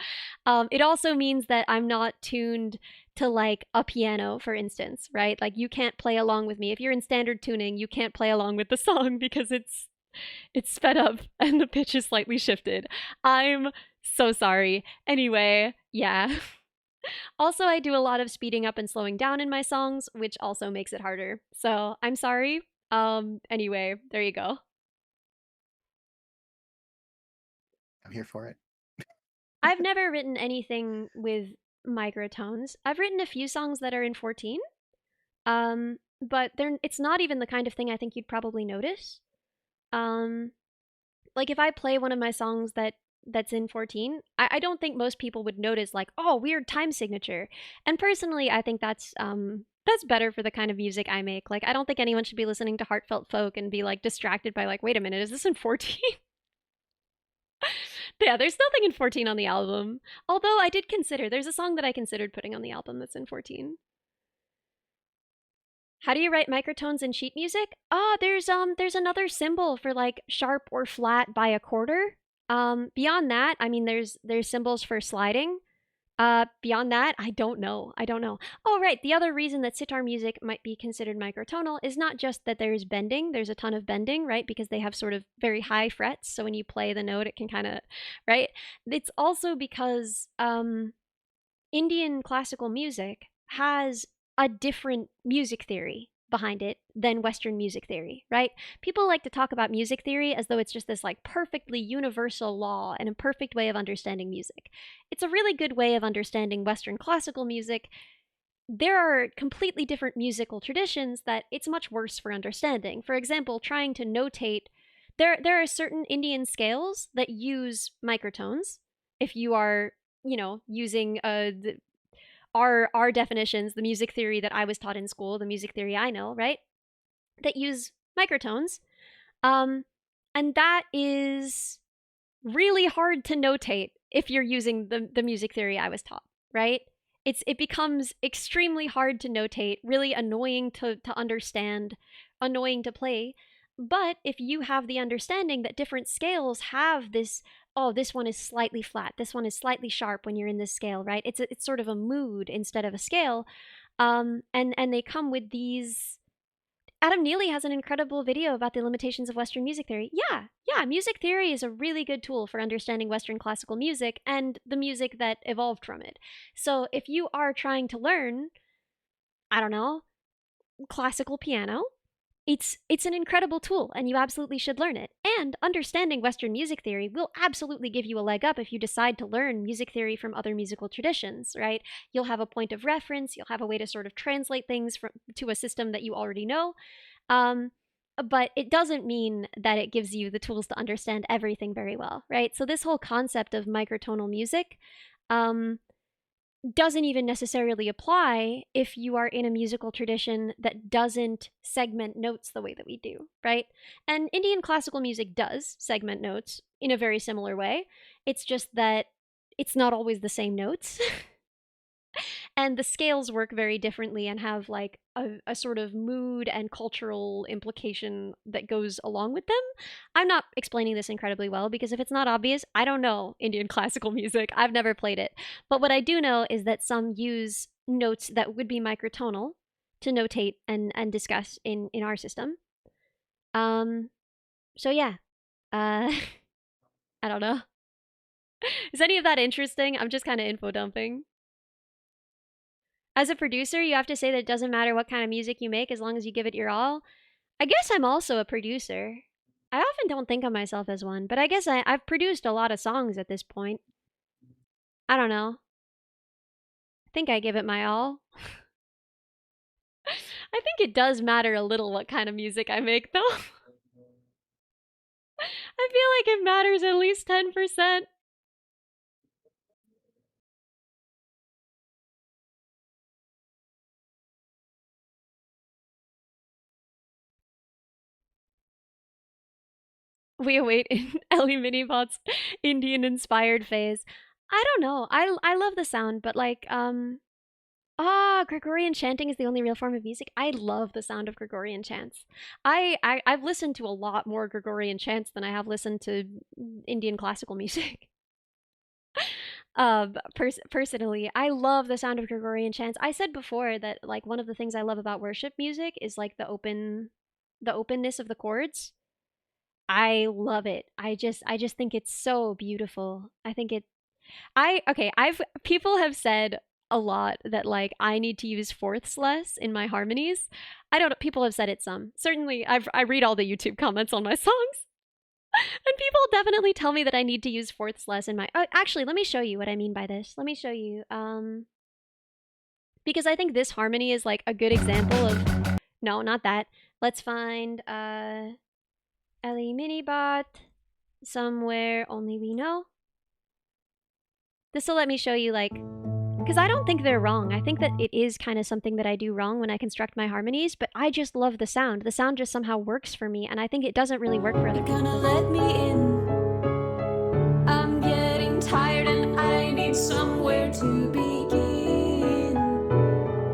It also means that I'm not tuned to like a piano, for instance, right? Like you can't play along with me. If you're in standard tuning, you can't play along with the song because it's sped up and the pitch is slightly shifted. I'm so sorry. Anyway, yeah. Also, I do a lot of speeding up and slowing down in my songs, which also makes it harder. So I'm sorry. Anyway, there you go. I'm here for it. I've never written anything with microtones. I've written a few songs that are in 14. But it's not even the kind of thing I think you'd probably notice. Like if I play one of my songs that's in 14, I don't think most people would notice like, oh, weird time signature. And personally, I think that's better for the kind of music I make. Like I don't think anyone should be listening to heartfelt folk and be like distracted by like, wait a minute, is this in 14? Yeah, there's nothing in 14 on the album. Although I did consider, there's a song that I considered putting on the album that's in 14. How do you write microtones in sheet music? There's another symbol for like sharp or flat by a quarter. Beyond that, I mean there's symbols for sliding. Beyond that, I don't know. Oh, right. The other reason that sitar music might be considered microtonal is not just that there's bending. There's a ton of bending, right? Because they have sort of very high frets. So when you play the note, it can kind of, right? It's also because Indian classical music has a different music theory behind it than Western music theory, right? People like to talk about music theory as though it's just this like perfectly universal law and a perfect way of understanding music. It's a really good way of understanding Western classical music. There are completely different musical traditions that it's much worse for understanding. For example, trying to notate, there are certain Indian scales that use microtones. If you are, using our definitions, the music theory that I was taught in school, the music theory I know, right? That use microtones. And that is really hard to notate if you're using the music theory I was taught, right? It becomes extremely hard to notate, really annoying to understand, annoying to play. But if you have the understanding that different scales have this oh, this one is slightly flat, this one is slightly sharp when you're in this scale, right? It's sort of a mood instead of a scale. And they come with these. Adam Neely has an incredible video about the limitations of Western music theory. Yeah, music theory is a really good tool for understanding Western classical music and the music that evolved from it. So if you are trying to learn, I don't know, classical piano, it's an incredible tool and you absolutely should learn it. And understanding Western music theory will absolutely give you a leg up if you decide to learn music theory from other musical traditions, right? You'll have a point of reference, you'll have a way to sort of translate things to a system that you already know. But it doesn't mean that it gives you the tools to understand everything very well, right? So this whole concept of microtonal music doesn't even necessarily apply if you are in a musical tradition that doesn't segment notes the way that we do, right? And Indian classical music does segment notes in a very similar way. It's just that it's not always the same notes. And the scales work very differently and have like a sort of mood and cultural implication that goes along with them. I'm not explaining this incredibly well because if it's not obvious, I don't know Indian classical music. I've never played it. But what I do know is that some use notes that would be microtonal to notate and discuss in our system. So yeah. I don't know. Is any of that interesting? I'm just kind of info dumping. As a producer, you have to say that it doesn't matter what kind of music you make as long as you give it your all. I guess I'm also a producer. I often don't think of myself as one, but I guess I've produced a lot of songs at this point. I don't know. I think I give it my all. I think it does matter a little what kind of music I make, though. I feel like it matters at least 10%. We await Ellie Minibot's Indian-inspired phase. I don't know. I love the sound, but like, Gregorian chanting is the only real form of music. I love the sound of Gregorian chants. I've listened to a lot more Gregorian chants than I have listened to Indian classical music. Personally, I love the sound of Gregorian chants. I said before that like one of the things I love about worship music is like the openness of the chords. I love it. I just think it's so beautiful. I think it people have said a lot that like I need to use fourths less in my harmonies. I don't know, people have said it some. Certainly I read all the YouTube comments on my songs. And people definitely tell me that I need to use fourths less in my actually, let me show you what I mean by this. Let me show you because I think this harmony is like a good example of no, not that. Let's find Ellie Minibot somewhere only we know. This will let me show you like, because I don't think they're wrong. I think that it is kind of something that I do wrong when I construct my harmonies, but I just love the sound. The sound just somehow works for me, and I think it doesn't really work for other people. Gonna let me in. I'm getting tired and I need somewhere to begin.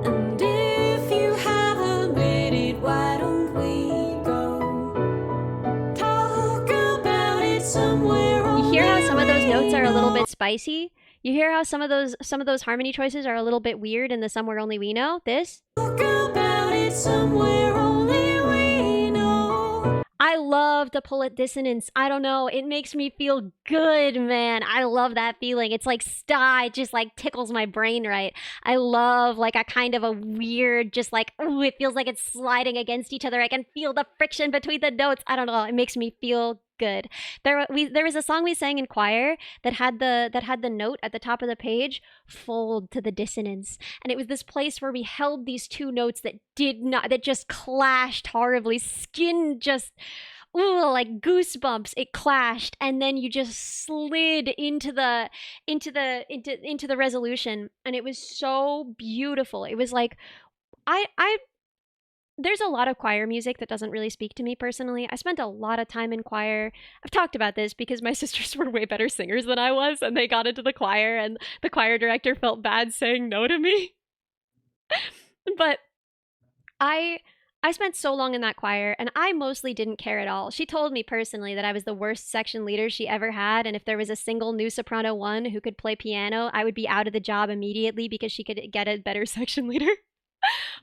And if you have a minute, why don't we go talk about it somewhere? You hear how some of those notes are a little bit spicy? You hear how some of those harmony choices are a little bit weird in the Somewhere Only We Know? This? Talk about it somewhere only we know. I love to pull at dissonance. I don't know. It makes me feel good, man. I love that feeling. It's like it just like tickles my brain right. I love like a kind of a weird, just like, ooh, it feels like it's sliding against each other. I can feel the friction between the notes. I don't know. It makes me feel good. There was a song we sang in choir that had the note at the top of the page fold to the dissonance, and it was this place where we held these two notes that just clashed horribly. Skin just like goosebumps. It clashed, and then you just slid into the resolution, and it was so beautiful. It was like there's a lot of choir music that doesn't really speak to me personally. I spent a lot of time in choir. I've talked about this because my sisters were way better singers than I was, and they got into the choir, and the choir director felt bad saying no to me. But I I spent so long in that choir, and I mostly didn't care at all. She told me personally that I was the worst section leader she ever had, and if there was a single new soprano one who could play piano, I would be out of the job immediately because she could get a better section leader.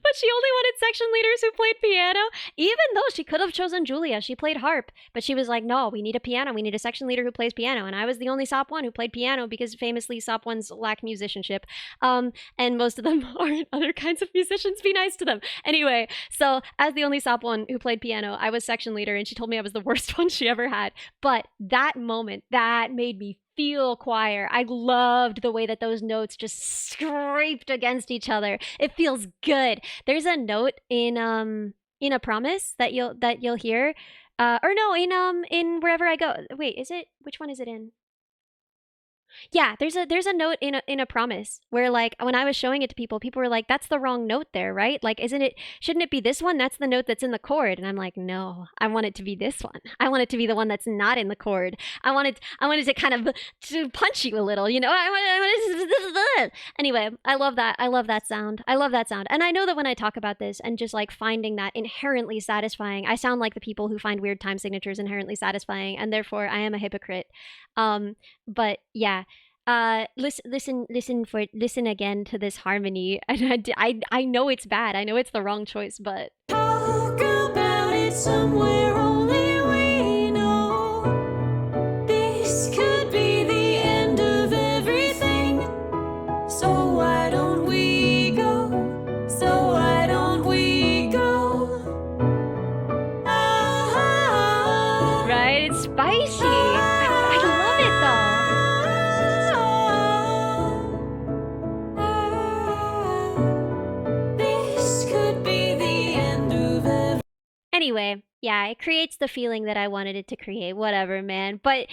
But she only wanted section leaders who played piano, even though she could have chosen Julia. She played harp, but she was like, no, we need a piano. We need a section leader who plays piano. And I was the only SOP 1 who played piano because famously SOP 1s lack musicianship. And most of them aren't other kinds of musicians. Be nice to them. Anyway, so as the only SOP 1 who played piano, I was section leader, and she told me I was the worst one she ever had. But that moment, that made me feel choir. I loved the way that those notes just scraped against each other. It feels good. There's a note in a promise that you'll hear, or no, in Wherever I Go. Wait, is it? Which one is it in? Yeah, there's a note in a promise where, like, when I was showing it to people were like, that's the wrong note there, right? Like, shouldn't it be this one? That's the note that's in the chord. And I'm like, no, I want it to be this one. I want it to be the one that's not in the chord. I want it to kind of to punch you a little, you know? Anyway, I love that. I love that sound. I love that sound. And I know that when I talk about this and just like finding that inherently satisfying, I sound like the people who find weird time signatures inherently satisfying, and therefore I am a hypocrite. But yeah, listen again to this harmony. And I know it's bad. I know it's the wrong choice, but Talk about it somewhere only we know. This could be the end of everything. So why don't we go? So why don't we go? right, it's spicy. I love it though. Anyway, yeah, it creates the feeling that I wanted it to create. Whatever, man. But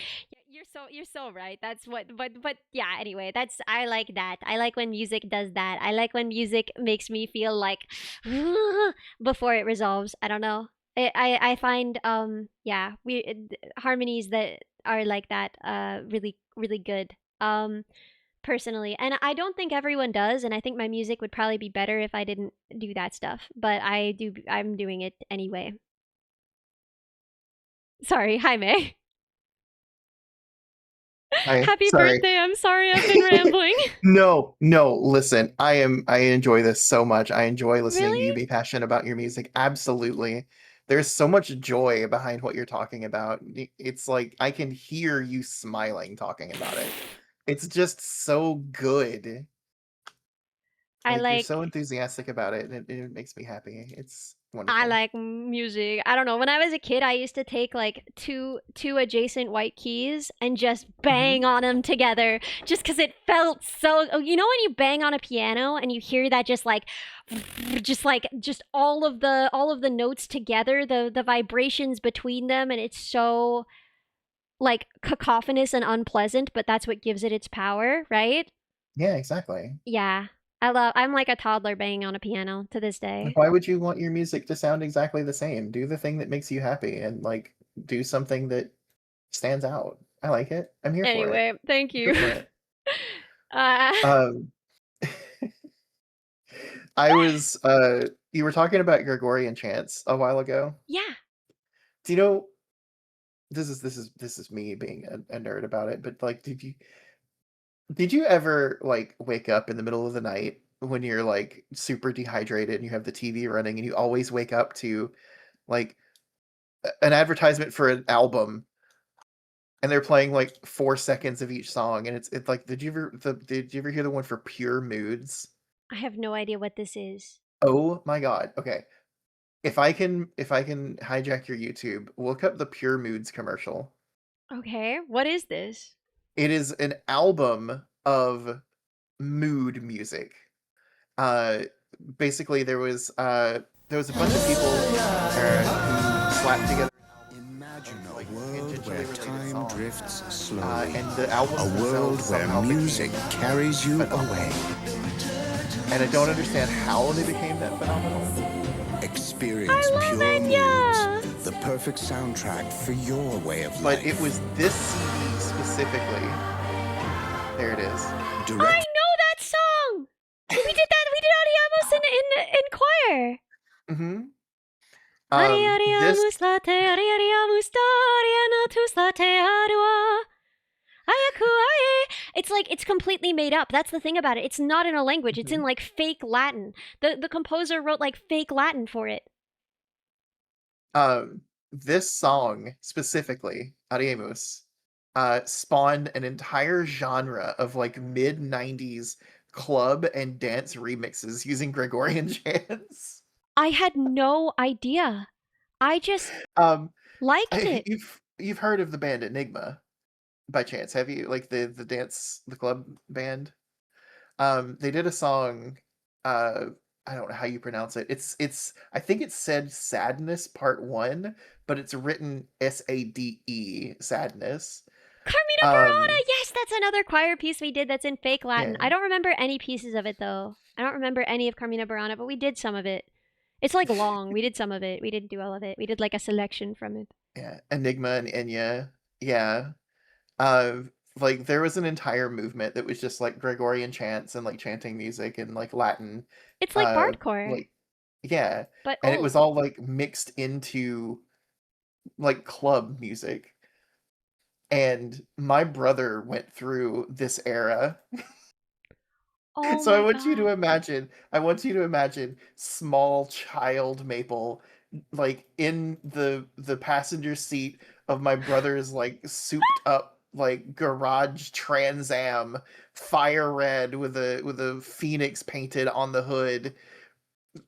you're so right. That's what. But yeah. Anyway, I like that. I like when music does that. I like when music makes me feel like before it resolves. I don't know. I find yeah, harmonies that are like that really really good. Personally, and I don't think everyone does, and I think my music would probably be better if I didn't do that stuff, but I'm doing it anyway. Sorry, hi May. Hi, Happy sorry. birthday. I'm sorry I've been rambling. No, listen, I enjoy this so much. I enjoy listening to you Really? be passionate about your music. Absolutely. There's so much joy behind what you're talking about. It's like I can hear you smiling talking about it. It's just so good. I Like, you're like so enthusiastic about it, and it makes me happy. It's I wonderful. like music. I don't know. When I was a kid, I used to take like two adjacent white keys and just bang on them together, just because it felt so. Oh, you know when you bang on a piano and you hear that just all of the notes together, the vibrations between them, and it's so like cacophonous and unpleasant, but that's what gives it its power, right? Yeah, exactly. Yeah. I'm like a toddler banging on a piano to this day. Like, why would you want your music to sound exactly the same? Do the thing that makes you happy, and like do something that stands out. I like it. I'm here for it. Anyway, thank Go you. for it. Uh, Um, I was you were talking about Gregorian chants a while ago. yeah. Do you know this is me being a nerd about it, but like did you ever like wake up in the middle of the night when you're like super dehydrated and you have the TV running and you always wake up to like an advertisement for an album and they're playing like 4 seconds of each song and it's like did you ever hear the one for Pure Moods? I have no idea what this is. Oh my god. Okay. If I can hijack your YouTube, look up the Pure Moods commercial. Okay, what is this? It is an album of mood music. Basically there was a bunch of people who slapped together Imagine a like world intentionally where related time songs. drifts slowly. And the albums A world themselves where somehow music became carries you phenomenal. away. And I don't understand how they became that phenomenal. Experience I love pure it, yeah. moods, the perfect soundtrack for your way of But life. it was this CD specifically. There it is. I Direct know that song. We did Audiamos in choir. Mm-hmm. This It's like it's completely made up. That's the thing about it. It's not in a language. It's in like fake Latin. The composer wrote like fake Latin for it. This song specifically, Aremus, spawned an entire genre of like mid 90s club and dance remixes using Gregorian chants. I had no idea. I just liked it. You've heard of the band Enigma by chance, have you? Like the club band? They did a song, I don't know how you pronounce it. It's I think it said Sadness Part 1, but it's written SADE, Sadness. Carmina Burana! Yes, that's another choir piece we did that's in fake Latin. Yeah. I don't remember any pieces of it though. I don't remember any of Carmina Burana, but we did some of it. It's like long. We did some of it. We didn't do all of it. We did like a selection from it. Yeah, Enigma and Enya. Yeah. Like there was an entire movement that was just like Gregorian chants and like chanting music and like Latin. It's like bardcore. Like yeah. But and it was old. all like mixed into like club music. And my brother went through this era. Oh So I my want you to God. imagine small child Maple like in the passenger seat of my brother's like souped up like garage Trans Am, fire red with a phoenix painted on the hood,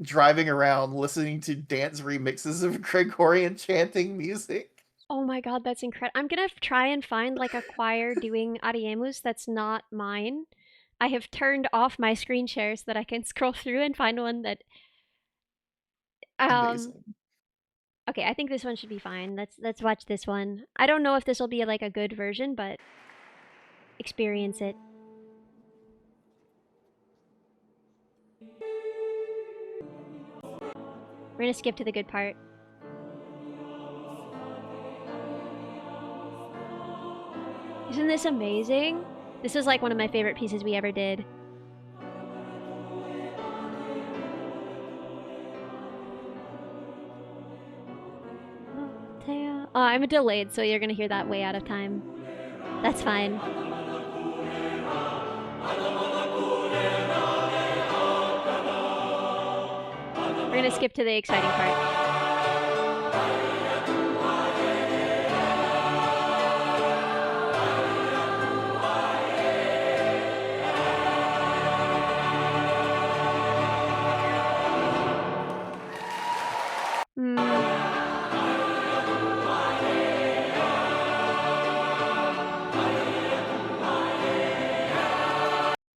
driving around listening to dance remixes of Gregorian chanting music. Oh my God, that's incredible. I'm gonna try and find like a choir doing Ariemus that's not mine. I have turned off my screen share so that I can scroll through and find one that Amazing. Okay, I think this one should be fine. Let's watch this one. I don't know if this will be like a good version, but experience it. We're gonna skip to the good part. Isn't this amazing? This is like one of my favorite pieces we ever did. I'm delayed, so you're gonna hear that way out of time. That's fine. We're gonna skip to the exciting part.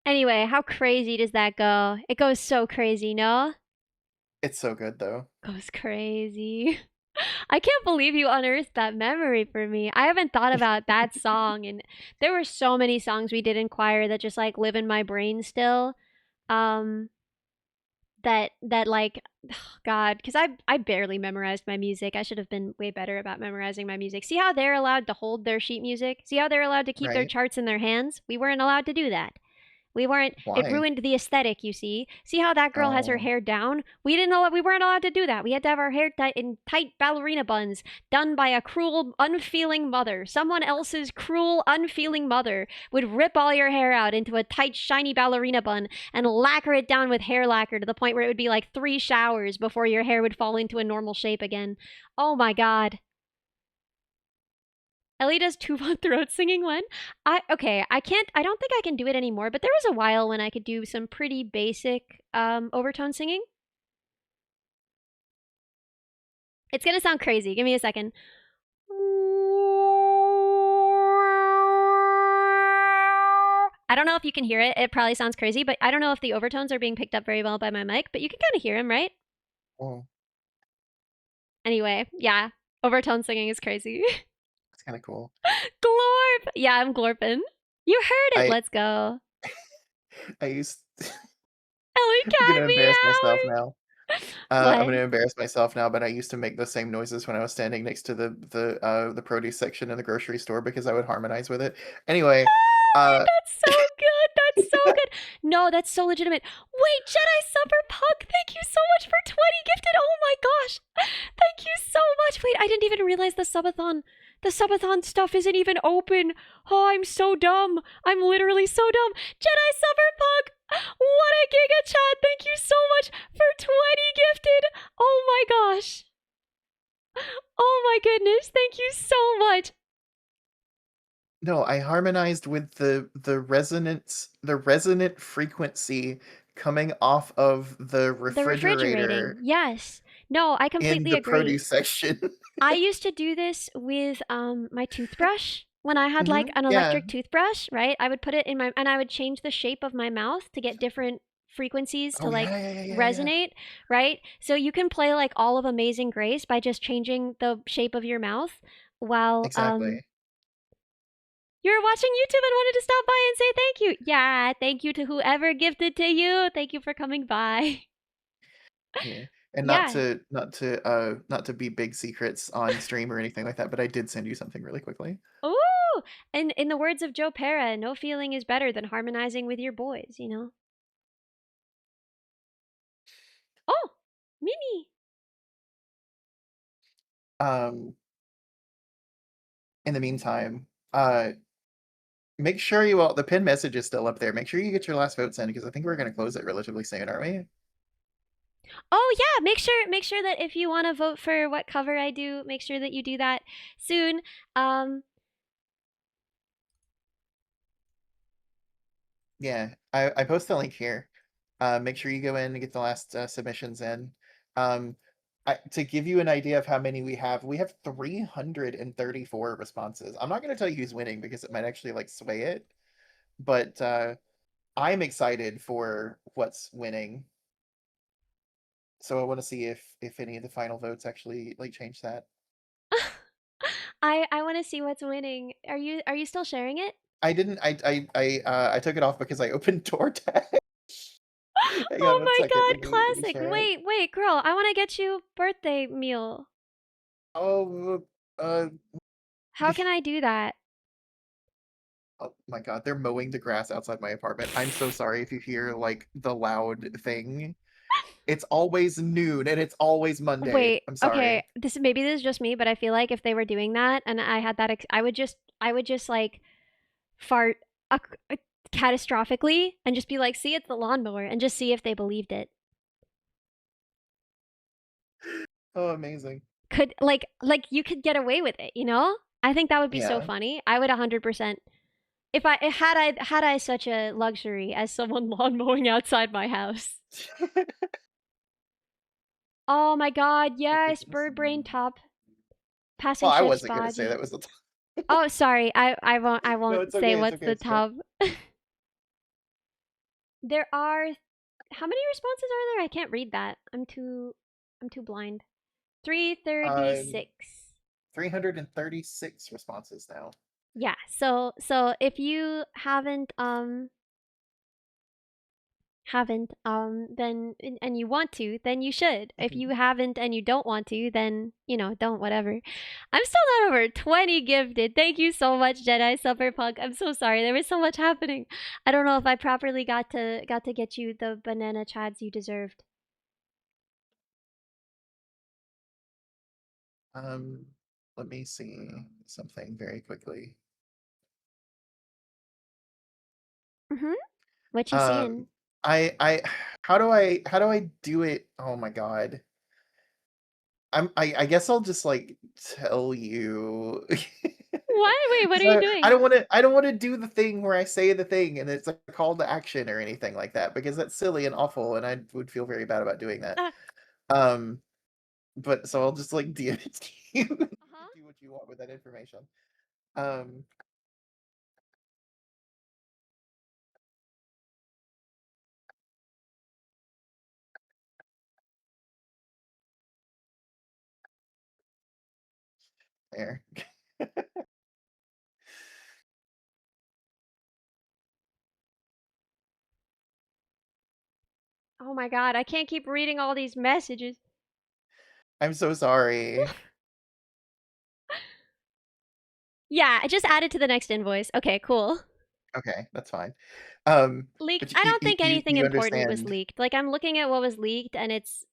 Anyway, how crazy does that go? It goes so crazy, no? It's so good though. Goes crazy. I can't believe you unearthed that memory for me. I haven't thought about that song, and there were so many songs we did in choir that just like live in my brain still. That like, oh God, because I barely memorized my music. I should have been way better about memorizing my music. See how they're allowed to hold their sheet music? See how they're allowed to keep their Right. charts in their hands? We weren't allowed to do that. We weren't. Why? It ruined the aesthetic. You see. See how that girl has her Oh. hair down? We weren't allowed to do that. We had to have our hair in tight ballerina buns, done by a cruel, unfeeling mother. Someone else's cruel, unfeeling mother would rip all your hair out into a tight, shiny ballerina bun and lacquer it down with hair lacquer to the point where it would be like 3 showers before your hair would fall into a normal shape again. Oh my God. Ellie does two-one throat singing one. I don't think I can do it anymore, but there was a while when I could do some pretty basic overtone singing. It's gonna sound crazy. Give me a second. I don't know if you can hear it. It probably sounds crazy, but I don't know if the overtones are being picked up very well by my mic, but you can kind of hear them, right? Oh, Anyway, yeah. Overtone singing is crazy. it's kind of cool. Glorp! Yeah, I'm glorping. You heard it. Let's go. I used. Ellie I'm got gonna me embarrass myself out. now. What? I'm gonna embarrass myself now, but I used to make the same noises when I was standing next to the produce section in the grocery store because I would harmonize with it. Anyway, That's so good. That's so good. No, that's so legitimate. Wait, Jedi Supper Punk, thank you so much for 20 gifted. Oh my gosh. Thank you so much. Wait, I didn't even realize the Subathon stuff isn't even open. Oh, I'm so dumb. I'm literally so dumb. Jedi Supper Punk, what a giga chat. Thank you so much for 20 gifted. Oh my gosh. Oh my goodness. Thank you so much. No, I harmonized with the resonant frequency coming off of the The refrigerating. refrigerator Yes. No, I in completely the agree. produce section. I used to do this with my toothbrush. When I had like an Yeah. electric toothbrush, right? I would put it in my and I would change the shape of my mouth to get different frequencies to Oh, like yeah. resonate, right? So you can play like all of Amazing Grace by just changing the shape of your mouth while Exactly. you're watching YouTube and wanted to stop by and say thank you. Yeah, thank you to whoever gifted to you. Thank you for coming by. Yeah. And Yeah. not to be big secrets on stream or anything like that, but I did send you something really quickly. Ooh! And in the words of Joe Pera, no feeling is better than harmonizing with your boys, you know? Oh! Mimi! In the meantime, make sure the pin message is still up there. Make sure you get your last votes in because I think we're going to close it relatively soon, aren't we? Oh yeah, make sure that if you want to vote for what cover I do, make sure that you do that soon. Yeah, I post the link here. Make sure you go in and get the last submissions in. To give you an idea of how many we have 334 responses. I'm not going to tell you who's winning because it might actually like sway it, but I'm excited for what's winning. So I want to see if any of the final votes actually like change that. I want to see what's winning. Are you still sharing it? I didn't. I took it off because I opened DoorDash. Hang on Oh one my second. god, Let me classic. share it. Wait, girl, I want to get you birthday meal. Oh, How can I do that? oh my god, they're mowing the grass outside my apartment. I'm so sorry if you hear like the loud thing. It's always noon and it's always Monday. Wait, I'm okay. sorry. Maybe this is just me, but I feel like if they were doing that and I had that I would just like fart catastrophically and just be like, "See, it's the lawnmower," and just see if they believed it. Oh, amazing. Could like you could get away with it, you know? I think that would be so Yeah. funny. I would 100% if I had I such a luxury as someone lawn mowing outside my house. Oh my god, yes, bird brain top. Passing Well, I chef's wasn't gonna say body. that was the Oh, sorry. I No, won't it's say okay. It's what's okay. the It's okay. tub. There are how many responses are there? I can't read that. I'm too blind. 336. 336 responses now. Yeah. So if you haven't then and you want to, then you should. If you haven't and you don't want to, then don't, whatever. I'm still not over 20 gifted. Thank you so much, Jedi Supperpunk. I'm so sorry, there was so much happening. I don't know if I properly got to get you the banana chads you deserved. Let me see something very quickly. What you seeing? I how do I do it? Oh my god. I guess I'll just like tell you. What? Wait, what are you doing? I don't want to do the thing where I say the thing and it's a call to action or anything like that because that's silly and awful and I would feel very bad about doing that. But so I'll just like DM it to you. Do what you want with that information. There. Oh my god, I can't keep reading all these messages. I'm so sorry. Yeah, I just added to the next invoice. Okay, cool. Okay, that's fine. Leaked. But I don't think anything you important was understand. leaked. Like, I'm looking at what was leaked, and it's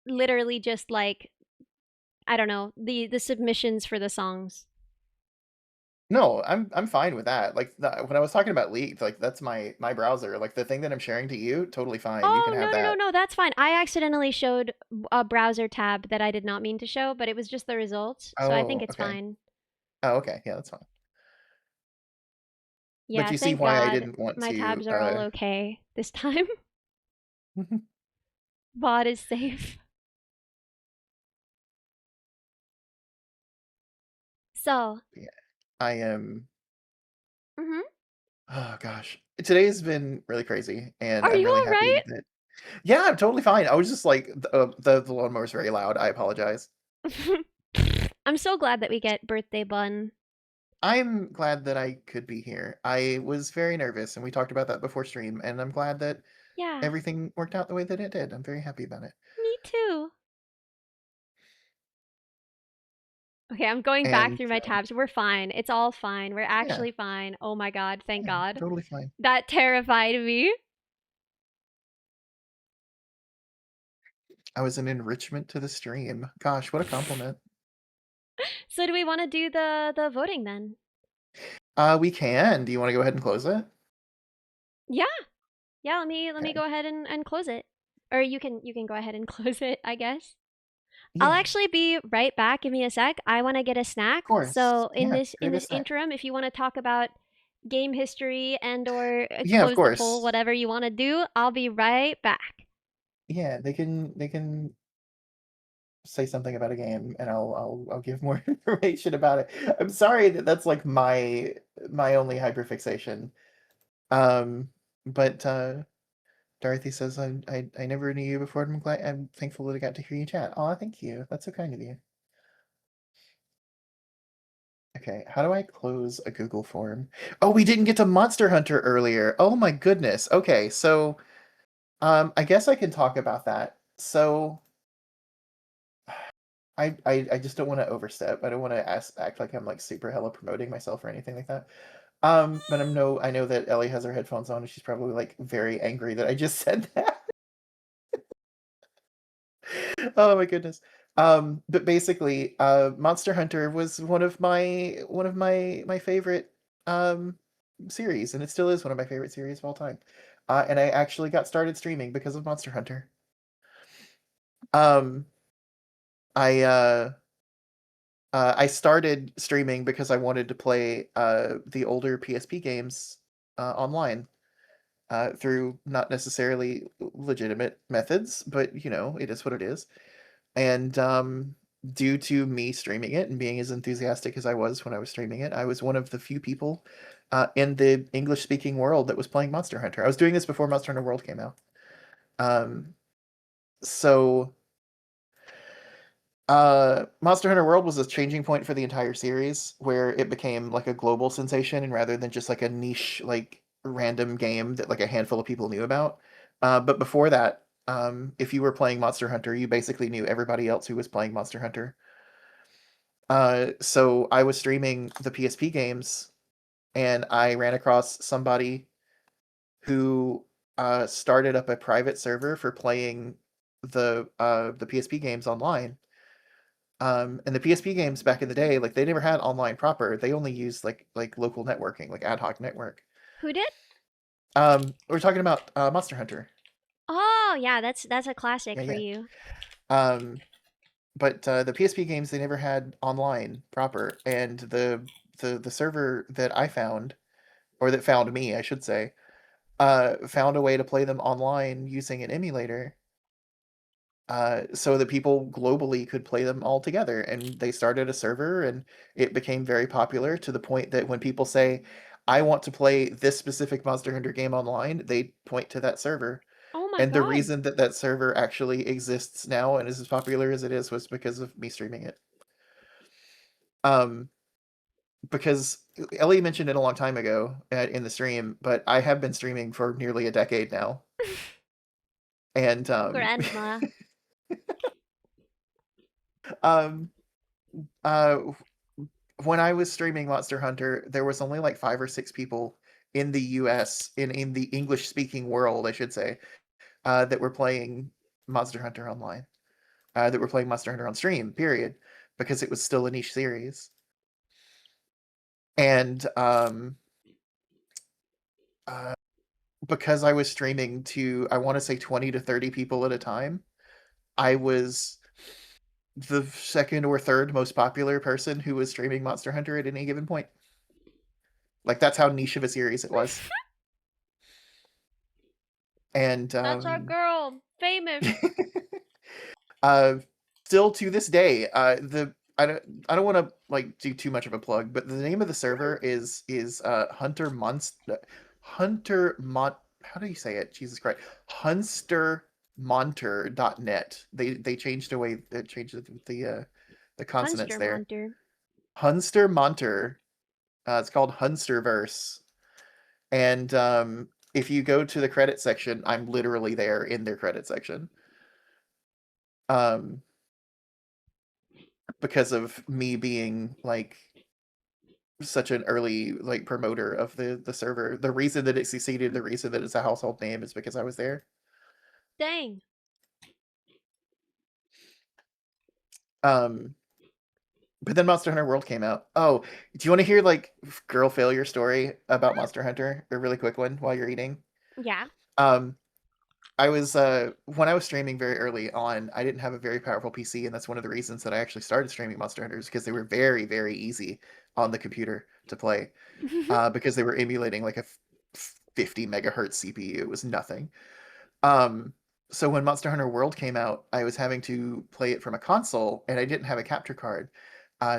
literally just like, I don't know, the submissions for the songs. No, I'm fine with that. Like when I was talking about leaked, like that's my browser. Like the thing that I'm sharing to you, totally fine. You can Oh, have no, that. no, that's fine. I accidentally showed a browser tab that I did not mean to show, but it was just the results, so I think Oh, it's okay. fine. Oh, okay. Yeah, that's fine. But Yeah, you see thank why I God didn't want my to. tabs are all okay this time. VOD is safe. So. Yeah, I am. Mhm. Oh gosh, today has been really crazy, and Are I'm you really all happy right? that. Yeah, I'm totally fine. I was just like the lawnmower's very loud. I apologize. I'm so glad that we get birthday bun. I'm glad that I could be here. I was very nervous, and we talked about that before stream, and I'm glad that Yeah, everything worked out the way that it did. I'm very happy about it. me too. Okay, I'm going back And through my tabs. We're fine. It's all fine. We're yeah, actually fine. Oh my God, thank yeah, God. totally fine. That terrified me. I was an enrichment to the stream. Gosh, what a compliment. So do we want to do the voting then? We can. Do you want to go ahead and close it? Yeah. Yeah, let me Okay. go ahead and close it. Or you can go ahead and close it, I guess. I'll Yeah, actually be right back. Give me a sec. I want to get a snack. of course. So in Yeah, this in grab a this snack. interim, if you want to talk about game history and or Yeah, of close the poll, course. whatever you want to do, I'll be right back. Yeah, they can say something about a game, and I'll give more information about it. I'm sorry that that's like my only hyperfixation. Um, but Dorothy says I never knew you before. And I'm thankful that I got to hear you chat. Oh, thank you. That's so kind of you. Okay, how do I close a Google form? Oh, we didn't get to Monster Hunter earlier. Oh my goodness. Okay, so I guess I can talk about that. So I just don't want to overstep. I don't want to act like I'm like super hella promoting myself or anything like that. But I know that Ellie has her headphones on and she's probably like very angry that I just said that. Oh my goodness. But basically, Monster Hunter was one of my favorite um series, and it still is one of my favorite series of all time. And I actually got started streaming because of Monster Hunter. Um, I I started streaming because I wanted to play the older PSP games online through not necessarily legitimate methods, but it is what it is. And due to me streaming it and being as enthusiastic as I was when I was streaming it, I was one of the few people in the English speaking world that was playing Monster Hunter. I was doing this before Monster Hunter World came out. Um, so Monster Hunter World was a changing point for the entire series where it became like a global sensation and rather than just like a niche, like random game that like a handful of people knew about. But before that, if you were playing Monster Hunter, you basically knew everybody else who was playing Monster Hunter. So I was streaming the PSP games and I ran across somebody who started up a private server for playing the PSP games online. And the PSP games back in the day, like they never had online proper. They only used like local networking, like ad hoc network. Who did? We're talking about Monster Hunter. Oh, yeah, that's a classic Yeah, for yeah. you. But the PSP games they never had online proper, and the server that I found, or that found me, I should say, found a way to play them online using an emulator, so that people globally could play them all together. And they started a server, and it became very popular to the point that when people say, "I want to play this specific Monster Hunter game online," they point to that server. Oh my And the God. reason that that server actually exists now and is as popular as it is was because of me streaming it. Um, because Ellie mentioned it a long time ago in the stream, but I have been streaming for nearly a decade now. And Grandma. um, uh, when I was streaming Monster Hunter, there was only like 5 or 6 people in the US, in the English speaking world, I should say, that were playing Monster Hunter online, that were playing Monster Hunter on stream, period, because it was still a niche series. And because I was streaming to, I want to say 20 to 30 people at a time, I was the second or third most popular person who was streaming Monster Hunter at any given point. Like, that's how niche of a series it was. And That's our girl, famous. still to this day, I don't want to like do too much of a plug, but the name of the server is how do you say it? Jesus Christ. Hunstermonter.net. They changed the consonants there. Hunstermonter. Hunstermonter. It's called Hunsterverse. And if you go to the credit section, I'm literally there in their credit section. Because of me being like such an early like promoter of the server. The reason that it succeeded, the reason that it's a household name is because I was there. Dang. But then Monster Hunter World came out. Oh, do you want to hear like girl failure story about Monster Hunter? A really quick one while you're eating. Yeah. I was when I was streaming very early on, I didn't have a very powerful PC, and that's one of the reasons that I actually started streaming Monster Hunters, because they were very, very easy on the computer to play, because they were emulating like a 50 megahertz CPU. It was nothing. So when Monster Hunter World came out, I was having to play it from a console, and I didn't have a capture card.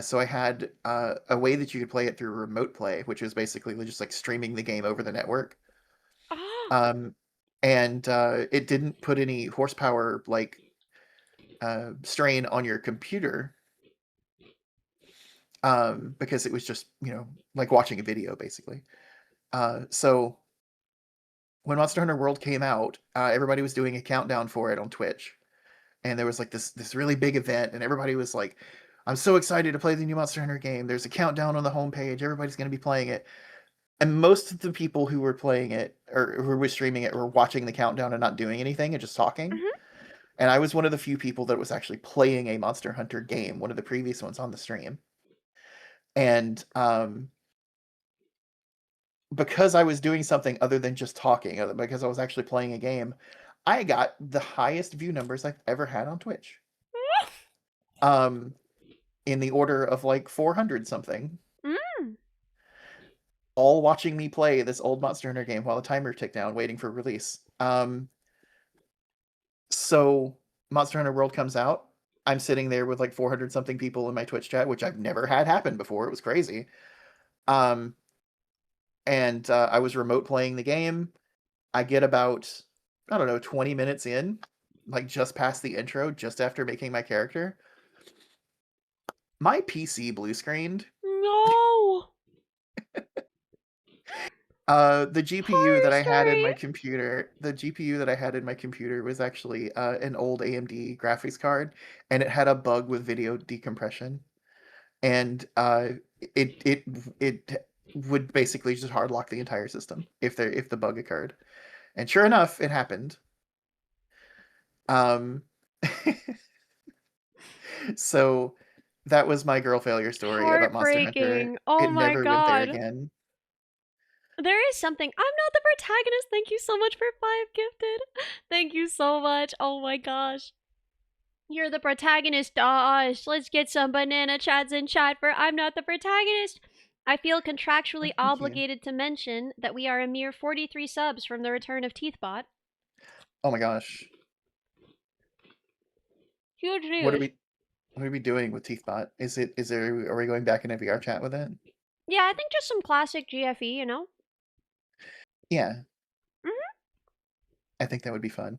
So I had a way that you could play it through remote play, which was basically just like streaming the game over the network. Oh. And it didn't put any horsepower like strain on your computer, because it was just, you know, like watching a video basically. So when Monster Hunter World came out, everybody was doing a countdown for it on Twitch, and there was like this really big event, and everybody was like, "I'm so excited to play the new Monster Hunter game. There's a countdown on the homepage. Everybody's going to be playing it." And most of the people who were playing it or who were streaming it were watching the countdown and not doing anything and just talking. And I was one of the few people that was actually playing a Monster Hunter game, one of the previous ones on the stream. And because I was doing something other than just talking, because I was actually playing a game, I got the highest view numbers I've ever had on Twitch. In the order of like 400 something. All watching me play this old Monster Hunter game while the timer ticked down, waiting for release. So Monster Hunter World comes out. I'm sitting there with like 400 something people in my Twitch chat, which I've never had happen before. It was crazy. And I was remote playing the game. I get about, I don't know, 20 minutes in, like just past the intro, just after making my character. My PC blue screened. No. The GPU Horror that I had in story. my computer, was actually an old AMD graphics card, and it had a bug with video decompression, and it would basically just hard lock the entire system if the bug occurred, and sure enough, it happened. So that was my girl failure story about Monster Hunter. Heartbreaking. Oh It my never went there god. again. There is something. I'm not the protagonist. Thank you so much for 5 gifted. Thank you so much. Oh my gosh. You're the protagonist, let's get some banana chats in chat for I'm not the protagonist. I feel contractually obligated to mention that we are a mere 43 subs from the return of Teethbot. Oh my gosh. Huge news. What are we doing with Teethbot? Are we going back in a VR chat with it? Yeah, I think just some classic GFE, you know? Yeah. I think that would be fun.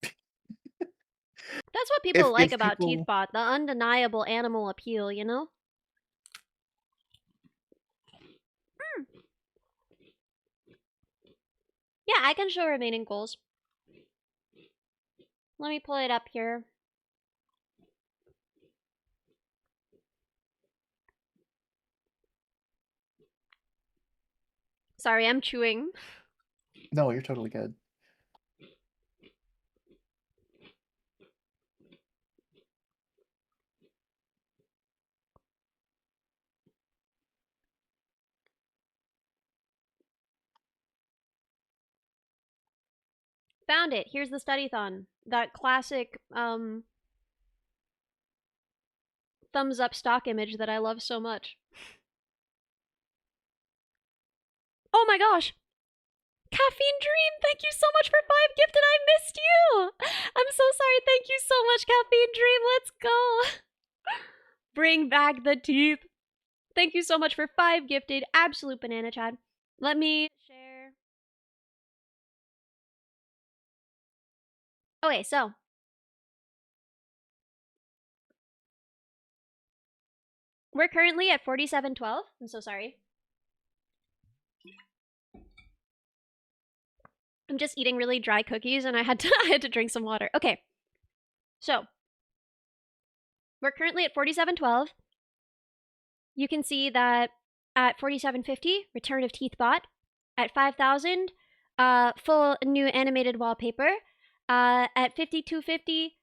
That's what people like if about people... Teethbot, the undeniable animal appeal, you know? Yeah, I can show remaining goals. Let me pull it up here. Sorry, I'm chewing. No, you're totally good. Found it. Here's the study-thon. That classic, thumbs up stock image that I love so much. Oh my gosh! Caffeine Dream, thank you so much for 5 gifted. I missed you. I'm so sorry. Thank you so much, Caffeine Dream. Let's go. Bring back the teeth. Thank you so much for 5 gifted. Absolute banana, Chad. Let me share. Okay, so. We're currently at 4712. I'm so sorry. I'm just eating really dry cookies and I had to drink some water. Okay. So, we're currently at 4712. You can see that at 4750, Return of Teeth Bot. At 5000, full new animated wallpaper. At 5250,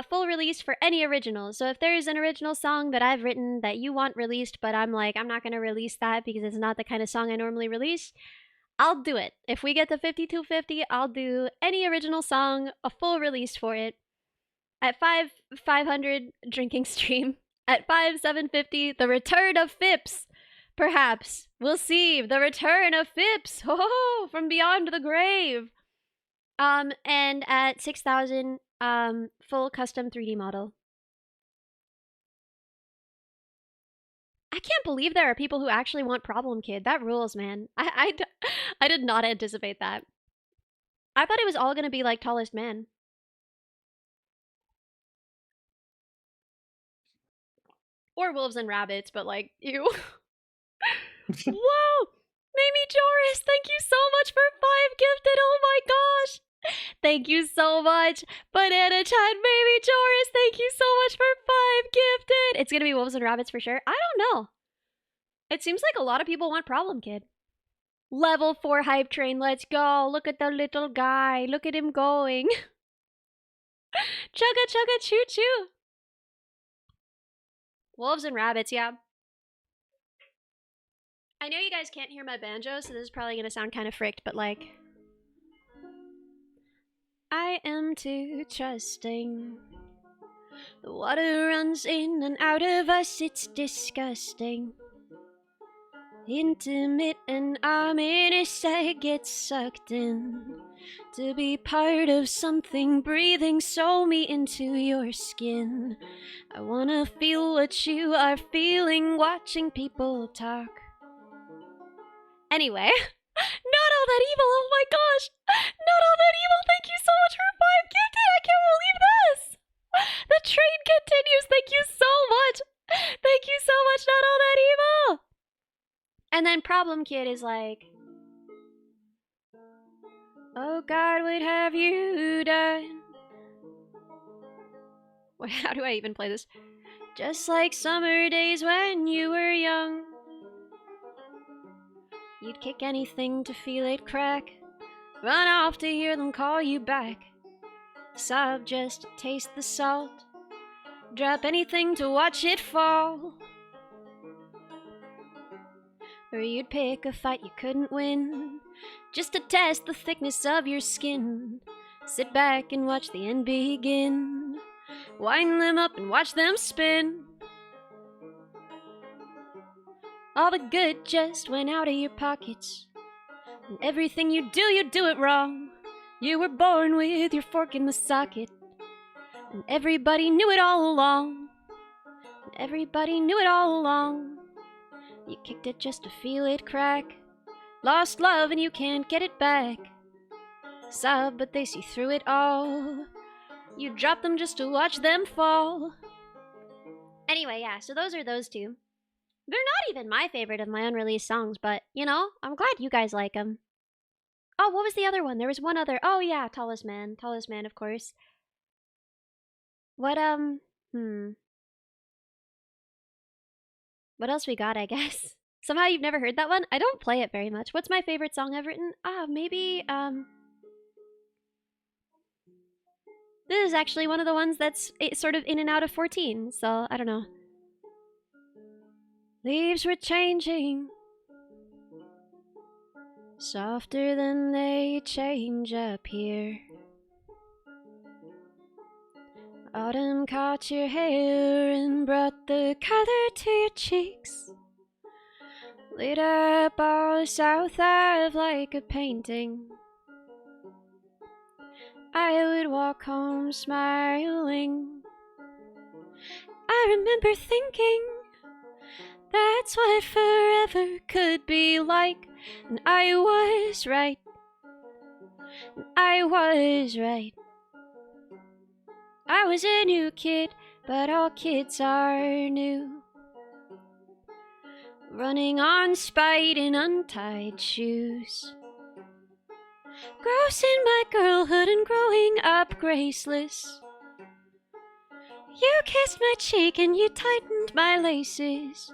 full release for any originals. So if there's an original song that I've written that you want released, but I'm like, I'm not going to release that because it's not the kind of song I normally release, I'll do it. If we get to 5250, I'll do any original song, a full release for it. At 500, drinking stream. At 750, the return of Phipps. Perhaps. We'll see. The return of Phipps. Oh, from beyond the grave. And at 6,000, full custom 3D model. I can't believe there are people who actually want Problem Kid. That rules, man. I did not anticipate that. I thought it was all gonna be like Tallest Man. Or Wolves and Rabbits, but like, ew. Whoa! Mamie Joris, thank you so much for 5 gifted. Oh my gosh. Thank you so much. Banana Chad, Mamie Joris, thank you so much for 5 gifted. It's gonna be Wolves and Rabbits for sure. I don't know. It seems like a lot of people want Problem Kid. Level 4 hype train, let's go. Look at the little guy. Look at him going. Chugga chugga choo choo. Wolves and Rabbits, yeah. I know you guys can't hear my banjo, so this is probably gonna sound kind of fricked, but like... I am too trusting. The water runs in and out of us, it's disgusting. Intimate and ominous, I get sucked in. To be part of something breathing, sew me into your skin. I wanna feel what you are feeling, watching people talk. Anyway, not all that evil, oh my gosh! Not all that evil, thank you so much for 5 gifted, I can't believe this! The train continues, thank you so much! Thank you so much, not all that evil! And then Problem Kid is like, oh God, what have you done? Wait, how do I even play this? Just like summer days when you were young. You'd kick anything to feel it crack. Run off to hear them call you back. Sob just to taste the salt. Drop anything to watch it fall. Or you'd pick a fight you couldn't win, just to test the thickness of your skin. Sit back and watch the end begin. Wind them up and watch them spin. All the good just went out of your pockets. And everything you do it wrong. You were born with your fork in the socket. And everybody knew it all along. And everybody knew it all along. You kicked it just to feel it crack. Lost love and you can't get it back. Sob, but they see through it all. You drop them just to watch them fall. Anyway, yeah, so those are those two. They're not even my favorite of my unreleased songs, but, you know, I'm glad you guys like them. Oh, what was the other one? There was one other. Oh, yeah, Tallest Man. Tallest Man, of course. What, What else we got, I guess? Somehow you've never heard that one? I don't play it very much. What's my favorite song I've written? Maybe, this is actually one of the ones that's sort of in and out of 14, so I don't know. Leaves were changing, softer than they change up here. Autumn caught your hair and brought the color to your cheeks. Lit up all South Ave like a painting. I would walk home smiling. I remember thinking, that's what forever could be like. And I was right. I was right. I was a new kid, but all kids are new. Running on spite in untied shoes. Gross in my girlhood and growing up graceless. You kissed my cheek and you tightened my laces.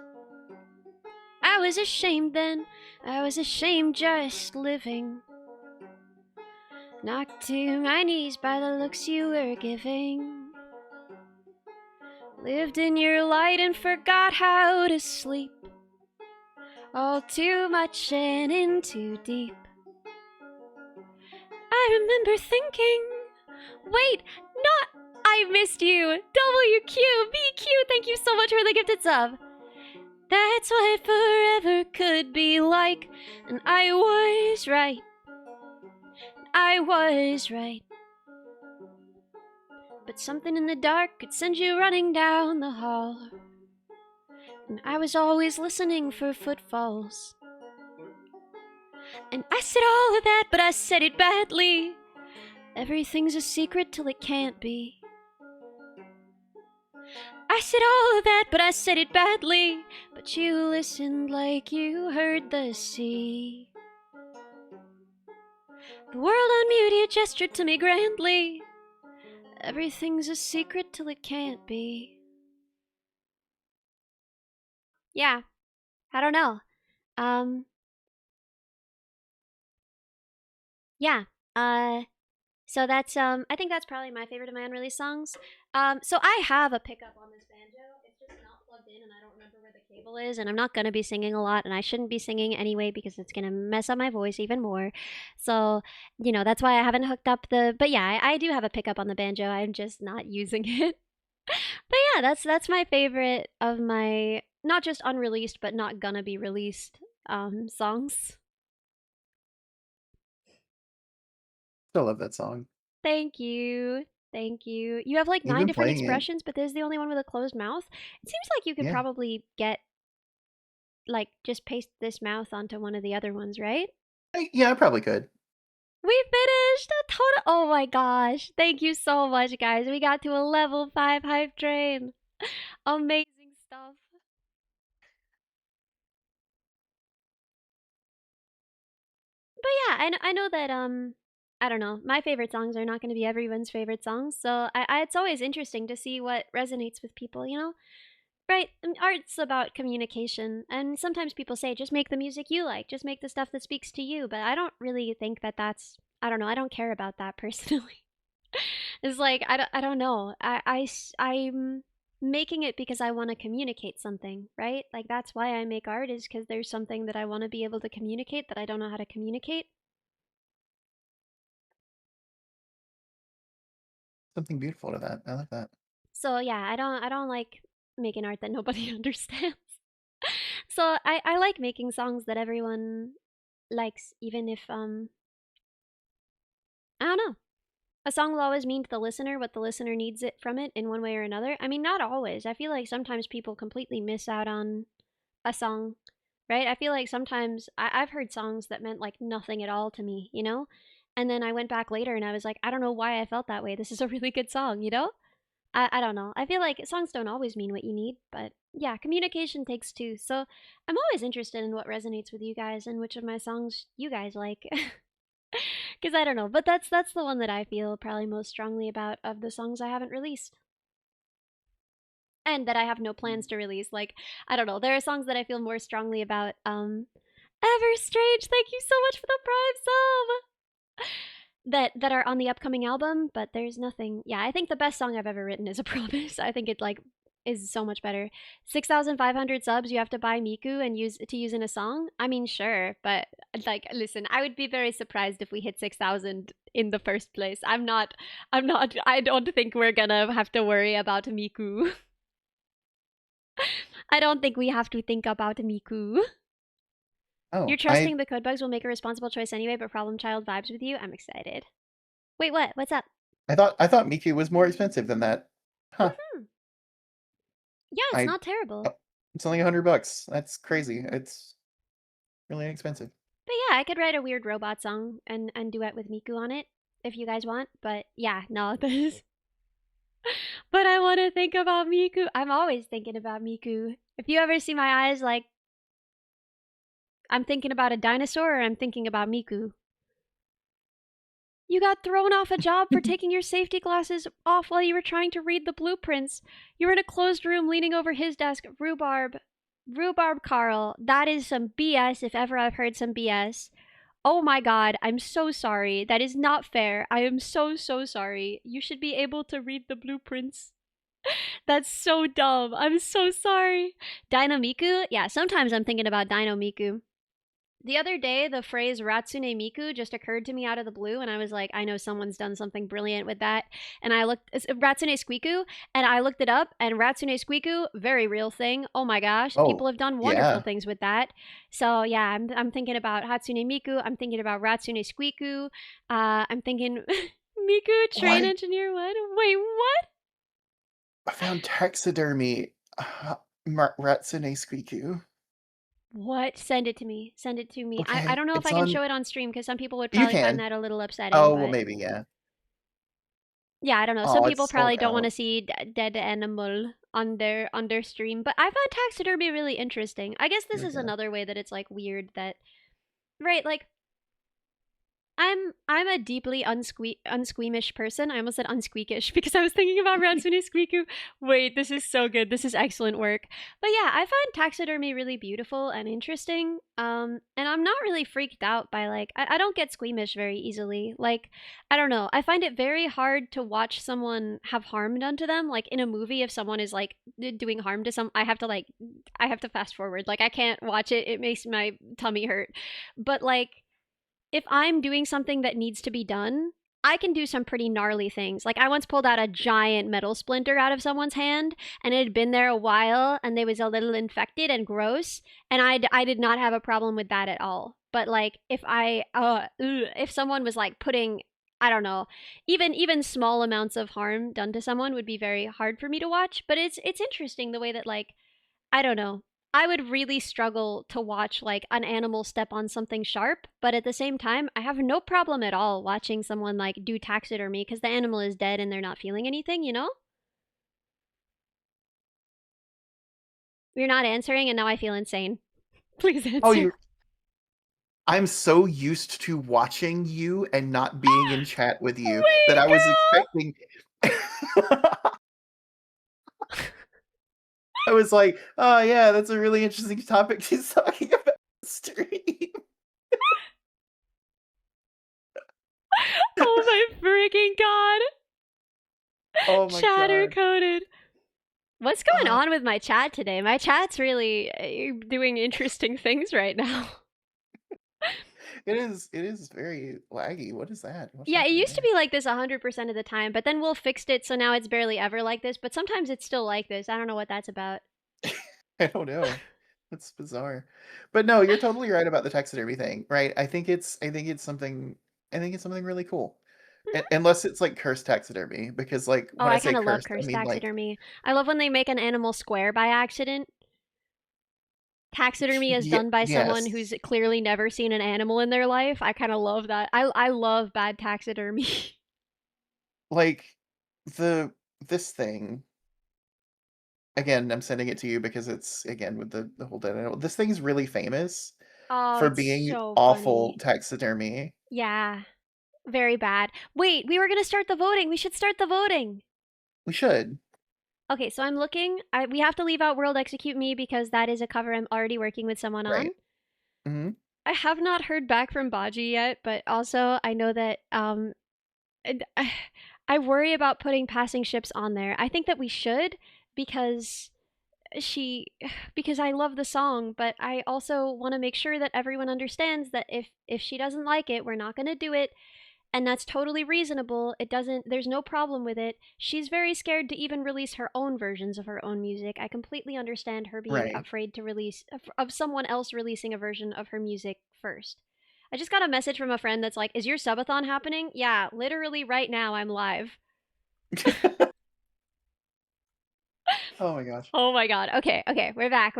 I was ashamed then, I was ashamed just living. Knocked to my knees by the looks you were giving. Lived in your light and forgot how to sleep. All too much and in too deep. I remember thinking, wait, not I missed you. WQ, BQ, thank you so much for the gifted sub. That's what forever could be like. And I was right. I was right. But something in the dark could send you running down the hall. And I was always listening for footfalls. And I said all of that, but I said it badly. Everything's a secret till it can't be. I said all of that, but I said it badly. But you listened like you heard the sea. The world on mute, you gestured to me grandly. Everything's a secret till it can't be. Yeah, I don't know. Yeah, so that's, I think that's probably my favorite of my unreleased songs. So I have a pickup on this banjo. It's just not plugged in and I don't remember where the cable is, and I'm not gonna be singing a lot, and I shouldn't be singing anyway because it's gonna mess up my voice even more. So, you know, that's why I haven't hooked up but yeah, I do have a pickup on the banjo. I'm just not using it. But yeah, that's my favorite of my, not just unreleased, but not gonna be released, songs. Still love that song. Thank you. Thank you. You have like 9 Even different playing it. expressions, but there's the only one with a closed mouth. It seems like you could Yeah. probably get, like, just paste this mouth onto one of the other ones, right? Yeah, I probably could. We finished a total. Oh my gosh. Thank you so much, guys. We got to a level 5 hype train. Amazing stuff. But yeah, I know that, I don't know. My favorite songs are not going to be everyone's favorite songs. So it's always interesting to see what resonates with people, you know? Right, art's about communication, and sometimes people say, just make the music you like, just make the stuff that speaks to you, but I don't really think that that's, I don't know, I don't care about that personally. It's like, I don't know, I'm making it because I want to communicate something, right? Like, that's why I make art, is because there's something that I want to be able to communicate that I don't know how to communicate. Something beautiful to that. I like that. So yeah, I don't like making art that nobody understands. So I like making songs that everyone likes, even if I don't know. A song will always mean to the listener what the listener needs it from it in one way or another. I mean, not always. I feel like sometimes people completely miss out on a song, right? I feel like sometimes I've heard songs that meant like nothing at all to me, you know? And then I went back later and I was like, I don't know why I felt that way. This is a really good song, you know? I don't know. I feel like songs don't always mean what you need, but yeah, communication takes two. So I'm always interested in what resonates with you guys and which of my songs you guys like. Because I don't know, but that's the one that I feel probably most strongly about of the songs I haven't released. and that I have no plans to release. Like, I don't know. There are songs that I feel more strongly about. Ever Strange, thank you so much for the Prime sub. That are on the upcoming album, but there's nothing. Yeah, I think the best song I've ever written is A Promise. I think it like is so much better. 6,500 subs you have to buy Miku and use in a song. I mean, sure, but like, listen, I would be very surprised if we hit 6,000 in the first place. I don't think we're gonna have to worry about Miku. I don't think we have to think about Miku. Oh, You're trusting the code bugs will make a responsible choice anyway, but Problem Child vibes with you. I'm excited. Wait, what? What's up? I thought Miku was more expensive than that. Huh. Yeah, it's not terrible. It's only $100. That's crazy. It's really inexpensive. But yeah, I could write a weird robot song and duet with Miku on it if you guys want. But yeah, no, this. But I want to think about Miku. I'm always thinking about Miku. If you ever see my eyes, like, I'm thinking about a dinosaur or I'm thinking about Miku. You got thrown off a job for taking your safety glasses off while you were trying to read the blueprints. You were in a closed room leaning over his desk. Rhubarb Carl. That is some BS if ever I've heard some BS. Oh my god, I'm so sorry. That is not fair. I am so sorry. You should be able to read the blueprints. That's so dumb. I'm so sorry. Dino Miku? Yeah, sometimes I'm thinking about Dino Miku. The other day, the phrase Ratsune Miku just occurred to me out of the blue, and I was like, I know someone's done something brilliant with that. And I looked, Ratsune Squiku, and I looked it up, and Ratsune Squiku, very real thing. Oh my gosh, people have done wonderful things with that. So yeah, I'm thinking about Hatsune Miku, I'm thinking about Ratsune Squiku, I'm thinking Miku, train engineer, what? Wait, what? I found taxidermy Ratsune Squiku. What? Send it to me. Send it to me. Okay, I don't know if I can show it on stream because some people would probably find that a little upsetting. Oh, well, maybe, yeah. Yeah, I don't know. Some people probably don't want to see dead animal on their stream, but I find taxidermy really interesting. I guess this is another way that it's like weird that, right? Like, I'm a deeply unsqueamish person. I almost said unsqueakish because I was thinking about Ratsune Squiku. Wait, this is so good. This is excellent work. But yeah, I find taxidermy really beautiful and interesting. And I'm not really freaked out by like I don't get squeamish very easily. Like, I don't know. I find it very hard to watch someone have harm done to them. Like in a movie, if someone is like doing harm to some, I have to fast forward. Like I can't watch it. It makes my tummy hurt. But like, if I'm doing something that needs to be done, I can do some pretty gnarly things. Like I once pulled out a giant metal splinter out of someone's hand, and it had been there a while, and they was a little infected and gross, and I did not have a problem with that at all. But like if someone was like putting, I don't know, even small amounts of harm done to someone would be very hard for me to watch. But it's interesting the way that like, I don't know. I would really struggle to watch like an animal step on something sharp, but at the same time, I have no problem at all watching someone like do taxidermy because the animal is dead and they're not feeling anything, you know? You're not answering and now I feel insane. Please answer. Oh, I'm so used to watching you and not being in chat with you that I was expecting. I was like, oh yeah, that's a really interesting topic she's talking about on stream. Oh my freaking god. Oh my Chatter god. coded. What's going on with my chat today? My chat's really doing interesting things right now. It is very laggy. What is that? Yeah, it used to be like this 100% of the time, but then Wolf fixed it, so now it's barely ever like this, but sometimes it's still like this. I don't know what that's about. I don't know. That's bizarre. But no, you're totally right about the taxidermy thing, right? I think it's something really cool. Unless it's like cursed taxidermy, because like when I say kind of love cursed, cursed I mean like taxidermy. I love when they make an animal square by accident. Taxidermy is done by someone who's clearly never seen an animal in their life. I kind of love that. I love bad taxidermy. like this thing. Again, I'm sending it to you because it's again with the whole dead animal. This thing's really famous for being so awful funny. taxidermy. Yeah. Very bad. Wait, we were going to start the voting. We should start the voting. We should. Okay, so I'm looking. We have to leave out World Execute Me because that is a cover I'm already working with someone on. Right. Mm-hmm. I have not heard back from Baji yet, but also I know that and I worry about putting Passing Ships on there. I think that we should because because I love the song, but I also want to make sure that everyone understands that if she doesn't like it, we're not going to do it. And that's totally reasonable. There's no problem with it. She's very scared to even release her own versions of her own music. I completely understand her being Right. afraid to release of someone else releasing a version of her music first. I just got a message from a friend that's like, "Is your subathon happening?" Yeah, literally right now I'm live. Oh my gosh. Oh my god. Okay, we're back.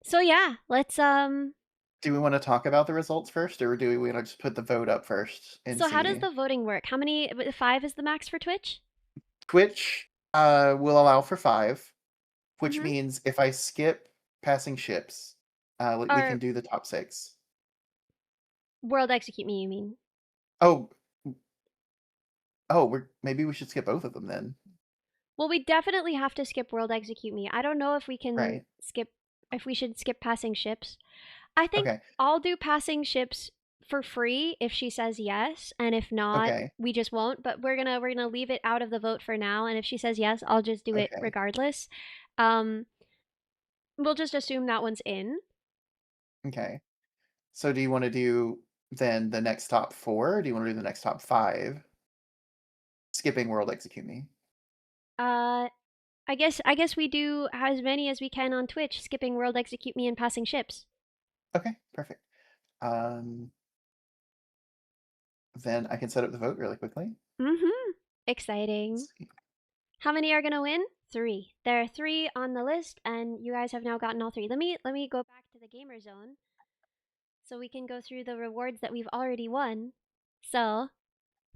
So yeah, let's Do we want to talk about the results first, or do we want to just put the vote up first and So how does see? the voting work? How many 5 is the max for Twitch? Twitch will allow for 5, which Mhm. means if I skip Passing Ships, we Or can do the top 6. World Execute Me, you mean? Oh, maybe we should skip both of them then. Well, we definitely have to skip World Execute Me. I don't know if we can Right. if we should skip Passing Ships. I think Okay. I'll do Passing Ships for free if she says yes, and if not, Okay. we just won't. But we're gonna leave it out of the vote for now, and if she says yes, I'll just do it Okay. regardless. We'll just assume that one's in. Okay. So do you want to do then the next top 4, or do you want to do the next top 5? Skipping World Execute Me. I guess we do as many as we can on Twitch, skipping World Execute Me and Passing Ships. Okay, perfect. Then I can set up the vote really quickly. Mm-hmm. Exciting. How many are gonna win? 3. There are 3 on the list, and you guys have now gotten all 3. Let me go back to the gamer zone so we can go through the rewards that we've already won. So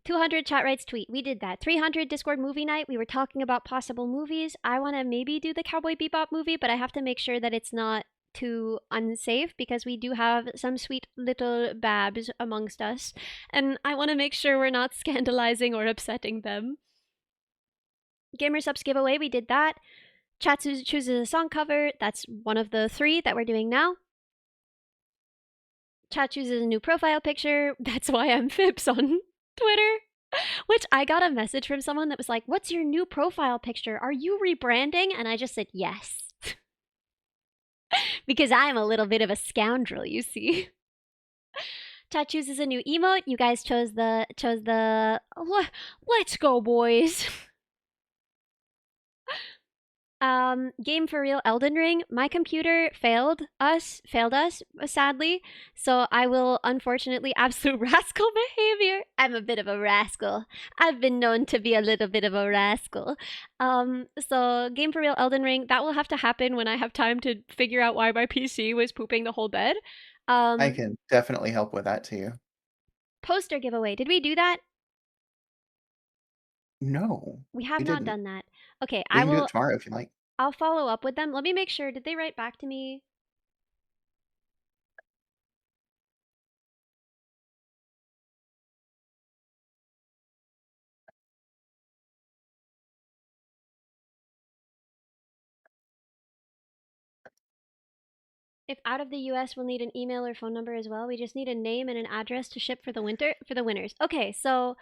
200 chat rights tweet. We did that. 300 Discord movie night. We were talking about possible movies. I want to maybe do the Cowboy Bebop movie, but I have to make sure that it's not too unsafe because we do have some sweet little babs amongst us, and I want to make sure we're not scandalizing or upsetting them. Gamer Subs giveaway. We did that. Chat chooses a song cover. That's one of the 3 that we're doing now. Chat chooses a new profile picture. That's why I'm Phipps on Twitter. Which I got a message from someone that was like, "What's your new profile picture? Are you rebranding?" And I just said yes. Because I'm a little bit of a scoundrel, you see. Chat chooses a new emote. You guys chose the let's go, boys. Game for real Elden Ring. My computer failed us, sadly. So I will unfortunately absolute rascal behavior. I'm a bit of a rascal. I've been known to be a little bit of a rascal. So game for real Elden Ring, that will have to happen when I have time to figure out why my PC was pooping the whole bed. I can definitely help with that too. Poster giveaway. Did we do that? No. We have not done that. Okay, We can do it tomorrow if you like. I'll follow up with them. Let me make sure. Did they write back to me? If out of the US, we'll need an email or phone number as well. We just need a name and an address to ship for the winners. Okay, so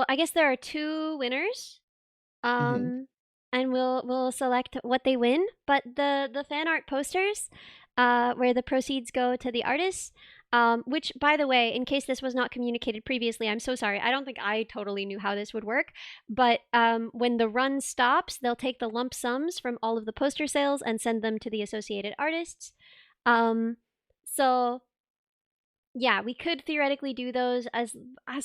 I guess there are 2 winners. And we'll select what they win, but the fan art posters where the proceeds go to the artists, which, by the way, in case this was not communicated previously, I'm so sorry. I don't think I totally knew how this would work. But when the run stops, they'll take the lump sums from all of the poster sales and send them to the associated artists. So yeah, we could theoretically do those as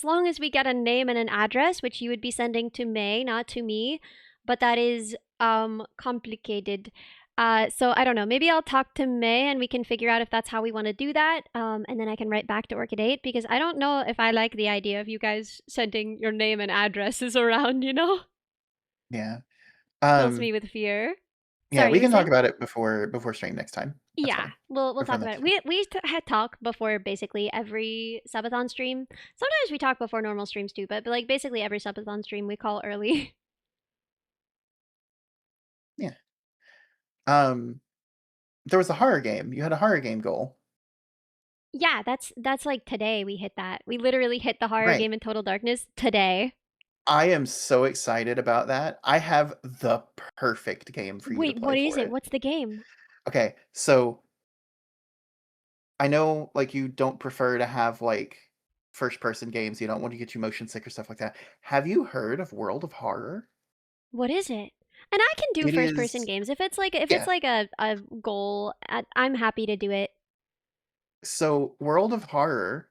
long as we get a name and an address, which you would be sending to May, not to me. But that is complicated. So I don't know. Maybe I'll talk to May and we can figure out if that's how we want to do that. And then I can write back to Orchid 8 because I don't know if I like the idea of you guys sending your name and addresses around, you know? Yeah. Fills me with fear. Yeah, Sorry, we you were can talk saying? about it before stream next time. That's Yeah, fine. we'll Or talk from about it. next We had talk before basically every subathon stream. Sometimes we talk before normal streams too, but like basically every subathon stream we call early. Yeah. There was a horror game. You had a horror game goal. Yeah, that's like today we hit that. We literally hit the horror Right. game in Total Darkness today. I am so excited about that. I have the perfect game for you to Wait, what play is for it? it. What's the game? Okay, so I know like you don't prefer to have like first person games. You don't want to get you motion sick or stuff like that. Have you heard of World of Horror? What is it? And I can do It first person is games if it's like yeah. a goal. I'm happy to do it. So World of Horror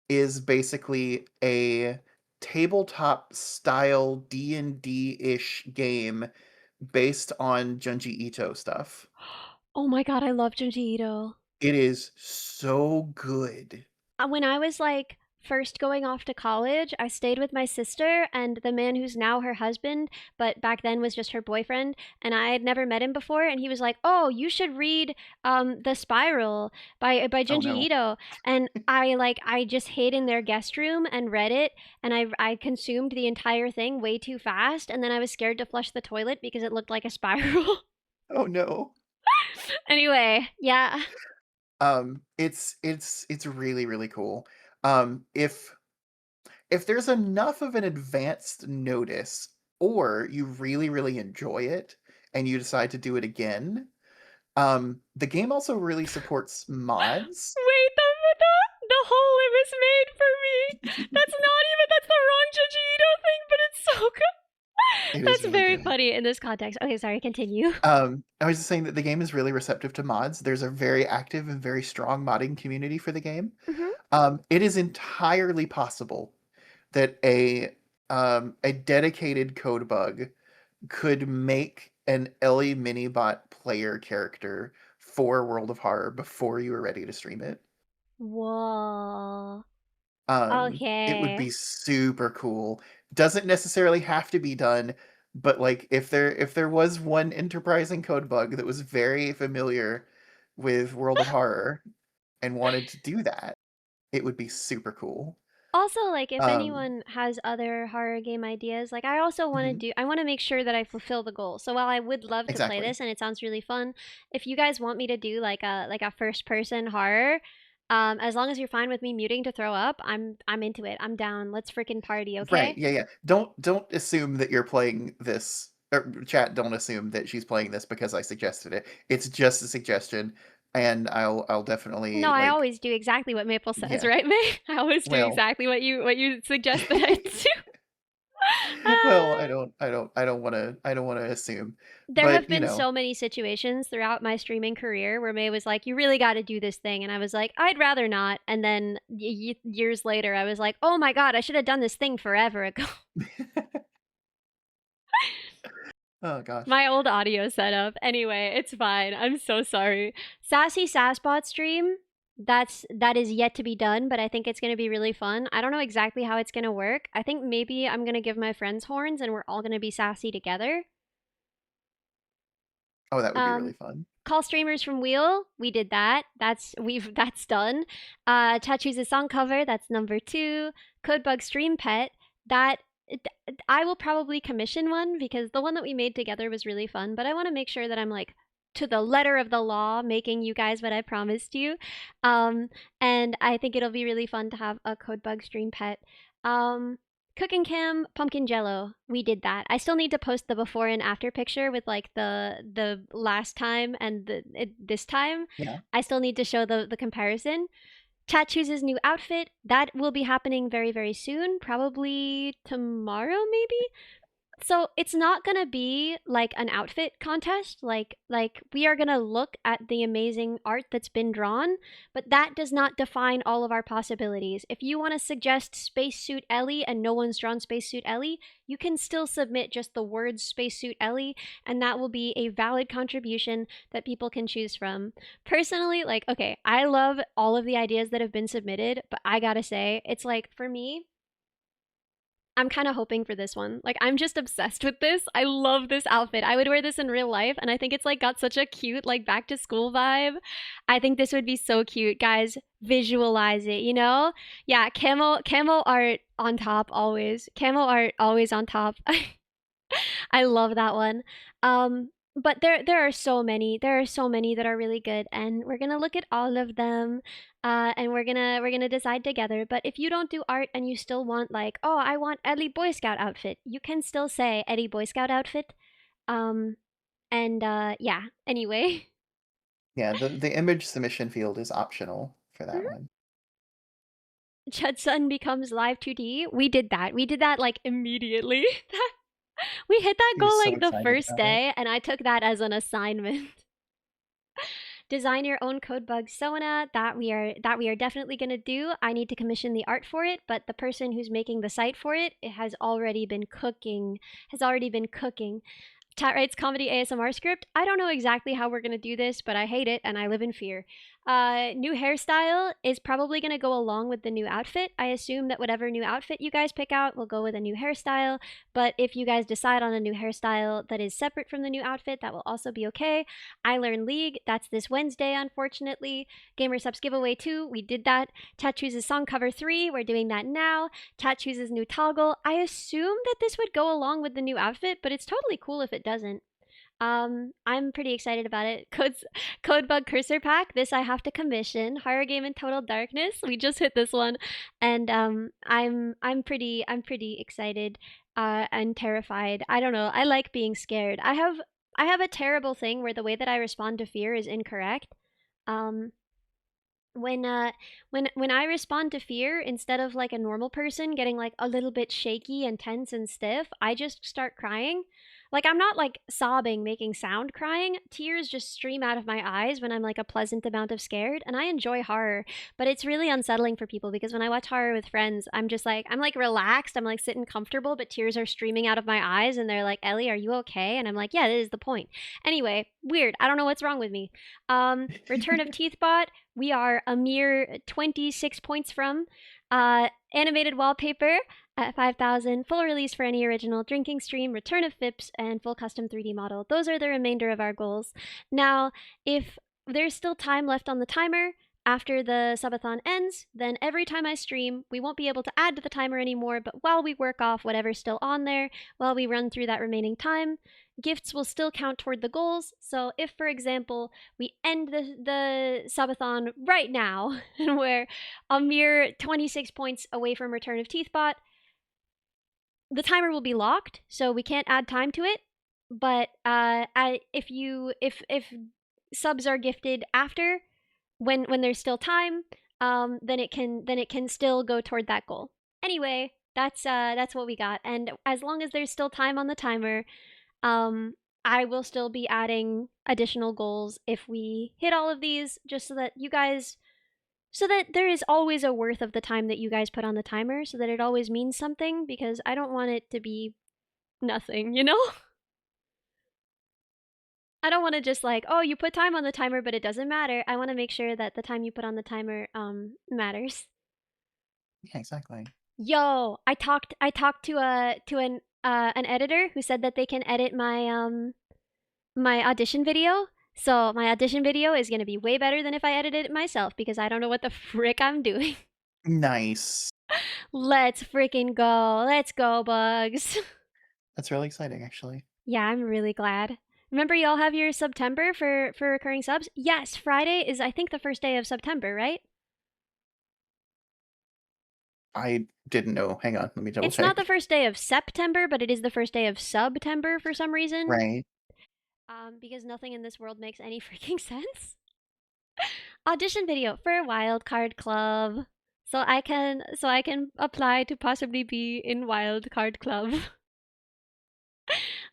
is basically a tabletop style D&D-ish game based on Junji Ito stuff. Oh my god, I love Junji Ito. It is so good. When I was like first going off to college, I stayed with my sister and the man who's now her husband, but back then was just her boyfriend, and I had never met him before. And he was like, "Oh, you should read The Spiral by Oh Junji no. Ito." And I just hid in their guest room and read it, and I consumed the entire thing way too fast, and then I was scared to flush the toilet because it looked like a spiral. Oh no. Anyway, yeah. It's really really cool. If there's enough of an advanced notice or you really really enjoy it and you decide to do it again, the game also really supports mods. Wait, the hole it was made for me. That's the wrong Junji Ito thing, but it's so good. It is That's really very good. funny in this context. Okay, sorry, continue. I was just saying that the game is really receptive to mods. There's a very active and very strong modding community for the game. It is entirely possible that a dedicated code bug could make an Ellie Minibot player character for World of Horror before you were ready to stream it. Whoa. It would Okay. be super cool. Doesn't necessarily have to be done, but like if there was one enterprising code bug that was very familiar with World of Horror and wanted to do that, it would be super cool. Also, like, if Um, anyone has other horror game ideas, like, I also want to mhm, I want to make sure that I fulfill the goal. So while I would love to play exactly. this and it sounds really fun, if you guys want me to do like a first person horror, as long as you're fine with me muting to throw up, I'm into it. I'm down. Let's freaking party, Right, okay? yeah, yeah. Don't assume that you're playing this or chat, don't assume that she's playing this because I suggested it. It's just a suggestion, and I'll No, definitely I like always do exactly what Maple says, yeah. right, May? I always do Well, exactly what you suggest that I do. well, Ah. I don't wanna assume. There have But, you been know, so many situations throughout my streaming career where May was like, "You really got to do this thing," and I was like, "I'd rather not." And then years later, I was like, "Oh my god, I should have done this thing forever ago." oh gosh. My old audio setup. Anyway, it's fine. I'm so sorry. Sassy Sassbot stream. That is yet to be done, but I think it's gonna be really fun. I don't know exactly how it's gonna work. I think maybe I'm gonna give my friends horns and we're all gonna be sassy together. Oh, that would be really Um, fun. call streamers from Wheel. We did that. That's done. Chat choose a song cover. That's number 2. Codebug stream pet. That I will probably commission one because the one that we made together was really fun. But I want to make sure that I'm like to the letter of the law, making you guys what I promised you. And I think it'll be really fun to have a Codebug stream pet. Um, Cooking Cam pumpkin jello. We did that. I still need to post the before and after picture with like the last time and this time. Yeah. I still need to show the comparison. Chat chooses new outfit. That will be happening very very soon, probably tomorrow maybe. So it's not gonna be like an outfit contest. Like we are gonna look at the amazing art that's been drawn, but that does not define all of our possibilities. If you want to suggest Spacesuit Ellie and no one's drawn Spacesuit Ellie, you can still submit just the words Spacesuit Ellie, and that will be a valid contribution that people can choose from. Personally, like, okay, I love all of the ideas that have been submitted, but I gotta say, it's like for me, I'm kind of hoping for this one. Like, I'm just obsessed with this. I love this outfit. I would wear this in real life, and I think it's like got such a cute, like, back to school vibe. I think this would be so cute. Guys, visualize it, you know? Yeah, camo art on top always. Camo art always on top. I love that one. But there are so many. There are so many that are really good, and we're gonna look at all of them, and we're gonna decide together. But if you don't do art and you still want like, oh, I want Eddie Boy Scout outfit, you can still say Eddie Boy Scout outfit. And yeah. Anyway. Yeah, the image submission field is optional for that one. Chudson becomes live 2D. We did that. We did that like immediately. We hit that He was goal so like the excited first about it. day, and I took that as an assignment. Design your own codebug Sona. That we are definitely gonna do. I need to commission the art for it, but the person who's making the site for it has already been cooking. Tat writes comedy ASMR script. I don't know exactly how we're gonna do this, but I hate it and I live in fear. New hairstyle is probably gonna go along with the new outfit. I assume that whatever new outfit you guys pick out will go with a new hairstyle, but if you guys decide on a new hairstyle that is separate from the new outfit, that will also be okay. I Learn League, that's this Wednesday, unfortunately. Gamer Subs giveaway 2, we did that. Tat chooses song cover 3, we're doing that now. Tat chooses new toggle. I assume that this would go along with the new outfit, but it's totally cool if it doesn't. I'm pretty excited about it. Codebug cursor pack. This I have to commission. Horror game in total darkness. We just hit this one, and I'm pretty excited and terrified. I don't know. I like being scared. I have a terrible thing where the way that I respond to fear is incorrect. Um, when I respond to fear, instead of like a normal person getting like a little bit shaky and tense and stiff, I just start crying. Like, I'm not like sobbing, making sound crying. Tears just stream out of my eyes when I'm like a pleasant amount of scared, and I enjoy horror. But it's really unsettling for people because when I watch horror with friends, I'm like relaxed, I'm like sitting comfortable, but tears are streaming out of my eyes, and they're like, Ellie, are you okay? And I'm like, yeah, that is the point. Anyway, weird. I don't know what's wrong with me. Return of Teethbot, we are a mere 26 points from. Animated wallpaper at 5,000, full release for any original drinking stream, return of Fips, and full custom 3D model. Those are the remainder of our goals. Now, if there's still time left on the timer after the subathon ends, then every time I stream, we won't be able to add to the timer anymore, but while we work off whatever's still on there, while we run through that remaining time, gifts will still count toward the goals. So if, for example, we end the subathon right now, and we're a mere 26 points away from Return of Teethbot, the timer will be locked, so we can't add time to it. But if subs are gifted after, when there's still time, then it can still go toward that goal. Anyway, that's what we got. And as long as there's still time on the timer, I will still be adding additional goals if we hit all of these, just so that you guys. So that there is always a worth of the time that you guys put on the timer, so that it always means something, because I don't want it to be nothing, you know? I don't want to just like, oh, you put time on the timer, but it doesn't matter. I want to make sure that the time you put on the timer matters. Yeah, exactly. Yo, I talked to an editor who said that they can edit my my audition video. So my audition video is going to be way better than if I edited it myself, because I don't know what the frick I'm doing. Nice. Let's freaking go. Let's go, Bugs. That's really exciting, actually. Yeah, I'm really glad. Remember, y'all have your September for recurring subs? Yes, Friday is, I think, the first day of September, right? I didn't know. Hang on, let me double check. It's not the first day of September, but it is the first day of September for some reason. Right. Because nothing in this world makes any freaking sense. Audition video for Wildcard Club. So I can apply to possibly be in Wildcard Club.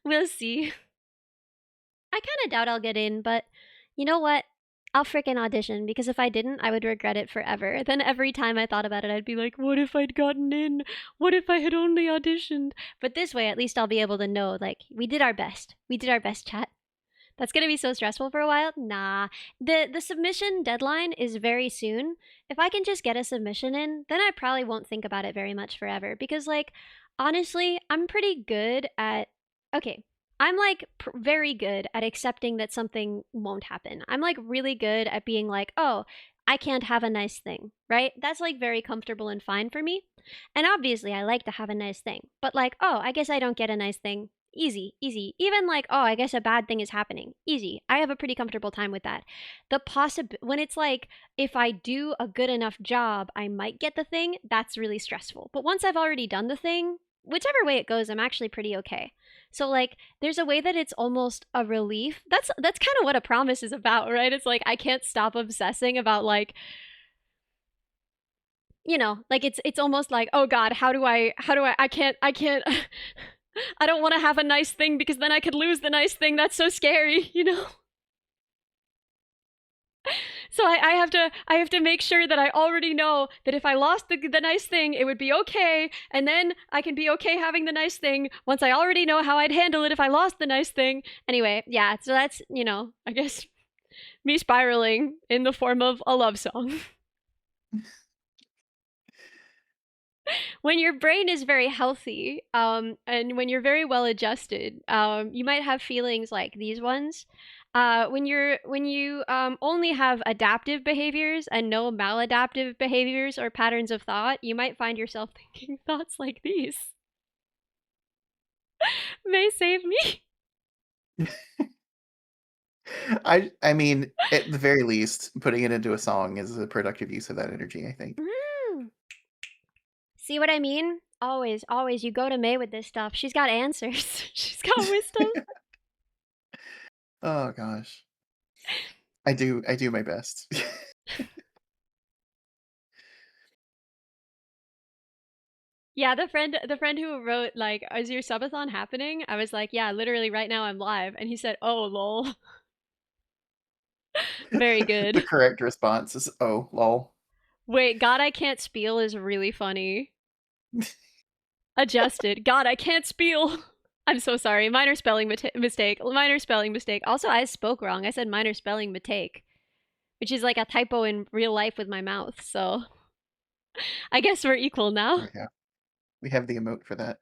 We'll see. I kind of doubt I'll get in, but you know what? I'll frickin' audition, because if I didn't, I would regret it forever. Then every time I thought about it, I'd be like, what if I'd gotten in? What if I had only auditioned? But this way, at least I'll be able to know, like, we did our best. We did our best, chat. That's gonna be so stressful for a while? Nah. The submission deadline is very soon. If I can just get a submission in, then I probably won't think about it very much forever. Because, like, Honestly, I'm pretty good at. Okay, I'm like very good at accepting that something won't happen. I'm like really good at being like, oh, I can't have a nice thing, right? That's like very comfortable and fine for me. And obviously, I like to have a nice thing. But like, oh, I guess I don't get a nice thing. Easy, easy. Even like, oh, I guess a bad thing is happening. Easy. I have a pretty comfortable time with that. When it's like, if I do a good enough job, I might get the thing, that's really stressful. But once I've already done the thing, whichever way it goes, I'm actually pretty okay. So like there's a way that it's almost a relief. That's kind of what a promise is about, right? It's like I can't stop obsessing about like like it's almost like, oh god, I can't I don't want to have a nice thing because then I could lose the nice thing. That's so scary, So I have to make sure that I already know that if I lost the nice thing, it would be okay, and then I can be okay having the nice thing once I already know how I'd handle it if I lost the nice thing. Anyway, yeah, so that's, I guess me spiraling in the form of a love song. When your brain is very healthy, and when you're very well adjusted, you might have feelings like these ones. When you only have adaptive behaviors and no maladaptive behaviors or patterns of thought, you might find yourself thinking thoughts like these. May save me. I mean, at the very least, putting it into a song is a productive use of that energy, I think. See what I mean? Always, always, you go to May with this stuff. She's got answers. She's got wisdom. Oh gosh. I do my best. Yeah, the friend who wrote like, "Is your subathon happening?" I was like, "Yeah, literally right now I'm live." And he said, "Oh, lol." Very good. The correct response is, "Oh, lol." Wait, God, I can't spiel is really funny. Adjusted. God, I can't spiel. I'm so sorry. Minor spelling mistake. Minor spelling mistake. Also, I spoke wrong. I said minor spelling mistake, which is like a typo in real life with my mouth. So I guess we're equal now. Yeah. We have the emote for that.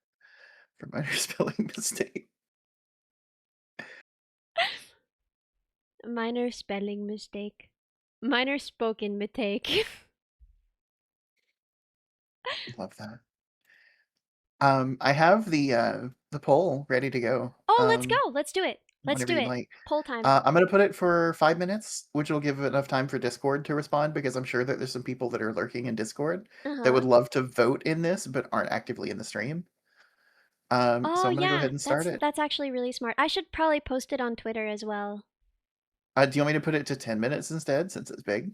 For minor spelling mistake. Minor spelling mistake. Minor spoken mistake. Love that. I have the poll ready to go. Oh, let's go. Let's do it. Let's Whenever do you'd it. like. Poll time. I'm gonna put it for 5 minutes, which will give enough time for Discord to respond, because I'm sure that there's some people that are lurking in Discord that would love to vote in this but aren't actively in the stream. So I'm gonna go ahead and start it. That's actually really smart. I should probably post it on Twitter as well. Do you want me to put it to 10 minutes instead, since it's big?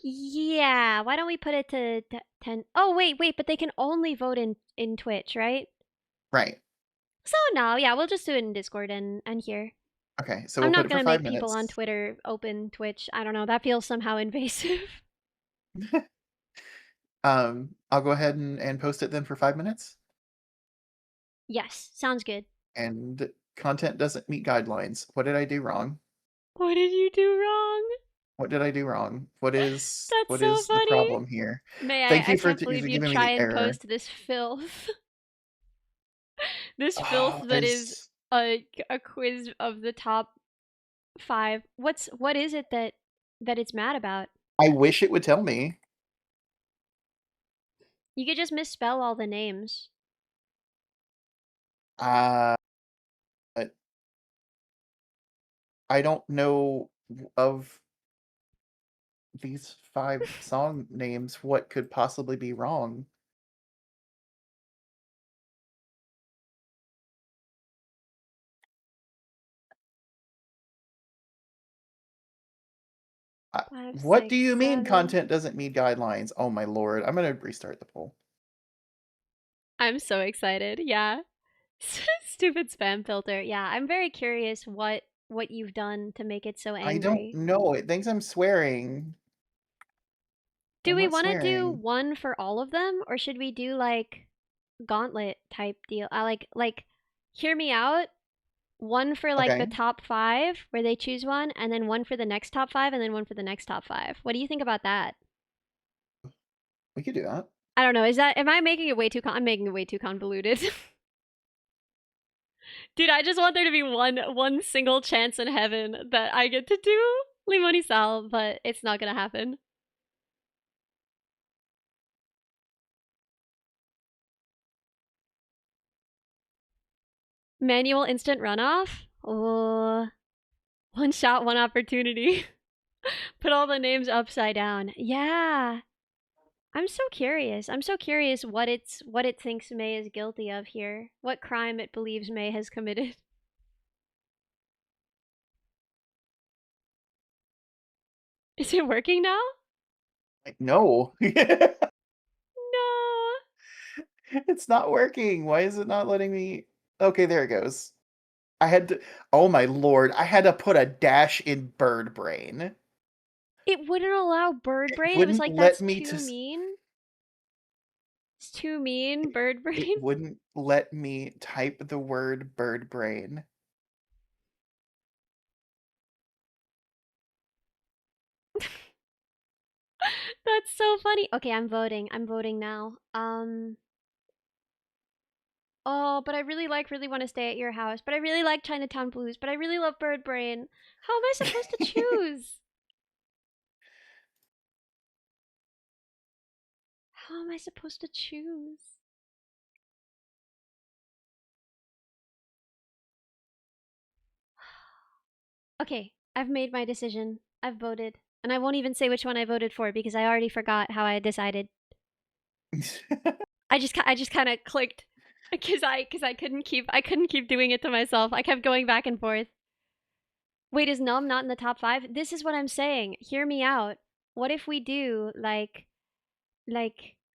Yeah. Why don't we put it to 10? Oh, wait, but they can only vote in Twitch, right? Right. So no, yeah, we'll just do it in Discord and here. Okay, so I'm we'll not put it for gonna 5 make minutes. people on Twitter open Twitch. I don't know. That feels somehow invasive. I'll go ahead and post it then for 5 minutes. Yes, sounds good. And content doesn't meet guidelines. What did I do wrong? What did you do wrong? What did I do wrong? What is That's so funny. the problem here? May Thank I you for can't believe you giving me try the and error. post this filth. This filth that is a quiz of the top 5. What is it that it's mad about? I wish it would tell me. You could just misspell all the names. I don't know of these 5 song names what could possibly be wrong. What do you mean content doesn't meet guidelines? Oh my lord. I'm gonna restart the poll. I'm so excited. Yeah. Stupid spam filter. Yeah, I'm very curious what you've done to make it so angry. I don't know. It thinks I'm swearing. Do we want to do one for all of them, or should we do like gauntlet type deal? Like hear me out. One for like the top 5 where they choose one, and then one for the next top 5, and then one for the next top 5. What do you think about that? We could do that. I don't know. Am I making it way too I'm making it way too convoluted. Dude, I just want there to be one single chance in heaven that I get to do Limoni Sal, but it's not gonna happen. Manual instant runoff? Oh, one shot, one opportunity. Put all the names upside down. Yeah. I'm so curious. I'm so curious what it thinks May is guilty of here. What crime it believes May has committed. Is it working now? No. No. It's not working. Why is it not letting me? Okay, there it goes. I had to. Oh my lord! I had to put a dash in bird brain. It wouldn't allow bird brain. It was Wouldn't like let that's me too to. mean. It's too mean, bird brain. It wouldn't let me type the word bird brain. That's so funny. Okay, I'm voting. I'm voting now. Oh, but I really want to stay at your house. But I really like Chinatown Blues. But I really love Bird Brain. How am I supposed to choose? How am I supposed to choose? Okay, I've made my decision. I've voted. And I won't even say which one I voted for because I already forgot how I decided. I just kind of clicked because I couldn't keep doing it to myself. I kept going back and forth. Wait, is Numb not in the top 5? This is what I'm saying. Hear me out. What if we do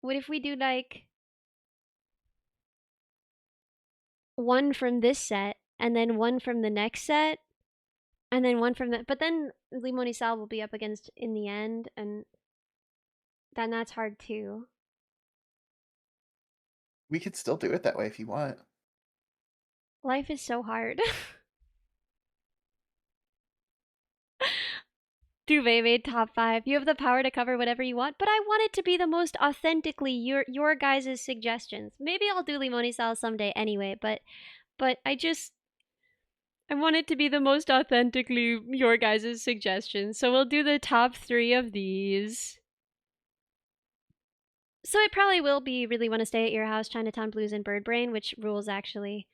what if we do one from this set and then one from the next set and then one from the but then Limoni Sal will be up against in the end and then that's hard too. We could still do it that way if you want. Life is so hard. Duvet made top 5. You have the power to cover whatever you want, but I want it to be the most authentically your guys' suggestions. Maybe I'll do Limoni Sal someday anyway, but I want it to be the most authentically your guys' suggestions. So we'll do the top 3 of these. So it probably will be Really Want to Stay at Your House, Chinatown Blues, and Bird Brain, which rules actually.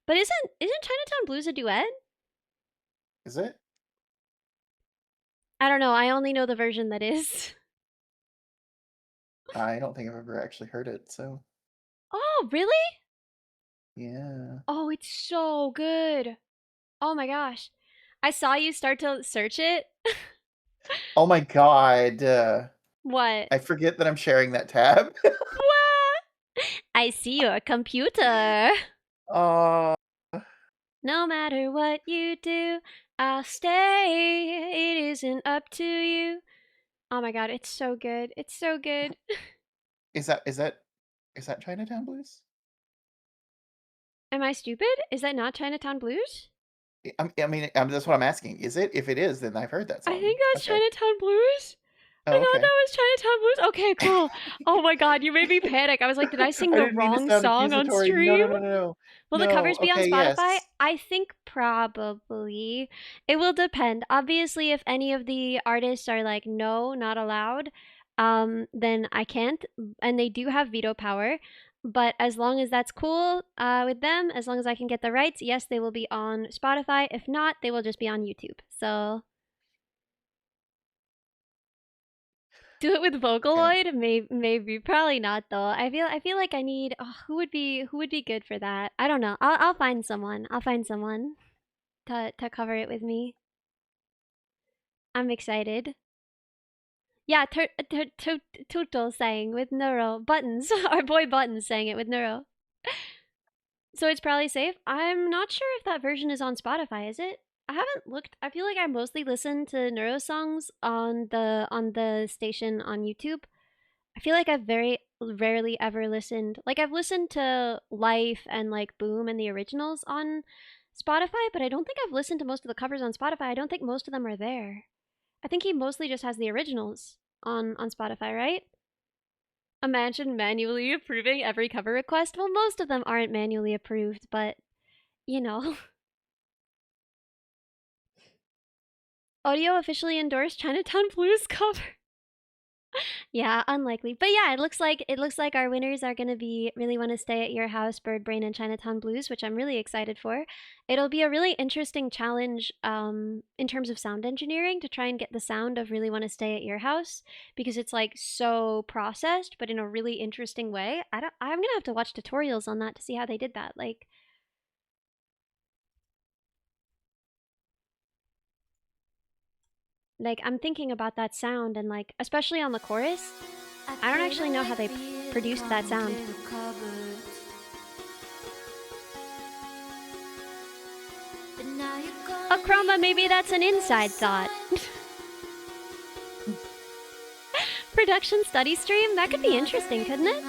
But isn't Chinatown Blues a duet? Is it? I don't know. I only know the version that is. I don't think I've ever actually heard it, so. Oh, really? Yeah. Oh, it's so good. Oh my gosh. I saw you start to search it. Oh my god. What? I forget that I'm sharing that tab. What? I see your computer. Uh, No matter what you do, I'll stay. It isn't up to you. Oh my god, it's so good. It's so good. is that Chinatown Blues? Am I stupid? Is that not Chinatown Blues? I mean, that's what I'm asking. Is it? If it is, then I've heard that song. I think that's Okay. Chinatown Blues. Oh, I thought okay. that was Chinatown Blues. Okay, cool. Oh my god, you made me panic. I was like, did I sing I the didn't mean to wrong sound song on accusatory. stream? No. Will the covers be on Okay, Spotify? yes. I think probably. It will depend. Obviously, if any of the artists are like, no, not allowed, then I can't. And they do have veto power. But as long as that's cool with them, as long as I can get the rights, yes, they will be on Spotify. If not, they will just be on YouTube. So do it with Vocaloid? Okay. Maybe, probably not though. I feel like I need who would be good for that? I don't know. I'll find someone. I'll find someone to cover it with me. I'm excited. Yeah, Tuto sang with Neuro. Buttons. Our boy Buttons sang it with Neuro. So it's probably safe. I'm not sure if that version is on Spotify, is it? I haven't looked. I feel like I mostly listen to Neuro songs on the station on YouTube. I feel like I've very rarely ever listened. Like I've listened to Life and like Boom and the originals on Spotify, but I don't think I've listened to most of the covers on Spotify. I don't think most of them are there. I think he mostly just has the originals on Spotify, right? Imagine manually approving every cover request. Well, most of them aren't manually approved, but, you know. Audio officially endorsed Chinatown Blues cover. Yeah, unlikely. But yeah, it looks like our winners are gonna be Really Wanna Stay at Your House, Bird Brain, and Chinatown Blues, which I'm really excited for. It'll be a really interesting challenge in terms of sound engineering to try and get the sound of Really Wanna Stay at Your House because it's like so processed, but in a really interesting way. I'm gonna have to watch tutorials on that to see how they did that. Like I'm thinking about that sound and like especially on the chorus, I don't actually know how they produced that sound. A chroma, maybe that's an inside thought. Production study stream? That could be interesting, couldn't it?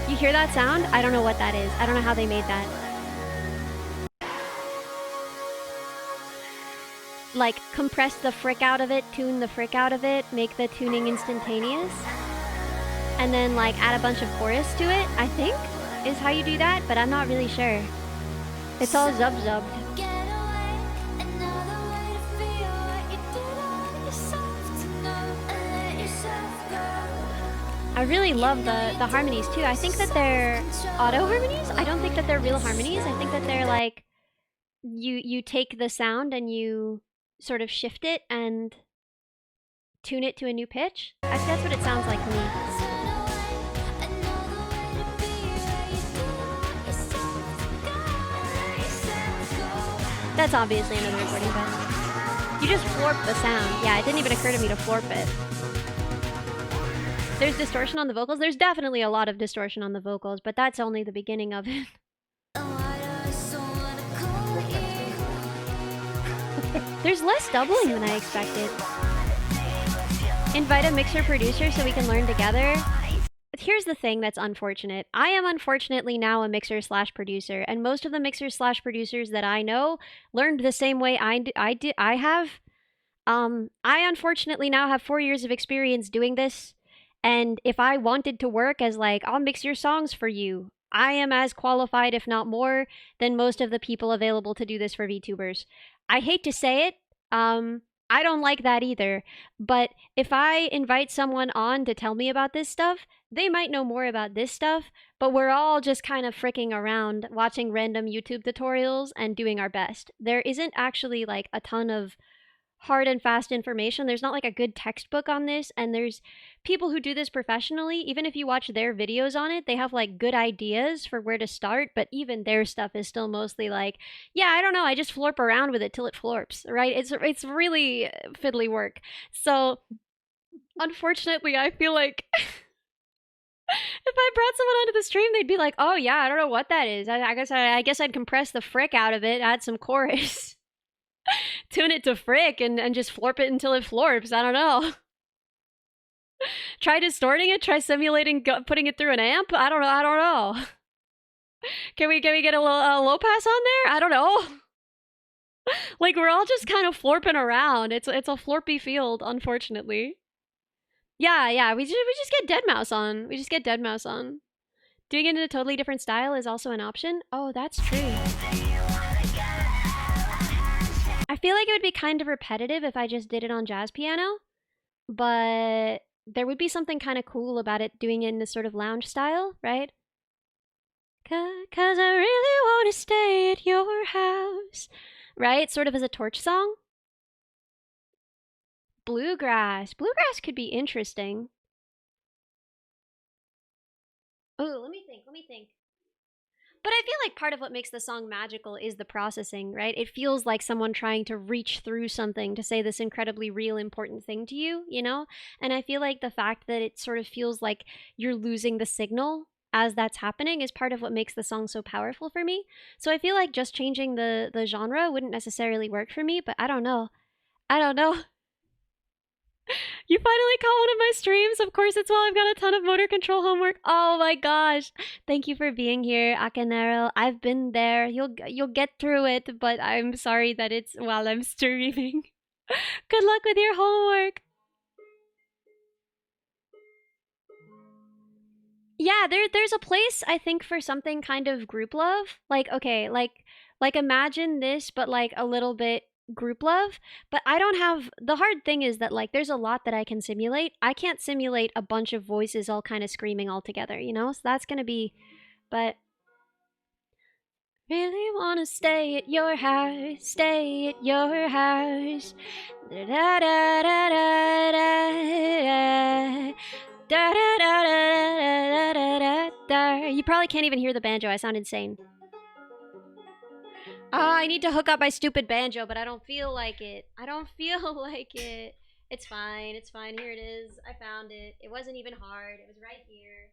You hear that sound? I don't know what that is. I don't know how they made that. Like, compress the frick out of it, tune the frick out of it, make the tuning instantaneous. And then, like, add a bunch of chorus to it, I think, is how you do that, but I'm not really sure. It's all zub-zubbed. I really love the harmonies, too. I think that they're auto harmonies. I don't think that they're real harmonies. I think that they're, like, you take the sound and you sort of shift it and tune it to a new pitch. I think that's what it sounds like to me. That's obviously another recording, but you just florp the sound. Yeah, it didn't even occur to me to florp it. There's distortion on the vocals. There's definitely a lot of distortion on the vocals, but that's only the beginning of it. There's less doubling than I expected. Invite a mixer producer so we can learn together. Here's the thing that's unfortunate. I am unfortunately now a mixer slash producer, and most of the mixers slash producers that I know learned the same way I have. I unfortunately now have 4 years of experience doing this, and if I wanted to work as like, I'll mix your songs for you, I am as qualified, if not more, than most of the people available to do this for VTubers. I hate to say it, I don't like that either, but if I invite someone on to tell me about this stuff, they might know more about this stuff, but we're all just kind of fricking around, watching random YouTube tutorials and doing our best. There isn't actually like a ton of hard and fast information. There's not like a good textbook on this, and there's people who do this professionally. Even if you watch their videos on it, they have like good ideas for where to start, but even their stuff is still mostly like, yeah, I don't know, I just florp around with it till it florps, right? It's really fiddly work. So unfortunately, I feel like if I brought someone onto the stream, they'd be like, oh yeah, I don't know what that is. I guess I'd compress the frick out of it, add some chorus. Tune it to frick and just florp it until it florps. I don't know. Try distorting it. Try simulating putting it through an amp. I don't know. Can we get a little low pass on there? I don't know. Like we're all just kind of florping around. It's a florpy field, unfortunately. Yeah. We just get deadmau5 on. We just get deadmau5 on. Doing it in a totally different style is also an option. Oh, that's true. I feel like it would be kind of repetitive if I just did it on jazz piano, but there would be something kind of cool about it doing it in a sort of lounge style, right? Cause I really want to stay at your house, right? Sort of as a torch song. Bluegrass. Bluegrass could be interesting. Oh, let me think. But I feel like part of what makes the song magical is the processing, right? It feels like someone trying to reach through something to say this incredibly real, important thing to you, you know? And I feel like the fact that it sort of feels like you're losing the signal as that's happening is part of what makes the song so powerful for me. So I feel like just changing the genre wouldn't necessarily work for me, but I don't know. You finally caught one of my streams. Of course, it's while I've got a ton of motor control homework. Oh my gosh. Thank you for being here, Akanero. I've been there. You'll get through it, but I'm sorry that it's while I'm streaming. Good luck with your homework. Yeah, there's a place I think for something kind of group love. Like, okay, like imagine this but like a little bit group love, but I don't have the hard thing is that like there's a lot that I can simulate. I can't simulate a bunch of voices all kind of screaming all together, you know? So that's going to be but really want to stay at your house, stay at your house. Da da da da da da. Da, da, da, da, da, da, da, da. You probably can't even hear the banjo. I sound insane. I need to hook up my stupid banjo, but I don't feel like it. I don't feel like it. It's fine. It's fine. Here it is. I found it. It wasn't even hard. It was right here.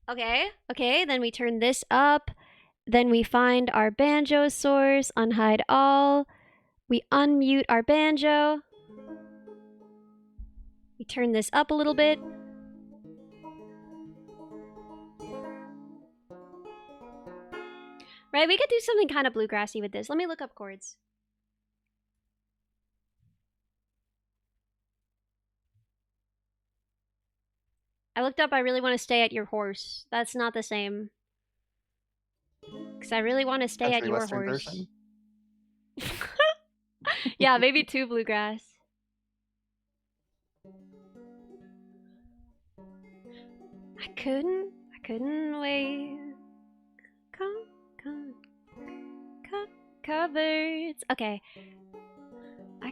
Okay. Okay. Then we turn this up. Then we find our banjo source. Unhide all. We unmute our banjo. We turn this up a little bit. Right, we could do something kind of bluegrassy with this. Let me look up chords. I looked up I really want to stay at your horse. That's not the same. Because I really want to stay at your Western horse. version. Yeah, maybe 2 bluegrass. I couldn't wait. Come, cupboards. Okay. I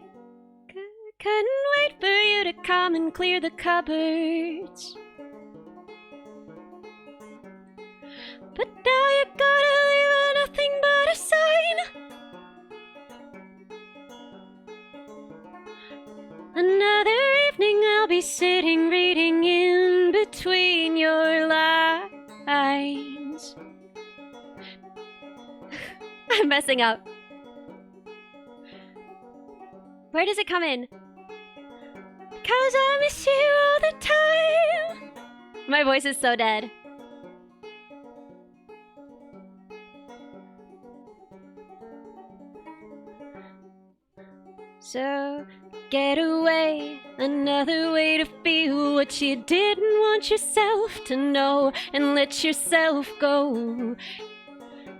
couldn't wait for you to come and clear the cupboards. But now you're gonna leave nothing but a sign. Another evening I'll be sitting reading in between your lines. I'm messing up. Where does it come in? Because I miss you all the time. My voice is so dead. So, get away, another way to feel what you didn't want yourself to know, and let yourself go.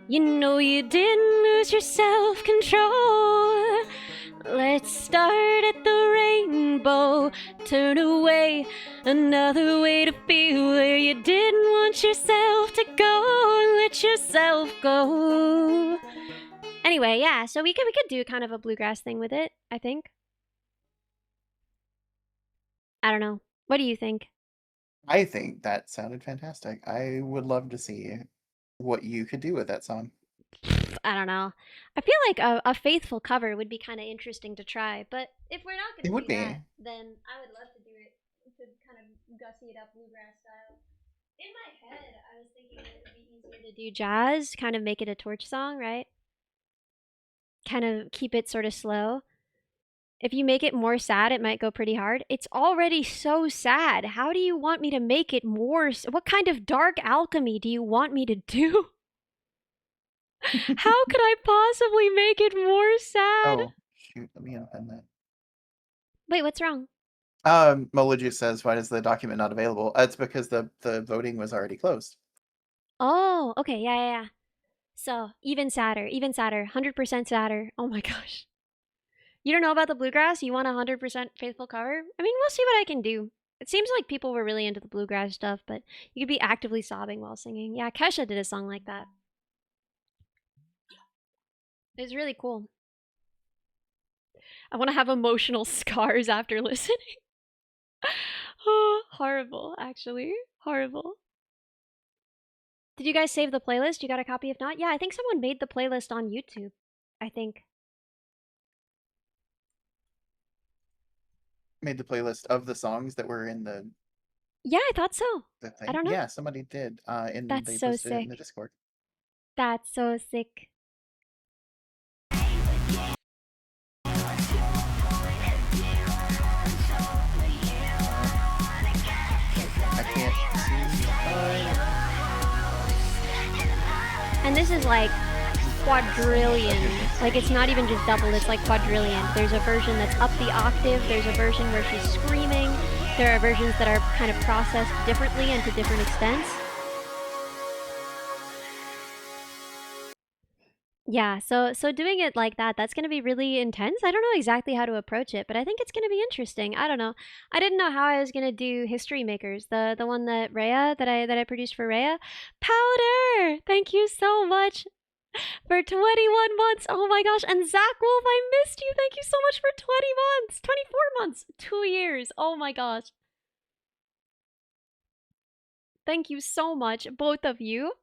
You know you didn't lose your self-control. Let's start at the rainbow, turn away, another way to feel where you didn't want yourself to go, and let yourself go. Anyway, yeah, so we could do kind of a bluegrass thing with it, I think. I don't know. What do you think? I think that sounded fantastic. I would love to see what you could do with that song. I don't know. I feel like a faithful cover would be kind of interesting to try, but if we're not going to do that, then I would love to do it to kind of gussy it up bluegrass style. In my head, I was thinking that it would be easier to do jazz, kind of make it a torch song, right? Kind of keep it sort of slow. If you make it more sad, it might go pretty hard. It's already so sad. How do you want me to make it more? What kind of dark alchemy do you want me to do? How could I possibly make it more sad? Oh, shoot. Let me unpen that. Wait, what's wrong? Moluju says, why is the document not available? It's because the voting was already closed. Oh, okay. Yeah. So, even sadder. 100% sadder. Oh my gosh. You don't know about the bluegrass? You want a 100% faithful cover? I mean, we'll see what I can do. It seems like people were really into the bluegrass stuff, but you could be actively sobbing while singing. Yeah, Kesha did a song like that. It was really cool. I want to have emotional scars after listening. Oh, horrible, actually. Horrible. Did you guys save the playlist? You got a copy? If not, yeah, I think someone made the playlist on YouTube. I think. Made the playlist of the songs that were in the... Yeah, I thought so. The thing. I don't know. Yeah, somebody did. And That's they so posted it in sick. the Discord. That's so sick. I can't see. And this is like quadrillion. Like, it's not even just double, it's like quadrillion. There's a version that's up the octave, there's a version where she's screaming, there are versions that are kind of processed differently and to different extents. Yeah, so doing it like that, that's gonna be really intense. I don't know exactly how to approach it, but I think it's gonna be interesting. I don't know. I didn't know how I was gonna do History Makers, the one that Rhea that I produced for Rhea. Powder! Thank you so much for 21 months. Oh my gosh, and Zach Wolf, I missed you. Thank you so much for 20 months, 24 months, 2 years. Oh my gosh. Thank you so much, both of you.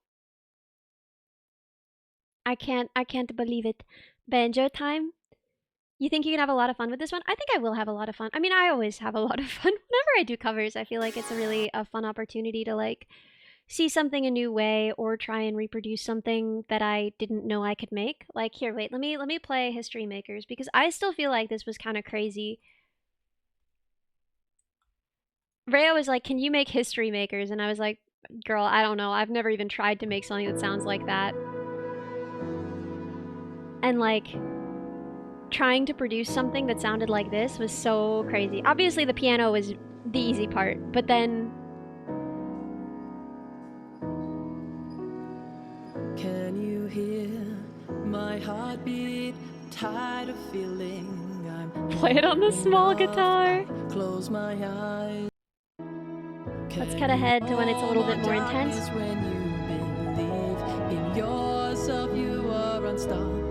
I can't believe it. Banjo time? You think you can have a lot of fun with this one? I think I will have a lot of fun. I mean, I always have a lot of fun. Whenever I do covers, I feel like it's a really fun opportunity to like see something a new way or try and reproduce something that I didn't know I could make. Like, here, wait, let me play History Makers because I still feel like this was kind of crazy. Rhea was like, "Can you make History Makers?" And I was like, "Girl, I don't know. I've never even tried to make something that sounds like that." And like trying to produce something that sounded like this was so crazy. Obviously the piano was the easy part, but then can you hear my heartbeat? Tired of feeling I'm play it on the small guitar. Close my eyes. Let's cut ahead to when it's a little bit more intense. When you believe in yourself, you are unstoppable.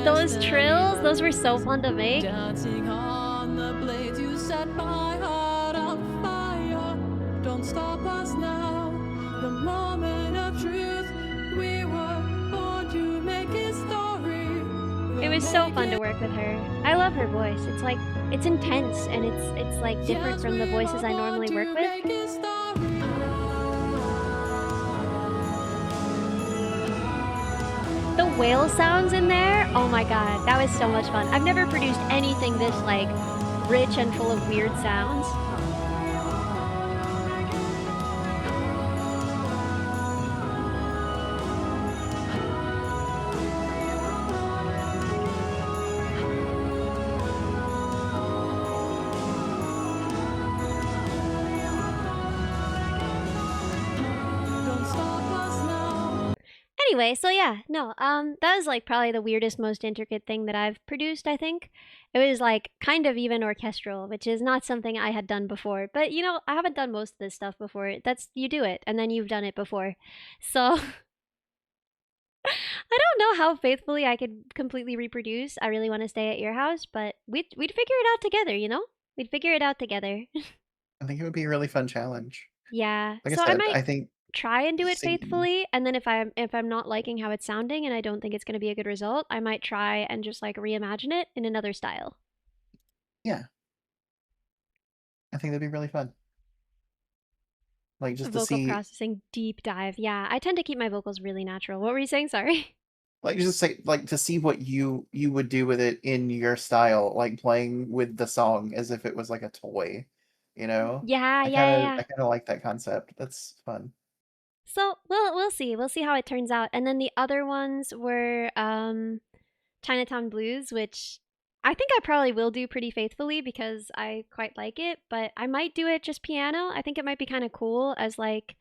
Those trills, those were so fun to make. Dancing on the blades, you set my heart on fire. Don't stop us now. The moment of truth, we were born to make history. It was so fun to work with her. I love her voice. It's like, it's intense and it's like different from the voices I normally work with. The whale sounds in there, oh my god, that was so much fun. I've never produced anything this like rich and full of weird sounds. Anyway, so yeah, no, that was like probably the weirdest, most intricate thing that I've produced, I think. It was like kind of even orchestral, which is not something I had done before. But you know, I haven't done most of this stuff before. That's, you do it, and then you've done it before. So I don't know how faithfully I could completely reproduce I Really Want to Stay at Your House, but we'd figure it out together, you know? We'd figure it out together. I think it would be a really fun challenge. Yeah. Like So I I said, might I think try and do it seeing- faithfully, and then if I'm not liking how it's sounding and I don't think it's going to be a good result, I might try and just like reimagine it in another style. Yeah. I think that'd be really fun. Like just to Vocal see, processing deep dive. Yeah, I tend to keep my vocals really natural. What were you saying? Sorry. like just say, like to see what you would do with it in your style, like playing with the song as if it was like a toy, you know? Yeah, yeah. I kind of like that concept. That's fun. So we'll see. We'll see how it turns out. And then the other ones were Chinatown Blues, which I think I probably will do pretty faithfully because I quite like it, but I might do it just piano. I think it might be kind of cool as like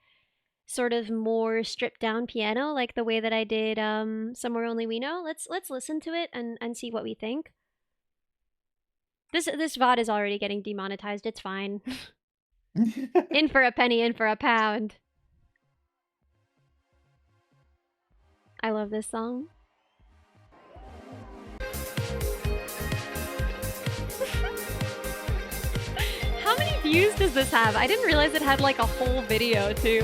sort of more stripped down piano, like the way that I did Somewhere Only We Know. Let's listen to it and see what we think. This VOD is already getting demonetized. It's fine. In for a penny, in for a pound. I love this song. How many views does this have? I didn't realize it had like a whole video too.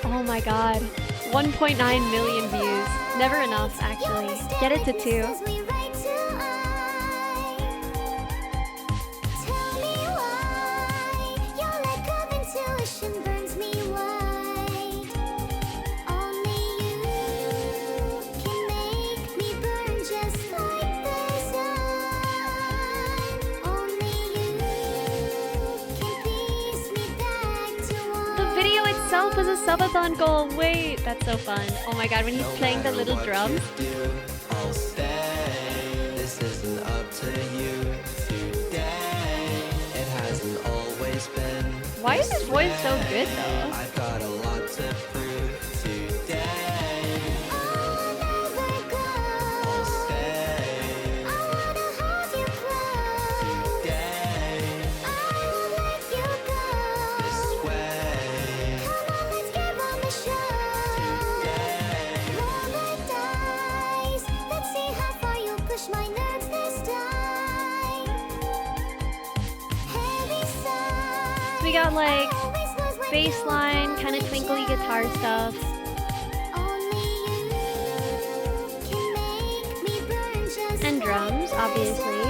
Oh my god. 1.9 million views. Never enough, actually. Get it to 2. as a subathon goal. Wait, that's so fun. Oh my god, when he's playing the little drums. I'll stay. This isn't up to you today. It hasn't always been. Why is his voice so good though? I've got a lot to prove today. I'll stay. Today. This way. So we got like bass line, kind of twinkly guitar stuff. And drums, obviously.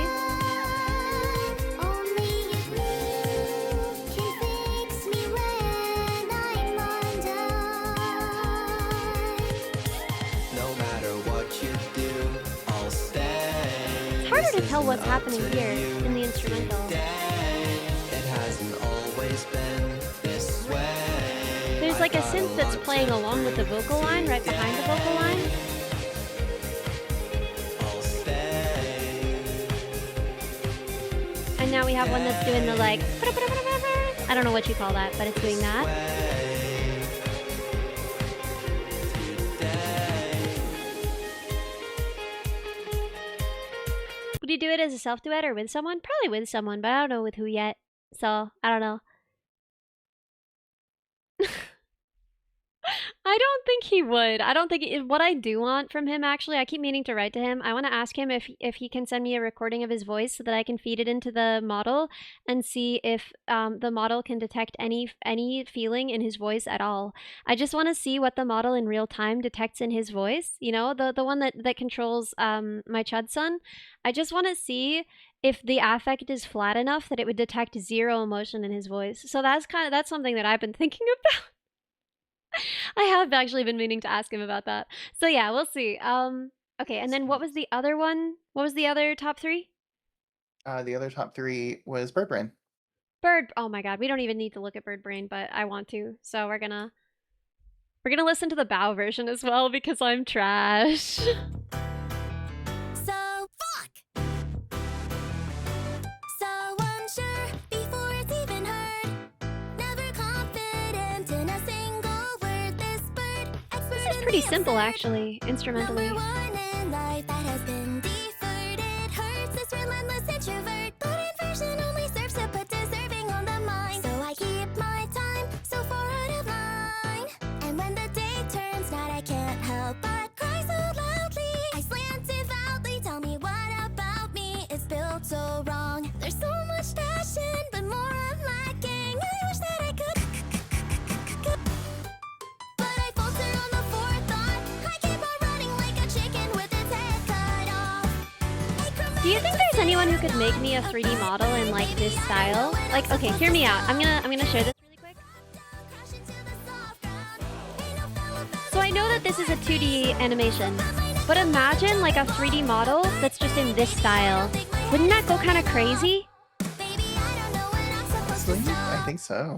No matter what you do, I'll stay. It's harder to tell what's happening here in the instrumental. It hasn't always been this way. There's like a synth that's playing along with the vocal line, right behind the vocal line. I'll stay. And now we have one that's doing the like, I don't know what you call that, but it's doing that. Would you do it as a self-duet or with someone? Probably with someone, but I don't know with who yet. So, I don't know. I don't think he would. I don't think what I do want from him, actually, I keep meaning to write to him. I want to ask him if he can send me a recording of his voice so that I can feed it into the model and see if the model can detect any feeling in his voice at all. I just want to see what the model in real time detects in his voice. You know, the one that controls my Chud son. I just want to see if the affect is flat enough that it would detect zero emotion in his voice. So that's something that I've been thinking about. I have actually been meaning to ask him about that. So yeah, we'll see. Okay, and then what was the other one? What was the other top three? The other top three was Bird Brain. Oh my god, we don't even need to look at Bird Brain, but I want to. So we're gonna listen to the bow version as well because I'm trash. Pretty simple, actually, instrumentally. So wrong. There's so much passion, but more I'm lacking. I wish that I could. But I falter on the forethought. I keep on running like a chicken with its head cut off. Do you think there's anyone who could make me a 3D model in like this style? Like, okay, hear me out. I'm gonna share this really quick. So I know that this is a 2D animation, but imagine like a 3D model that's just in this style. Wouldn't that go kind of crazy? Honestly, I think so.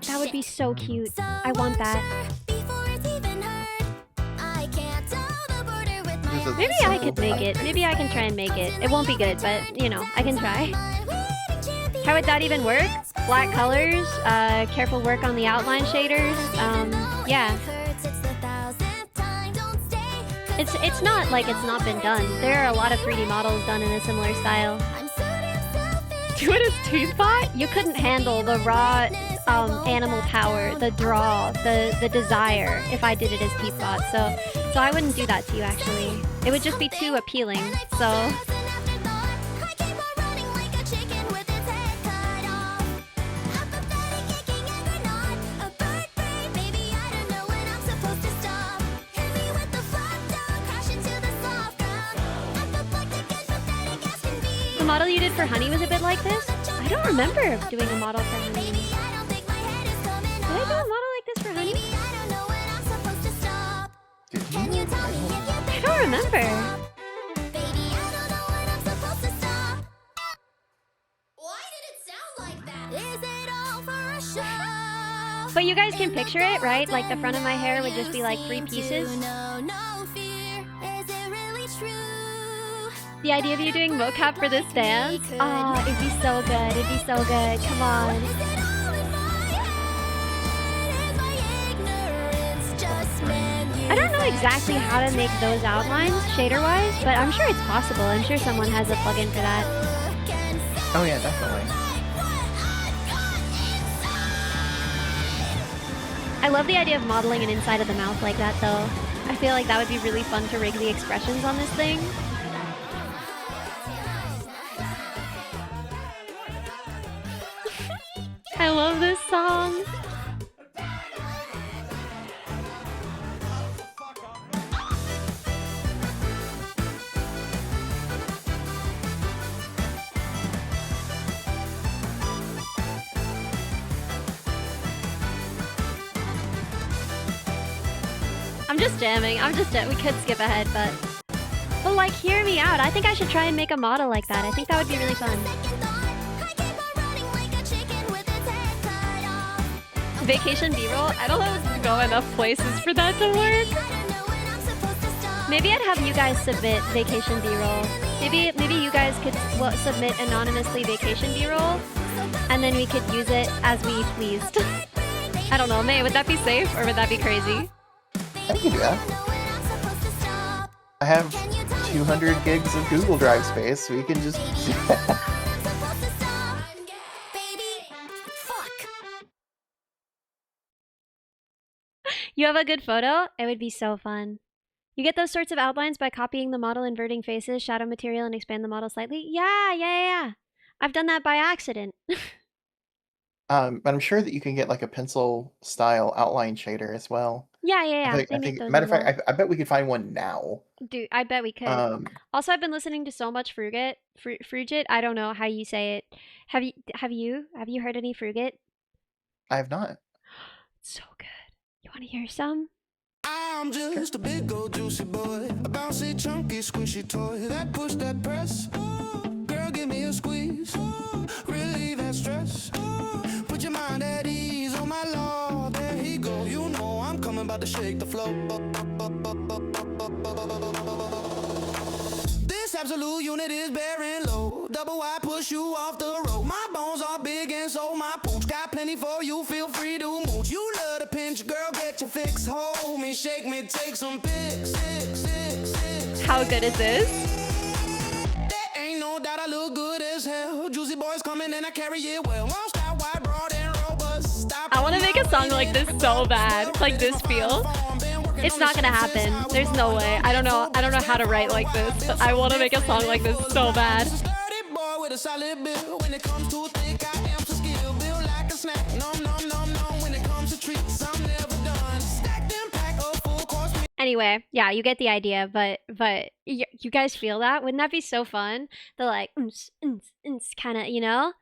That would be so cute. I want that. Maybe I could make it. Maybe I can try and make it. It won't be good, but you know, I can try. How would that even work? Black colors, careful work on the outline shaders. Yeah. It's not like it's not been done. There are a lot of 3D models done in a similar style. Do it as Toothbot? You couldn't handle the raw animal power, the draw, the desire if I did it as Toothbot. So I wouldn't do that to you, actually. It would just be too appealing. So the model you did for Honey was a bit like this? I don't remember doing a model for Honey. Did I do a model like this for Honey? I don't remember. Why did it sound like that? Is it all for a show? But you guys can picture it, right? Like the front of my hair would just be like 3 pieces. The idea of you doing mocap for this dance? Oh, it'd be so good. It'd be so good. Come on. I don't know exactly how to make those outlines shader-wise, but I'm sure it's possible. I'm sure someone has a plugin for that. Oh yeah, definitely. I love the idea of modeling an inside of the mouth like that, though. I feel like that would be really fun to rig the expressions on this thing. I love this song. I'm just jamming. We could skip ahead, but like, hear me out. I think I should try and make a model like that. I think that would be really fun. Vacation B-roll? I don't go enough places for that to work. Maybe I'd have you guys submit vacation B-roll. Maybe you guys could submit anonymously vacation B-roll, and then we could use it as we pleased. I don't know, May, would that be safe or would that be crazy? I can do that. I have 200 gigs of Google Drive space, so we can just... You have a good photo? It would be so fun. You get those sorts of outlines by copying the model, inverting faces, shadow material, and expand the model slightly? Yeah. I've done that by accident. But I'm sure that you can get like a pencil style outline shader as well. Yeah. I They make think those matter as of well. fact, I bet we could find one now. Dude, I bet we could. Also, I've been listening to so much Frugit. Frugit. I don't know how you say it. Have you heard any Frugit? I have not. So good. You want to hear some? I'm just a big old juicy boy, a bouncy, chunky, squishy toy. That push, that press. Girl, give me a squeeze. Relieve that stress. Put your mind at ease. Oh my lord, there he go. You know I'm coming about to shake the floor. This absolute unit is bearing low. Double wide push you off the road. My bones are big and so my pooch. Got plenty for you, feel free to mooch. You love to pinch, girl, get your fix. Hold me, shake me, take some pics. How good is this? There ain't no doubt I look good as hell. Juicy boys coming and I carry it well. Long style, wide, broad, and robust. Stop. I want to make a song like this so bad. Like this feel. It's not gonna happen. There's no way. I don't know how to write like this, but I want to make a song like this so bad. With a solid bill. When it comes to thick, I am so skilled. Build like a snack. Nom. When it comes to treats, I'm never done. Stack them, pack a full course. Anyway, yeah, you get the idea, but you guys feel that? Wouldn't that be so fun? The like, kind of, you know?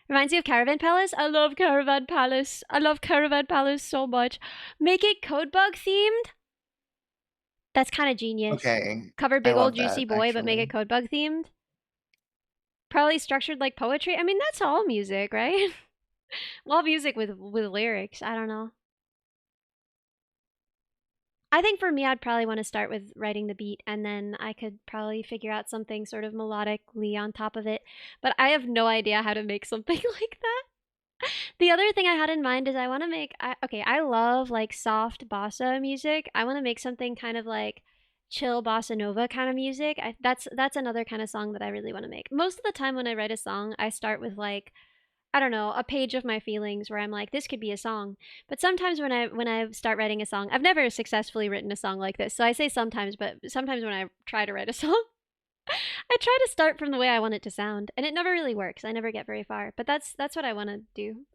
Reminds me of Caravan Palace. I love Caravan Palace. I love Caravan Palace so much. Make it Codebug themed? That's kind of genius. Okay. Cover Big I love Old Juicy that, Boy, but make actually. it Codebug themed? Probably structured like poetry. I mean, that's all music, right? Well, music with lyrics. I don't know. I think for me, I'd probably want to start with writing the beat, and then I could probably figure out something sort of melodically on top of it. But I have no idea how to make something like that. The other thing I had in mind is I want to make... I love like soft bossa music. I want to make something kind of like chill bossa nova kind of music. That's another kind of song that I really want to make. Most of the time when I write a song, I start with like, I don't know, a page of my feelings where I'm like, this could be a song. But sometimes when I start writing a song, I've never successfully written a song like this. So I say sometimes, but sometimes when I try to write a song, I try to start from the way I want it to sound, and it never really works. I never get very far. But that's what I want to do.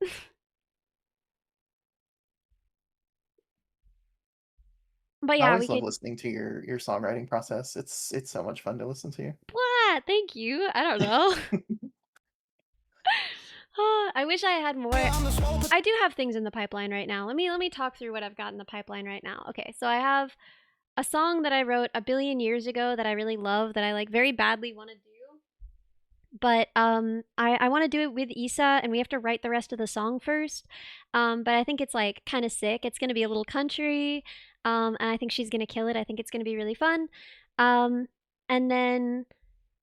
But I yeah, always we love could... listening to your songwriting process. It's so much fun to listen to. What? Thank you. I don't know. Oh, I wish I had more. I do have things in the pipeline right now. Let me talk through what I've got in the pipeline right now. Okay, so I have a song that I wrote a billion years ago that I really love, that I like very badly want to do. But I want to do it with Issa, and we have to write the rest of the song first. But I think it's like kind of sick. It's gonna be a little country, and I think she's gonna kill it. I think it's gonna be really fun. And then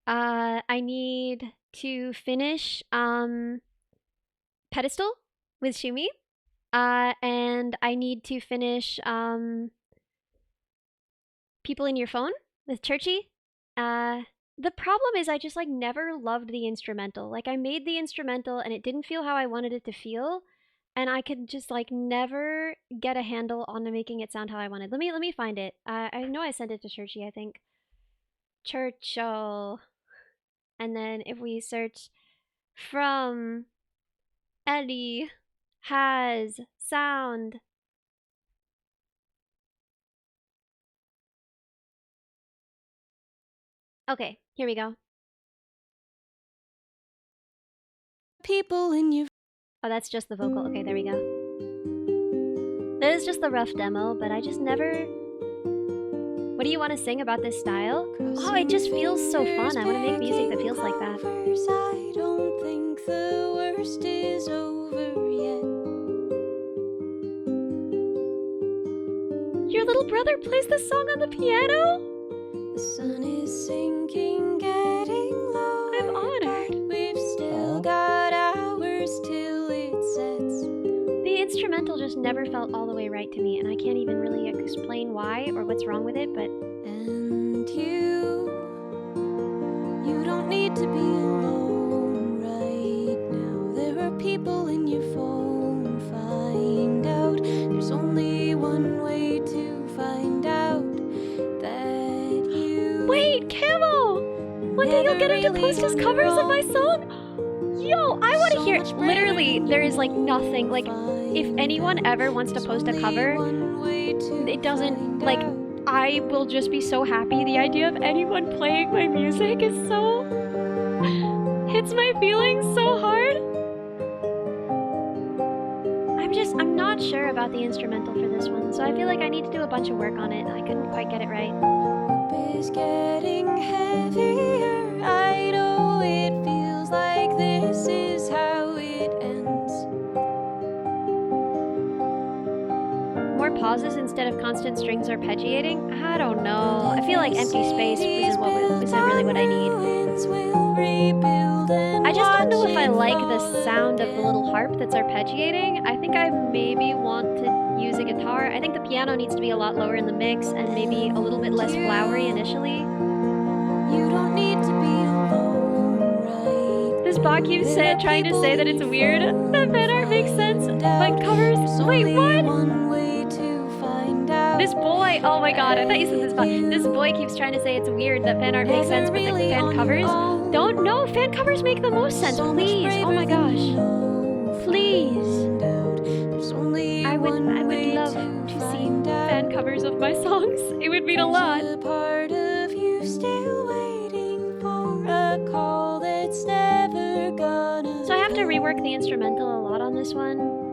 I need to finish Pedestal with Shumi, and I need to finish People in Your Phone with Churchy. The problem is I just like never loved the instrumental. Like I made the instrumental and it didn't feel how I wanted it to feel, and I could just like never get a handle on making it sound how I wanted. Let me find it. I know I sent it to Churchy, I think. Churchill. And then if we search from Ellie has sound. Okay, here we go. People in your. Oh, that's just the vocal. Okay, there we go. That is just the rough demo, but I just never. What do you want to sing about this style? Oh, it just feels so fun. I want to make music that feels like that. I don't think the worst is over yet. Your little brother plays this song on the piano? The sun is sinking, getting low. I'm honored. We've still got hours till it sets. The instrumental just never felt all the way right to me, and I can't even really explain why or what's wrong with it, but... And you don't need to be alone right now. There are people in your phone. Find out. There's only one way to find out that you... Wait, Camo! One day you'll get him to post his covers of my song? Yo, I want to hear... Literally, there is like nothing. Like, if anyone ever wants to post a cover, it doesn't, like... I will just be so happy. The idea of anyone playing my music is so... hits my feelings so hard. I'm not sure about the instrumental for this one, so I feel like I need to do a bunch of work on it. I couldn't quite get it right. Hope is getting heavier. I know it feels like this is how it ends. More pauses instead of constant strings arpeggiating? I don't know. I feel like empty space isn't really what I need. I just don't know if I like the sound of the little harp that's arpeggiating. I think I maybe want to use a guitar. I think the piano needs to be a lot lower in the mix and maybe a little bit less flowery initially. You don't need to be alone right. This bot keeps trying to say that it's weird. That fan art makes sense, but covers... Wait, what? This boy, oh my god, I thought you said this bot. This boy keeps trying to say it's weird that fan art makes sense, but the fan covers don't know. Fan covers make the most sense, please. Oh my gosh. Please. I would love to see fan covers of my songs. It would mean a lot. Part of you still waiting for a call that's never gonna. So I have to rework the instrumental a lot on this one.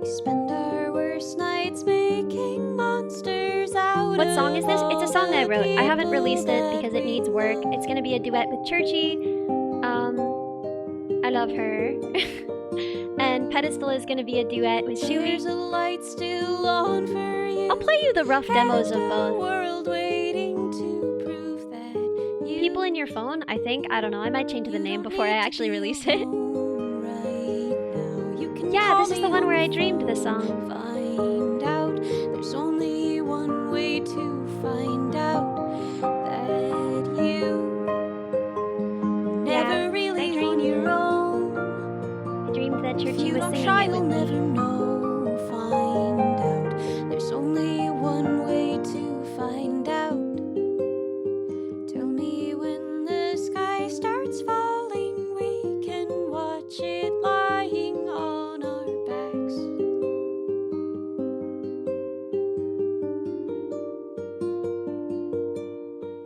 Spend our worst nights making monsters out. What song is this? It's a song I wrote. I haven't released it because it needs work. It's gonna be a duet with Churchy. I love her. And Pedestal is gonna be a duet with Shumi. There's a light still on for you. I'll play you the rough demos of both. World waiting to prove that you People in Your Phone, I think. I don't know. I might change the name before I actually release it. Yeah, this is the one where I dreamed the song. find out. There's only one way to find out that you never really on your own. I dreamed that Churchy was singing Try, it you'll with never me. know. Find out. There's only one way to find out. Tell me when the sky starts falling, we can watch it lying on our backs.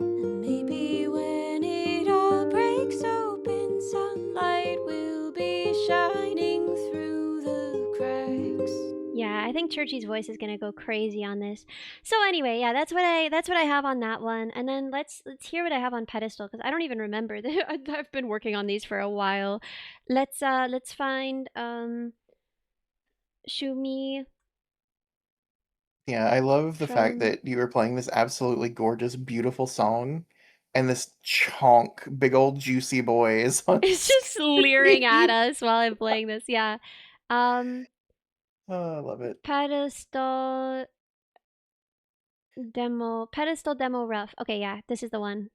And maybe when it all breaks open, sunlight will be shining through the cracks. Yeah, I think Churchy's voice is gonna go crazy on this. So anyway, yeah, that's what I have on that one. And then let's hear what I have on Pedestal, because I don't even remember. I've been working on these for a while. Let's find Shumi. Yeah, I love the fact From- that you were playing this absolutely gorgeous, beautiful song, and this chonk, big old juicy boy is on It's just leering at screen. us while I'm playing this. Yeah. Oh, I love it. Pedestal demo rough. Okay, yeah, this is the one.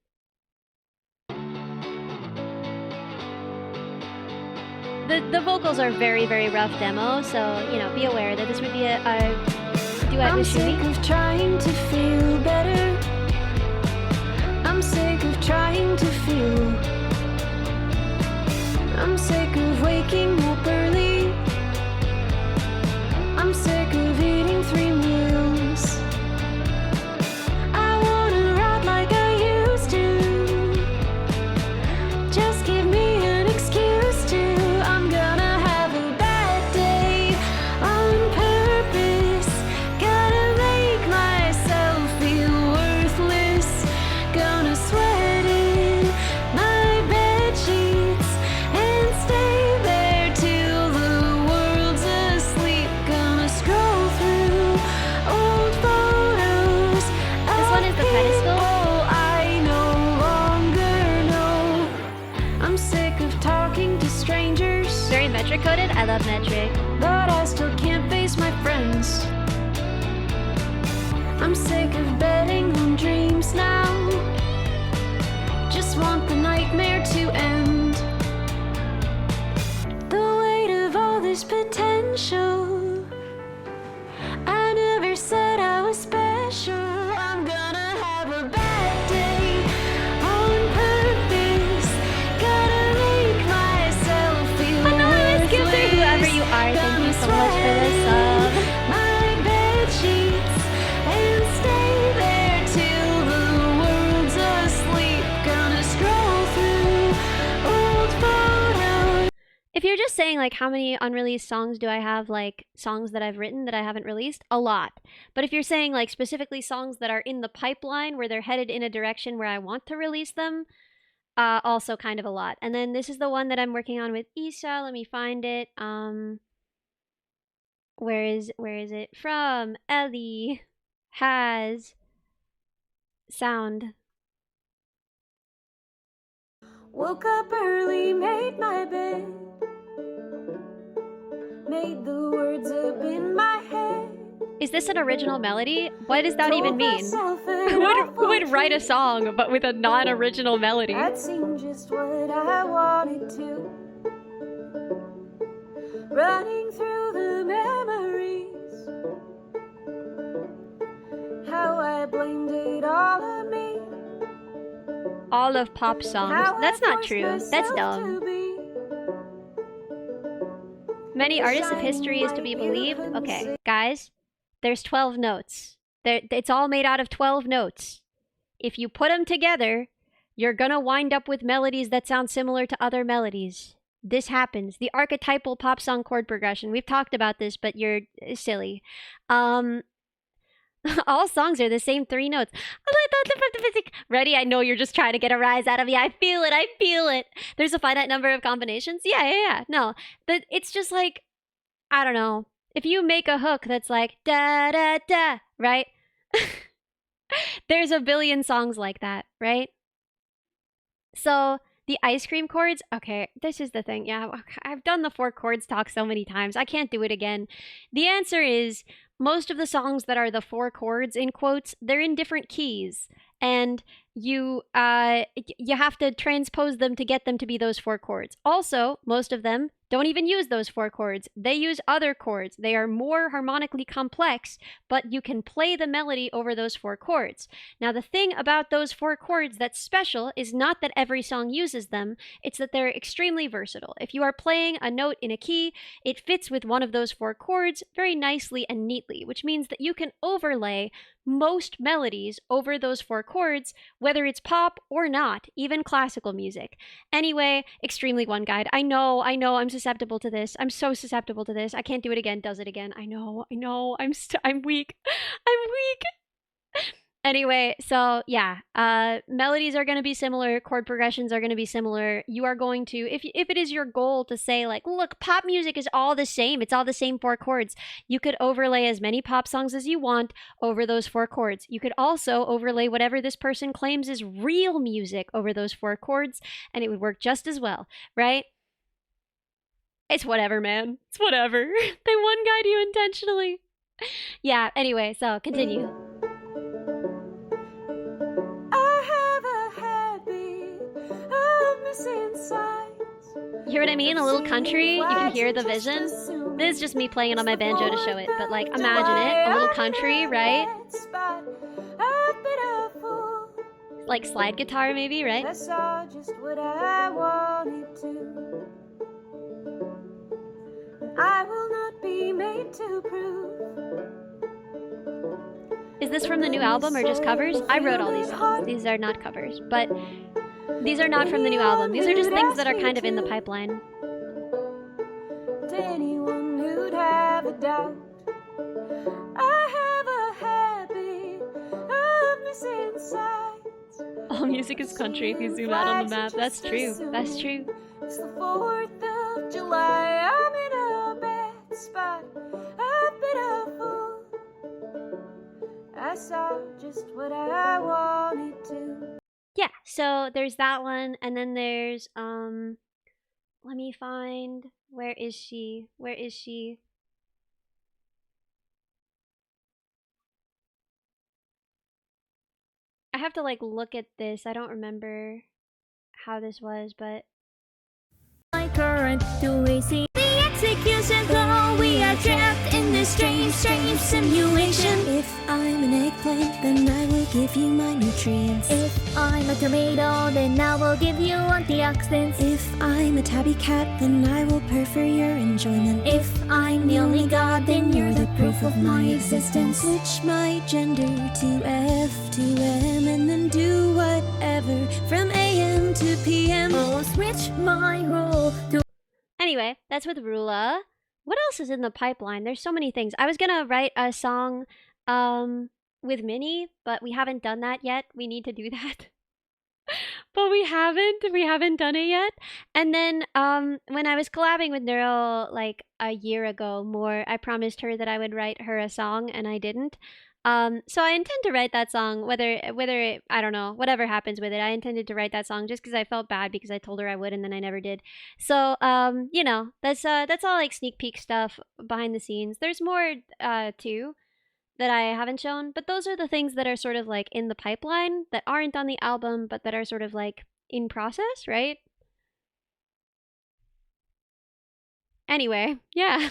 The vocals are very, very rough demo, so, you know, be aware that this would be a duet with Shumi. I'm sick of trying to feel better. I'm sick of trying to feel. I'm sick of waking up early. I'm sick of eating 3 meals. I wanna ride like I used to. Just give me an excuse to. I'm gonna have a bad day on purpose. Gotta make myself feel worthless. Gonna sweat in my bed sheets and stay there till the world's asleep. Gonna scroll through old photos. This one is the pedestal. I no longer know. I'm sick of talking to strangers, Very metric coded. I love metric. but I still can't face my friends. I'm sick of betting on dreams now. Just want the nightmare to end. The weight of all this potential. I never said I was special. I'm gonna have a bad day on purpose. Gotta make myself feel Anonymous Gifter, worthless. whoever you are, thank you so much for this sub. My bed sheets and stay there till the world's asleep. Gonna scroll through old photos. If you're just saying, like, how many unreleased songs do I have, like, songs that I've written that I haven't released? A lot. But if you're saying, like, specifically songs that are in the pipeline where they're headed in a direction where I want to release them, also kind of a lot. And then this is the one that I'm working on with Isha. Let me find it. Where is it from? Ellie has sound. Woke up early, made my bed. Made the words up in my head. Is this an original melody? What does that Told even mean? myself that Who would write a song but with a non-original melody? that seemed just what I wanted to. Running through the memories. How I blamed it all on me. All of pop songs. How I That's not forced true. That's myself dumb. to be. Many artists of history is to be believed. Okay, guys, there's 12 notes. It's all made out of 12 notes. If you put them together, you're gonna wind up with melodies that sound similar to other melodies. This happens. The archetypal pop song chord progression. We've talked about this, but you're silly. All songs are the same 3 notes. Ready? I know you're just trying to get a rise out of me. I feel it. I feel it. There's a finite number of combinations. Yeah. No, but it's just like, I don't know. If you make a hook that's like da da da, right? There's a billion songs like that, right? So the ice cream chords, okay, this is the thing. Yeah, I've done the 4 chords talk so many times. I can't do it again. The answer is most of the songs that are the 4 chords in quotes, they're in different keys. And you have to transpose them to get them to be those 4 chords. Also, most of them don't even use those 4 chords. They use other chords. They are more harmonically complex, but you can play the melody over those 4 chords. Now, the thing about those 4 chords that's special is not that every song uses them, it's that they're extremely versatile. If you are playing a note in a key, it fits with one of those 4 chords very nicely and neatly, which means that you can overlay most melodies over those 4 chords, whether it's pop or not, even classical music. Anyway, extremely one guide. I know, I'm susceptible to this. I'm so susceptible to this. I can't do it again. Does it again. I know. I'm weak. I'm weak. Anyway, so yeah, melodies are going to be similar, chord progressions are going to be similar. You are going to, if it is your goal to say like, look, pop music is all the same, it's all the same 4 chords, you could overlay as many pop songs as you want over those 4 chords. You could also overlay whatever this person claims is real music over those 4 chords, and it would work just as well, right? It's whatever, man. It's whatever. They one-guide you intentionally. Yeah, anyway, so continue. You hear what I mean? A little country, you can hear the vision. This is just me playing it on my banjo to show it, but like imagine it, a little country, right? Like slide guitar maybe, right? That's all just what I wanted to. I will not be made to prove. Is this from the new album or just covers? I wrote all these songs. These are not covers, but these are not from the new album. These are just things that are kind of in the pipeline. To anyone who'd have a doubt, I have a habit of missing sights. All music is country if you zoom out on the map. That's true. That's true. It's the 4th of July. I'm in a bad spot. I've been a fool. I saw just what I wanted to. Yeah, so there's that one, and then there's let me find, where is she? I have to like look at this. I don't remember how this was, but My current to AC. The execution floor. We are trapped in this strange simulation. If I'm an eggplant, then I will give you my nutrients. If I'm a tomato, then I will give you antioxidants. If I'm a tabby cat, then I will purr for your enjoyment. If I'm the only god, then you're the proof of my existence. Switch my gender to F to M, and then do whatever from AM to PM. Oh, switch my role to. anyway, that's with Rula. What else is in the pipeline? There's so many things. I was gonna write a song with Minnie, but we haven't done that yet. We need to do that. But we haven't done it yet. And then when I was collabing with Neuro like a year ago more, I promised her that I would write her a song, and I didn't. So I intend to write that song, whether it, I don't know, whatever happens with it. I intended to write that song just because I felt bad because I told her I would and then I never did. So you know, that's all like sneak peek stuff behind the scenes. There's more too that I haven't shown, but those are the things that are sort of like in the pipeline that aren't on the album but that are sort of like in process, right? Anyway, yeah.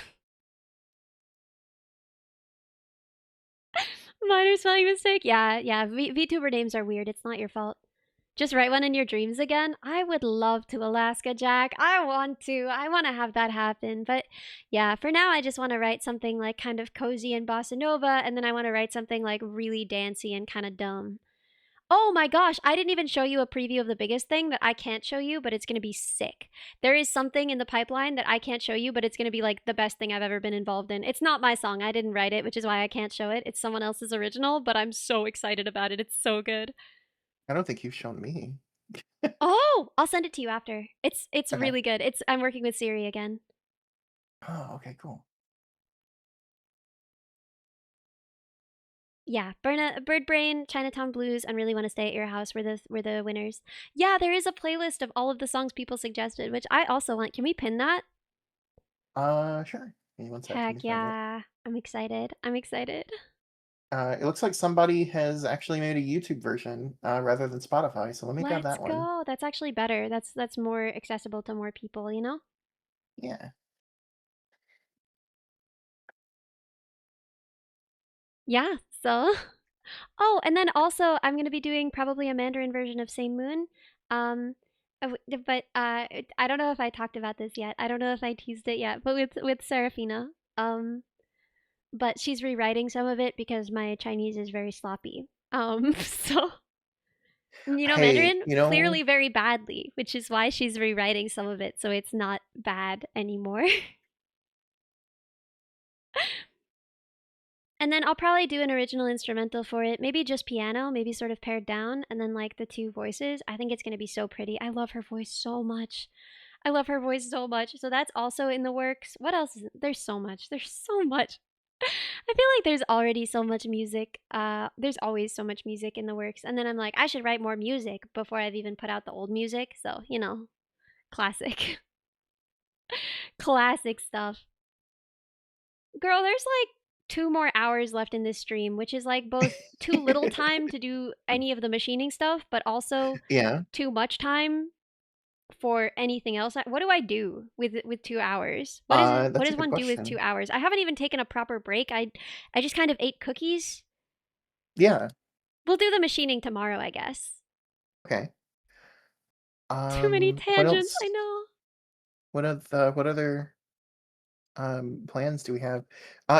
Minor spelling mistake? Yeah. VTuber names are weird. It's not your fault. Just write one in your dreams again? I would love to, Alaska Jack. I want to have that happen. But yeah, for now I just want to write something like kind of cozy and bossa nova, and then I want to write something like really dancey and kind of dumb. Oh my gosh, I didn't even show you a preview of the biggest thing that I can't show you, but it's going to be sick. There is something in the pipeline that I can't show you, but it's going to be like the best thing I've ever been involved in. It's not my song. I didn't write it, which is why I can't show it. It's someone else's original, but I'm so excited about it. It's so good. I don't think you've shown me. Oh, I'll send it to you after. It's Okay. really good. I'm working with Siri again. Oh, okay, cool. Yeah, Bird Brain, Chinatown Blues, and Really Want to Stay at Your House were the winners. Yeah, there is a playlist of all of the songs people suggested, which I also want. Can we pin that? Sure. Give me one sec, let me Heck find it. yeah. I'm excited. It looks like somebody has actually made a YouTube version rather than Spotify, so let me grab Let's that one. go. That's actually better. That's more accessible to more people, you know? Yeah. Yeah, so. Oh, and then also I'm going to be doing probably a Mandarin version of Same Moon. But I don't know if I talked about this yet. I don't know if I teased it yet, but with Serafina. But she's rewriting some of it because my Chinese is very sloppy. So You know, Hey, Mandarin you know, clearly very badly, which is why she's rewriting some of it so it's not bad anymore. And then I'll probably do an original instrumental for it. Maybe just piano, maybe sort of pared down, and then like the two voices. I think it's going to be so pretty. I love her voice so much. I love her voice so much. So that's also in the works. What else is there's so much. There's so much. I feel like there's already so much music. There's always so much music in the works. And then I'm like, I should write more music before I've even put out the old music. So, you know, classic. Classic stuff. Girl, there's like 2 more hours left in this stream, which is like both too little time to do any of the machining stuff, but also yeah. too much time for anything else. What do I do with 2 hours? What is it? What That's a does good one do with question. 2 hours? I haven't even taken a proper break. I just kind of ate cookies. Yeah. We'll do the machining tomorrow, I guess. Okay. Too many What tangents, else? I know. What other plans do we have?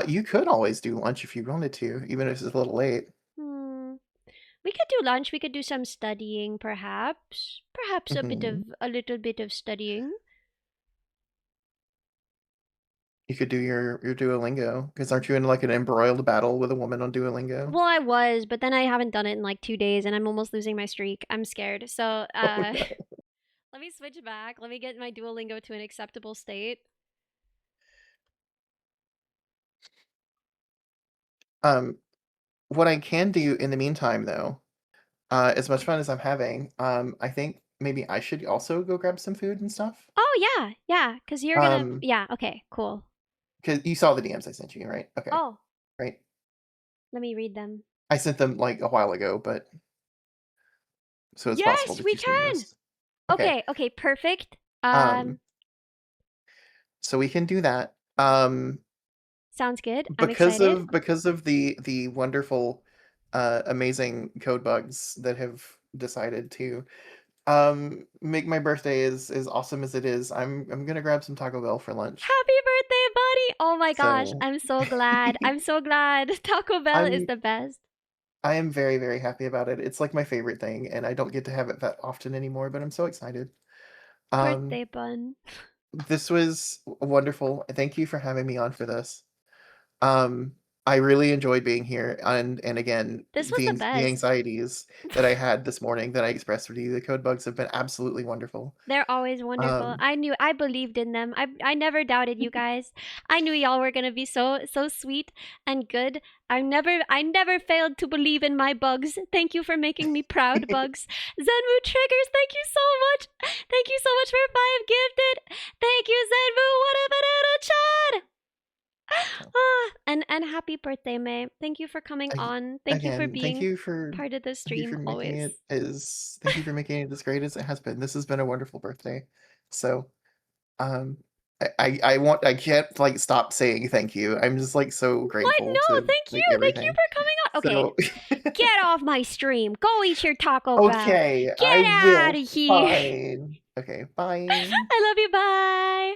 You could always do lunch if you wanted to, even if it's a little late. Hmm. We could do lunch. We could do some studying, perhaps. Perhaps Hmm. a little bit of studying. You could do your Duolingo, because aren't you in like an embroiled battle with a woman on Duolingo? Well, I was, but then I haven't done it in like 2 days, and I'm almost losing my streak. I'm scared. So, Oh no. let me switch back. Let me get my Duolingo to an acceptable state. What I can do in the meantime, though, as much fun as I'm having, I think maybe I should also go grab some food and stuff. Oh yeah, yeah. Cause you're gonna. Um, Yeah. Okay. Cool. because you saw the DMs I sent you, right? Okay, Oh, right. let me read them. I sent them like a while ago, but so it's possible Yes, that we you've seen can. those. Okay. Okay. Okay. Perfect. Um, so we can do that. Sounds good. I'm excited. Because of the wonderful, amazing code bugs that have decided to make my birthday as awesome as it is, I'm gonna grab some Taco Bell for lunch. Happy birthday, buddy! Oh my gosh, So I'm so glad. I'm so glad. Taco Bell is I'm the best. I am very, very happy about it. It's like my favorite thing, and I don't get to have it that often anymore, but I'm so excited. Um, Birthday bun. this was wonderful. Thank you for having me on for this. Um, I really enjoyed being here, and again, This was the the best. anxieties that I had this morning that I expressed with you, the code bugs have been absolutely wonderful. They're always wonderful. Um, I believed in them. I never doubted you guys. I knew y'all were gonna be so sweet and good. I never failed to believe in my bugs. Thank you for making me proud, bugs. Zenmu Triggers, thank you so much. Thank you so much for 5 gifted. Thank you, Zenmu. What a banana chad. And happy birthday, May. Thank you for coming ag- on. Thank you for again, being part of the thank you stream for making always. it thank you for making it as great as it has been. This has been a wonderful birthday. So, um, I can't like stop saying thank you. I'm just like so What? grateful No, to thank like you. Thank you everything. for coming on. Okay, So get off my stream. Go eat your Taco Bell. okay, I Get out will. of here. Fine. Okay, bye. I love you. Bye.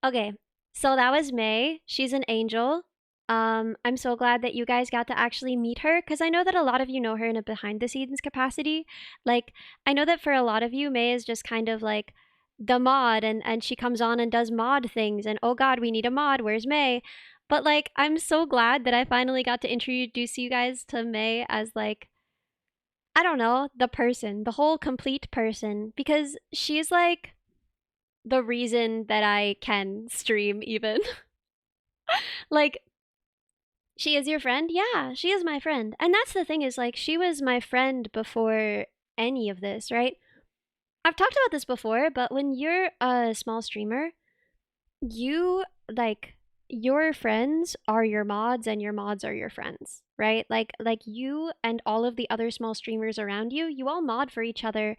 Okay. So that was May. She's an angel. I'm so glad that you guys got to actually meet her because I know that a lot of you know her in a behind the scenes capacity. Like, I know that for a lot of you, May is just kind of like the mod and she comes on and does mod things and oh god, we need a mod. Where's May? But like, I'm so glad that I finally got to introduce you guys to May as like, I don't know, the person, the whole complete person, because she's like the reason that I can stream even. Like, she is your friend? Yeah, she is my friend. And that's the thing is like she was my friend before any of this, right? I've talked about this before, but when you're a small streamer, you like your friends are your mods and your mods are your friends, right? Like you and all of the other small streamers around you, you all mod for each other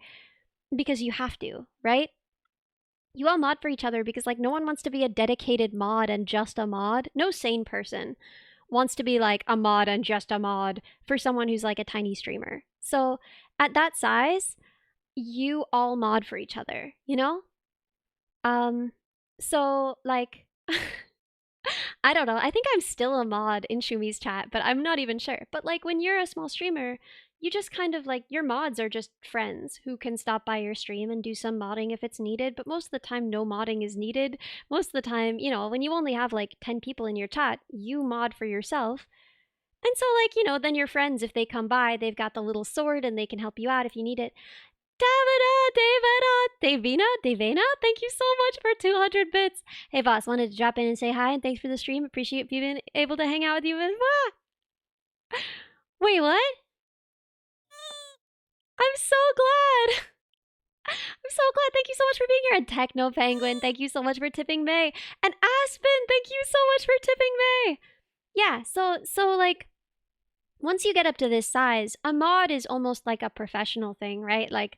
because you have to, right? You all mod for each other because like no one wants to be a dedicated mod and just a mod. No sane person wants to be like a mod and just a mod for someone who's like a tiny streamer. So at that size, you all mod for each other, you know? So like I don't know. I think I'm still a mod in Shumi's chat, but I'm not even sure. But like when you're a small streamer, you just kind of like, your mods are just friends who can stop by your stream and do some modding if it's needed, but most of the time no modding is needed. Most of the time, you know, when you only have like 10 people in your chat, you mod for yourself. And so, like, you know, then your friends, if they come by, they've got the little sword and they can help you out if you need it. Davina, thank you so much for 200 bits. Hey, boss, wanted to drop in and say hi and thanks for the stream. Appreciate you being able to hang out with you as well. Wait, what? I'm so glad. I'm so glad. Thank you so much for being here. And Techno Penguin, thank you so much for tipping May. And Aspen, thank you so much for tipping May. Yeah, so like, once you get up to this size, a mod is almost like a professional thing, right? Like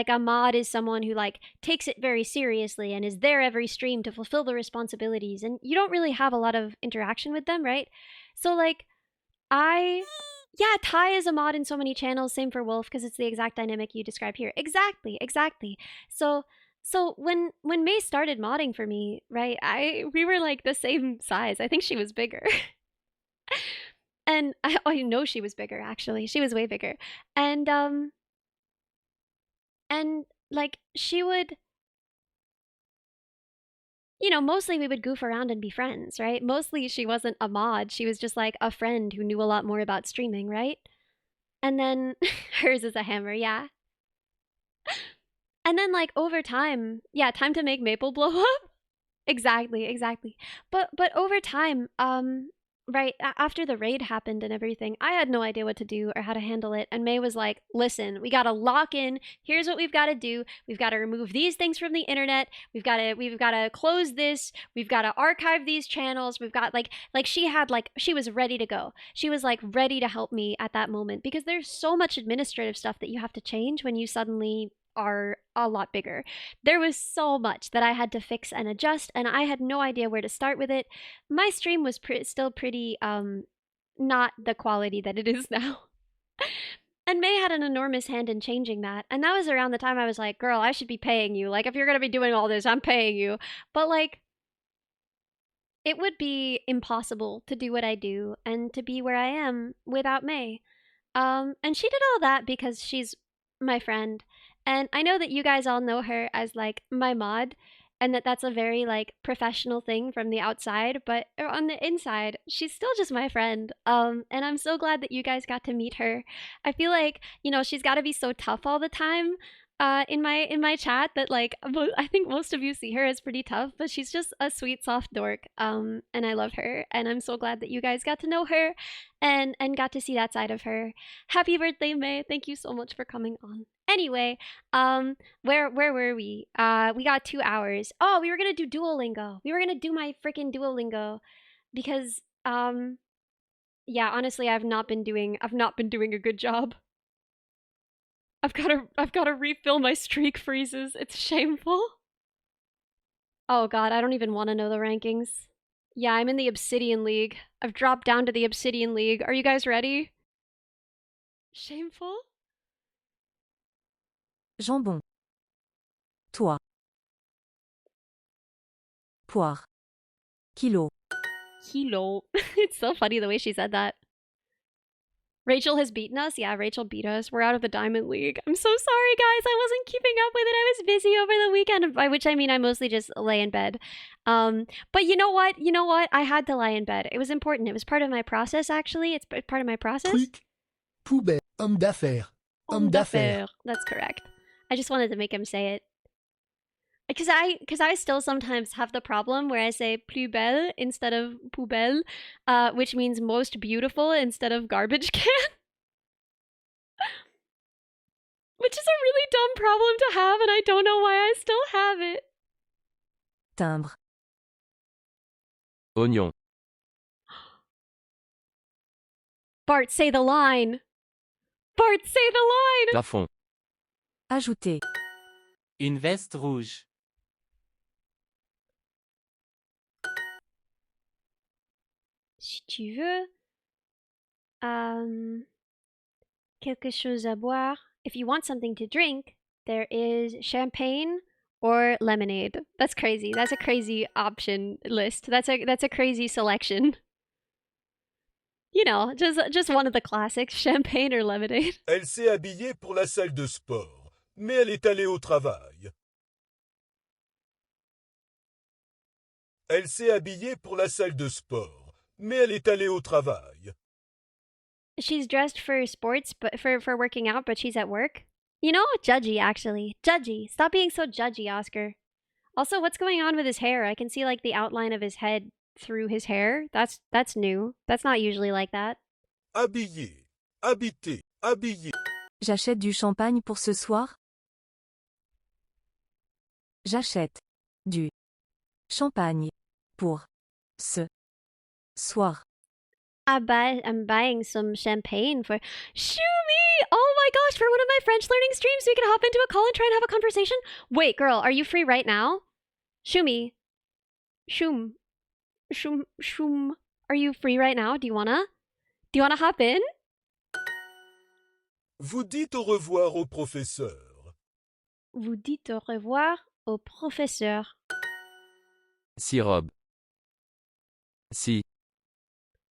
a mod is someone who like takes it very seriously and is there every stream to fulfill the responsibilities, and you don't really have a lot of interaction with them, right? So like, yeah, Ty is a mod in so many channels, same for Wolf, because it's the exact dynamic you describe here. Exactly. So when May started modding for me, right, we were like the same size. I think she was bigger. And I know she was bigger, actually. She was way bigger. And like, she would, you know, mostly we would goof around and be friends, right? Mostly she wasn't a mod. She was just like a friend who knew a lot more about streaming, right? And then hers is a hammer, yeah. And then like over time, yeah, time to make Maple blow up. Exactly. But over time, right after the raid happened and everything, I had no idea what to do or how to handle it. And May was like, listen, we gotta lock in. Here's what we've got to do. We've got to remove these things from the internet. We've got to close this. We've got to archive these channels. We've got like she was ready to go. She was like ready to help me at that moment, because there's so much administrative stuff that you have to change when you suddenly are a lot bigger. There was so much that I had to fix and adjust, and I had no idea where to start with it. My stream was still pretty not the quality that it is now. And May had an enormous hand in changing that. And that was around the time I was like, girl, I should be paying you. Like, if you're gonna be doing all this, I'm paying you. But like, it would be impossible to do what I do and to be where I am without May. And she did all that because she's my friend. And I know that you guys all know her as like my mod, and that's a very like professional thing from the outside, but on the inside, she's still just my friend. And I'm so glad that you guys got to meet her. I feel like, you know, she's got to be so tough all the time in my chat that like I think most of you see her as pretty tough, but she's just a sweet soft dork. And I love her, and I'm so glad that you guys got to know her and got to see that side of her. Happy birthday, May. Thank you so much for coming on. Anyway, where were we? We got 2 hours. Oh, we were gonna do Duolingo. We were gonna do my freaking Duolingo because yeah, honestly, I've not been doing a good job. I've gotta refill my streak freezes. It's shameful. Oh god, I don't even want to know the rankings. Yeah, I'm in the Obsidian League. I've dropped down to the Obsidian League. Are you guys ready? Shameful? Jambon. Toi. Poire. Kilo. It's so funny the way she said that. Rachel has beaten us? Yeah, Rachel beat us. We're out of the Diamond League. I'm so sorry, guys. I wasn't keeping up with it. I was busy over the weekend, by which I mean I mostly just lay in bed. But you know what? I had to lie in bed. It was important. It was part of my process, actually. It's part of my process. Truc. Poubelle. Homme d'affaires. Homme d'affaires. That's correct. I just wanted to make him say it. Because I still sometimes have the problem where I say plus belle instead of poubelle, which means most beautiful instead of garbage can. Which is a really dumb problem to have, and I don't know why I still have it. Timbre. Oignon. Bart, say the line. Bart, say the line. Plafond. Ajouter. Une veste rouge. Si tu veux, quelque chose à boire. If you want something to drink, there is champagne or lemonade. That's crazy. That's a crazy option list. That's a crazy selection. You know, just one of the classics, champagne or lemonade. Elle s'est habillée pour la salle de sport, mais elle est allée au travail. Elle s'est habillée pour la salle de sport, mais elle est allée au travail. She's dressed for sports, but for working out, but she's at work. You know, judgy actually. Judgy. Stop being so judgy, Oscar. Also, what's going on with his hair? I can see like the outline of his head through his hair. That's new. That's not usually like that. Habillée, habité, habillé. J'achète du champagne pour ce soir. J'achète du champagne pour ce soir. I'm buying some champagne for Shumi! Oh my gosh, for one of my French learning streams, we can hop into a call and try and have a conversation. Wait, girl, are you free right now? Shumi. Shum. Are you free right now? Do you wanna hop in? Vous dites au revoir au professeur. Vous dites au revoir au professeur. Si robe. Si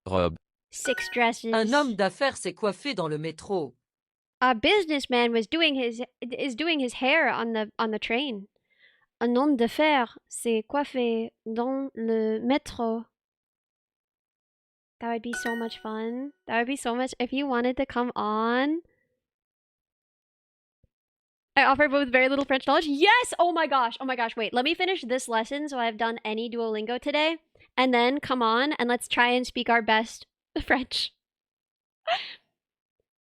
robe. 6 dresses. Un homme d'affaires s'est coiffé dans le métro. A businessman is doing his hair on the train. Un homme d'affaires s'est coiffé dans le métro. That would be so much fun. That would be so much if you wanted to come on. I offer but with very little French knowledge. Yes! Oh my gosh. Wait, let me finish this lesson so I've done any Duolingo today. And then come on and let's try and speak our best French.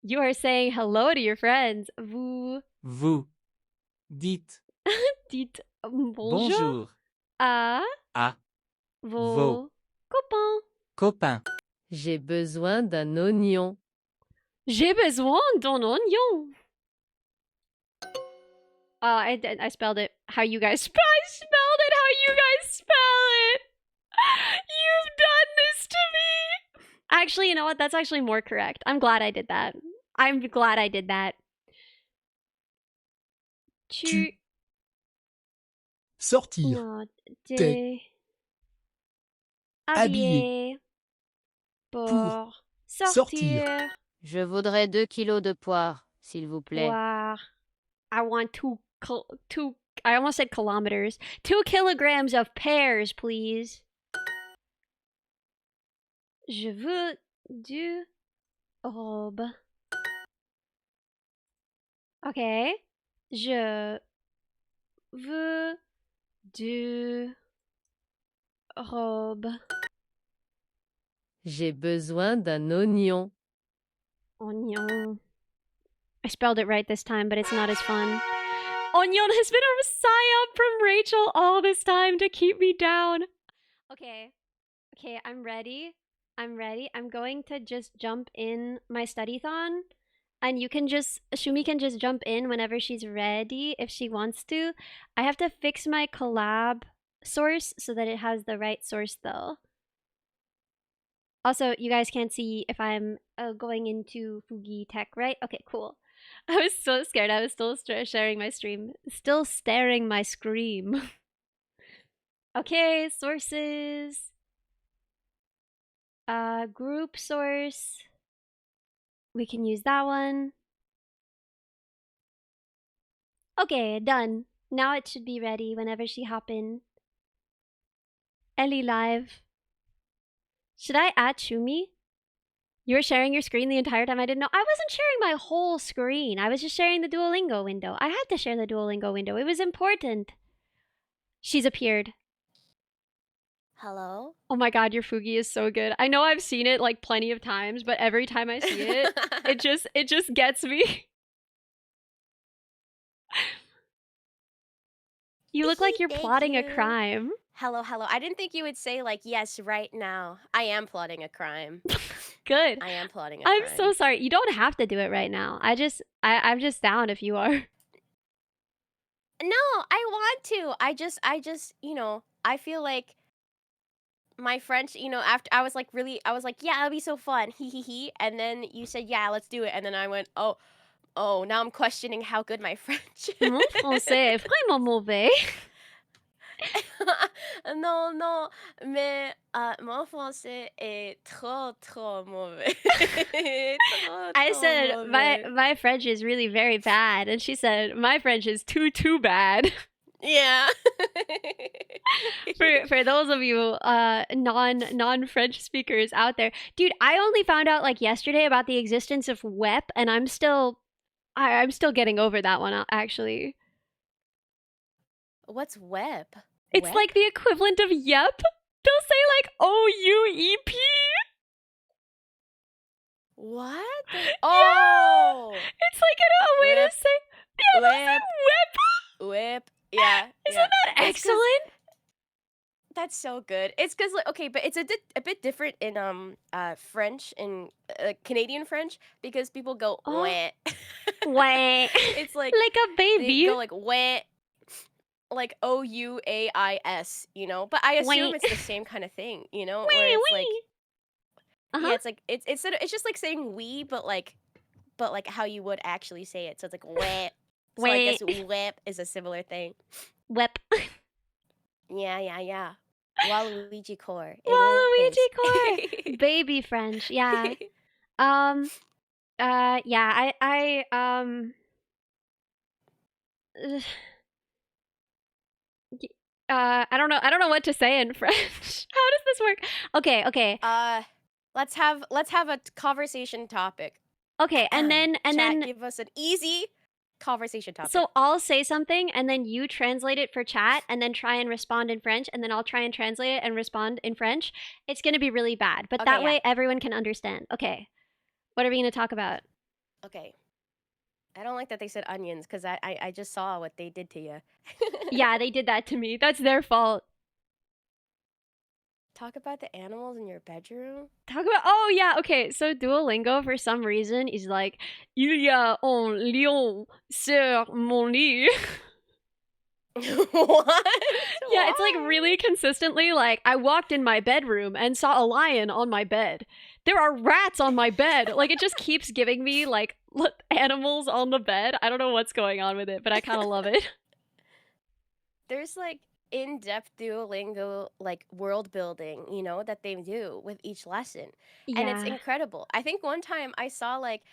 You are saying hello to your friends. Vous Dites dites bonjour, bonjour à à vos copains. copains. J'ai besoin d'un oignon. J'ai besoin d'un oignon. I spelled it how you guys I spelled it how you guys spell it. You've done this to me. Actually, you know what? That's actually more correct. I'm glad I did that. Sortir. Non, T'es habillé. Pour sortir. Je voudrais 2 kilos de poire, s'il vous plaît. Poire. I want I almost said kilometers. 2 kilograms of pears, please. Je veux du robe. Okay. Je veux du robe. J'ai besoin d'un oignon. Oignon. I spelled it right this time, but it's not as fun. Oignon has been a psyop from Rachel all this time to keep me down. Okay, I'm ready. I'm going to just jump in my study-thon. And Shumi can just jump in whenever she's ready, if she wants to. I have to fix my collab source so that it has the right source, though. Also, you guys can't see if I'm going into Fugi Tech, right? Okay, cool. I was so scared. I was still sharing my stream. Still staring my scream. Okay, sources. Group source. We can use that one. Okay, done. Now it should be ready whenever she hop in. Ellie live. Should I add Shumi? You were sharing your screen the entire time? I didn't know. I wasn't sharing my whole screen. I was just sharing the Duolingo window. I had to share the Duolingo window. It was important. She's appeared. Hello? Oh my god, your Fugi is so good. I know I've seen it like plenty of times, but every time I see it, it just gets me. You look like you're plotting a crime. Hello. I didn't think you would say, like, yes, right now. I am plotting a crime. Good. I am plotting a crime. I'm so sorry. You don't have to do it right now. I'm just down if you are. No, I want to. I just, I feel like my French, after I was like, yeah, it'll be so fun. He. And then you said, yeah, let's do it. And then I went, oh, now I'm questioning how good my French is. Mon français est vraiment mauvais. Non, non, mais mon français est trop, trop mauvais. Trop, I trop said mauvais. my French is really very bad, and she said my French is too bad. Yeah. For those of you non French speakers out there, dude, I only found out like yesterday about the existence of WEP, and I'm still getting over that one actually. What's web? It's Web? like the equivalent of yep. They'll say like OUEP. What? Oh! It's like a way Whip. to say yeah, they'll say Whip. whip. Whip. Yeah. Isn't yeah. that It's 'cause- excellent? That's so good. It's because like okay, but it's a bit different in French in Canadian French because people go Oh. wah. Wah. It's like a baby. They go like wah, like OUAIS, you know. But I assume Wah. it's the same kind of thing, you know, Wee, where it's wee. like Uh-huh. yeah, it's like it's just like saying we, but like how you would actually say it. So it's like wah. So I guess Wah. whip is a similar thing. Whip. Yeah. Waluigi core. It Waluigi is. core. Baby French. Yeah. Yeah, I don't know what to say in French. How does this work? Okay. Let's have a conversation topic. Okay, and then Chat, give us an easy conversation topic. so I'll say something and then you translate it for chat and then try and respond in French and then I'll try and translate it and respond in French. It's going to be really bad, but Okay, that yeah. way everyone can understand. Okay. What are we going to talk about? Okay. I don't like that they said onions because I just saw what they did to you. Yeah, they did that to me. That's their fault. Talk about the animals in your bedroom. Oh yeah, okay. So Duolingo for some reason is like il y a un lion sur mon lit. What? Yeah, it's like really consistently like I walked in my bedroom and saw a lion on my bed. There are rats on my bed. Like it just keeps giving me like animals on the bed. I don't know what's going on with it, but I kind of love it. There's like in-depth Duolingo like world building, you know, that they do with each lesson. And it's Yeah. incredible. I think one time I saw like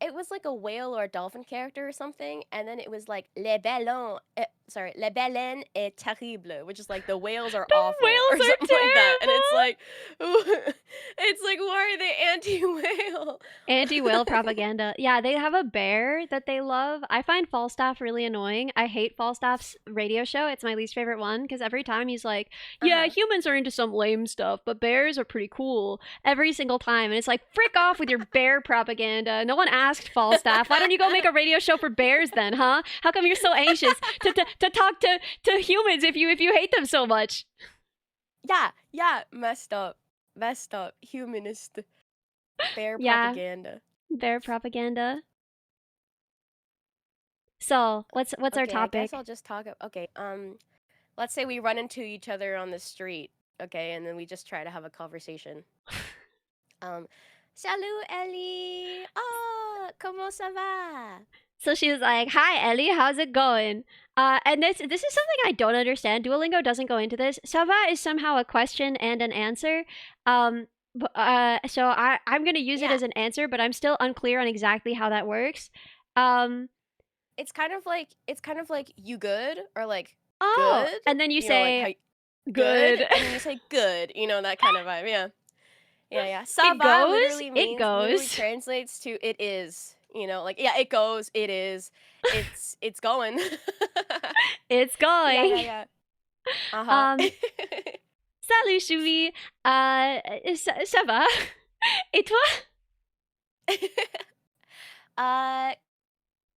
it was like a whale or a dolphin character or something, and then it was like le baleine est terrible, which is like the whales are awful or whales are something like that. And it's like it's like why are they anti-whale? Anti-whale propaganda. Yeah, they have a bear that they love. I find Falstaff really annoying. I hate Falstaff's radio show. It's my least favorite one because every time he's like, yeah, humans are into some lame stuff, but bears are pretty cool every single time. And it's like, frick off with your bear propaganda. No one asked Falstaff. Why don't you go make a radio show for bears then, huh? How come you're so anxious to talk to humans if you hate them so much? Yeah, messed up. Humanist bear Yeah. propaganda. Bear propaganda. So, what's our Okay, I topic? guess I'll just talk. Okay, let's say we run into each other on the street, okay, and then we just try to have a conversation. Salut Ellie. Ah, comment ça va? So she was like, "Hi Ellie, how's it going?" And this is something I don't understand. Duolingo doesn't go into this. Ça va is somehow a question and an answer. So I'm gonna use it as an answer, but I'm still unclear on exactly how that works. It's kind of like you good or like Oh, good, and then you know, say like, good. and then you say good, you know, that kind of vibe. Yeah. Ça It va goes, literally it means literally goes. translates to it is. You know, like yeah, it goes, it is, it's going. It's going. Yeah. Uh-huh. Salut chérie. Ça va? Et toi?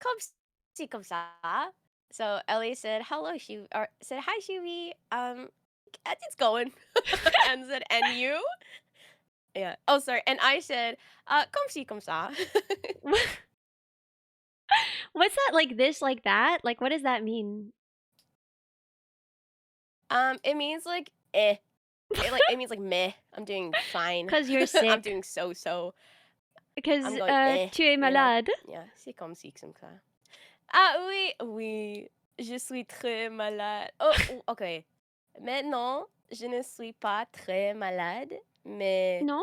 Comme si comme ça. So Ellie said hello, said hi, Shuvi. It's going. And said, and you? Yeah. Oh, sorry. And I said, comme si comme ça. What's that, like this, like that? Like, what does that mean? It means like It means like meh. I'm doing fine. 'Cause you're I'm sick. doing so. Because I'm going, tu es you know? malade. Yeah, c'est comme ça. Ah oui, je suis très malade. Oh, okay. maintenant, je ne suis pas très malade, mais Non?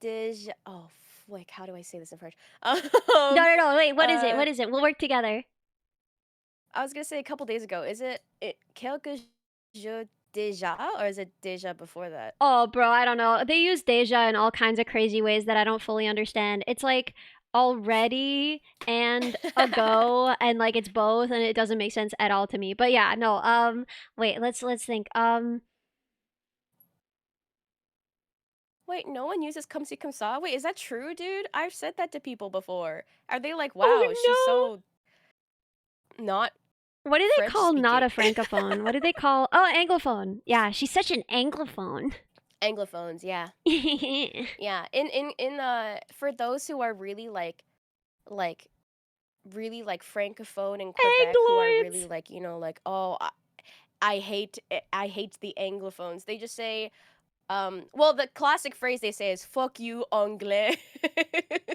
déjà. Oh, like, how do I say this in French? No. Wait, what is it? Uh, What is it? We'll work together. I was gonna say a couple days ago. Is it quelque chose déjà, or is it déjà before that? Oh, bro, I don't know. They use deja in all kinds of crazy ways that I don't fully understand. It's like already and ago, and like it's both, and it doesn't make sense at all to me. But yeah, no. Wait, let's think. Wait, no one uses comme si comme ça? Wait, is that true, dude? I've said that to people before. Are they like, wow, Oh she's so not What do they French call not a speaking? francophone? What do they call? Oh, anglophone. Yeah, she's such an anglophone. Anglophones, yeah. Yeah. In for those who are really really like francophone in Quebec, who are really Angloids. like, you know, like, oh, I hate the anglophones. They just say well, the classic phrase they say is fuck you anglais,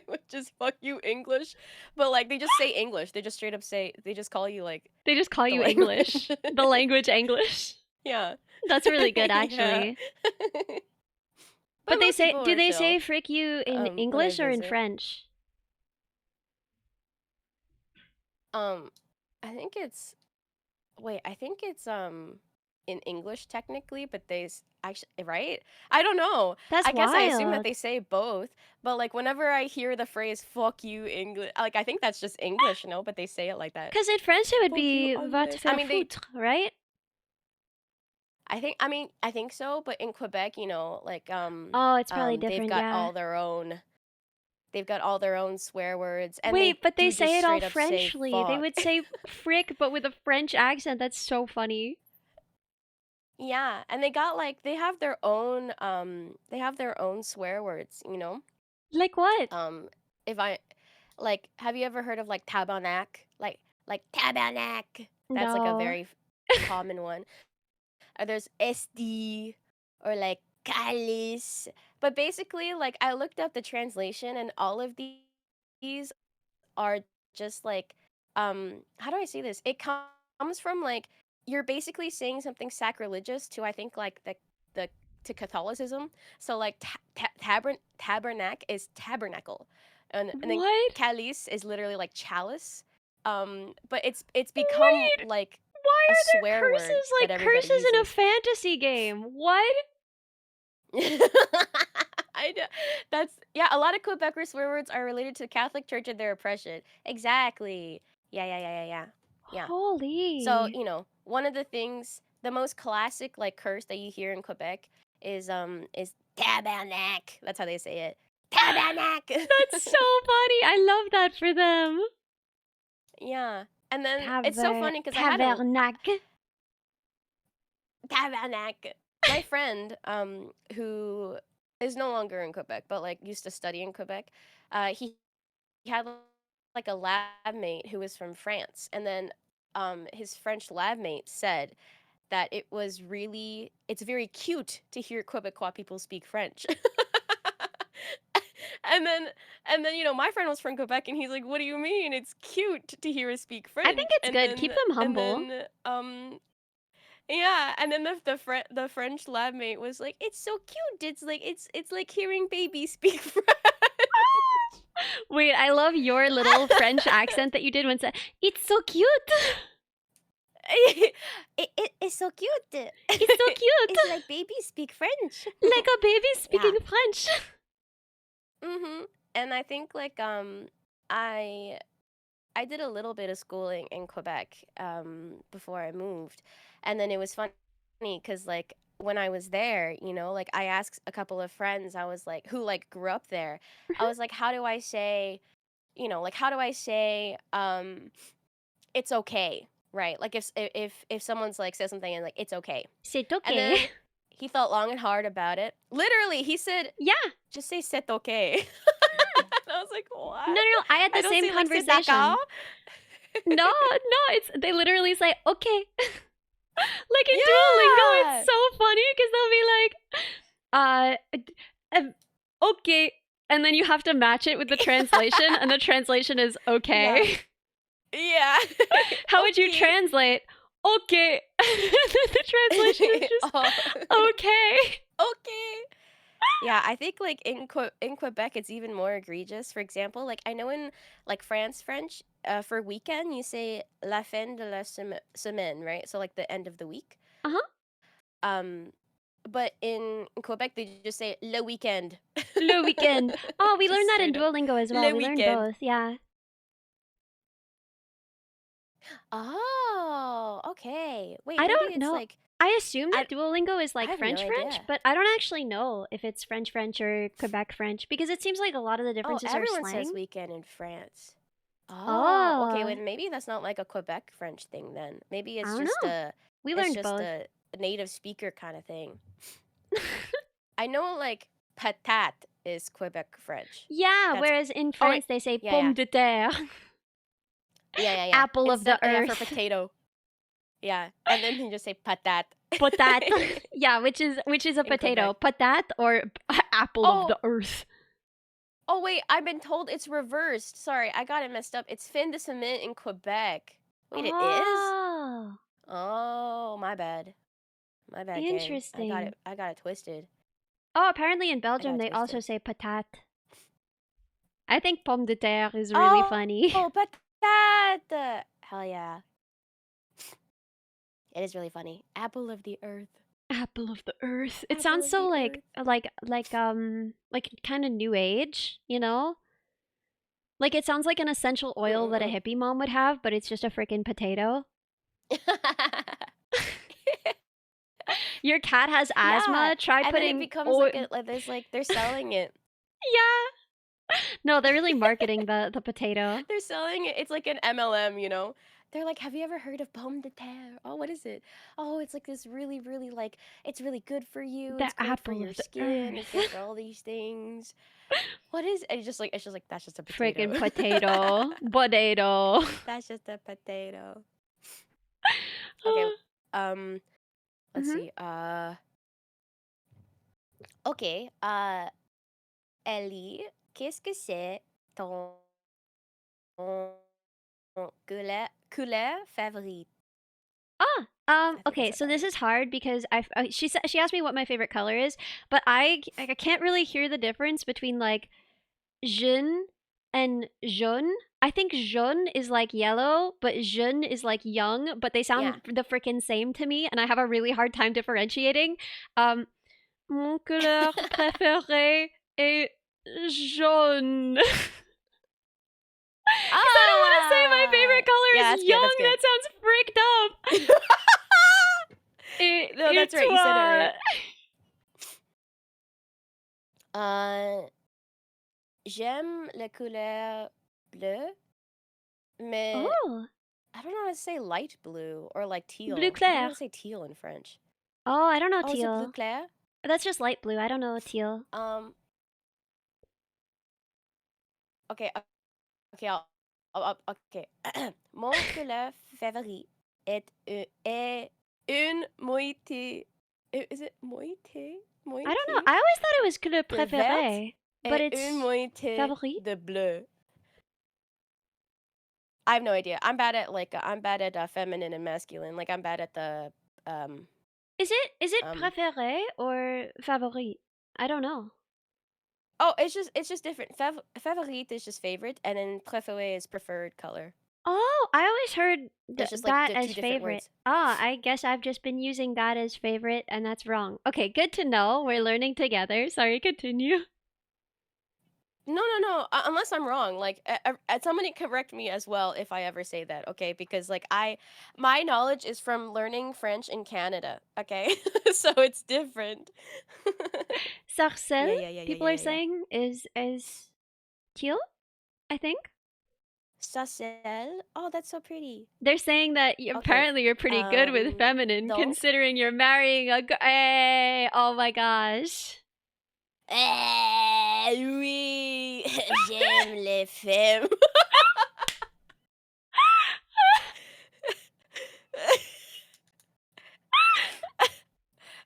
which is fuck you English. But like they just say English. They just straight up say, they just call you like They just call the you language. English. The language English. Yeah. That's really good, Yeah. actually. But But they most say, people do are they chill. say frick you in when I English or in visit. French? I think it's I think it's in English technically, but actually, right? I don't know. That's I guess I assume that wild. they say both, but like whenever I hear the phrase "fuck you English," like I think that's just English, no? But they say it like that. Because in French it would Fuck you be va te Anglais. faire I mean, foutre, right? I think so, but in Quebec, you know, like Oh, it's probably they've different, got yeah. all their own. They've got all their own swear words, and Wait, but they do just say it all straight up say Frenchly. They fuck. would say frick, but with a French accent. That's so funny. Yeah, and they have their own swear words, you know? Like what? If I have you ever heard of like tabarnak? Like tabarnak. That's like a No. very common one. Or there's SD or like calice. But basically, like I looked up the translation and all of these are just like how do I say this? It comes from like you're basically saying something sacrilegious to I think like the to Catholicism. So like tabernacle is tabernacle, and then What? calice is literally like chalice. But it's become Wait, like why a are there swear word curses that like everybody curses in a uses. fantasy game? What? I know. That's yeah. A lot of Quebecer swear words are related to the Catholic Church and their oppression. Exactly. Yeah. Holy. So you know, one of the things, the most classic like curse that you hear in Quebec is tabarnak. That's how they say it. Tabarnak. That's so funny. I love that for them. Yeah, and then it's so funny because I had a Tabernac. tabarnak. My friend, who is no longer in Quebec, but like used to study in Quebec, he had like a lab mate who was from France, and then his French lab mate said that it's very cute to hear Quebecois people speak French. and then you know my friend was from Quebec and he's like, what do you mean it's cute to hear us speak French? I think it's good. Keep them humble. And then yeah, and then the French lab mate was like, it's so cute, it's like hearing babies speak French. Wait, I love your little French accent that you did when said, it's so cute. It's so cute. It's so cute. It's like babies speak French. Like a baby speaking French. And I think like I did a little bit of schooling in Quebec before I moved, and then it was funny because like when I was there, you know, like I asked a couple of friends, I was like, who like grew up there, I was like, how do I say, you know, like how do I say it's okay, right? Like if someone's like says something and like it's okay, C'est and then okay. he thought long and hard about it. Literally, he said, Yeah. just say c'est okay. And I was like, what? No. I had the don't same say, like, c'est conversation. d'accord? No, they literally say okay. Like in Duolingo, it's so funny because they'll be like, okay, and then you have to match it with the translation, and the translation is okay. Yeah. How would you translate Okay. The translation is just okay. Okay. Yeah, I think like in Quebec it's even more egregious. For example, like I know in like France French, for weekend you say la fin de la semaine, right? So like the end of the week. Uh-huh. But in Quebec they just say le weekend. Le weekend. Oh, we Just learned that in straight up. Duolingo as well. Le We learned weekend. both. Yeah. Oh, okay. Wait, I maybe don't it's know. like I assume that Duolingo is I like have no French idea. but I don't actually know if it's French or Quebec French because it seems like a lot of the Oh, differences are everyone slang. says weekend in France. Oh, okay. Oh. Well, maybe that's not like a Quebec French thing then. Maybe I it's don't just know. We it's learned just both. a native speaker kind of thing. I know like patate is Quebec French. Yeah, That's whereas in oh wait, France they say yeah, pomme de terre. yeah. Apple of the Instead, yeah, for earth. potato. Yeah, and then you just say patate. Patate. Yeah, which is a In potato. Quebec. Patate or apple of the earth. Oh wait, I've been told it's reversed. Sorry, I got it messed up. It's fin de semaine in Quebec. Wait, it is? Oh. Oh, my bad. My bad, gang. Interesting. I got it twisted. Oh, apparently in I Belgium got they it also twisted. say patate. I think pomme de terre is really funny. Oh, patate! Hell yeah. It is really funny. Apple of the earth. Apple of the earth. It Apple sounds of so the like kind of new age, you know? Like it sounds like an essential oil that a hippie mom would have, but it's just a freaking potato. Your cat has asthma. Yeah, Try and putting then it becomes like there's like they're selling it. Yeah. No, they're really marketing the potato. They're selling it. It's like an MLM, you know? They're like, have you ever heard of pomme de terre? Oh, what is it? Oh, it's like this really, really like, it's really good for you. The It's good for apple your of the skin. It's good earth. for all these things. What is? It's just like that's just a potato. Freaking potato. Potato. That's just a potato. Okay. Let's see. Okay. Ellie, qu'est-ce que c'est ton couleur favorite? Okay, so this is hard because she asked me what my favorite color is, but I can't really hear the difference between like jaune and jaune. I think jaune is like yellow, but jaune is like young, but they sound the freaking same to me, and I have a really hard time differentiating. Mon couleur préférée est jaune. Because I don't want to say my favorite color is young. That sounds freaked up. No, that's right. You said it right. J'aime la couleur bleue, mais I don't know how to say light blue or like teal. Bleu I don't know how clair. to say teal in French. Oh, I don't know Oh, is it teal. bleu clair? That's just light blue. I don't know teal. Okay, okay. Mon couleur favorite est une moitié. Is it moitié? I don't know. I always thought it was couleur préférée, but it's une moitié favorite. de bleu. I have no idea. I'm bad at feminine and masculine. Like I'm bad at the Is it préféré or favorite? I don't know. Oh, it's just different. Favorite is just favorite, and then préféré is preferred color. Oh, I always heard Just like that the as two different favorite. words. Ah, I guess I've just been using that as favorite, and that's wrong. Okay, good to know. We're learning together. Sorry, continue. No. Unless I'm wrong, like somebody correct me as well if I ever say that, okay? Because like my knowledge is from learning French in Canada, okay? So it's different. Sarcelle, people are saying is teal, I think. Sarcelle. Oh, that's so pretty. They're saying that apparently you're pretty good with feminine, donc? considering you're marrying a. Hey, oh my gosh. Oui, j'aime les femmes.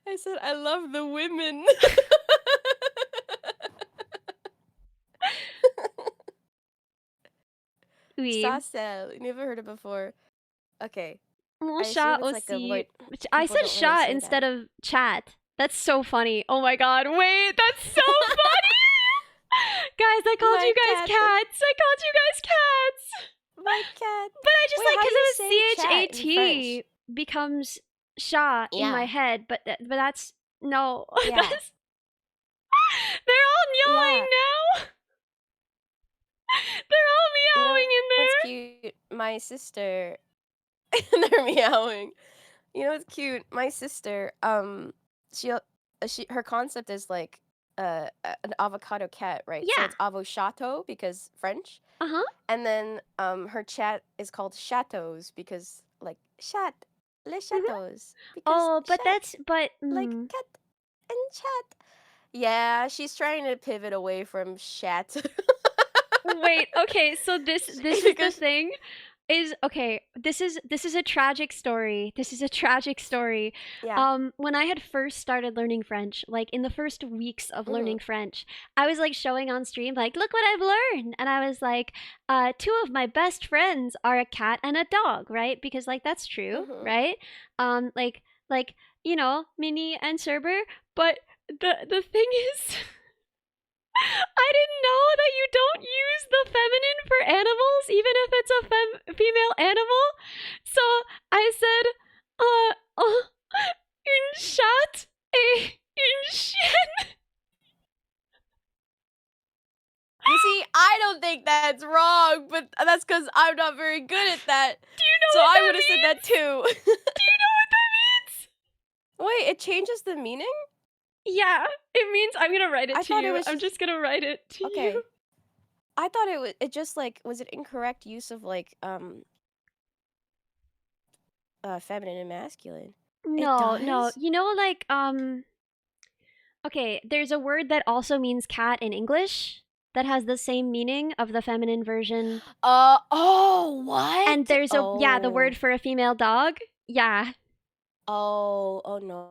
I said I love the women. Oui. Sarcelle. Never heard it before. Okay. I Mon assume chat it's like a aussi. word I people said don't really chat say instead that. of chat. That's so funny. Oh my god. Wait, that's so funny. Guys, I called My you guys cat. cats. I called you guys cats. My cat. But I just Wait, like how do because you it say was chat in French? CHAT becomes Sha in my Yeah. head, but that's no. Yeah. That's, they're all meowing Yeah. now. They're all You know meowing in what's there. cute? My sister. They're meowing. You know what's cute? My sister. Her concept is like an avocado cat, right? So Yeah. it's avocado because French. Uh-huh. And then her chat is called chateaux because like chat, les chateaux. Because Oh, but chat, that's like cat and chat. Yeah, she's trying to pivot away from chat. Wait, okay, so this is the Because- thing is okay, this is a tragic story. This is a tragic story. Yeah. When I had first started learning French, like in the first weeks of learning Mhm. French, I was like showing on stream like, "Look what I've learned." And I was like, two of my best friends are a cat and a dog, right? Because like that's true, Mhm. right? Like, you know, Minnie and Cerber, but the thing is I didn't know that you don't use the feminine for animals, even if it's a female animal. So I said, une chatte et une chienne. You see, I don't think that's wrong, but that's because I'm not very good at that. Do you know so what I that would have said that too. Do you know what that means? Wait, it changes the meaning? Yeah, it means I'm gonna write it I to thought it you. was I'm just gonna write it to Okay. you. I thought it just like was it incorrect use of like feminine and masculine. No, It no. does? You know, like okay, there's a word that also means cat in English that has the same meaning of the feminine version. Oh, what? And there's the word for a female dog. Yeah. Oh no.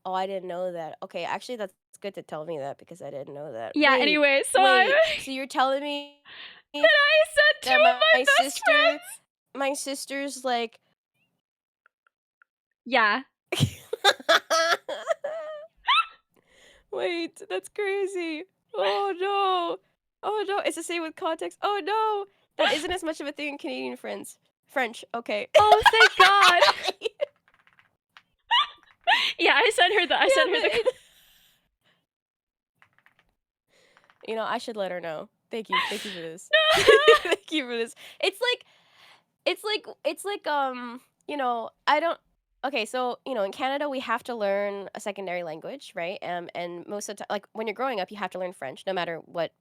Oh, I didn't know that. Okay, actually that's good to tell me that because I didn't know that. Yeah, Wait, anyway, so so you're telling me that I said two of my best friends. My sister's like Yeah. Wait, that's crazy. Oh no. Oh no, it's the same with context. Oh no. That isn't as much of a thing in Canadian French, okay. Oh, thank God. Yeah, I sent her the You know, I should let her know. Thank you for this. Thank you for this. It's like you know, I don't Okay, so, you know, in Canada we have to learn a secondary language, right? And most of the time, like when you're growing up, you have to learn French no matter what.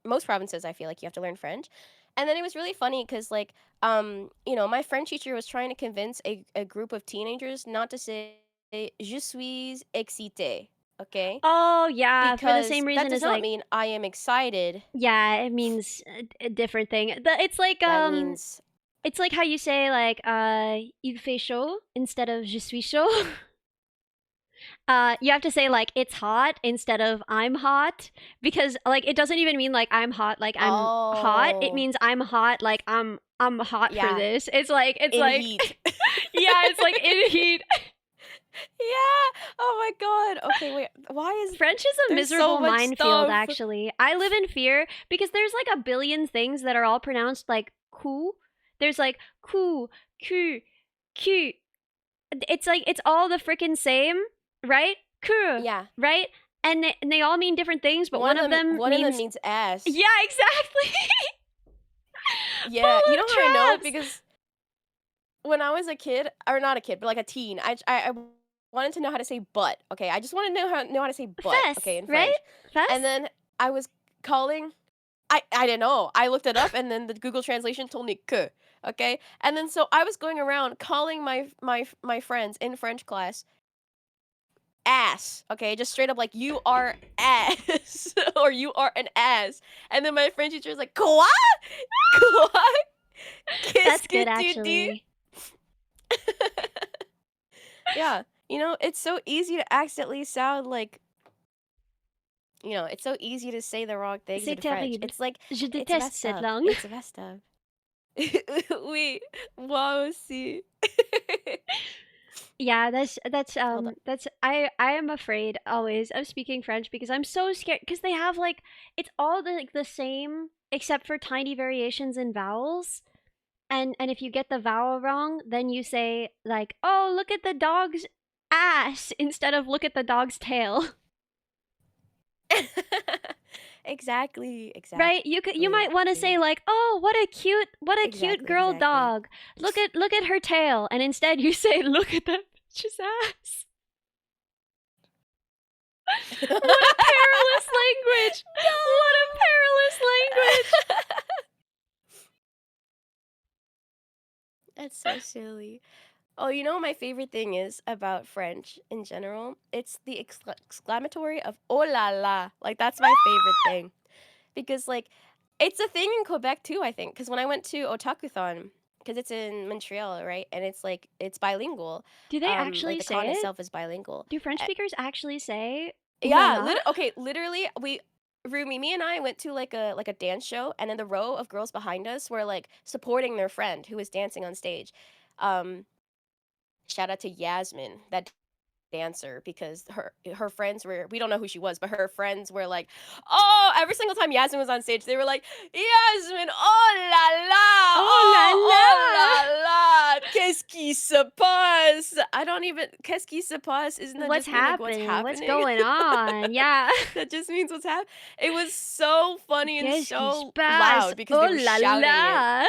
Most provinces I feel like you have to learn French. And then it was really funny cuz like you know, my French teacher was trying to convince a group of teenagers not to say je suis excité, okay? Oh, yeah, for the Because same that reason does as not like mean I am excited. Yeah, it means a different thing. It's like That means it's like how you say like il fait chaud instead of je suis chaud. You have to say like it's hot instead of I'm hot because like it doesn't even mean like I'm hot like I'm hot. It Oh. means I'm hot like I'm hot for Yeah. this. It's like In heat. yeah, it's like in heat. Yeah. Oh my god. Okay, wait. Why is French is a there's so miserable much minefield, stuff. actually. I live in fear because there's like a billion things that are all pronounced like coup. There's like coup, cu, cu. It's like it's all the freaking same, right? Coup, Yeah. right? And they all mean different things, but one of them means ass. Yeah, exactly. Yeah, Full you know of how I know? traps. Because when I was a kid, or not a kid, but like a teen, I wanted to know how to say butt. Okay, I just want to know how to say butt. Fess, Okay, in right? French. Fess? And then I was calling. I didn't know. I looked it up, and then the Google translation told me que. Okay, and then so I was going around calling my friends in French class ass. Okay, just straight up like you are ass or you are an ass. And then my French teacher was like, quoi? Quoi? That's Qu'est-ce que good, tu dis? actually. Yeah, you know, it's so easy to accidentally sound like, you know, it's so easy to say the wrong things C'est in French. terrible. It's like Je it's déteste messed cette up. langue. It's messed up. Oui, moi aussi. Yeah, that's Hold on. that's I am afraid always of speaking French because I'm so scared because they have like it's all the same except for tiny variations in vowels. And if you get the vowel wrong, then you say like, "Oh, look at the dog's ass" instead of "look at the dog's tail." Exactly, Right? You might want to say like, "Oh, what a cute girl exactly. dog. Look at her tail." And instead you say, "Look at that bitch's ass." What a perilous language. What a perilous language. That's so silly. Oh, you know what my favorite thing is about French in general? It's the exclamatory of "oh la la." Like that's my favorite thing. Because like it's a thing in Quebec too, I think. Because when I went to Otakuthon, because it's in Montreal, right? And it's like it's bilingual. Do they Like actually the con say it? itself is bilingual. Do French speakers actually say "ooh la Yeah, la"? literally, Rumi, me and I went to like a dance show, and then the row of girls behind us were like supporting their friend who was dancing on stage. Um, Shout out to Yasmin, that dancer, because her friends were, we don't know who she was, but her friends were like, oh, every single time Yasmin was on stage, they were like, Yasmin, oh la la, Oh la oh la. la la, qu'est-ce qui se passe? I don't even, qu'est-ce qui se passe? Isn't that What's just mean like what's happening? What's happening? going on? Yeah. That just means what's happening. It was so funny and Qu'est-ce qui se so passe? loud because Oh they were la shouting la. it.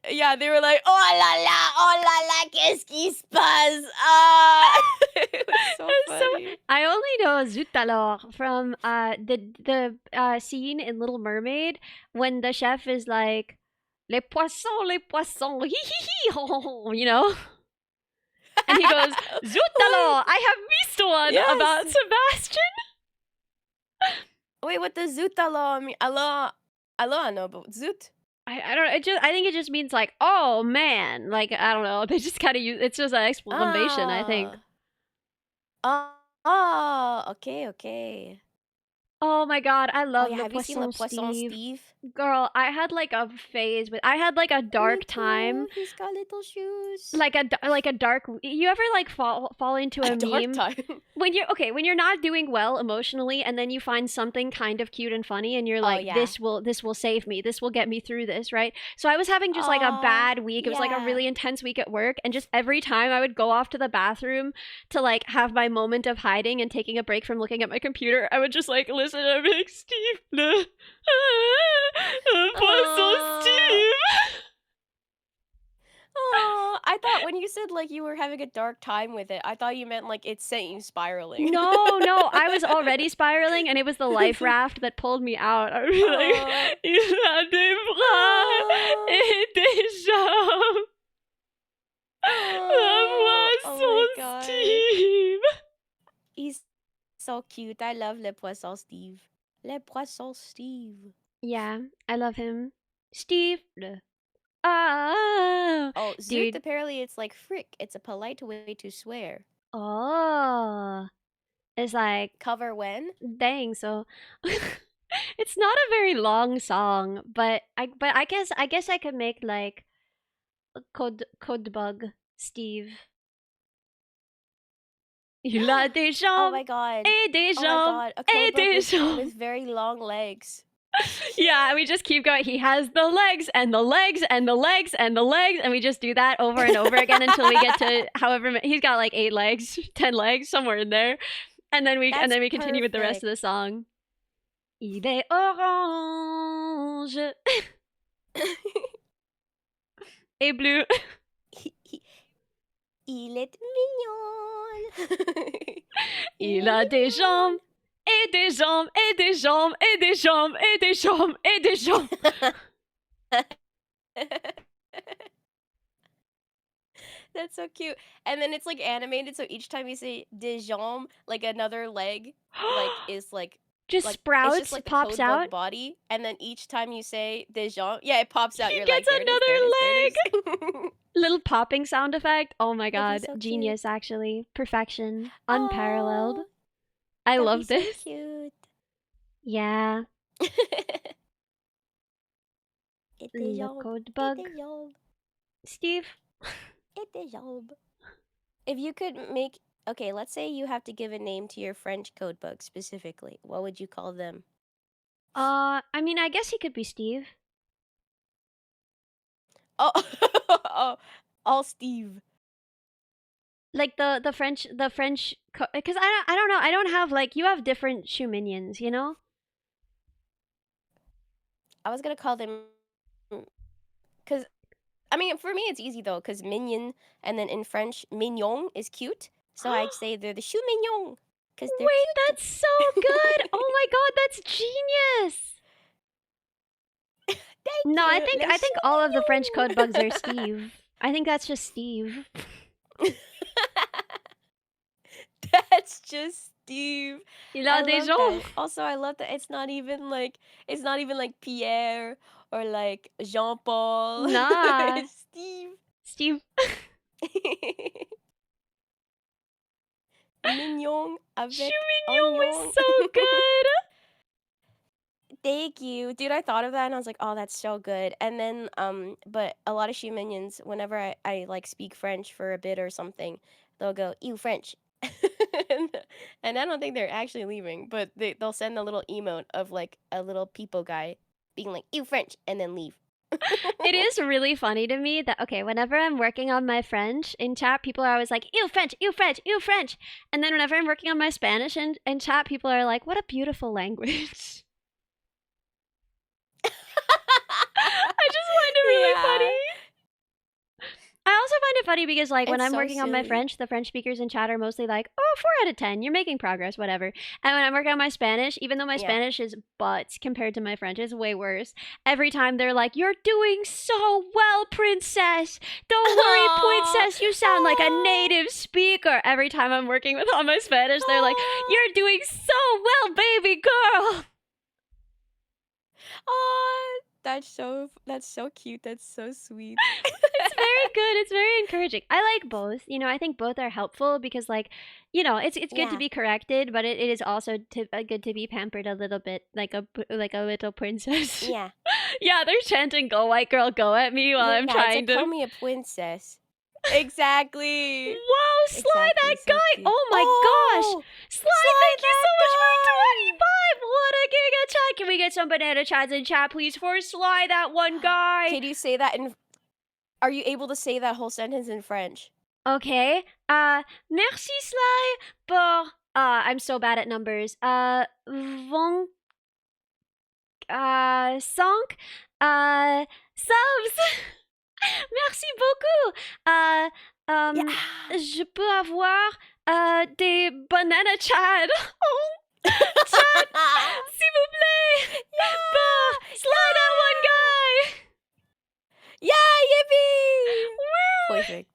Yeah, they were like, oh la la, qu'est-ce qui se passe? Ah, it was so funny. I only know Zut alors from the scene in Little Mermaid when the chef is like les poissons, hee hee hee, ho ho ho, you know? And he goes, Zut alors, I have missed one about Yes. Sebastian. Wait, what does zoot alors mean? Alors, I know, but zoot? I don't know. I think it just means like, oh man, like I don't know. They just kind of use it's just an exclamation. I think. Okay. Oh my god, I Oh love yeah, Le have you seen Le Poisson Poisson Steve. Steve? Girl, I had like a phase with I had like a dark time. He's got little shoes. Like a dark you ever like fall into a dark meme time. when you're not doing well emotionally and then you find something kind of cute and funny and you're like yeah. this will save me, this will get me through this, right? So I was having just like a bad week. It was like a really intense week at work, and just every time I would go off to the bathroom to like have my moment of hiding and taking a break from looking at my computer, I would just like listen and be like, Steve, le Poisson Steve. Oh, I thought when you said like you were having a dark time with it, I thought you meant like it sent you spiraling. No, I was already spiraling, and it was the life raft that pulled me out. I was like, il a des bras et des jambes. Le Poisson Steve. He's so cute. I love Le Poisson Steve. Le Poisson Steve. Yeah, I love him. Steve. Oh, Zoot, dude. apparently it's like frick. It's a polite way to swear. Oh, it's like cover when? Dang, so it's not a very long song, but I guess I could make like a code bug Steve. Il a des jambes. Oh my god. Et des jambes. A code bug with very long legs. Yeah, we just keep going. He has the legs and the legs and the legs and the legs, and we just do that over and over again until we get to however many. He's got like 8 legs, 10 legs, somewhere in there, and then we continue with the rest of the song. Il est orange et bleu. Il est mignon. Il a des jambes. Et des jambes, et des jambes, et des jambes, et des jambes, et des jambes. That's so cute. And then it's like animated, so each time you say des jambes, like another leg, like is like just like, sprouts, it's just like the pops code bug out. body, and then each time you say des jambes, yeah, it pops out. He You're gets like, another leg. Little popping sound effect. Oh my god, so genius! Actually, perfection, unparalleled. I love this. So cute. Yeah. The code bug. Steve? If you could make... Okay, let's say you have to give a name to your French code bug specifically. What would you call them? I mean, I guess he could be Steve. Oh, all Steve. Like the French, because I don't know, I don't have, like, you have different shoe minions, you know? I was gonna call them... Because, I mean, for me it's easy though, because mignon, and then in French, mignon is cute. So I'd say they're the shoe mignon. Because they're Wait, cute. that's so good! Oh my god, that's genius! No, I think all of the French code bugs are Steve. I think that's just Steve. That's just Steve. Il a des gens. Also, I love that it's not even like Pierre or like Jean-Paul. Nah. It's Steve. Steve. Mignon avec Chou mignon was so good. Thank you. Dude, I thought of that and I was like, oh, that's so good. And then, but a lot of shoe minions, whenever I like speak French for a bit or something, they'll go, ew, French. and I don't think they're actually leaving, but they'll send a little emote of like a little peepo guy being like, ew, French, and then leave. It is really funny to me that, okay, whenever I'm working on my French in chat, people are always like, ew, French, ew, French, ew, French. And then whenever I'm working on my Spanish in chat, people are like, what a beautiful language. I just find it really funny. I also find it funny because, like, when It's I'm so working on my silly. French, the French speakers in chat are mostly like, oh, 4 out of 10, you're making progress, whatever. And when I'm working on my Spanish, even though my Spanish is butts compared to my French, it's way worse. Every time they're like, you're doing so well, princess. Don't worry, princess, you sound like a native speaker. Every time I'm working on my Spanish, they're like, you're doing so well, baby girl. Oh, that's so cute. That's so sweet. It's very good. It's very encouraging. I like both. You know, I think both are helpful because, like, you know, it's good to Yeah. be corrected, but it is also good to be pampered a little bit, like a little princess. Yeah. Yeah, they're chanting "Go White Girl, Go" at me while I'm Yeah, trying it's like, to. call me a princess. Exactly. Whoa, Sly, Exactly, that so guy! cute. Oh my gosh! Sly, thank you so much for 25! What a giga chat! Can we get some banana chats in chat, please, for Sly, that one guy? Can you say that in... Are you able to say that whole sentence in French? Okay. Merci Sly pour I'm so bad at numbers. 5 subs. Merci beaucoup. Je peux avoir des banana chad. Oh, chat, s'il vous plaît. Pour Sly, that one guy. Yeah, yippee! Woo! Perfect.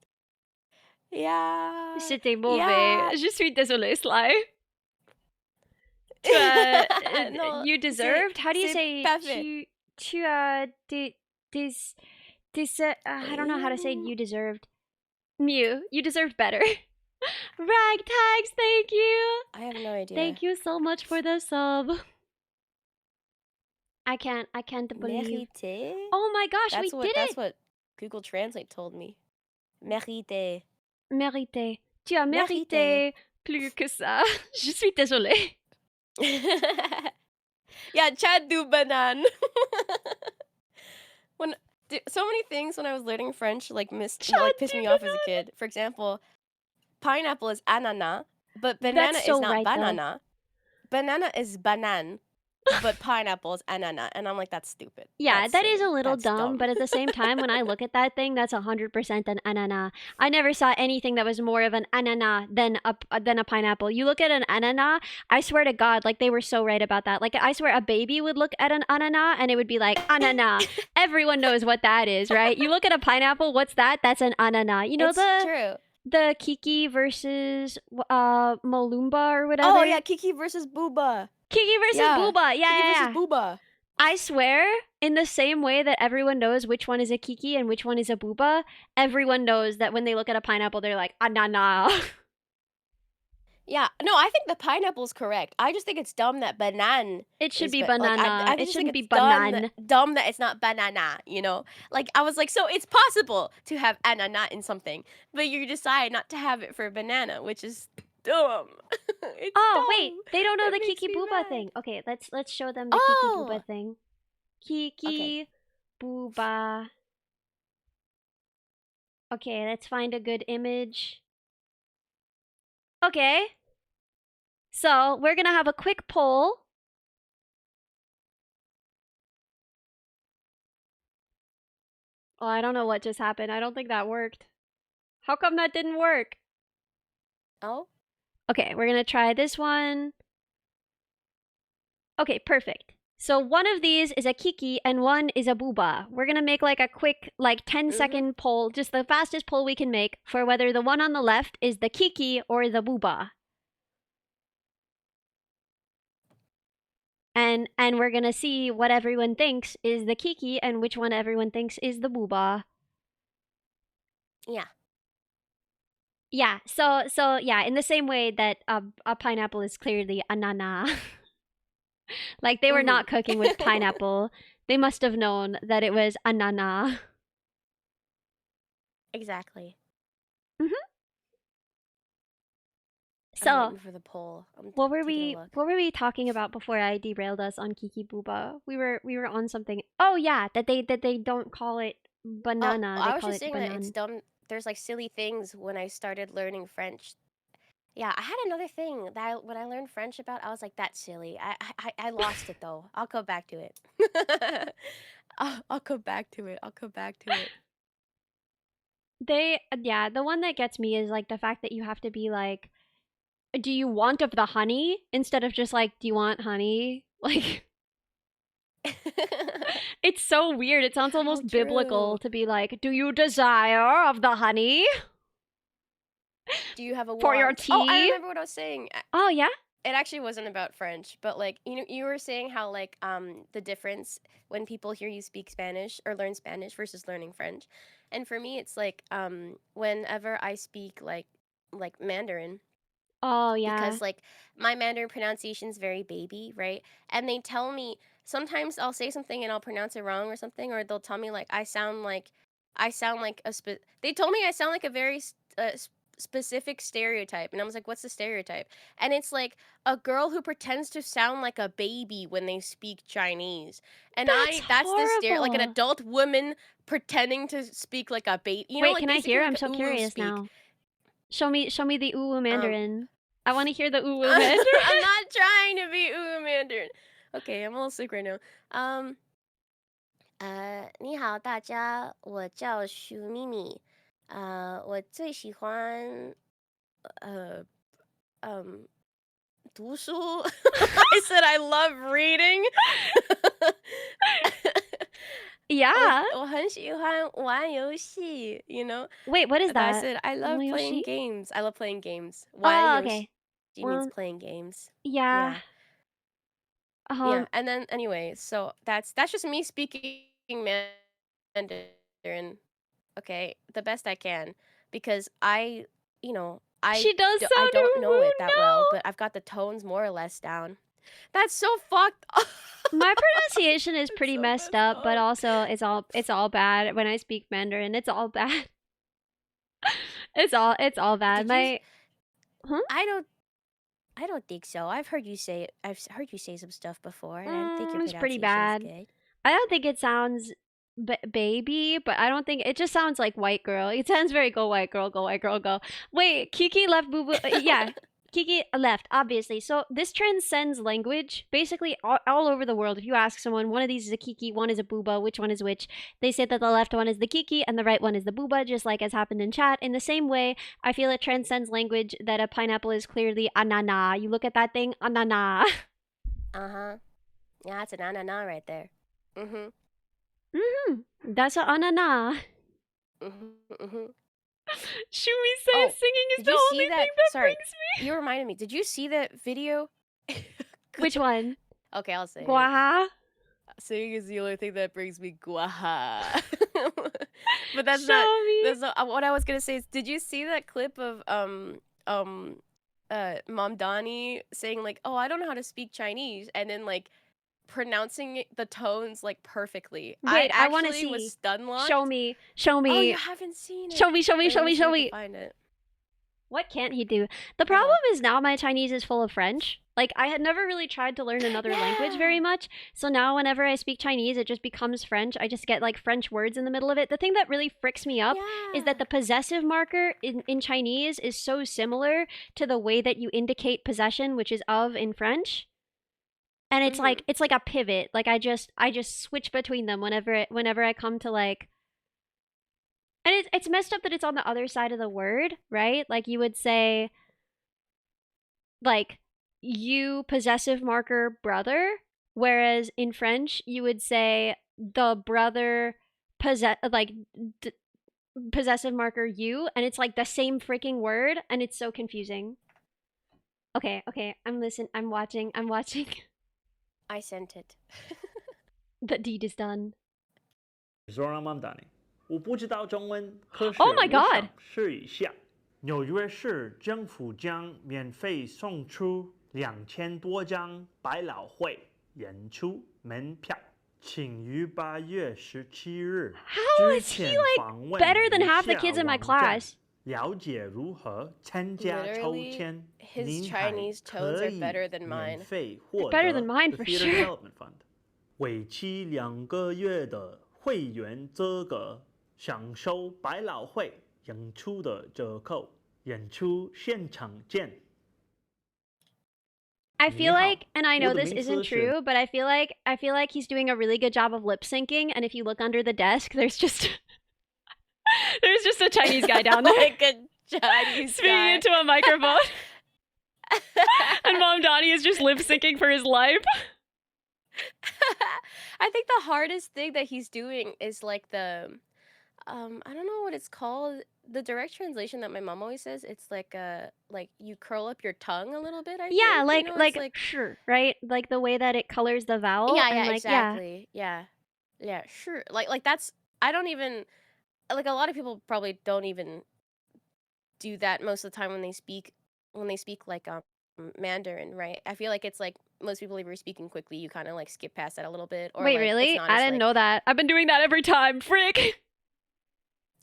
Yeah. C'était mauvais. Yeah. Je suis désolée, Sly. Non, You deserved? How do you c'est say parfait. tu as I don't know how to say you deserved. Mew, you deserved better. Ragtags, thank you. I have no idea. Thank you so much for the sub. I can't believe. Mérité? Oh my gosh, we did That's it. what Google Translate told me. Mérité. Mérité. Tu as mérité plus que ça. Je suis désolée. Yeah, Chad du banane. So many things when I was learning French pissed me off as a kid. For example, pineapple is ananas, but banana That's so is not right, though. banana. Banana is banane, but pineapple is ananas, and I'm like, that's stupid. Yeah, That's that is silly. a little That's dumb, but at the same time, when I look at that thing, that's 100% an ananas. I never saw anything that was more of an ananas than a pineapple. You look at an ananas, I swear to God, like, they were so right about that. Like, I swear a baby would look at an ananas, and it would be like, ananas. Everyone knows what that is, right? You look at a pineapple, what's that? That's an ananas. You know, It's true. the Kiki versus Malumba or whatever? Oh yeah, Kiki versus Booba. Kiki versus Yeah. Booba. Yeah, Kiki yeah, versus Booba. I swear, in the same way that everyone knows which one is a Kiki and which one is a Booba, everyone knows that when they look at a pineapple, they're like, ananas. Yeah, no, I think the pineapple's correct. I just think it's dumb that banan. It should is be ba- like, banana. I It just think shouldn't be it's dumb, banan. dumb that it's not banana. You know, like I was like, so it's possible to have anana in something, but you decide not to have it for banana, which is dumb. It's Oh wait, dumb. they don't know That the makes Kiki me Booba mad. thing. Okay, let's show them the Kiki Booba Oh, thing. okay. Kiki Booba. Okay, let's find a good image. Okay. So, we're gonna have a quick poll. Oh, I don't know what just happened. I don't think that worked. How come that didn't work? Oh, Okay, we're gonna try this one. Okay, perfect. So one of these is a Kiki and one is a Booba. We're gonna make like a quick, like 10-second poll, just the fastest poll we can make for whether the one on the left is the Kiki or the Booba. And we're gonna see what everyone thinks is the Kiki and which one everyone thinks is the Booba. yeah. Yeah, so yeah, in the same way that a pineapple is clearly a nana. Like they were not cooking with pineapple. They must have known that it was a nana. Exactly. Mhm. I'm So, waiting for the poll. I'm what were taking a look. we talking about before I derailed us on Kiki Booba? We were on something. Oh yeah, that they don't call it banana, I they was call just it saying that it's banan. dumb. There's like silly things when I started learning French. Yeah, I had another thing that when I learned French about, I was like, that's silly. I lost it though. I'll go back to it. I'll come back to it. I'll come back to it. Yeah, the one that gets me is like the fact that you have to be like, do you want of the honey instead of just like, do you want honey? Like it's so weird. It sounds almost biblical to be like, do you desire of the honey Do you have a for your want? Oh, I tea? remember what I was saying. Oh yeah? It actually wasn't about French, but like you were saying how like the difference when people hear you speak Spanish or learn Spanish versus learning French. And for me it's like whenever I speak like Mandarin, Oh yeah. because like my Mandarin pronunciation is very baby, right? And they tell me sometimes I'll say something and I'll pronounce it wrong or something, or they'll tell me like I sound like they told me I sound like a very specific stereotype, and I was like, what's the stereotype? And it's like a girl who pretends to sound like a baby when they speak Chinese. And that's the like an horrible. adult woman pretending to speak like a baby. You know, Wait, like can I basically hear? like I'm a so Ulu curious speak. now. Show me the Uwu Mandarin. I want to hear the Uwu Mandarin. I'm not trying to be Ulu Mandarin. Okay, I'm a little sick right now. 你好，大家，我叫徐咪咪。我最喜欢读书。I said I love reading. Yeah. 我很喜欢玩游戏, you know? Wait, what is And I that? said I love playing Yoshi? games. I love playing games. Oh, okay. means playing games. Yeah. Yeah, and then anyway, so that's just me speaking Mandarin, okay, the best I can, because I She does I sound don't know it that well, no. but I've got the tones more or less down. That's so fucked up. My pronunciation is pretty messed up, but also it's all bad. When I speak Mandarin, it's all bad. It's all bad. I don't think so. I've heard you say some stuff before, and I think your It's pretty pronunciation is bad. good. I don't think it sounds baby, but I don't think it just sounds like white girl. It sounds very go white girl, go white girl, go. Wait, Kiki left boo boo. Yeah, Kiki left, obviously. So this transcends language. Basically, all over the world, if you ask someone, one of these is a Kiki, one is a booba, which one is which, they say that the left one is the Kiki and the right one is the booba, just like has happened in chat. In the same way, I feel it transcends language that a pineapple is clearly anana. You look at that thing, anana. Uh-huh. Yeah, it's an anana right there. Mm-hmm. Mm-hmm. That's an anana. Mm-hmm. Mm-hmm. Shui says singing is the only thing that brings me. You reminded me. Did you see that video? Which one? Okay, I'll say Guaha? Singing is the only thing that brings me guaha. But that's Show not. me. That's not what I was gonna say. Is, did you see that clip of Mom Donnie saying like, "Oh, I don't know how to speak Chinese," and then like pronouncing the tones like perfectly. Wait, I want to actually was see. stun locked. Show me. Show me. Oh, you haven't seen it. Show me. Show me. Wait, Show let me. see if Show I can me. find it. What can't he do? The problem is now my Chinese is full of French. Like, I had never really tried to learn another language very much. So now whenever I speak Chinese, it just becomes French. I just get like French words in the middle of it. The thing that really fricks me up is that the possessive marker in Chinese is so similar to the way that you indicate possession, which is of in French. And it's like a pivot. Like I just switch between them whenever I come to like. And it's messed up that it's on the other side of the word, right? Like you would say, like, you possessive marker brother, whereas in French you would say the brother possessive marker you, and it's like the same freaking word, and it's so confusing. Okay, I'm watching. I sent it. The deed is done. 说让妈妈打你，我不知道中文，可是 Oh my 我 god 想试一下。纽约市政府将免费送出2000多张百老汇演出门票，请于8月17日 How 之 is he 前 like 访问 better than 以 half the 下 kids in my 网站 class? 了解如何参加抽 Literally, 签， his 您还 Chinese tones 可 are 以 better than 免 mine. 费获 Better 得 than mine The for Theater sure. Development Fund 为期2个月的会员资格，享受百老汇演出的折扣，演出现场见。 I feel 你好， like, and I know 我的 this 名 isn't 字是 true, but I feel like he's doing a really good job of lip syncing. And if you look under the desk, there's just a Chinese guy down there, Like a Chinese speaking guy. into a microphone, and Mom Donnie is just lip syncing for his life. I think the hardest thing that he's doing is like the I don't know what it's called. The direct translation that my mom always says, it's like you curl up your tongue a little bit, I Yeah, think. You know, it's like sure, right? Like the way that it colors the vowel. yeah, and yeah, like, exactly. Yeah. Yeah, sure. Like that's I don't even like a lot of people probably don't even do that most of the time when they speak like Mandarin, right? I feel like it's like most people, if you're speaking quickly, you kind of like skip past that a little bit, or Wait, like really? it's not I as, didn't like, know that. I've been doing that every time. Frick.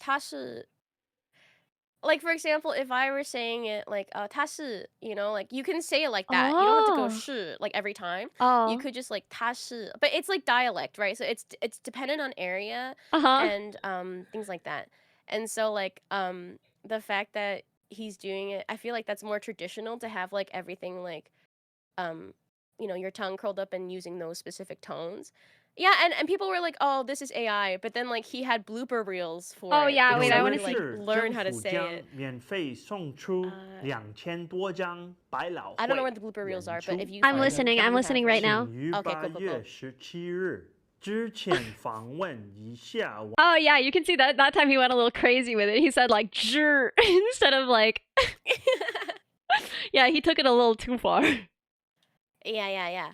他是 like for example, if I were saying it like 他是 you know, like you can say it like that. You don't have to go Oh. 是 like every time. Oh. You could just like 他是 but it's like dialect, right? So it's dependent on area and things like that. And so like the fact that he's doing it, I feel like that's more traditional to have like everything like you know, your tongue curled up and using those specific tones. Yeah, and people were like, "Oh, this is AI," but then like he had blooper reels for Oh, it. yeah, because wait, I he wanna would, like see. learn how to say 政府 it. 将免费送出2000多张百老 I don't know 汇 where the blooper reels are, but if you I'm find them, listening. can I'm you listening have right them? now. 请于 Okay, 8 cool, cool, 月 cool. 17日之前访问一下网 Oh yeah, you can see that time he went a little crazy with it. He said like "jur" instead of like. Yeah, he took it a little too far. Yeah.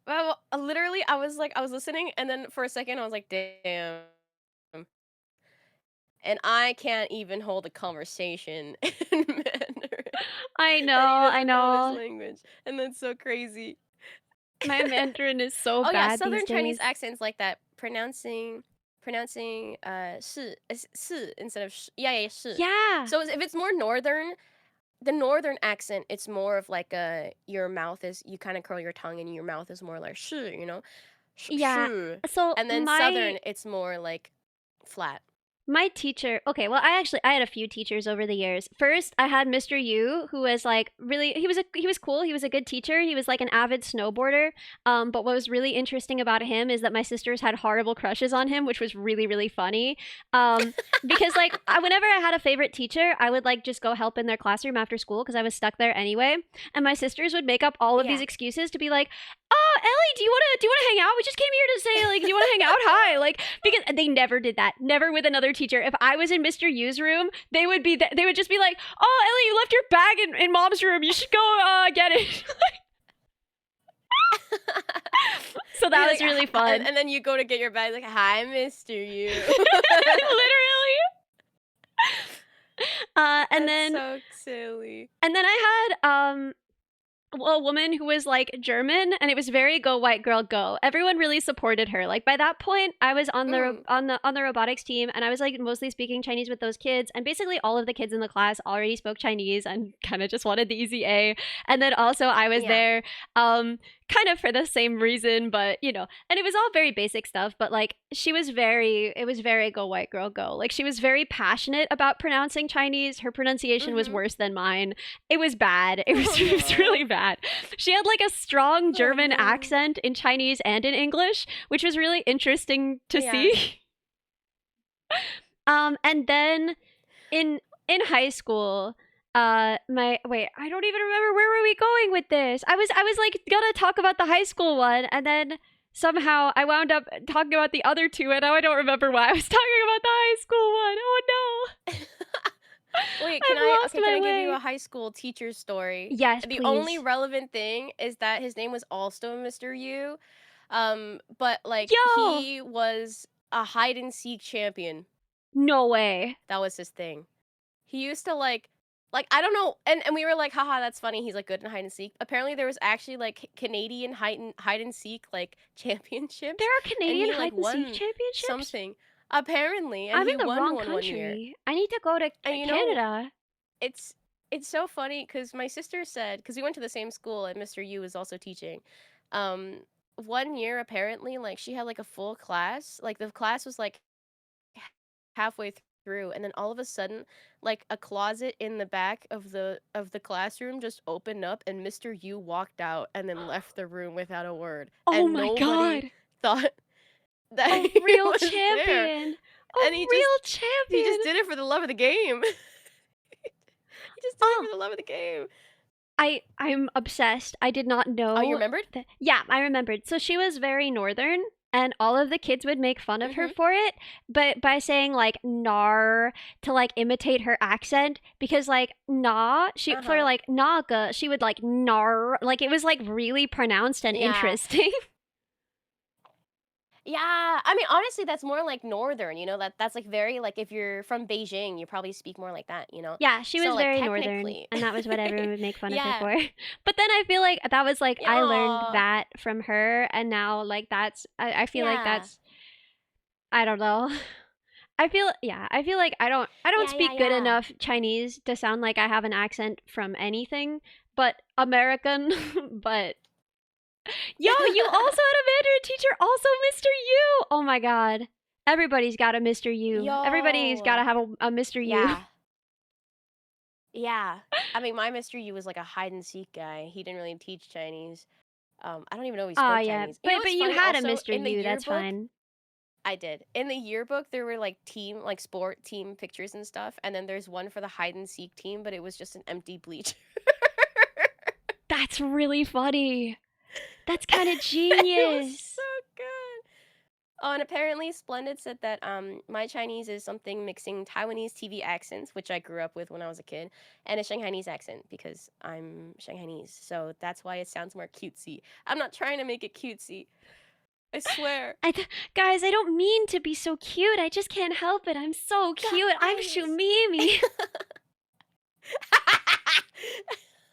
Well, literally, I was listening, and then for a second, I was like, "Damn." And I can't even hold a conversation in Mandarin. I And he know, I doesn't know this know. language, and that's so crazy. My Mandarin is so Oh yeah, bad Southern these Chinese days. accents like that, pronouncing 是 instead of yeah, 是. Yeah. So if it's more northern, the northern accent, it's more of like your mouth is, you kind of curl your tongue and your mouth is more like 是, you know? Yeah. 是. So And then my southern, it's more like flat. my teacher, okay, well I had a few teachers over the years. First, I had Mr. Yu, who was like really he was cool. He was a good teacher. He was like an avid snowboarder. But what was really interesting about him is that my sisters had horrible crushes on him, which was really, really funny. Because like whenever I had a favorite teacher, I would like just go help in their classroom after school because I was stuck there anyway. And my sisters would make up all of these excuses to be like, "Oh, Ellie, do you want to hang out? We just came here to say like, do you want to hang out? Hi." Like, because they never did that. Never with another teacher. If I was in Mr. Yu's room, they would just be like, "Oh, Ellie, you left your bag in Mom's room. You should go get it." So that was really fun. And then you go to get your bag, like, "Hi, Mr. Yu." Literally. And That's then so silly. and then I had a woman who was like German, and it was very go white girl go. Everyone really supported her. Like by that point, I was on the robotics team, and I was like mostly speaking Chinese with those kids, and basically all of the kids in the class already spoke Chinese and kind of just wanted the easy A. And then also I was there kind of for the same reason, but you know, and it was all very basic stuff, but like it was very go white girl go. Like she was very passionate about pronouncing Chinese. Her pronunciation was worse than mine. It was bad. It was really bad. She had like a strong German accent in Chinese and in English, which was really interesting to see. And then in high school, I don't even remember where were we going with this. I was like gonna talk about the high school one, and then somehow I wound up talking about the other two, and now I don't remember why I was talking about the high school one. Oh no. Wait, can I give you a high school teacher story? Yes, The please. only relevant thing is that his name was also Mr. Yu. But like he was a hide and seek champion. No way. That was his thing. He used to like I don't know, and we were like, haha, that's funny. He's like good in hide and seek. Apparently there was actually like Canadian hide and seek like championships. There are Canadian and he, like, hide and seek won championships? Something. Apparently, and I'm he in the won wrong one country. 1 year. I need to go to And you know, Canada. it's so funny because my sister said, because we went to the same school and Mr. Yu was also teaching. 1 year apparently, like she had like a full class. Like the class was like halfway through, and then all of a sudden, like a closet in the back of the classroom just opened up, and Mr. Yu walked out and then left the room without a word. Oh and my nobody God. thought that A he real was there. champion. And he just did it for the love of the game. He just did it for the love of the game. I'm obsessed. I did not know. Oh, you remembered? Yeah, I remembered. So she was very northern, and all of the kids would make fun of her for it, but by saying like "nar" to like imitate her accent, because like "na," for like "naga," she would like "nar," like it was like really pronounced and interesting. Yeah, I mean, honestly, that's more like northern, you know, that's like very, like, if you're from Beijing, you probably speak more like that, you know? Yeah, she was So, like, very northern, technically- and that was what everyone would make fun of her Yeah. for. But then I feel like that was like I Aw. learned that from her, and now like that's I feel like Yeah. that's I don't know. I feel like I don't Yeah, speak good yeah. enough Chinese to sound like I have an accent from anything but American. But yo, you also had a Mandarin teacher, also Mr. Yu. Oh my God, everybody's got a Mr. Yu. Everybody's got to have a Mr. Yu. Yeah. Yeah. I mean, my Mr. Yu was like a hide and seek guy. He didn't really teach Chinese. I don't even know if he spoke Oh yeah, Chinese. You know but what's you funny had a also? Mr. In the Yu. That's yearbook- fine. I did. In the yearbook, there were like sport team pictures and stuff, and then there's one for the hide and seek team, but it was just an empty bleacher. That's really funny. That's kind of It was genius. so good. Oh, and apparently Splendid said that my Chinese is something mixing Taiwanese TV accents, which I grew up with when I was a kid, and a Shanghainese accent because I'm Shanghainese. So that's why it sounds more cutesy. I'm not trying to make it cutesy. I swear. Guys, I don't mean to be so cute. I just can't help it. I'm so cute. I'm Shumimi.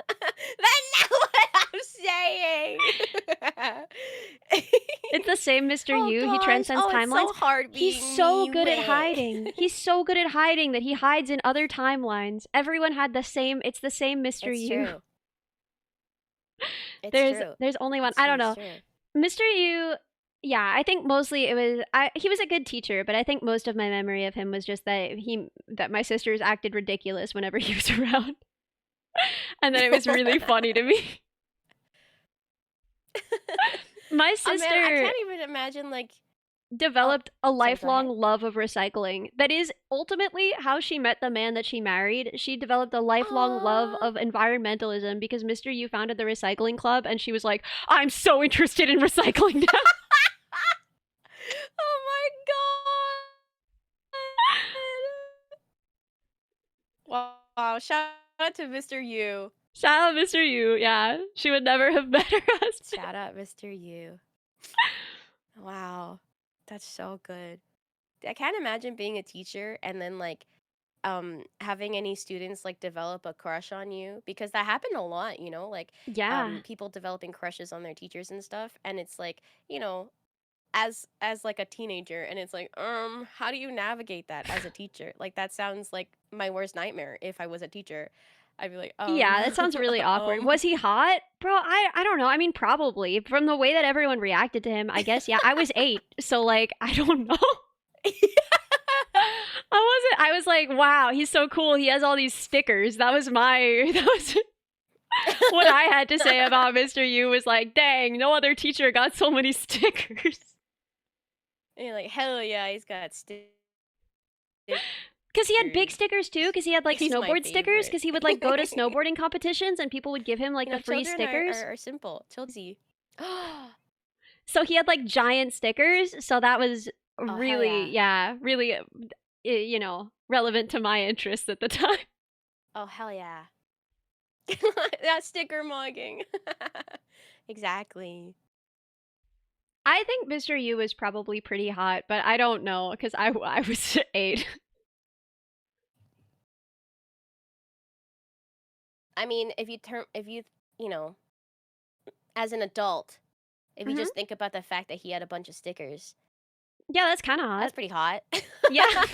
That's not what I'm saying. It's the same Mr. Oh, Yu. He gosh. transcends Oh, it's timelines. so hard He's being so me good at with. hiding. He's so good at hiding that he hides in other timelines. Everyone had the same. It's the same Mr. It's Yu. true. It's true. There's only one. It's I true, don't know. it's true. Mr. Yu. Yeah, I think mostly it was. He was a good teacher, but I think most of my memory of him was just that my sisters acted ridiculous whenever he was around, and then it was really funny to me. My Oh, sister man, I can't even imagine like developed a sorry, go lifelong ahead. love of recycling. That is ultimately how she met the man that she married. She developed a lifelong love of environmentalism because Mr. Yu founded the recycling club, and she was like, "I'm so interested in recycling now." Oh my god. Wow, shout out to Mr. Yu. Shout out Mr. Yu. Yeah, she would never have met her husband. Shout out Mr. Yu. Wow. That's so good. I can't imagine being a teacher and then like having any students like develop a crush on you, because that happened a lot, you know, like Yeah. people developing crushes on their teachers and stuff, and it's like, you know, as like a teenager, and it's like, how do you navigate that as a teacher? Like that sounds like my worst nightmare if I was a teacher. I'd be like, Yeah, that sounds really awkward. Was he hot? Bro, I don't know. I mean, probably. From the way that everyone reacted to him, I guess, yeah. I was 8, so, like, I don't know. I was like, wow, he's so cool. He has all these stickers. That was what I had to say about Mr. Yu was like, dang, no other teacher got so many stickers. And you're like, hell yeah, he's got Because he had big stickers too, because he had like He's my snowboard stickers, because he would like go to snowboarding competitions and people would give him like You know, the free children stickers. are simple. Children. So he had like giant stickers, so that was hell really, really, you know, relevant to my interests at the time. Oh, hell yeah. That sticker mugging. Exactly. I think Mr. Yu was probably pretty hot, but I don't know, because I was 8. I mean, if you, you know, as an adult, if you just think about the fact that he had a bunch of stickers. Yeah, that's kind of hot. That's pretty hot. Yeah.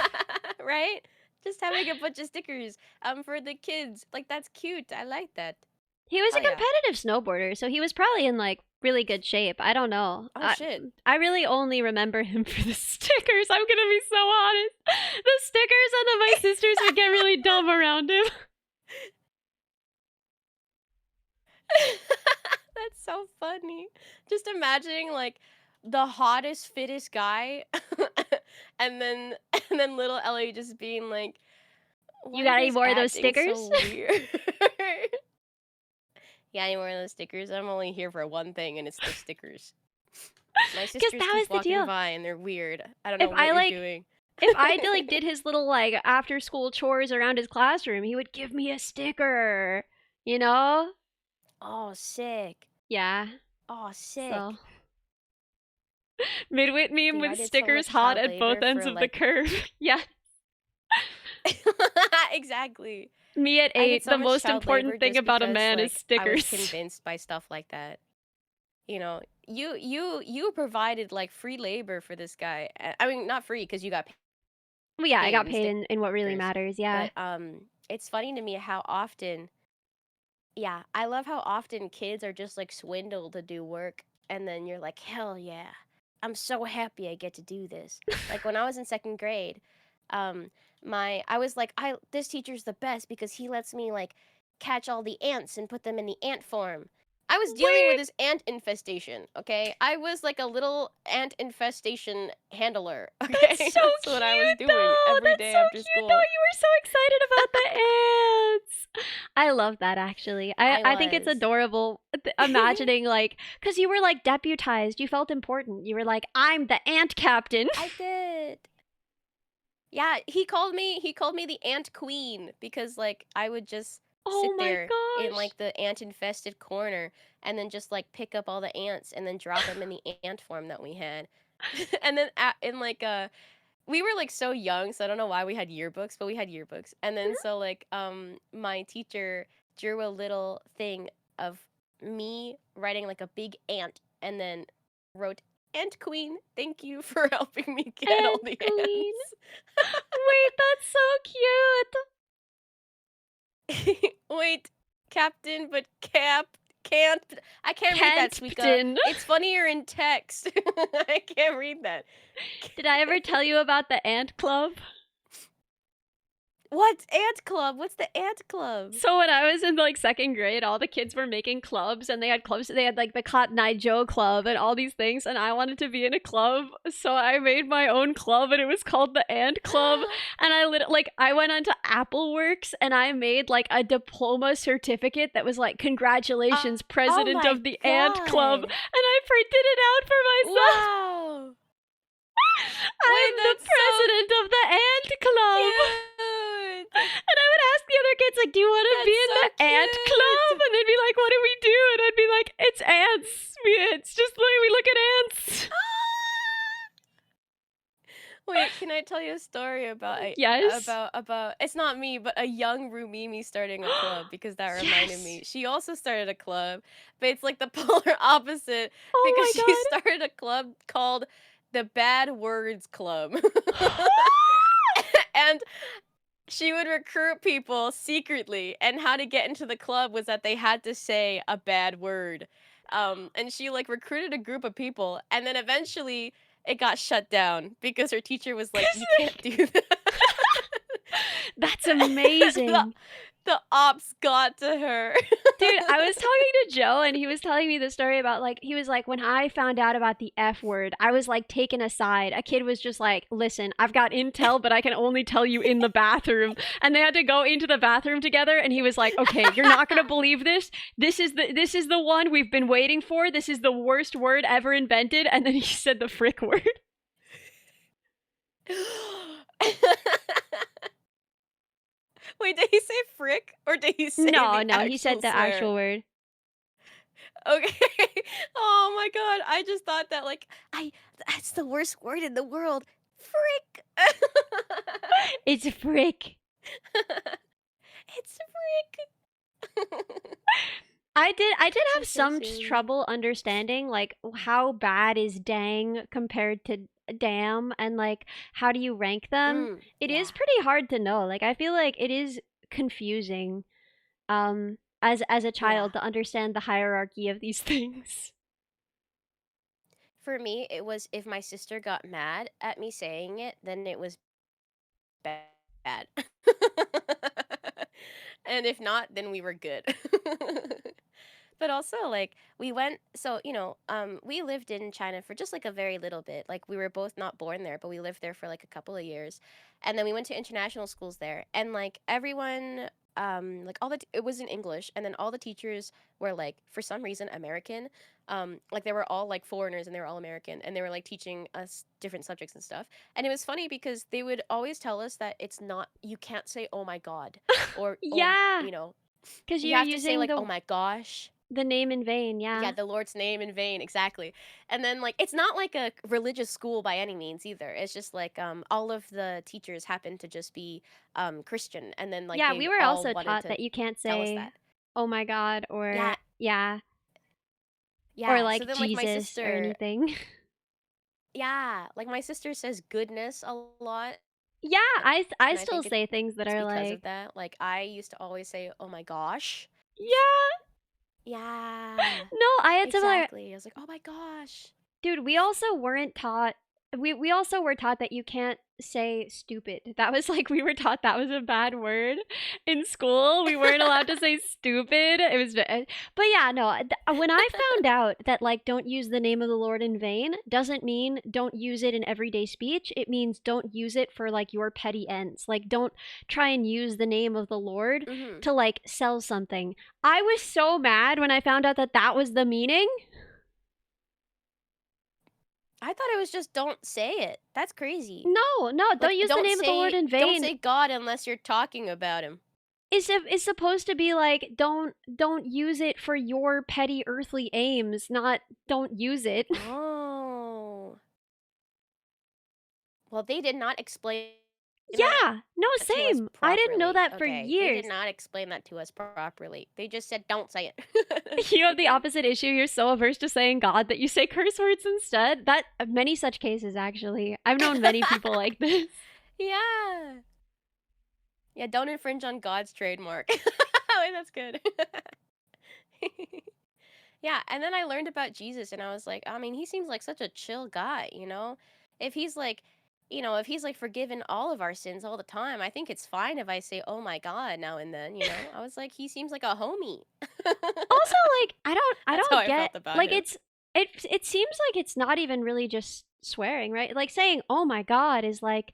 Right? Just having a bunch of stickers for the kids. Like, that's cute. I like that. He was a Oh, yeah. competitive snowboarder, so he was probably in like really good shape. I don't know. Oh, shit. I really only remember him for the stickers. I'm gonna be so honest. The stickers, and then my sisters would get really dumb around him. That's so funny. Just imagining like the hottest, fittest guy, and then little Ellie just being like, You got any more of those stickers? So weird. Yeah, any more of those stickers? I'm only here for one thing, and it's the stickers. My sisters that keep was the walking deal. by, and they're weird. I don't know If what I you're like, doing. if I like did his little like after school chores around his classroom, he would give me a sticker. You know? Oh, sick. Yeah. Oh, sick. So. Midwit meme Dude, I with did so stickers much hot child at both labor ends for, of the like- curve. Yeah. Exactly. Me at I did 8, so the much most child important labor thing just about a because, man like, is stickers. I was convinced by stuff like that. You know, you provided like free labor for this guy. I mean, not free because you got paid. Well, yeah, I got in paid in what really stickers, matters, yeah. But it's funny to me how often, yeah, I love how often kids are just like swindled to do work, and then you're like, hell yeah, I'm so happy I get to do this. Like when I was in 2nd grade, I was like, this teacher's the best because he lets me like catch all the ants and put them in the ant form. I was dealing with this ant infestation, okay? I was like a little ant infestation handler, okay? That's so That's what I was cute, doing though. every That's day so after cute, school. though. You were so excited about the ants. I love that, actually. I think it's was. adorable imagining, like, because you were, like, deputized. You felt important. You were like, I'm the ant captain. I did. Yeah, he called me the ant queen because like I would just sit there in like the ant infested corner and then just like pick up all the ants and then drop them in the ant form that we had. And then in like we were like so young, so I don't know why we had yearbooks, but we had yearbooks. And then so like my teacher drew a little thing of me writing like a big ant and then wrote Ant Queen, thank you for helping me get all the Queen. ants. Wait, that's so cute. Wait, Captain, but can't. I can't read that, Suika. Captain. It's funnier in text. I can't read that. Did I ever tell you about the ant club? What? Ant Club? What's the Ant Club? So when I was in like 2nd grade, all the kids were making clubs, and they had clubs. They had like the Cotton Eye Joe Club and all these things, and I wanted to be in a club, so I made my own club, and it was called the Ant Club. And I went onto AppleWorks, and I made like a diploma certificate that was like, "Congratulations, president my of the Ant Club," God. and I printed it out for myself. Wow. I'm the president of the Ant Club. Cute. And I would ask the other kids, like, do you want to be in That's the so ant cute. club? And they'd be like, what do we do? And I'd be like, it's ants. It's just like we look at ants. Wait, Can I tell you a story about Yes. about it's not me, but a young Rumimi starting a club because that reminded me. Yes. She also started a club, but it's like the polar opposite Oh because my she god. started a club called the Bad Words Club. And she would recruit people secretly, and how to get into the club was that they had to say a bad word. And she like recruited a group of people, and then eventually it got shut down because her teacher was like, "You can't do that." That's the, amazing. the ops got to her. Dude, I was talking to Joe and he was telling me the story about like, he was like, when I found out about the F word, I was like taken aside. A kid was just like, listen, I've got intel, but I can only tell you in the bathroom. And they had to go into the bathroom together. And he was like, okay, you're not going to believe this. This is the one we've been waiting for. This is the worst word ever invented. And then he said the frick word. Wait, did he say frick or did he say No, the he said the swear? actual word. Okay. Oh my god, I just thought that like that's the worst word in the world. Frick. It's a frick. It's frick. I did have That's so some silly. trouble understanding like how bad is dang compared to damn, and like how do you rank them? It is pretty hard to know. Like I feel like it is confusing as a child to understand the hierarchy of these things. For me, it was if my sister got mad at me saying it, then it was bad. And if not, then we were good. But also like we went so we lived in China for just like a very little bit. Like we were both not born there, but we lived there for like a couple of years. And then we went to international schools there, and like everyone like it was in English, and then all the teachers were like for some reason American. Like they were all like foreigners and they were all American, and they were like teaching us different subjects and stuff. And it was funny because they would always tell us that you can't say oh my god or Yeah. Because you you're have to say using like oh my gosh. the name in vain, yeah. Yeah, the Lord's name in vain, exactly. And then like it's not like a religious school by any means either. It's just like all of the teachers happen to just be Christian, and then like yeah, they we were all also wanted taught to that you can't tell us say that. oh my god or Yeah. yeah. Yeah. Or So like then like my Jesus or sister anything. Yeah, like my sister says goodness a lot. Yeah, I And I still think say things that it's are because like of that. Like I used to always say oh my gosh. yeah. Yeah. No, I had similar. Exactly. I was like, oh my gosh. Dude, we also weren't taught. We also were taught that you can't say stupid. That was like we were taught that was a bad word in school. We weren't allowed to say stupid. It was, but yeah, no. When I found out that like don't use the name of the Lord in vain doesn't mean don't use it in everyday speech. It means don't use it for like your petty ends. Like don't try and use the name of the Lord to like sell something. I was so mad when I found out that that was the meaning. I thought it was just don't say it. That's crazy. No, don't Like, use the name of the Lord in vain. Don't say God unless you're talking about him. It's supposed to be like don't use it for your petty earthly aims, not don't use it. Oh. Well, they did not explain Yeah, no, that to us same. I didn't know properly. that for Okay, They years. did not explain that to us properly. They just said don't say it. You have the opposite issue. You're so averse to saying God that you say curse words instead. That many such cases actually. I've known many people like this. Yeah. Yeah, don't infringe on God's trademark. Wait, that's good. Yeah, and then I learned about Jesus, and I was like, I mean, he seems like such a chill guy, you know? If he's like, if he's like forgiven all of our sins all the time, I think it's fine if I say, oh my God, now and then, you know? I was like, he seems like a homie. Also, like, I That's how don't I get, felt about like, him. it seems like it's not even really just swearing, right? Like, saying, oh my God is like,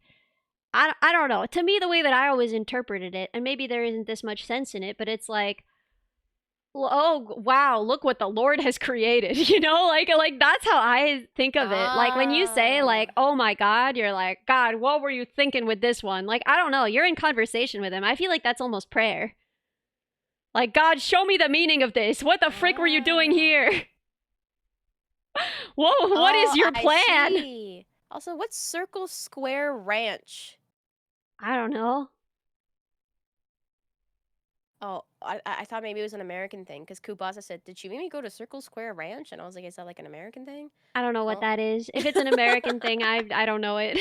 I don't know. To me, the way that I always interpreted it, and maybe there isn't this much sense in it, but it's like, oh wow, look what the Lord has created, you know? Like that's how I think of it. Like when you say like, oh my God, you're like, God, what were you thinking with this one? Like, I don't know, you're in conversation with him. I feel like that's almost prayer. Like, God, show me the meaning of this. What the frick were you doing here? Whoa, what is your plan? I see. Also, what's Circle Square Ranch? I don't know. Oh, I thought maybe it was an American thing because Kubasa said, "Did she make me go to Circle Square Ranch?" And I was like, "Is that like an American thing?" I don't know what Well, that is. If it's an American thing, I don't know it.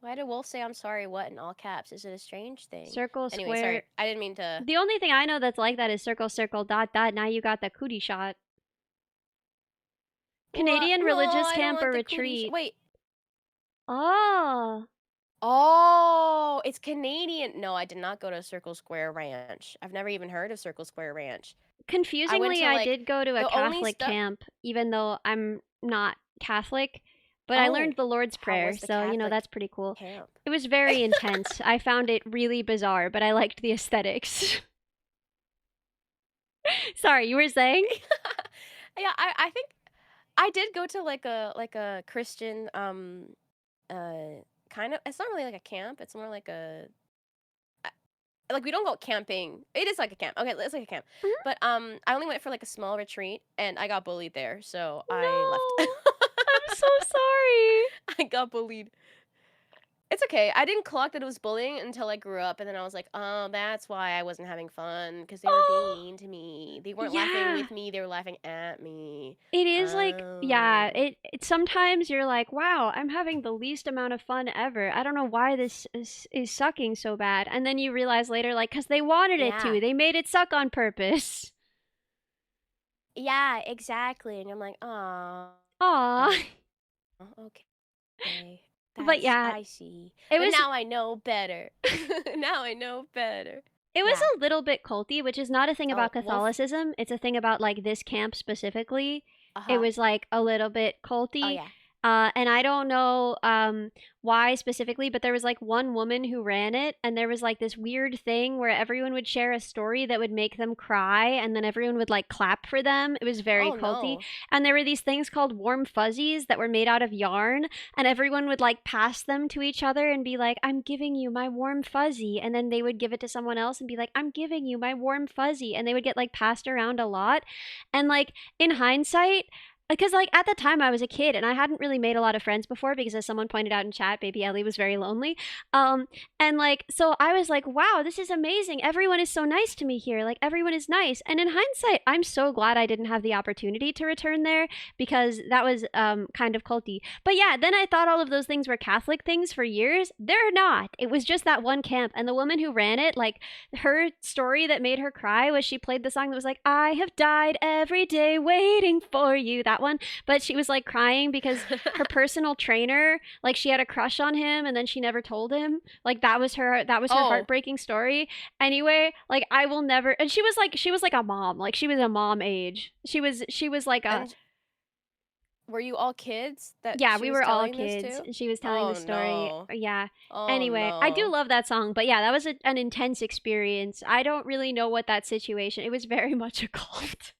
why did Wolf say I'm sorry? What in all caps? Is it a strange thing? Circle, Anyway, square. sorry, I didn't mean to. The only thing I know that's like that is circle, circle, dot, dot. Now you got the cootie shot. Canadian No, religious I don't camp want or the cootie retreat. Wait. Oh. Oh, it's Canadian. No, I did not go to Circle Square Ranch. I've never even heard of Circle Square Ranch. Confusingly, I did go to a the only Catholic stuff- camp, even though I'm not Catholic. But I Oh, learned the Lord's how Prayer, was the so, Catholic that's pretty cool. camp? It was very intense. I found it really bizarre, but I liked the aesthetics. Sorry, you were saying? Yeah, I think I did go to like a Christian kind of, it's not really like a camp, it's more like a like we don't go camping. It is like a camp. Okay, it's like a camp. Mm-hmm. But I only went for like a small retreat and I got bullied there, so I No. left. I'm so sorry. I got bullied. It's okay. I didn't clock that it was bullying until I grew up, and then I was like, oh, that's why I wasn't having fun, because they were being mean to me. They weren't laughing Yeah. with me, they were laughing at me. It is like, yeah, Oh. it sometimes you're like, wow, I'm having the least amount of fun ever. I don't know why this is sucking so bad. And then you realize later, like, because they wanted it Yeah. to. They made it suck on purpose. Yeah, exactly. And I'm like, oh. Aw. Okay. But yeah, I see. it But was- now I know better. Now I know better. It was a little bit culty, which is not a thing about Wolf. Catholicism. It's a thing about, like, this camp specifically. Uh-huh. It was, like, a little bit culty. Oh, yeah. And I don't know why specifically, but there was like one woman who ran it, and there was like this weird thing where everyone would share a story that would make them cry, and then everyone would like clap for them. It was very culty. No. And there were these things called warm fuzzies that were made out of yarn, and everyone would like pass them to each other and be like, I'm giving you my warm fuzzy. And then they would give it to someone else and be like, I'm giving you my warm fuzzy. And they would get like passed around a lot. And like in hindsight, because like at the time I was a kid and I hadn't really made a lot of friends before because, as someone pointed out in chat, baby Ellie was very lonely. And like, so I was like, wow, this is amazing. Everyone is so nice to me here. Like, everyone is nice. And in hindsight, I'm so glad I didn't have the opportunity to return there because that was kind of culty. But yeah, then I thought all of those things were Catholic things for years. They're not. It was just that one camp. And the woman who ran it, like, her story that made her cry was she played the song that was like, I have died every day waiting for you. That one. But she was like crying because her personal trainer, like, she had a crush on him and then she never told him. Like, that was her heartbreaking story. Anyway, like, I will never. And she was like a mom. Like, she was a mom age. She was like a. And were you all kids? Yeah, she we was were all telling this kids. to? And she was telling the story. No. Yeah. Oh, Anyway, I do no. love that song, but yeah, that was an intense experience. I don't really know what that situation. It was very much a cult.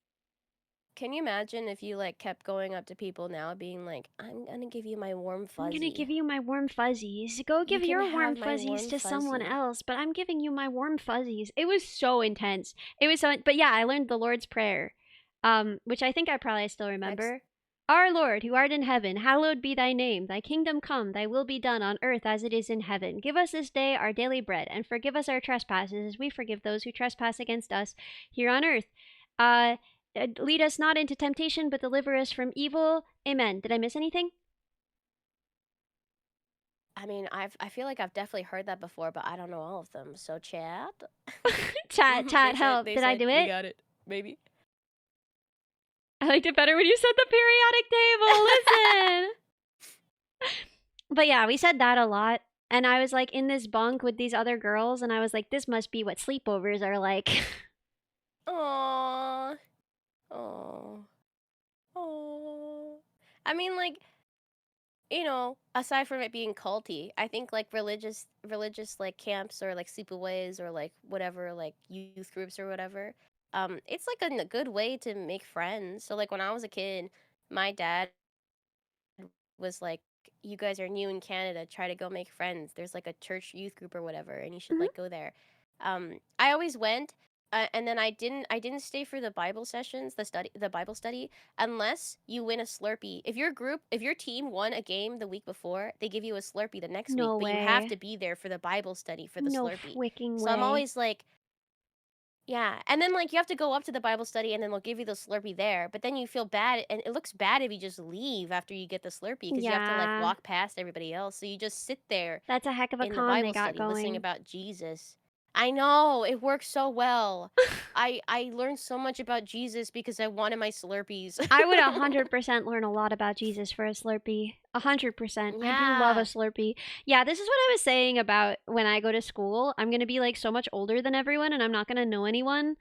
Can you imagine if you like kept going up to people now, being like, "I'm gonna give you my warm fuzzy." I'm gonna give you my warm fuzzies. Go give can your have warm my fuzzies warm to someone fuzzy." else, but I'm giving you my warm fuzzies. It was so intense. It was so. But yeah, I learned the Lord's Prayer, which I think I probably still remember. Our Lord, who art in heaven, hallowed be thy name. Thy kingdom come, thy will be done on earth as it is in heaven. Give us this day our daily bread, and forgive us our trespasses as we forgive those who trespass against us here on earth. Lead us not into temptation, but deliver us from evil. Amen. Did I miss anything? I mean, I feel like I've definitely heard that before, but I don't know all of them. So chat. Chat, help. Did I do it? You got it. Maybe. I liked it better when you said the periodic table. Listen. But yeah, we said that a lot. And I was like in this bunk with these other girls, and I was like, this must be what sleepovers are like. Aww. Aww. Aww. I mean, like, you know, aside from it being culty, I think like religious like camps or like sleepaways or like whatever, like youth groups or whatever, it's like a good way to make friends. So like when I was a kid, my dad was like, you guys are new in Canada, try to go make friends. There's like a church youth group or whatever, and you should like go there. I always went, and then I didn't stay for the Bible sessions, the Bible study, unless you win a Slurpee. If your team won a game the week before, they give you a Slurpee the next week, No but you have way. to be there for the Bible study for the No Slurpee. freaking So I'm way. always like, yeah, and then like you have to go up to the Bible study, and then they'll give you the Slurpee there. But then you feel bad, and it looks bad if you just leave after you get the Slurpee because you have to like Yeah. walk past everybody else. So you just sit there That's a heck of a in the con they Bible got study listening going. about Jesus. I know, it works so well. I learned so much about Jesus because I wanted my Slurpees. I would 100% learn a lot about Jesus for a Slurpee. 100%. I do love a Yeah. Slurpee. Yeah, this is what I was saying about when I go to school. I'm gonna be like so much older than everyone, and I'm not gonna know anyone.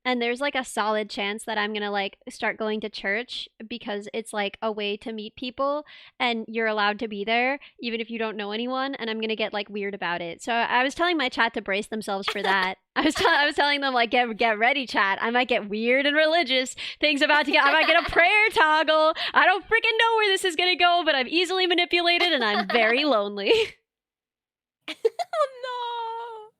And there's like a solid chance that I'm gonna like start going to church because it's like a way to meet people and you're allowed to be there even if you don't know anyone, and I'm gonna get like weird about it. So I was telling my chat to brace themselves for that. I was telling them like get ready, chat. I might get weird and religious. Things about to get. I might get a prayer toggle. I don't freaking know where this is gonna go, but I'm easily manipulated and I'm very lonely. Oh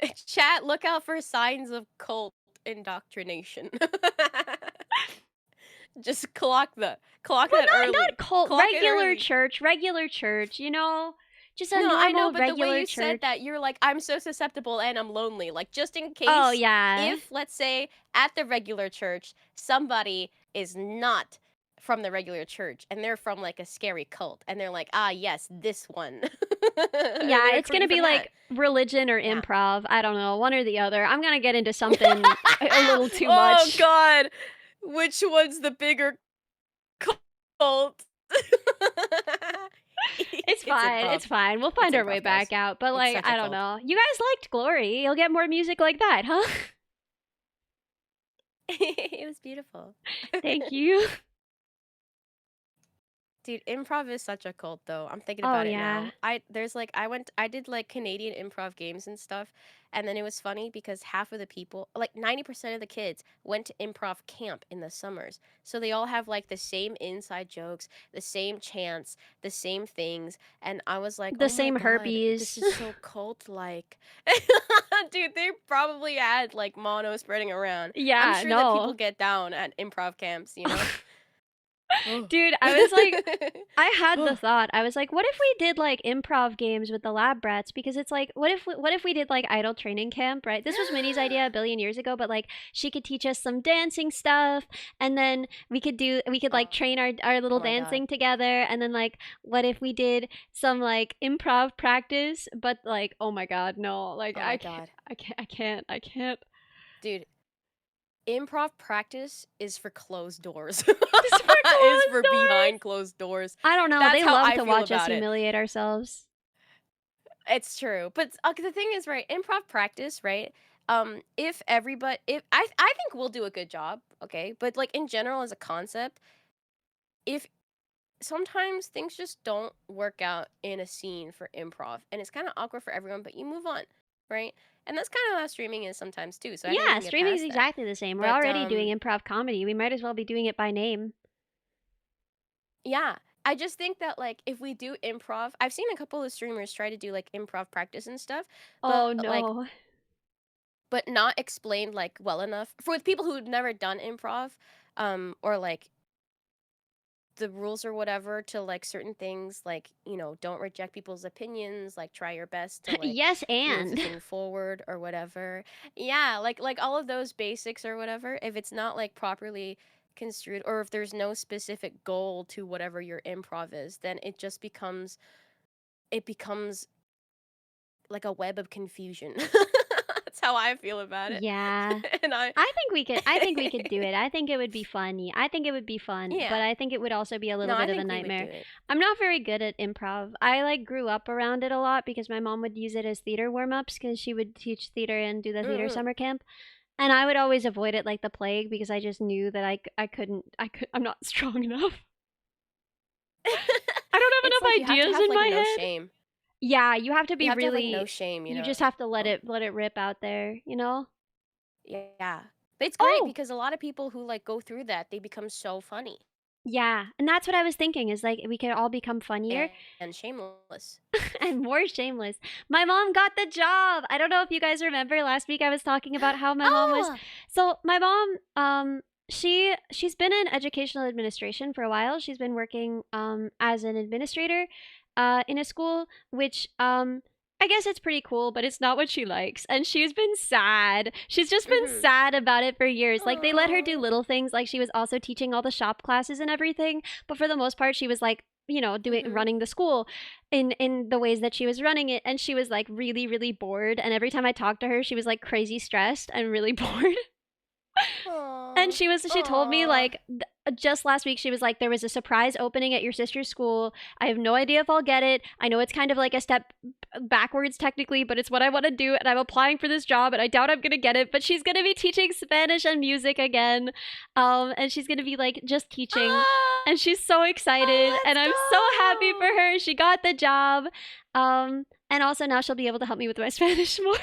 no. Chat, look out for signs of cult indoctrination. Just clock that early. Not cult, Clock it regular early. church, you know? Just a No, I know, normal, but the regular way you church. said that, you're like, I'm so susceptible and I'm lonely. Like, just in case, Oh, yeah. if, let's say, at the regular church, somebody is not from the regular church and they're from like a scary cult and they're like, ah, yes, this one. Yeah, it's gonna be like religion or improv. I don't know, one or the other. I'm gonna get into something a little too much. Oh, God. Which one's the bigger cult? It's fine. It's fine. We'll find our way back out. But like, such a I don't cult. know. You guys liked Glory. You'll get more music like that, huh? It was beautiful. Thank you. Dude, improv is such a cult though. I'm thinking Oh, about it yeah. now. I did like Canadian improv games and stuff, and then it was funny because half of the people, like 90% of the kids, went to improv camp in the summers. So they all have like the same inside jokes, the same chants, the same things, and I was like, The "Oh same my God, herpes." this is so cult-like." Dude, they probably had like mono spreading around. Yeah, I'm sure that no. people get down at improv camps, you know? Dude, I was like, I had the thought. I was like, what if we did like improv games with the lab brats? Because it's like, what if we did like idol training camp, right? This was Minnie's idea a billion years ago, but like she could teach us some dancing stuff, and then we could like train our little Oh my God. dancing together, and then like, what if we did some like improv practice? But like, oh my God, no, like Oh my God. I can't. Dude, improv practice is for closed doors. It's is for behind closed doors. I don't know. That's They how love I to feel watch us about it. humiliate ourselves. It's true, but the thing is, right? Improv practice, right? If everybody, if I think we'll do a good job, okay. But like in general, as a concept, if sometimes things just don't work out in a scene for improv, and it's kind of awkward for everyone, but you move on, right? And that's kind of how streaming is sometimes too. So I think we Yeah, can get streaming is past that. exactly the same. We're But, already doing improv comedy. We might as well be doing it by name. Yeah. I just think that like if we do improv, I've seen a couple of streamers try to do like improv practice and stuff, Oh but like no. but not explained like well enough for people who've never done improv, or like the rules or whatever to like certain things, like, you know, don't reject people's opinions, like try your best to like Yes, move and the thing forward or whatever. Yeah, like all of those basics or whatever, if it's not like properly construed, or if there's no specific goal to whatever your improv is, then it just becomes like a web of confusion. That's how I feel about it. yeah. And I think we could do it. I think it would be funny. I think it would be fun, Yeah. but I think it would also be a little No, I bit of a think we would nightmare. do it. I'm not very good at improv. I like grew up around it a lot because my mom would use it as theater warm-ups because she would teach theater and do the theater Mm-mm. summer camp. And I would always avoid it like the plague because I just knew that I'm not strong enough. I don't have It's like you enough have to ideas have, in like, my no head. shame. Yeah, you have to be You have to have, like, really no shame, you know? just have to let it rip out there, you know? Yeah. But it's great Oh! because a lot of people who like go through that, they become so funny. Yeah, and that's what I was thinking is like we could all become funnier And shameless. and more shameless. My mom got the job. I don't know if you guys remember last week I was talking about how my mom was. Oh! So my mom, she's been in educational administration for a while. She's been working as an administrator in a school, which I guess it's pretty cool, but it's not what she likes. And she's been sad. She's just been sad about it for years. Like they let her do little things, like she was also teaching all the shop classes and everything, but for the most part she was like, you know, running the school in the ways that she was running it, and she was like really really bored, and every time I talked to her she was like crazy stressed and really bored. And she told me like just last week she was like, there was a surprise opening at your sister's school. I have no idea if I'll get it. I know it's kind of like a step backwards technically, but it's what I want to do, and I'm applying for this job and I doubt I'm going to get it, but she's going to be teaching Spanish and music again. And she's going to be like just teaching, and she's so excited, and I'm so happy for her. She got the job. And also now she'll be able to help me with my Spanish more.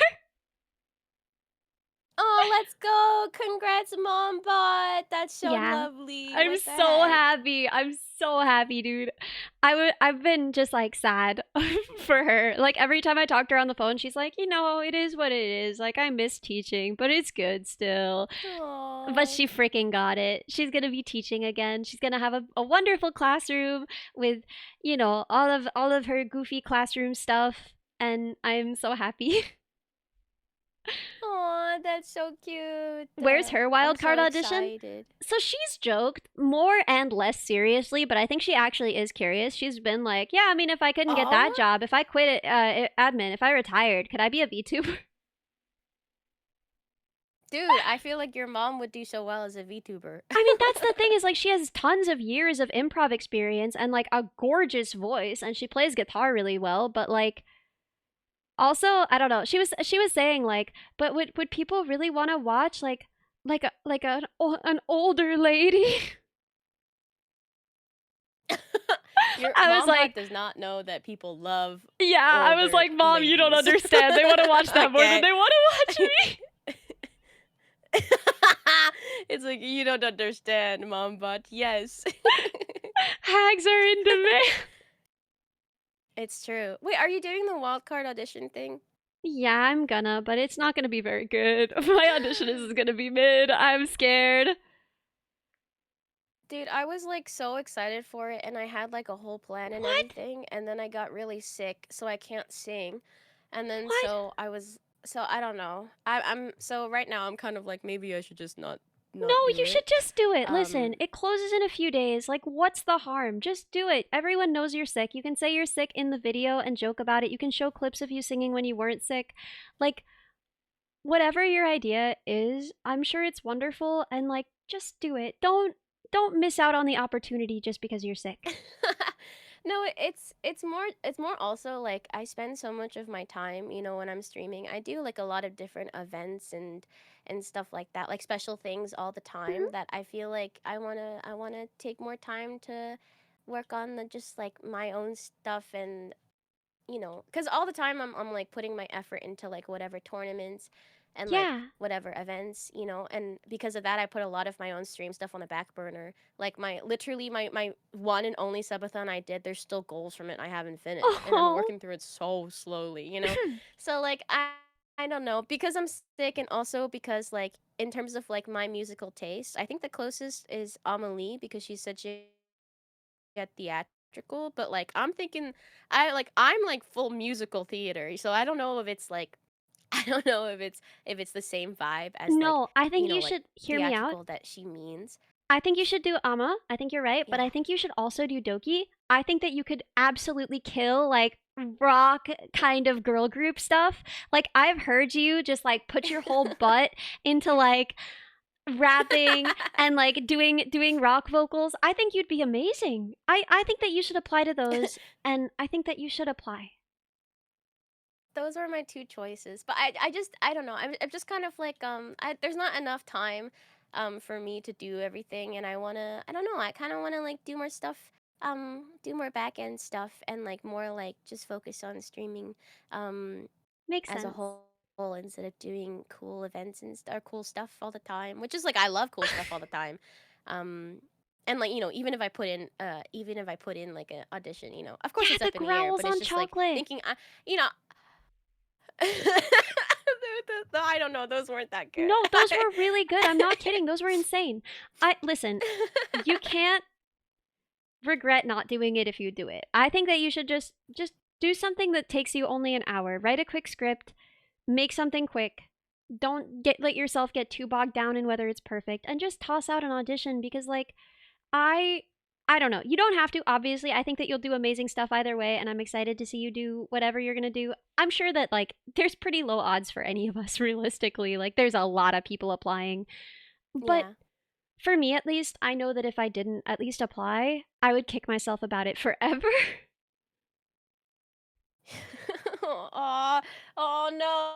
Oh, let's go. Congrats, Mom Bot. That's so lovely. I'm What the so heck? happy. I'm so happy, dude. I've been just like sad for her. Like every time I talk to her on the phone, she's like, you know, it is what it is. Like I miss teaching, but it's good still. But she freaking got it. She's gonna be teaching again. She's gonna have a wonderful classroom with, you know, all of her goofy classroom stuff, and I'm so happy. Aw, that's so cute. Where's her I'm wild so card audition? excited. So she's joked more and less seriously, but I think she actually is curious. She's been like, yeah, I mean, if I couldn't get that job, if I quit admin, if I retired, could I be a VTuber? Dude, I feel like your mom would do so well as a VTuber. I mean, that's the thing is like she has tons of years of improv experience and like a gorgeous voice, and she plays guitar really well, but like also, I don't know. She was saying like, but would people really want to watch like an older lady? Your I was mom like, does not know that people love. yeah, I was older like, Mom, you don't ladies." understand. They want to watch that more than Okay. they want to watch me. It's like you don't understand, Mom Bot. Yes. Hags are in demand. It's true. Wait, are you doing the wildcard audition thing? Yeah, I'm gonna, but it's not gonna be very good. My audition is gonna be mid. I'm scared. Dude, I was like so excited for it, and I had like a whole plan and everything, and then I got really sick, so I can't sing. And then so I don't know. I'm so right now I'm kind of like maybe I should just not No, do you it. should just do it. Listen, it closes in a few days. Like, what's the harm? Just do it. Everyone knows you're sick. You can say you're sick in the video and joke about it. You can show clips of you singing when you weren't sick. Like, whatever your idea is, I'm sure it's wonderful, and like, just do it. Don't miss out on the opportunity just because you're sick. No, it's more also like I spend so much of my time, you know, when I'm streaming. I do like a lot of different events and stuff like that, like special things all the time that I feel like I want to take more time to work on the just like my own stuff, and you know, cuz all the time I'm like putting my effort into like whatever tournaments and like Yeah. whatever events, you know, and because of that I put a lot of my own stream stuff on the back burner. Like my literally my one and only subathon I did, there's still goals from it I haven't finished, and I'm Oh. working through it so slowly, you know. So like I don't know, because I'm sick, and also because like in terms of like my musical taste, I think the closest is Amelie, because she said she had theatrical, but like I'm thinking I'm like full musical theater, so I don't know if it's like I don't know if it's the same vibe as like, No, I think you know, you like should hear me out. theatrical that she means. I think you should do Amma. I think you're right, but I think you should also do Doki. I think that you could absolutely kill like rock kind of girl group stuff. Like I've heard you just like put your whole butt into like rapping and like doing rock vocals. I think you'd be amazing. I think that you should apply to those, and I think that you should apply. Those were my two choices, but I don't know. I'm just kind of like there's not enough time for me to do everything, and I don't know, I kind of want to like do more stuff, do more back end stuff, and like more like just focus on streaming Makes as a sense. whole, instead of doing cool events and cool stuff all the time, which is like I love cool stuff all the time. And like, you know, even if I put in like an audition, you know, of course Yeah, it's the up in the air, growls but it's on just like chocolate. thinking, you know, I don't know, those weren't that good. No, those were really good. I'm not kidding. Those were insane. Listen, you can't regret not doing it if you do it. I think that you should just do something that takes you only an hour. Write a quick script, make something quick. Don't let yourself get too bogged down in whether it's perfect, and just toss out an audition because like I don't know. You don't have to, obviously. I think that you'll do amazing stuff either way, and I'm excited to see you do whatever you're gonna do. I'm sure that, like, there's pretty low odds for any of us, realistically. Like, there's a lot of people applying. But Yeah. for me, at least, I know that if I didn't at least apply, I would kick myself about it forever. Oh no!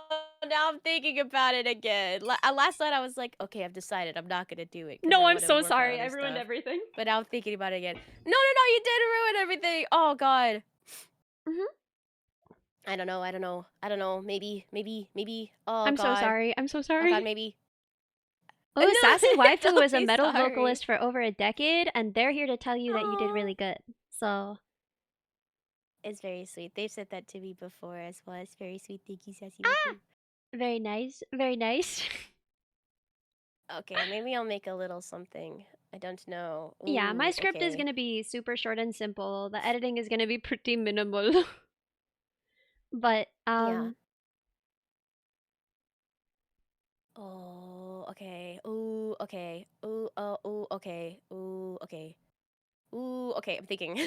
Now I'm thinking about it again. Last night I was like, okay, I've decided I'm not gonna do it. 'cause No, I I'm wanna so work on sorry. other I ruined stuff. everything. But now I'm thinking about it again. No, you didn't ruin everything. Oh god. Mhm. I don't know. Maybe. Oh I'm god. so sorry. I'm so Oh sorry. god, maybe. Oh, No, Sassy Waifu don't was a be metal sorry. vocalist for over a decade, and they're here to tell you that you did really good. So, It's very sweet. They've said that to me before as well. It's very sweet. Thank you, Sassy. very nice. Very nice. Okay, maybe I'll make a little something. I don't know. Yeah, my Ooh, script is okay. gonna be super short and simple. The editing is gonna be pretty minimal. But, Oh, okay. Ooh, okay. Ooh, ooh, okay. Ooh, okay. Ooh, okay. I'm thinking. I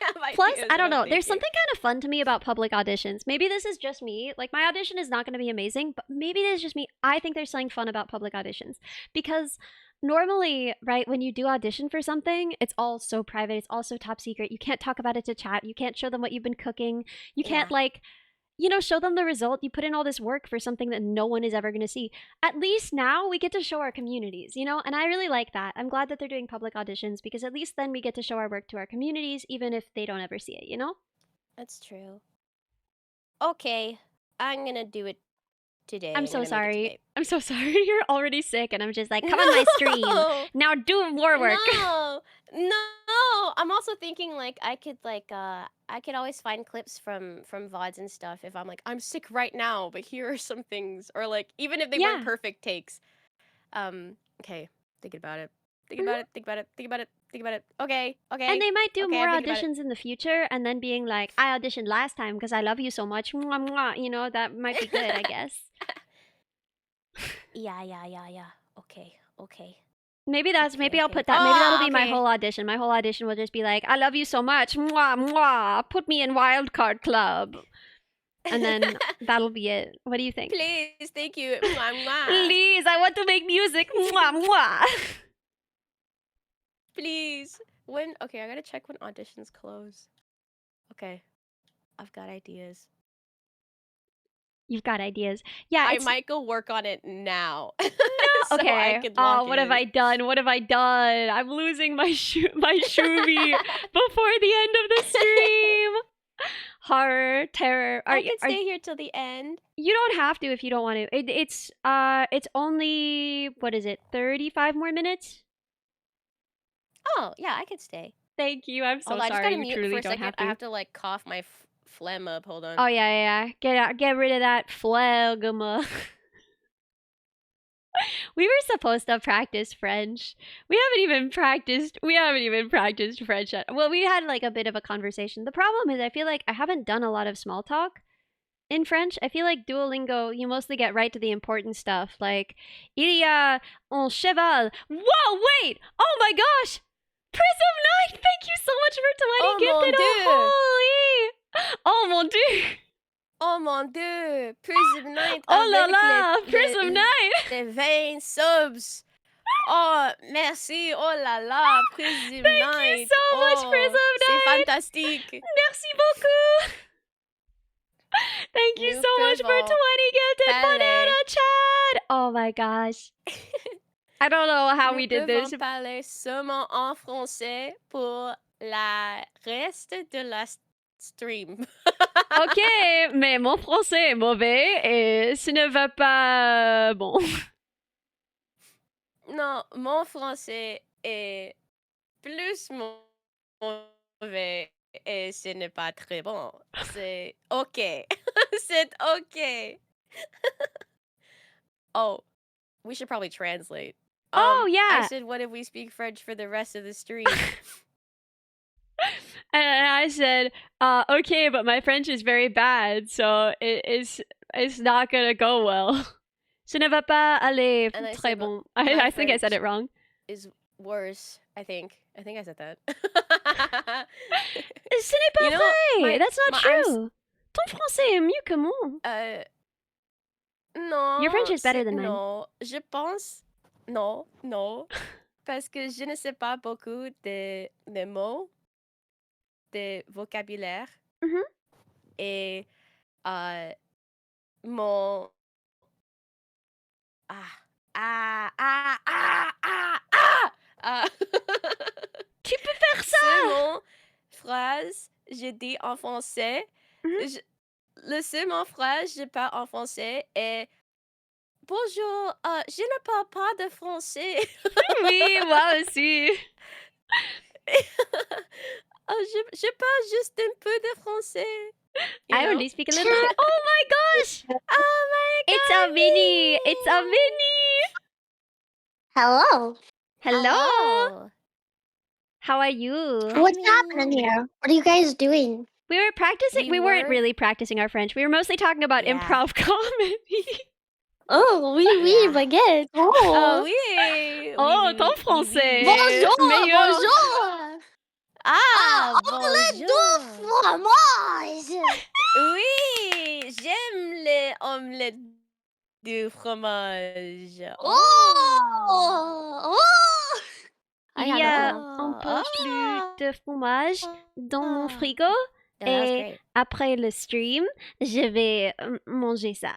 have plus, ideas I and don't I'm know. There's thinking. something kind of fun to me about public auditions. Maybe this is just me. Like, my audition is not gonna be amazing, but maybe it is just me. I think there's something fun about public auditions. Because normally, right, when you do audition for something, it's all so private. It's all so top secret. You can't talk about it to chat. You can't show them what you've been cooking. You can't, Yeah. like, you know, show them the result. You put in all this work for something that no one is ever going to see. At least now we get to show our communities, you know? And I really like that. I'm glad that they're doing public auditions because at least then we get to show our work to our communities, even if they don't ever see it, you know? That's true. Okay, I'm gonna do it today. I'm so gonna make it sorry. today. I'm so sorry. You're already sick, and I'm just like, come on my stream. Now do more work. No. I'm also thinking like I could always find clips from VODs and stuff if I'm like I'm sick right now, but here are some things, or like even if they weren't perfect takes. Okay, thinking about it. Think about it. Okay. And they might do Okay, more I'm thinking about it. auditions in the future, and then being like, I auditioned last time because I love you so much. Mwah, mwah. You know, that might be good, I guess. Yeah. Okay. Maybe I'll put that. Maybe that'll be my whole audition. My whole audition will just be like, I love you so much. Mwah, mwah. Put me in Wildcard Club. And then that'll be it. What do you think? Please, thank you. Mwah, mwah. Please, I want to make music. Mwah, mwah. Please. Okay, I gotta check when auditions close. Okay. I've got ideas. You've got ideas. Yeah, I might go work on it now. No, so I okay. could Oh, lock what have in. I done? What have I done? I'm losing my Shuvi before the end of the stream. Horror, terror. I could stay here till the end. You don't have to if you don't want to. It's only, what is it, 35 more minutes? Oh, yeah, I could stay. Thank you. I'm so Hold on, I just sorry. gotta You mute for truly a don't second. have to. I have to like cough my phlegm up. Hold on. Oh yeah. Get rid of that phlegma. We were supposed to practice French. We haven't even practiced French yet. Well, we had like a bit of a conversation. The problem is I feel like I haven't done a lot of small talk in French. I feel like Duolingo, you mostly get right to the important stuff. Like, il y a un cheval. Whoa, wait! Oh my gosh! Prism Knight! Thank you so much for 20 gifted. Oh, holy! Oh mon dieu! Oh mon dieu! Prism Knight! Oh la avec la! les- Prism Knight! Les 20 subs! Oh, merci! Oh la la! Prism Knight! Thank you so much, Prism Knight! C'est fantastique! Merci beaucoup! Thank you Nous so much for 20 pouvons gifted parler. banana chat! Oh my gosh. I don't know how we did this. Nous pouvons parler seulement en français pour la reste de la stream. Ok, mais mon français est mauvais et ce ne va pas bon. Non, mon français est plus mauvais et ce n'est pas très bon. C'est OK. C'est OK. Oh, we should probably translate. Oh, I yeah. said, what if we speak French for the rest of the stream? And I said, okay, but my French is very bad, so it's not gonna go well. Ce ne va pas aller And I très said, bon. my I think I said it French wrong. is worse, I think. I think I said that. Ce n'est pas You know, vrai. That's not I'm true. Ton français est mieux que mon. non. Your French is better than mine. Non, je pense. Non, non. Parce que je ne sais pas beaucoup de mots, de vocabulaire. Mhm. Et mon. Tu peux faire ça! C'est mon phrase, je dis en français. Le seul mon phrase, je parle en français est bonjour, je ne parle pas de français. Oui, moi aussi. Je parle juste un peu de français. I only speak a little bit. Oh my gosh! Oh my god! It's a mini! It's a mini! Hello. Hello. How are you? What's happening here? What are you guys doing? We were practicing. We weren't were- really practicing our French. We were mostly talking about Yeah. improv comedy. Oh, oui, baguette. Oh Oh. oui! Oh, ton français! Bonjour, meilleur. bonjour. Ah, Omelette bonjour! de fromage. Oui, j'aime les omelettes de fromage. Oh. Il y a un peu plus de fromage dans mon frigo. Yeah, that was Et great. après le stream, je vais manger ça.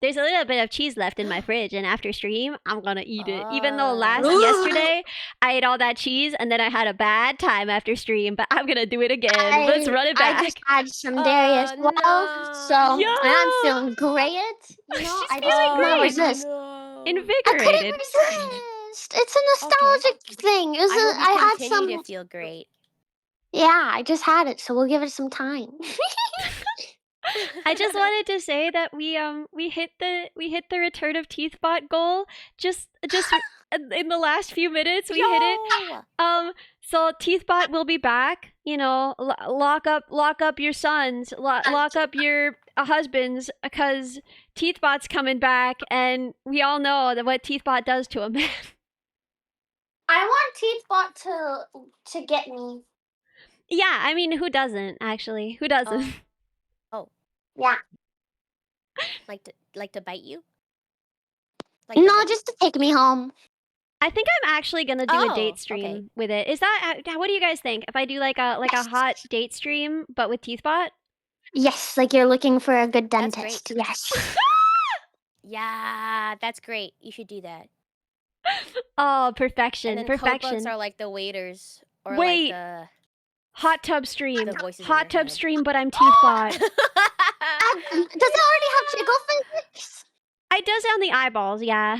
There's a little bit of cheese left in my fridge, and after stream, I'm gonna eat it. Even though yesterday, I ate all that cheese, and then I had a bad time after stream, but I'm gonna do it again. Let's run it back. I just had some dairy as well, so I'm feeling great. You know, I just couldn't resist. I Invigorated. couldn't resist. It's a nostalgic thing. It was I had some. To feel great. Yeah, I just had it, so we'll give it some time. I just wanted to say that we hit the return of Teethbot goal just in the last few minutes. We hit it. So Teethbot will be back. You know, lock up your sons, lock up your husbands, because Teethbot's coming back, and we all know that what Teethbot does to a man. I want Teethbot to get me. Yeah, I mean, who doesn't actually? Who doesn't? Yeah. Like to bite you? No, just to take me home. I think I'm actually gonna do a date stream with it. Is that what do you guys think? If I do like a hot date stream but with Teethbot? Yes, like you're looking for a good dentist. Yes. Yeah, that's great. You should do that. Oh, perfection, And then perfection. code bugs are like the waiters, or Wait. like the Hot tub stream. The voices in Hot your tub stream, but I'm Teethbot. Does it already have jiggle physics? It does on the eyeballs, yeah.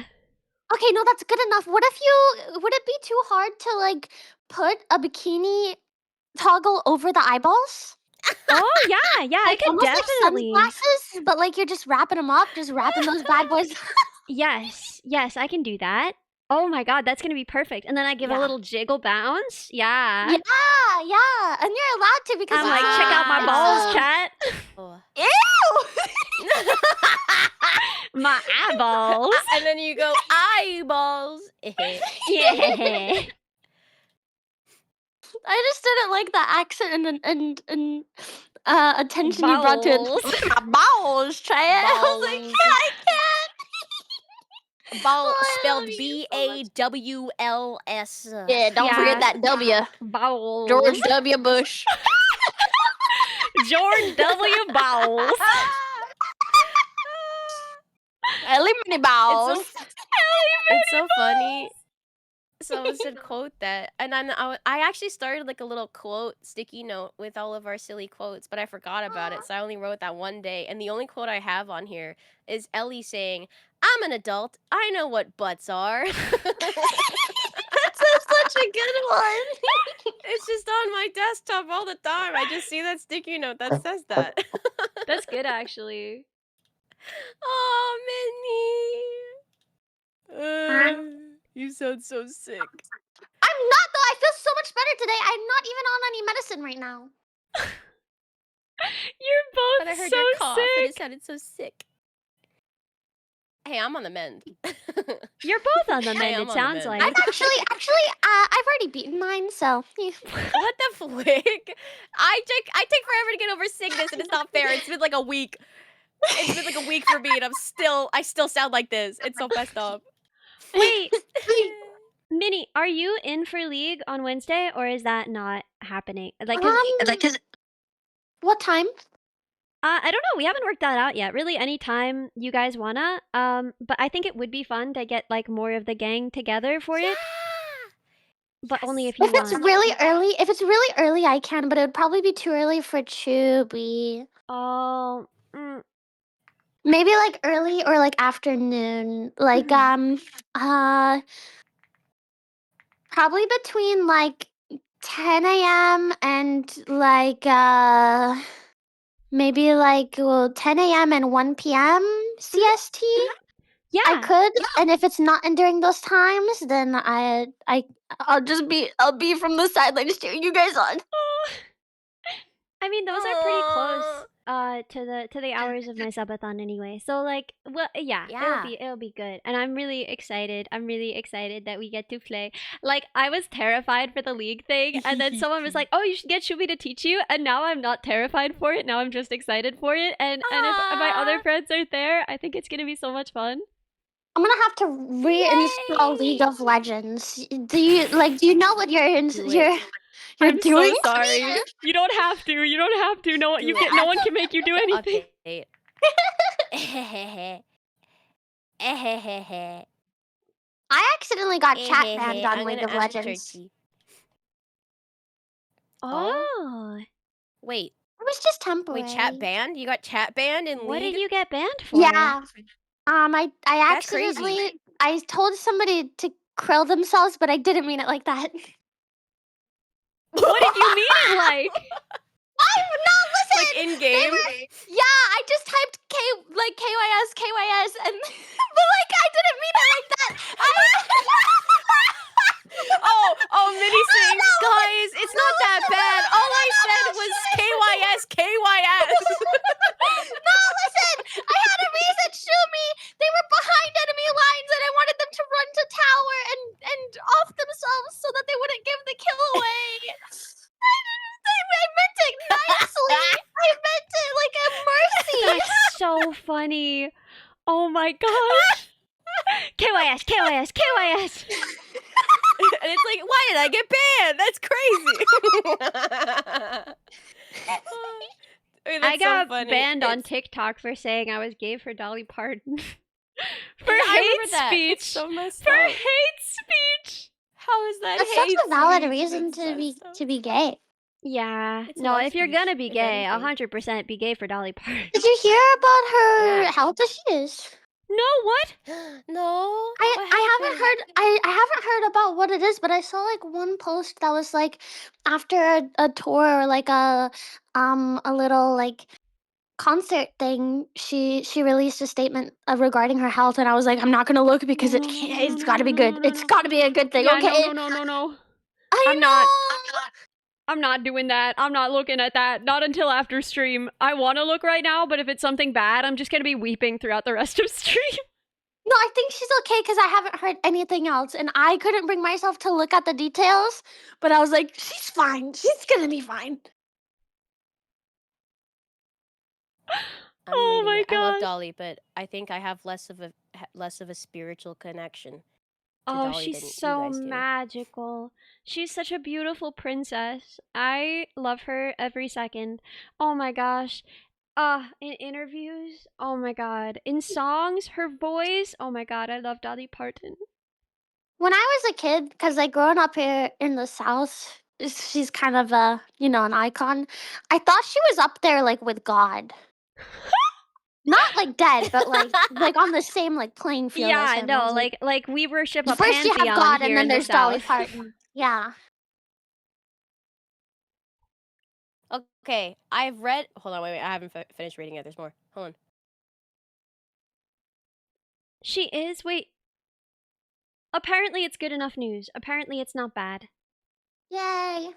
Okay, no, that's good enough. Would it be too hard to like put a bikini toggle over the eyeballs? Oh yeah, I Like, could almost definitely. like sunglasses, but like you're just wrapping them up, just wrapping those bad boys. Yes, I can do that. Oh my god, that's gonna be perfect. And then I give a little jiggle bounce. Yeah. Yeah, and you're allowed to because I'm like, check out my balls, chat. Ew! My eyeballs. And then you go eyeballs. Yeah. I just didn't like the accent and attention you brought to it. Balls. Look at my balls, Chad. I was like, Balls. yeah, I can't. Ball Oh, I spelled love you BAWLS. Yeah, don't forget that W. Balls. George W. Bush. George W. Balls. Elimini balls. It's so funny. Someone said quote that, and then I actually started like a little quote sticky note with all of our silly quotes, but I forgot about it, so I only wrote that one day. And the only quote I have on here is Ellie saying, "I'm an adult. I know what butts are." That's such such a good one. It's just on my desktop all the time. I just see that sticky note that says that. That's good, actually. Oh, Minnie. You sound so sick. I'm not though. I feel so much better today. I'm not even on any medicine right now. You're both But I heard so your cough and it sick. sounded so sick. Hey, I'm on the mend. You're both on the Hey, mend, I'm it on the sounds mend. like. I'm actually, I've already beaten mine, so. Yeah. What the flick? I take forever to get over sickness, and it's not fair. It's been like a week. It's been like a week for me, and I still sound like this. It's so messed up. Wait, Minnie, are you in for League on Wednesday, or is that not happening? Like, What time? I don't know. We haven't worked that out yet. Really, anytime you guys wanna. But I think it would be fun to get like more of the gang together for it. But only if you If it's want. really early, I can, but it would probably be too early for Chubby. Oh. Maybe like early or like afternoon. Like probably between like 10 a.m. and like maybe like 10 a.m. and 1 p.m. CST. Yeah. I could, and if it's not in during those times, then I'll be from the sidelines cheering you guys on. I mean, those are pretty close to the hours of my subathon anyway. So like, well, yeah, it'll be good. And I'm really excited. I'm really excited that we get to play. Like, I was terrified for the League thing, and then someone was like, "Oh, you should get Shubi to teach you." And now I'm not terrified for it. Now I'm just excited for it. And if my other friends are there, I think it's gonna be so much fun. I'm gonna have to reinstall League of Legends. Do you know what you're I'm doing? so sorry. You don't have to. You don't have to. No, no one can make you do anything. I accidentally got chat banned on League of Legends. Oh. Wait. It was just temporary. Wait, chat banned? You got chat banned in League? What did you get banned for? Yeah. I That's crazy. accidentally I told somebody to krill themselves, but I didn't mean it like that. What did you mean it like? No, listen. Like in game? Yeah, I just typed KYS, and but like I didn't mean it like that. Oh, Minnie sings, guys. It's not that bad. All I said was KYS. No, listen. I had a reason, Shumi. They were behind enemy lines, and I wanted them to run to tower and off themselves so that they wouldn't give the kill away. I meant it nicely. I meant it like a mercy. That's so funny. Oh my gosh. KYS. And it's like, why did I get banned? That's crazy. I got banned on TikTok for saying I was gay for Dolly Parton. For Yeah, I hate remember that. speech. It's so messed For up. hate speech. How is that That's hate such a valid speech? reason to be gay. Yeah. It's No, love if you're speech, gonna be if gay, anything. 100% be gay for Dolly Parton. Did you hear about her health issues? No, what? No. I haven't heard about what it is, but I saw like one post that was like after a tour or like a little like concert thing, she released a statement regarding her health, and I was like, I'm not gonna look because it's got to be good. It's got to be a good thing. Yeah, Okay. no. I'm I'm not doing that. I'm not looking at that. Not until after stream. I want to look right now, but if it's something bad, I'm just gonna be weeping throughout the rest of stream. No, I think she's okay because I haven't heard anything else, and I couldn't bring myself to look at the details. But I was like, she's fine. She's gonna be fine. I'm my I love God. Dolly, but I think I have less of a spiritual connection to Oh, Dolly than she's you so guys do. magical. She's such a beautiful princess. I love her every second. Oh my gosh. In interviews, oh my god. In songs, her voice, oh my god, I love Dolly Parton. When I was a kid, because like growing up here in the South, she's kind of a an icon. I thought she was up there like with God. Not like dead, but like on the same like playing field. as Yeah, him. I no, was like we worship a first you pantheon have God, here and then in the there's Dolly South. Parton. Yeah. Okay, I've read. Hold on, wait. I haven't finished reading it. There's more. Hold on. She is? Wait. Apparently it's good enough news. Apparently it's not bad. Yay.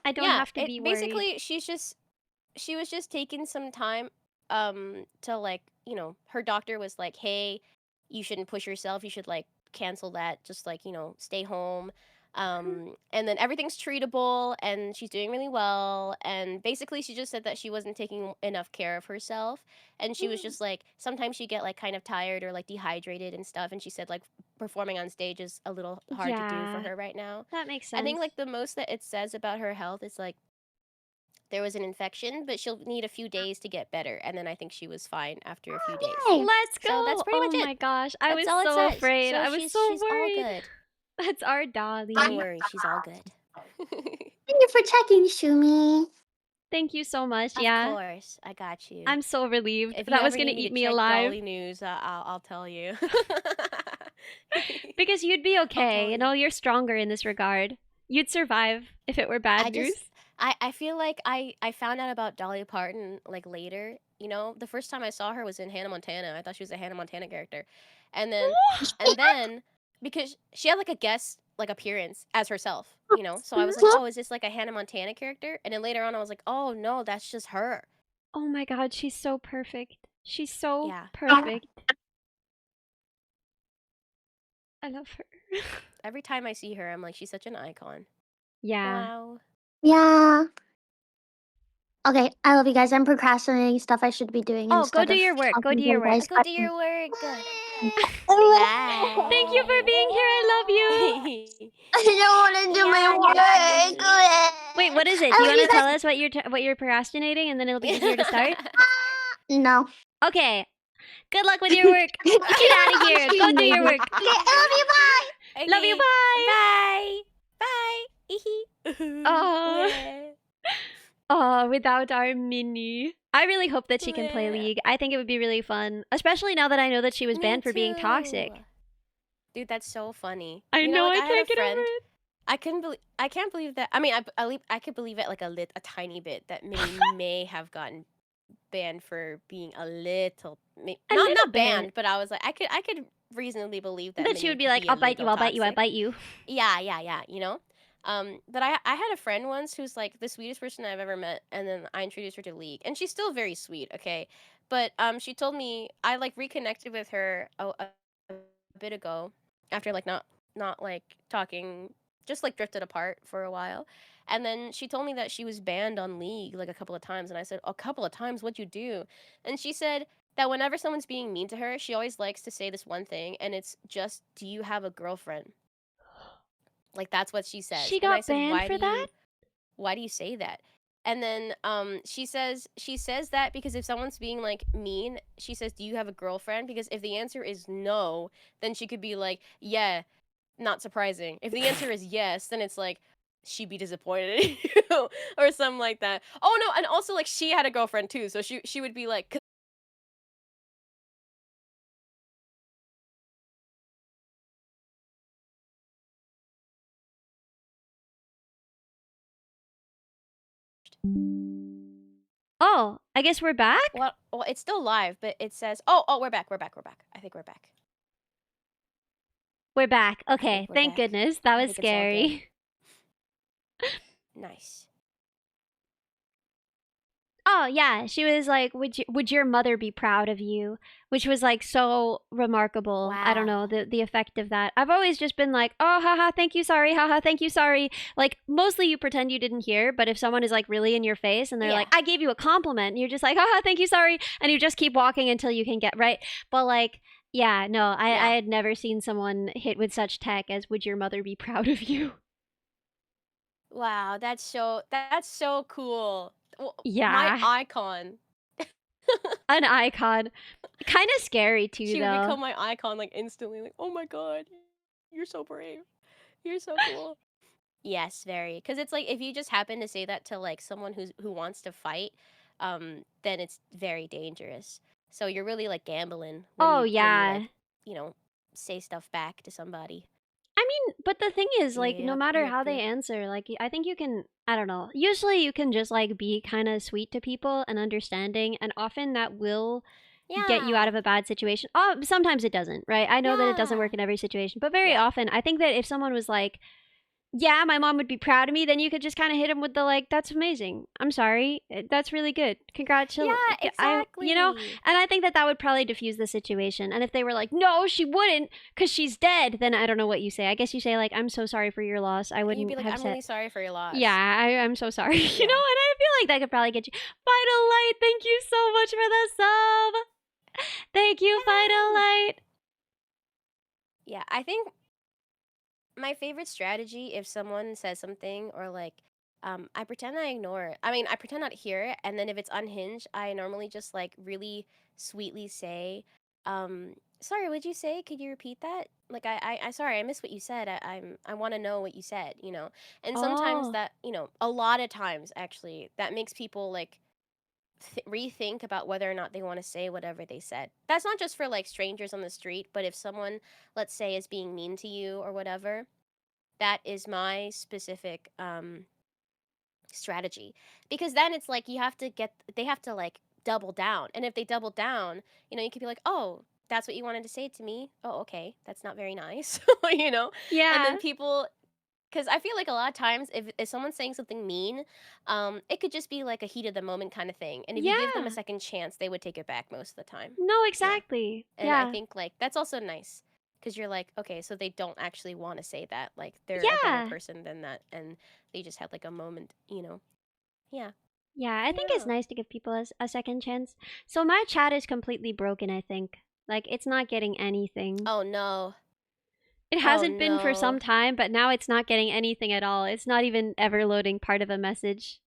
I don't have to be worried. Basically, she was just taking some time to like, you know, her doctor was like, "Hey, you shouldn't push yourself. You should like cancel that. Just like, you know, stay home." And then everything's treatable and she's doing really well, and basically she just said that she wasn't taking enough care of herself, and she was just like sometimes she get like kind of tired or like dehydrated and stuff, and she said like performing on stage is a little hard to do for Yeah. her right now. That makes I think sense. like the most that it says about her health is like there was an infection, but she'll need a few days to get better. And then I think she was fine after a few days. Let's go! So that's pretty Oh much it. my gosh, I That's was all it so says. afraid. So I was she's so worried. all good. That's our dolly. Don't worry, she's all good. Thank you for checking, Shumi. Thank you so much. Of Yeah. course, I got you. I'm so relieved. If you That was ever gonna need me eat to me check alive. Dolly news, I'll tell you. Because you'd be okay. You you. know, you're stronger in this regard. You'd survive if it were bad I news. just I feel like I found out about Dolly Parton like later. You know, the first time I saw her was in Hannah Montana. I thought she was a Hannah Montana character, and then because she had like a guest like appearance as herself. You know, so I was like, oh, is this like a Hannah Montana character? And then later on, I was like, oh no, that's just her. Oh my god, she's so perfect. She's so Yeah. perfect. I love her. Every time I see her, I'm like, she's such an icon. Yeah. Wow. Yeah. Okay, I love you guys. I'm procrastinating stuff I should be doing Oh, instead go do of your work. Go talking do to your you work. guys. Go do your work. Good. Bye. Thank you for being here. I love you. I don't want to do my work. Wait, what is it? I Do you love want you to tell guys. us what you're procrastinating, and then it'll be easier to start? No. Okay. Good luck with your work. Get out of here. Go do your work. Okay, I love you. Bye. Love you. Bye. Bye. Bye. Oh. Oh, without our Minnie. I really hope that she can play League. I think it would be really fun, especially now that I know that she was banned for being toxic. Dude, that's so funny. I know, like, I I had can't a get over friend. it. I can't believe that. I mean, I could believe it like a tiny bit that Minnie may have gotten banned for being a little, not banned, but I was like, I could reasonably believe that. That she Minnie would be could like, a I'll bite you, little I'll bite you, I'll toxic. bite you. Yeah, you know. But I had a friend once who's like the sweetest person I've ever met, and then I introduced her to League, and she's still very sweet, okay? But she told me I like reconnected with her a bit ago after like not like talking, just like drifted apart for a while. And then she told me that she was banned on League like a couple of times, and I said, "A couple of times? What'd you do?" And she said that whenever someone's being mean to her, she always likes to say this one thing, and it's just, "Do you have a girlfriend?" Like that's what she says. She And I got said, banned for that? Why do you say that? And then she says that because if someone's being like mean, she says, "Do you have a girlfriend?" Because if the answer is no, then she could be like, "Yeah, not surprising." If the answer is yes, then it's like she'd be disappointed in you or something like that. Oh no, and also like she had a girlfriend too, so she would be like, Oh, I guess we're back? well, it's still live, but it says, oh, we're back. I think we're back. We're back. Okay, we're thank back. goodness. That I was think it's all scary. Nice. Oh yeah, she was like, would your mother be proud of you? Which was like so remarkable. I don't know, the effect of that. I've always just been like, oh haha, thank you, sorry, haha, thank you, sorry. Like mostly you pretend you didn't hear, but if someone is like really in your face and they're like, I gave you a compliment, and you're just like, haha, thank you, sorry, and you just keep walking until you can get right. But like, yeah, no, I had never seen someone hit with such tech as would your mother be proud of you? Wow, that's so cool. Yeah. My icon. An icon. Kind of scary too, She though. would become my icon like instantly. Like, oh my god, you're so brave. You're so cool. Yes, very. Because it's like if you just happen to say that to like someone who wants to fight, then it's very dangerous. So you're really like gambling. When Oh, you, yeah. When you, like, you know, say stuff back to somebody. I mean, but the thing is, like, no matter how they answer, like, I think you can, I don't know. Usually you can just, like, be kind of sweet to people and understanding, and often that will get you out of a bad situation. Oh, sometimes it doesn't, right? I know that it doesn't work in every situation, but very often, I think that if someone was like, yeah, my mom would be proud of me, then you could just kind of hit them with the, like, that's amazing. I'm sorry. That's really good. Congratulations. Yeah, exactly. You know, and I think that that would probably diffuse the situation. And if they were like, no, she wouldn't because she's dead, then I don't know what you say. I guess you say, like, I'm so sorry for your loss. I wouldn't You'd be like, have I'm said. really sorry for your loss. Yeah, I'm so sorry. You know, and I feel like that could probably get you. Vital Light, thank you so much for the sub. Thank you, Vital Light. Yeah, I think my favorite strategy if someone says something or like I pretend I ignore it. I mean, I pretend not to hear it, and then if it's unhinged, I normally just like really sweetly say, sorry, what'd you say? Could you repeat that? Like I sorry, I missed what you said. I want to know what you said, you know. And sometimes that, you know, a lot of times actually that makes people like rethink about whether or not they want to say whatever they said. That's not just for like strangers on the street, but if someone, let's say, is being mean to you or whatever, that is my specific strategy. Because then it's like they have to like double down. And if they double down, you know, you could be like, oh, that's what you wanted to say to me? Oh, okay. That's not very nice. You know? Yeah. And then people, because I feel like a lot of times if someone's saying something mean, it could just be like a heat of the moment kind of thing. And if you give them a second chance, they would take it back most of the time. No, exactly. And I think like that's also nice because you're like, okay, so they don't actually want to say that. Like they're a better person than that, and they just had like a moment, you know. Yeah. Yeah, I think it's nice to give people a second chance. So my chat is completely broken, I think. Like, it's not getting anything. Oh, no. It hasn't been for some time, but now it's not getting anything at all. It's not even ever loading part of a message.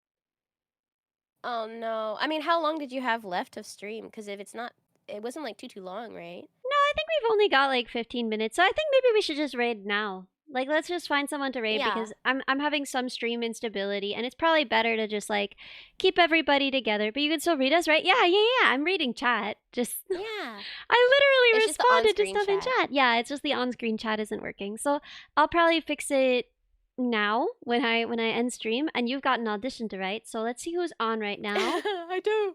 Oh, no. I mean, how long did you have left of stream? Because if it's not, it wasn't like too long, right? No, I think we've only got like 15 minutes, so I think maybe we should just raid now. Like, let's just find someone to raid because I'm having some stream instability, and it's probably better to just like keep everybody together. But you can still read us, right? Yeah. I'm reading chat. Just I literally responded to stuff in chat. Yeah, it's just the on-screen chat isn't working. So I'll probably fix it now when I end stream. And you've got an audition to write, so let's see who's on right now. I do.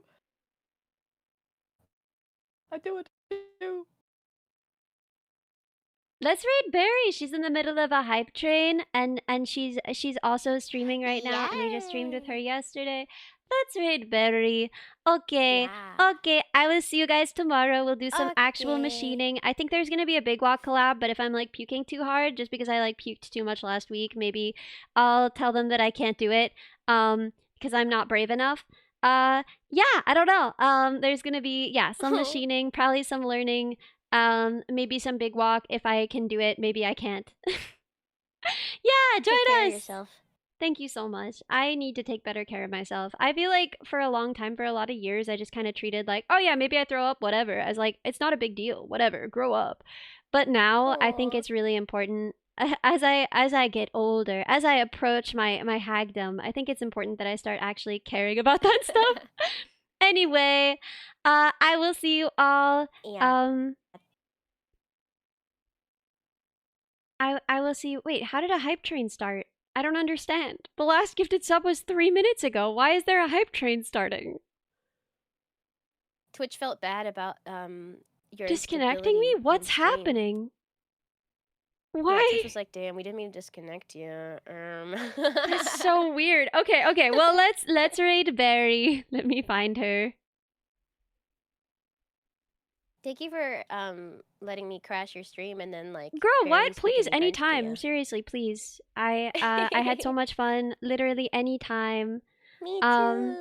Let's raid Barry. She's in the middle of a hype train, and she's also streaming right now. And we just streamed with her yesterday. Let's raid Barry. Okay, okay. I will see you guys tomorrow. We'll do some actual machining. I think there's gonna be a Big Walk collab, but if I'm like puking too hard, just because I like puked too much last week, maybe I'll tell them that I can't do it. Because I'm not brave enough. Yeah, I don't know. There's gonna be some machining, probably some learning. Maybe some Big Walk if I can do it. Maybe I can't. Yeah, join us. Yourself. Thank you so much. I need to take better care of myself. I feel like for a long time, for a lot of years, I just kind of treated like, oh yeah, maybe I throw up, whatever. As like, it's not a big deal, whatever, grow up. But now I think it's really important as I get older, as I approach my hagdom, I think it's important that I start actually caring about that stuff. Anyway, I will see you all. I will see you. Wait, how did a hype train start? I don't understand. The last gifted sub was 3 minutes ago. Why is there a hype train starting? Twitch felt bad about your Disconnecting me? What's happening? Why? Yeah, Twitch was like, damn, we didn't mean to disconnect you. That's so weird. Okay. Well, let's raid Barry. Let me find her. Thank you for letting me crash your stream and then like. Girl, what? Barry's Please, fucking event anytime. idea. Seriously, please. I had so much fun. Literally anytime. Me too.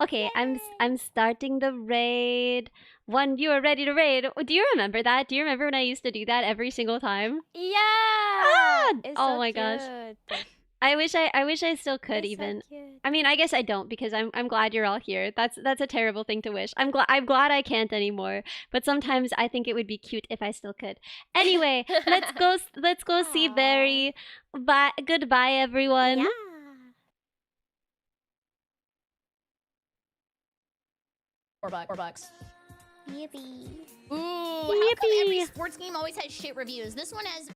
Okay, I'm starting the raid. One viewer ready to raid. Do you remember that? Do you remember when I used to do that every single time? Yeah. It's Oh so my gosh. cute. I wish I still could It's so even. cute. I mean, I guess I don't because I'm glad you're all here. That's a terrible thing to wish. I'm glad I can't anymore. But sometimes I think it would be cute if I still could. Anyway, let's go see Barry. Bye. Goodbye, everyone. Yeah. $4. Yippee. Ooh, how come every sports game always has shit reviews? This one has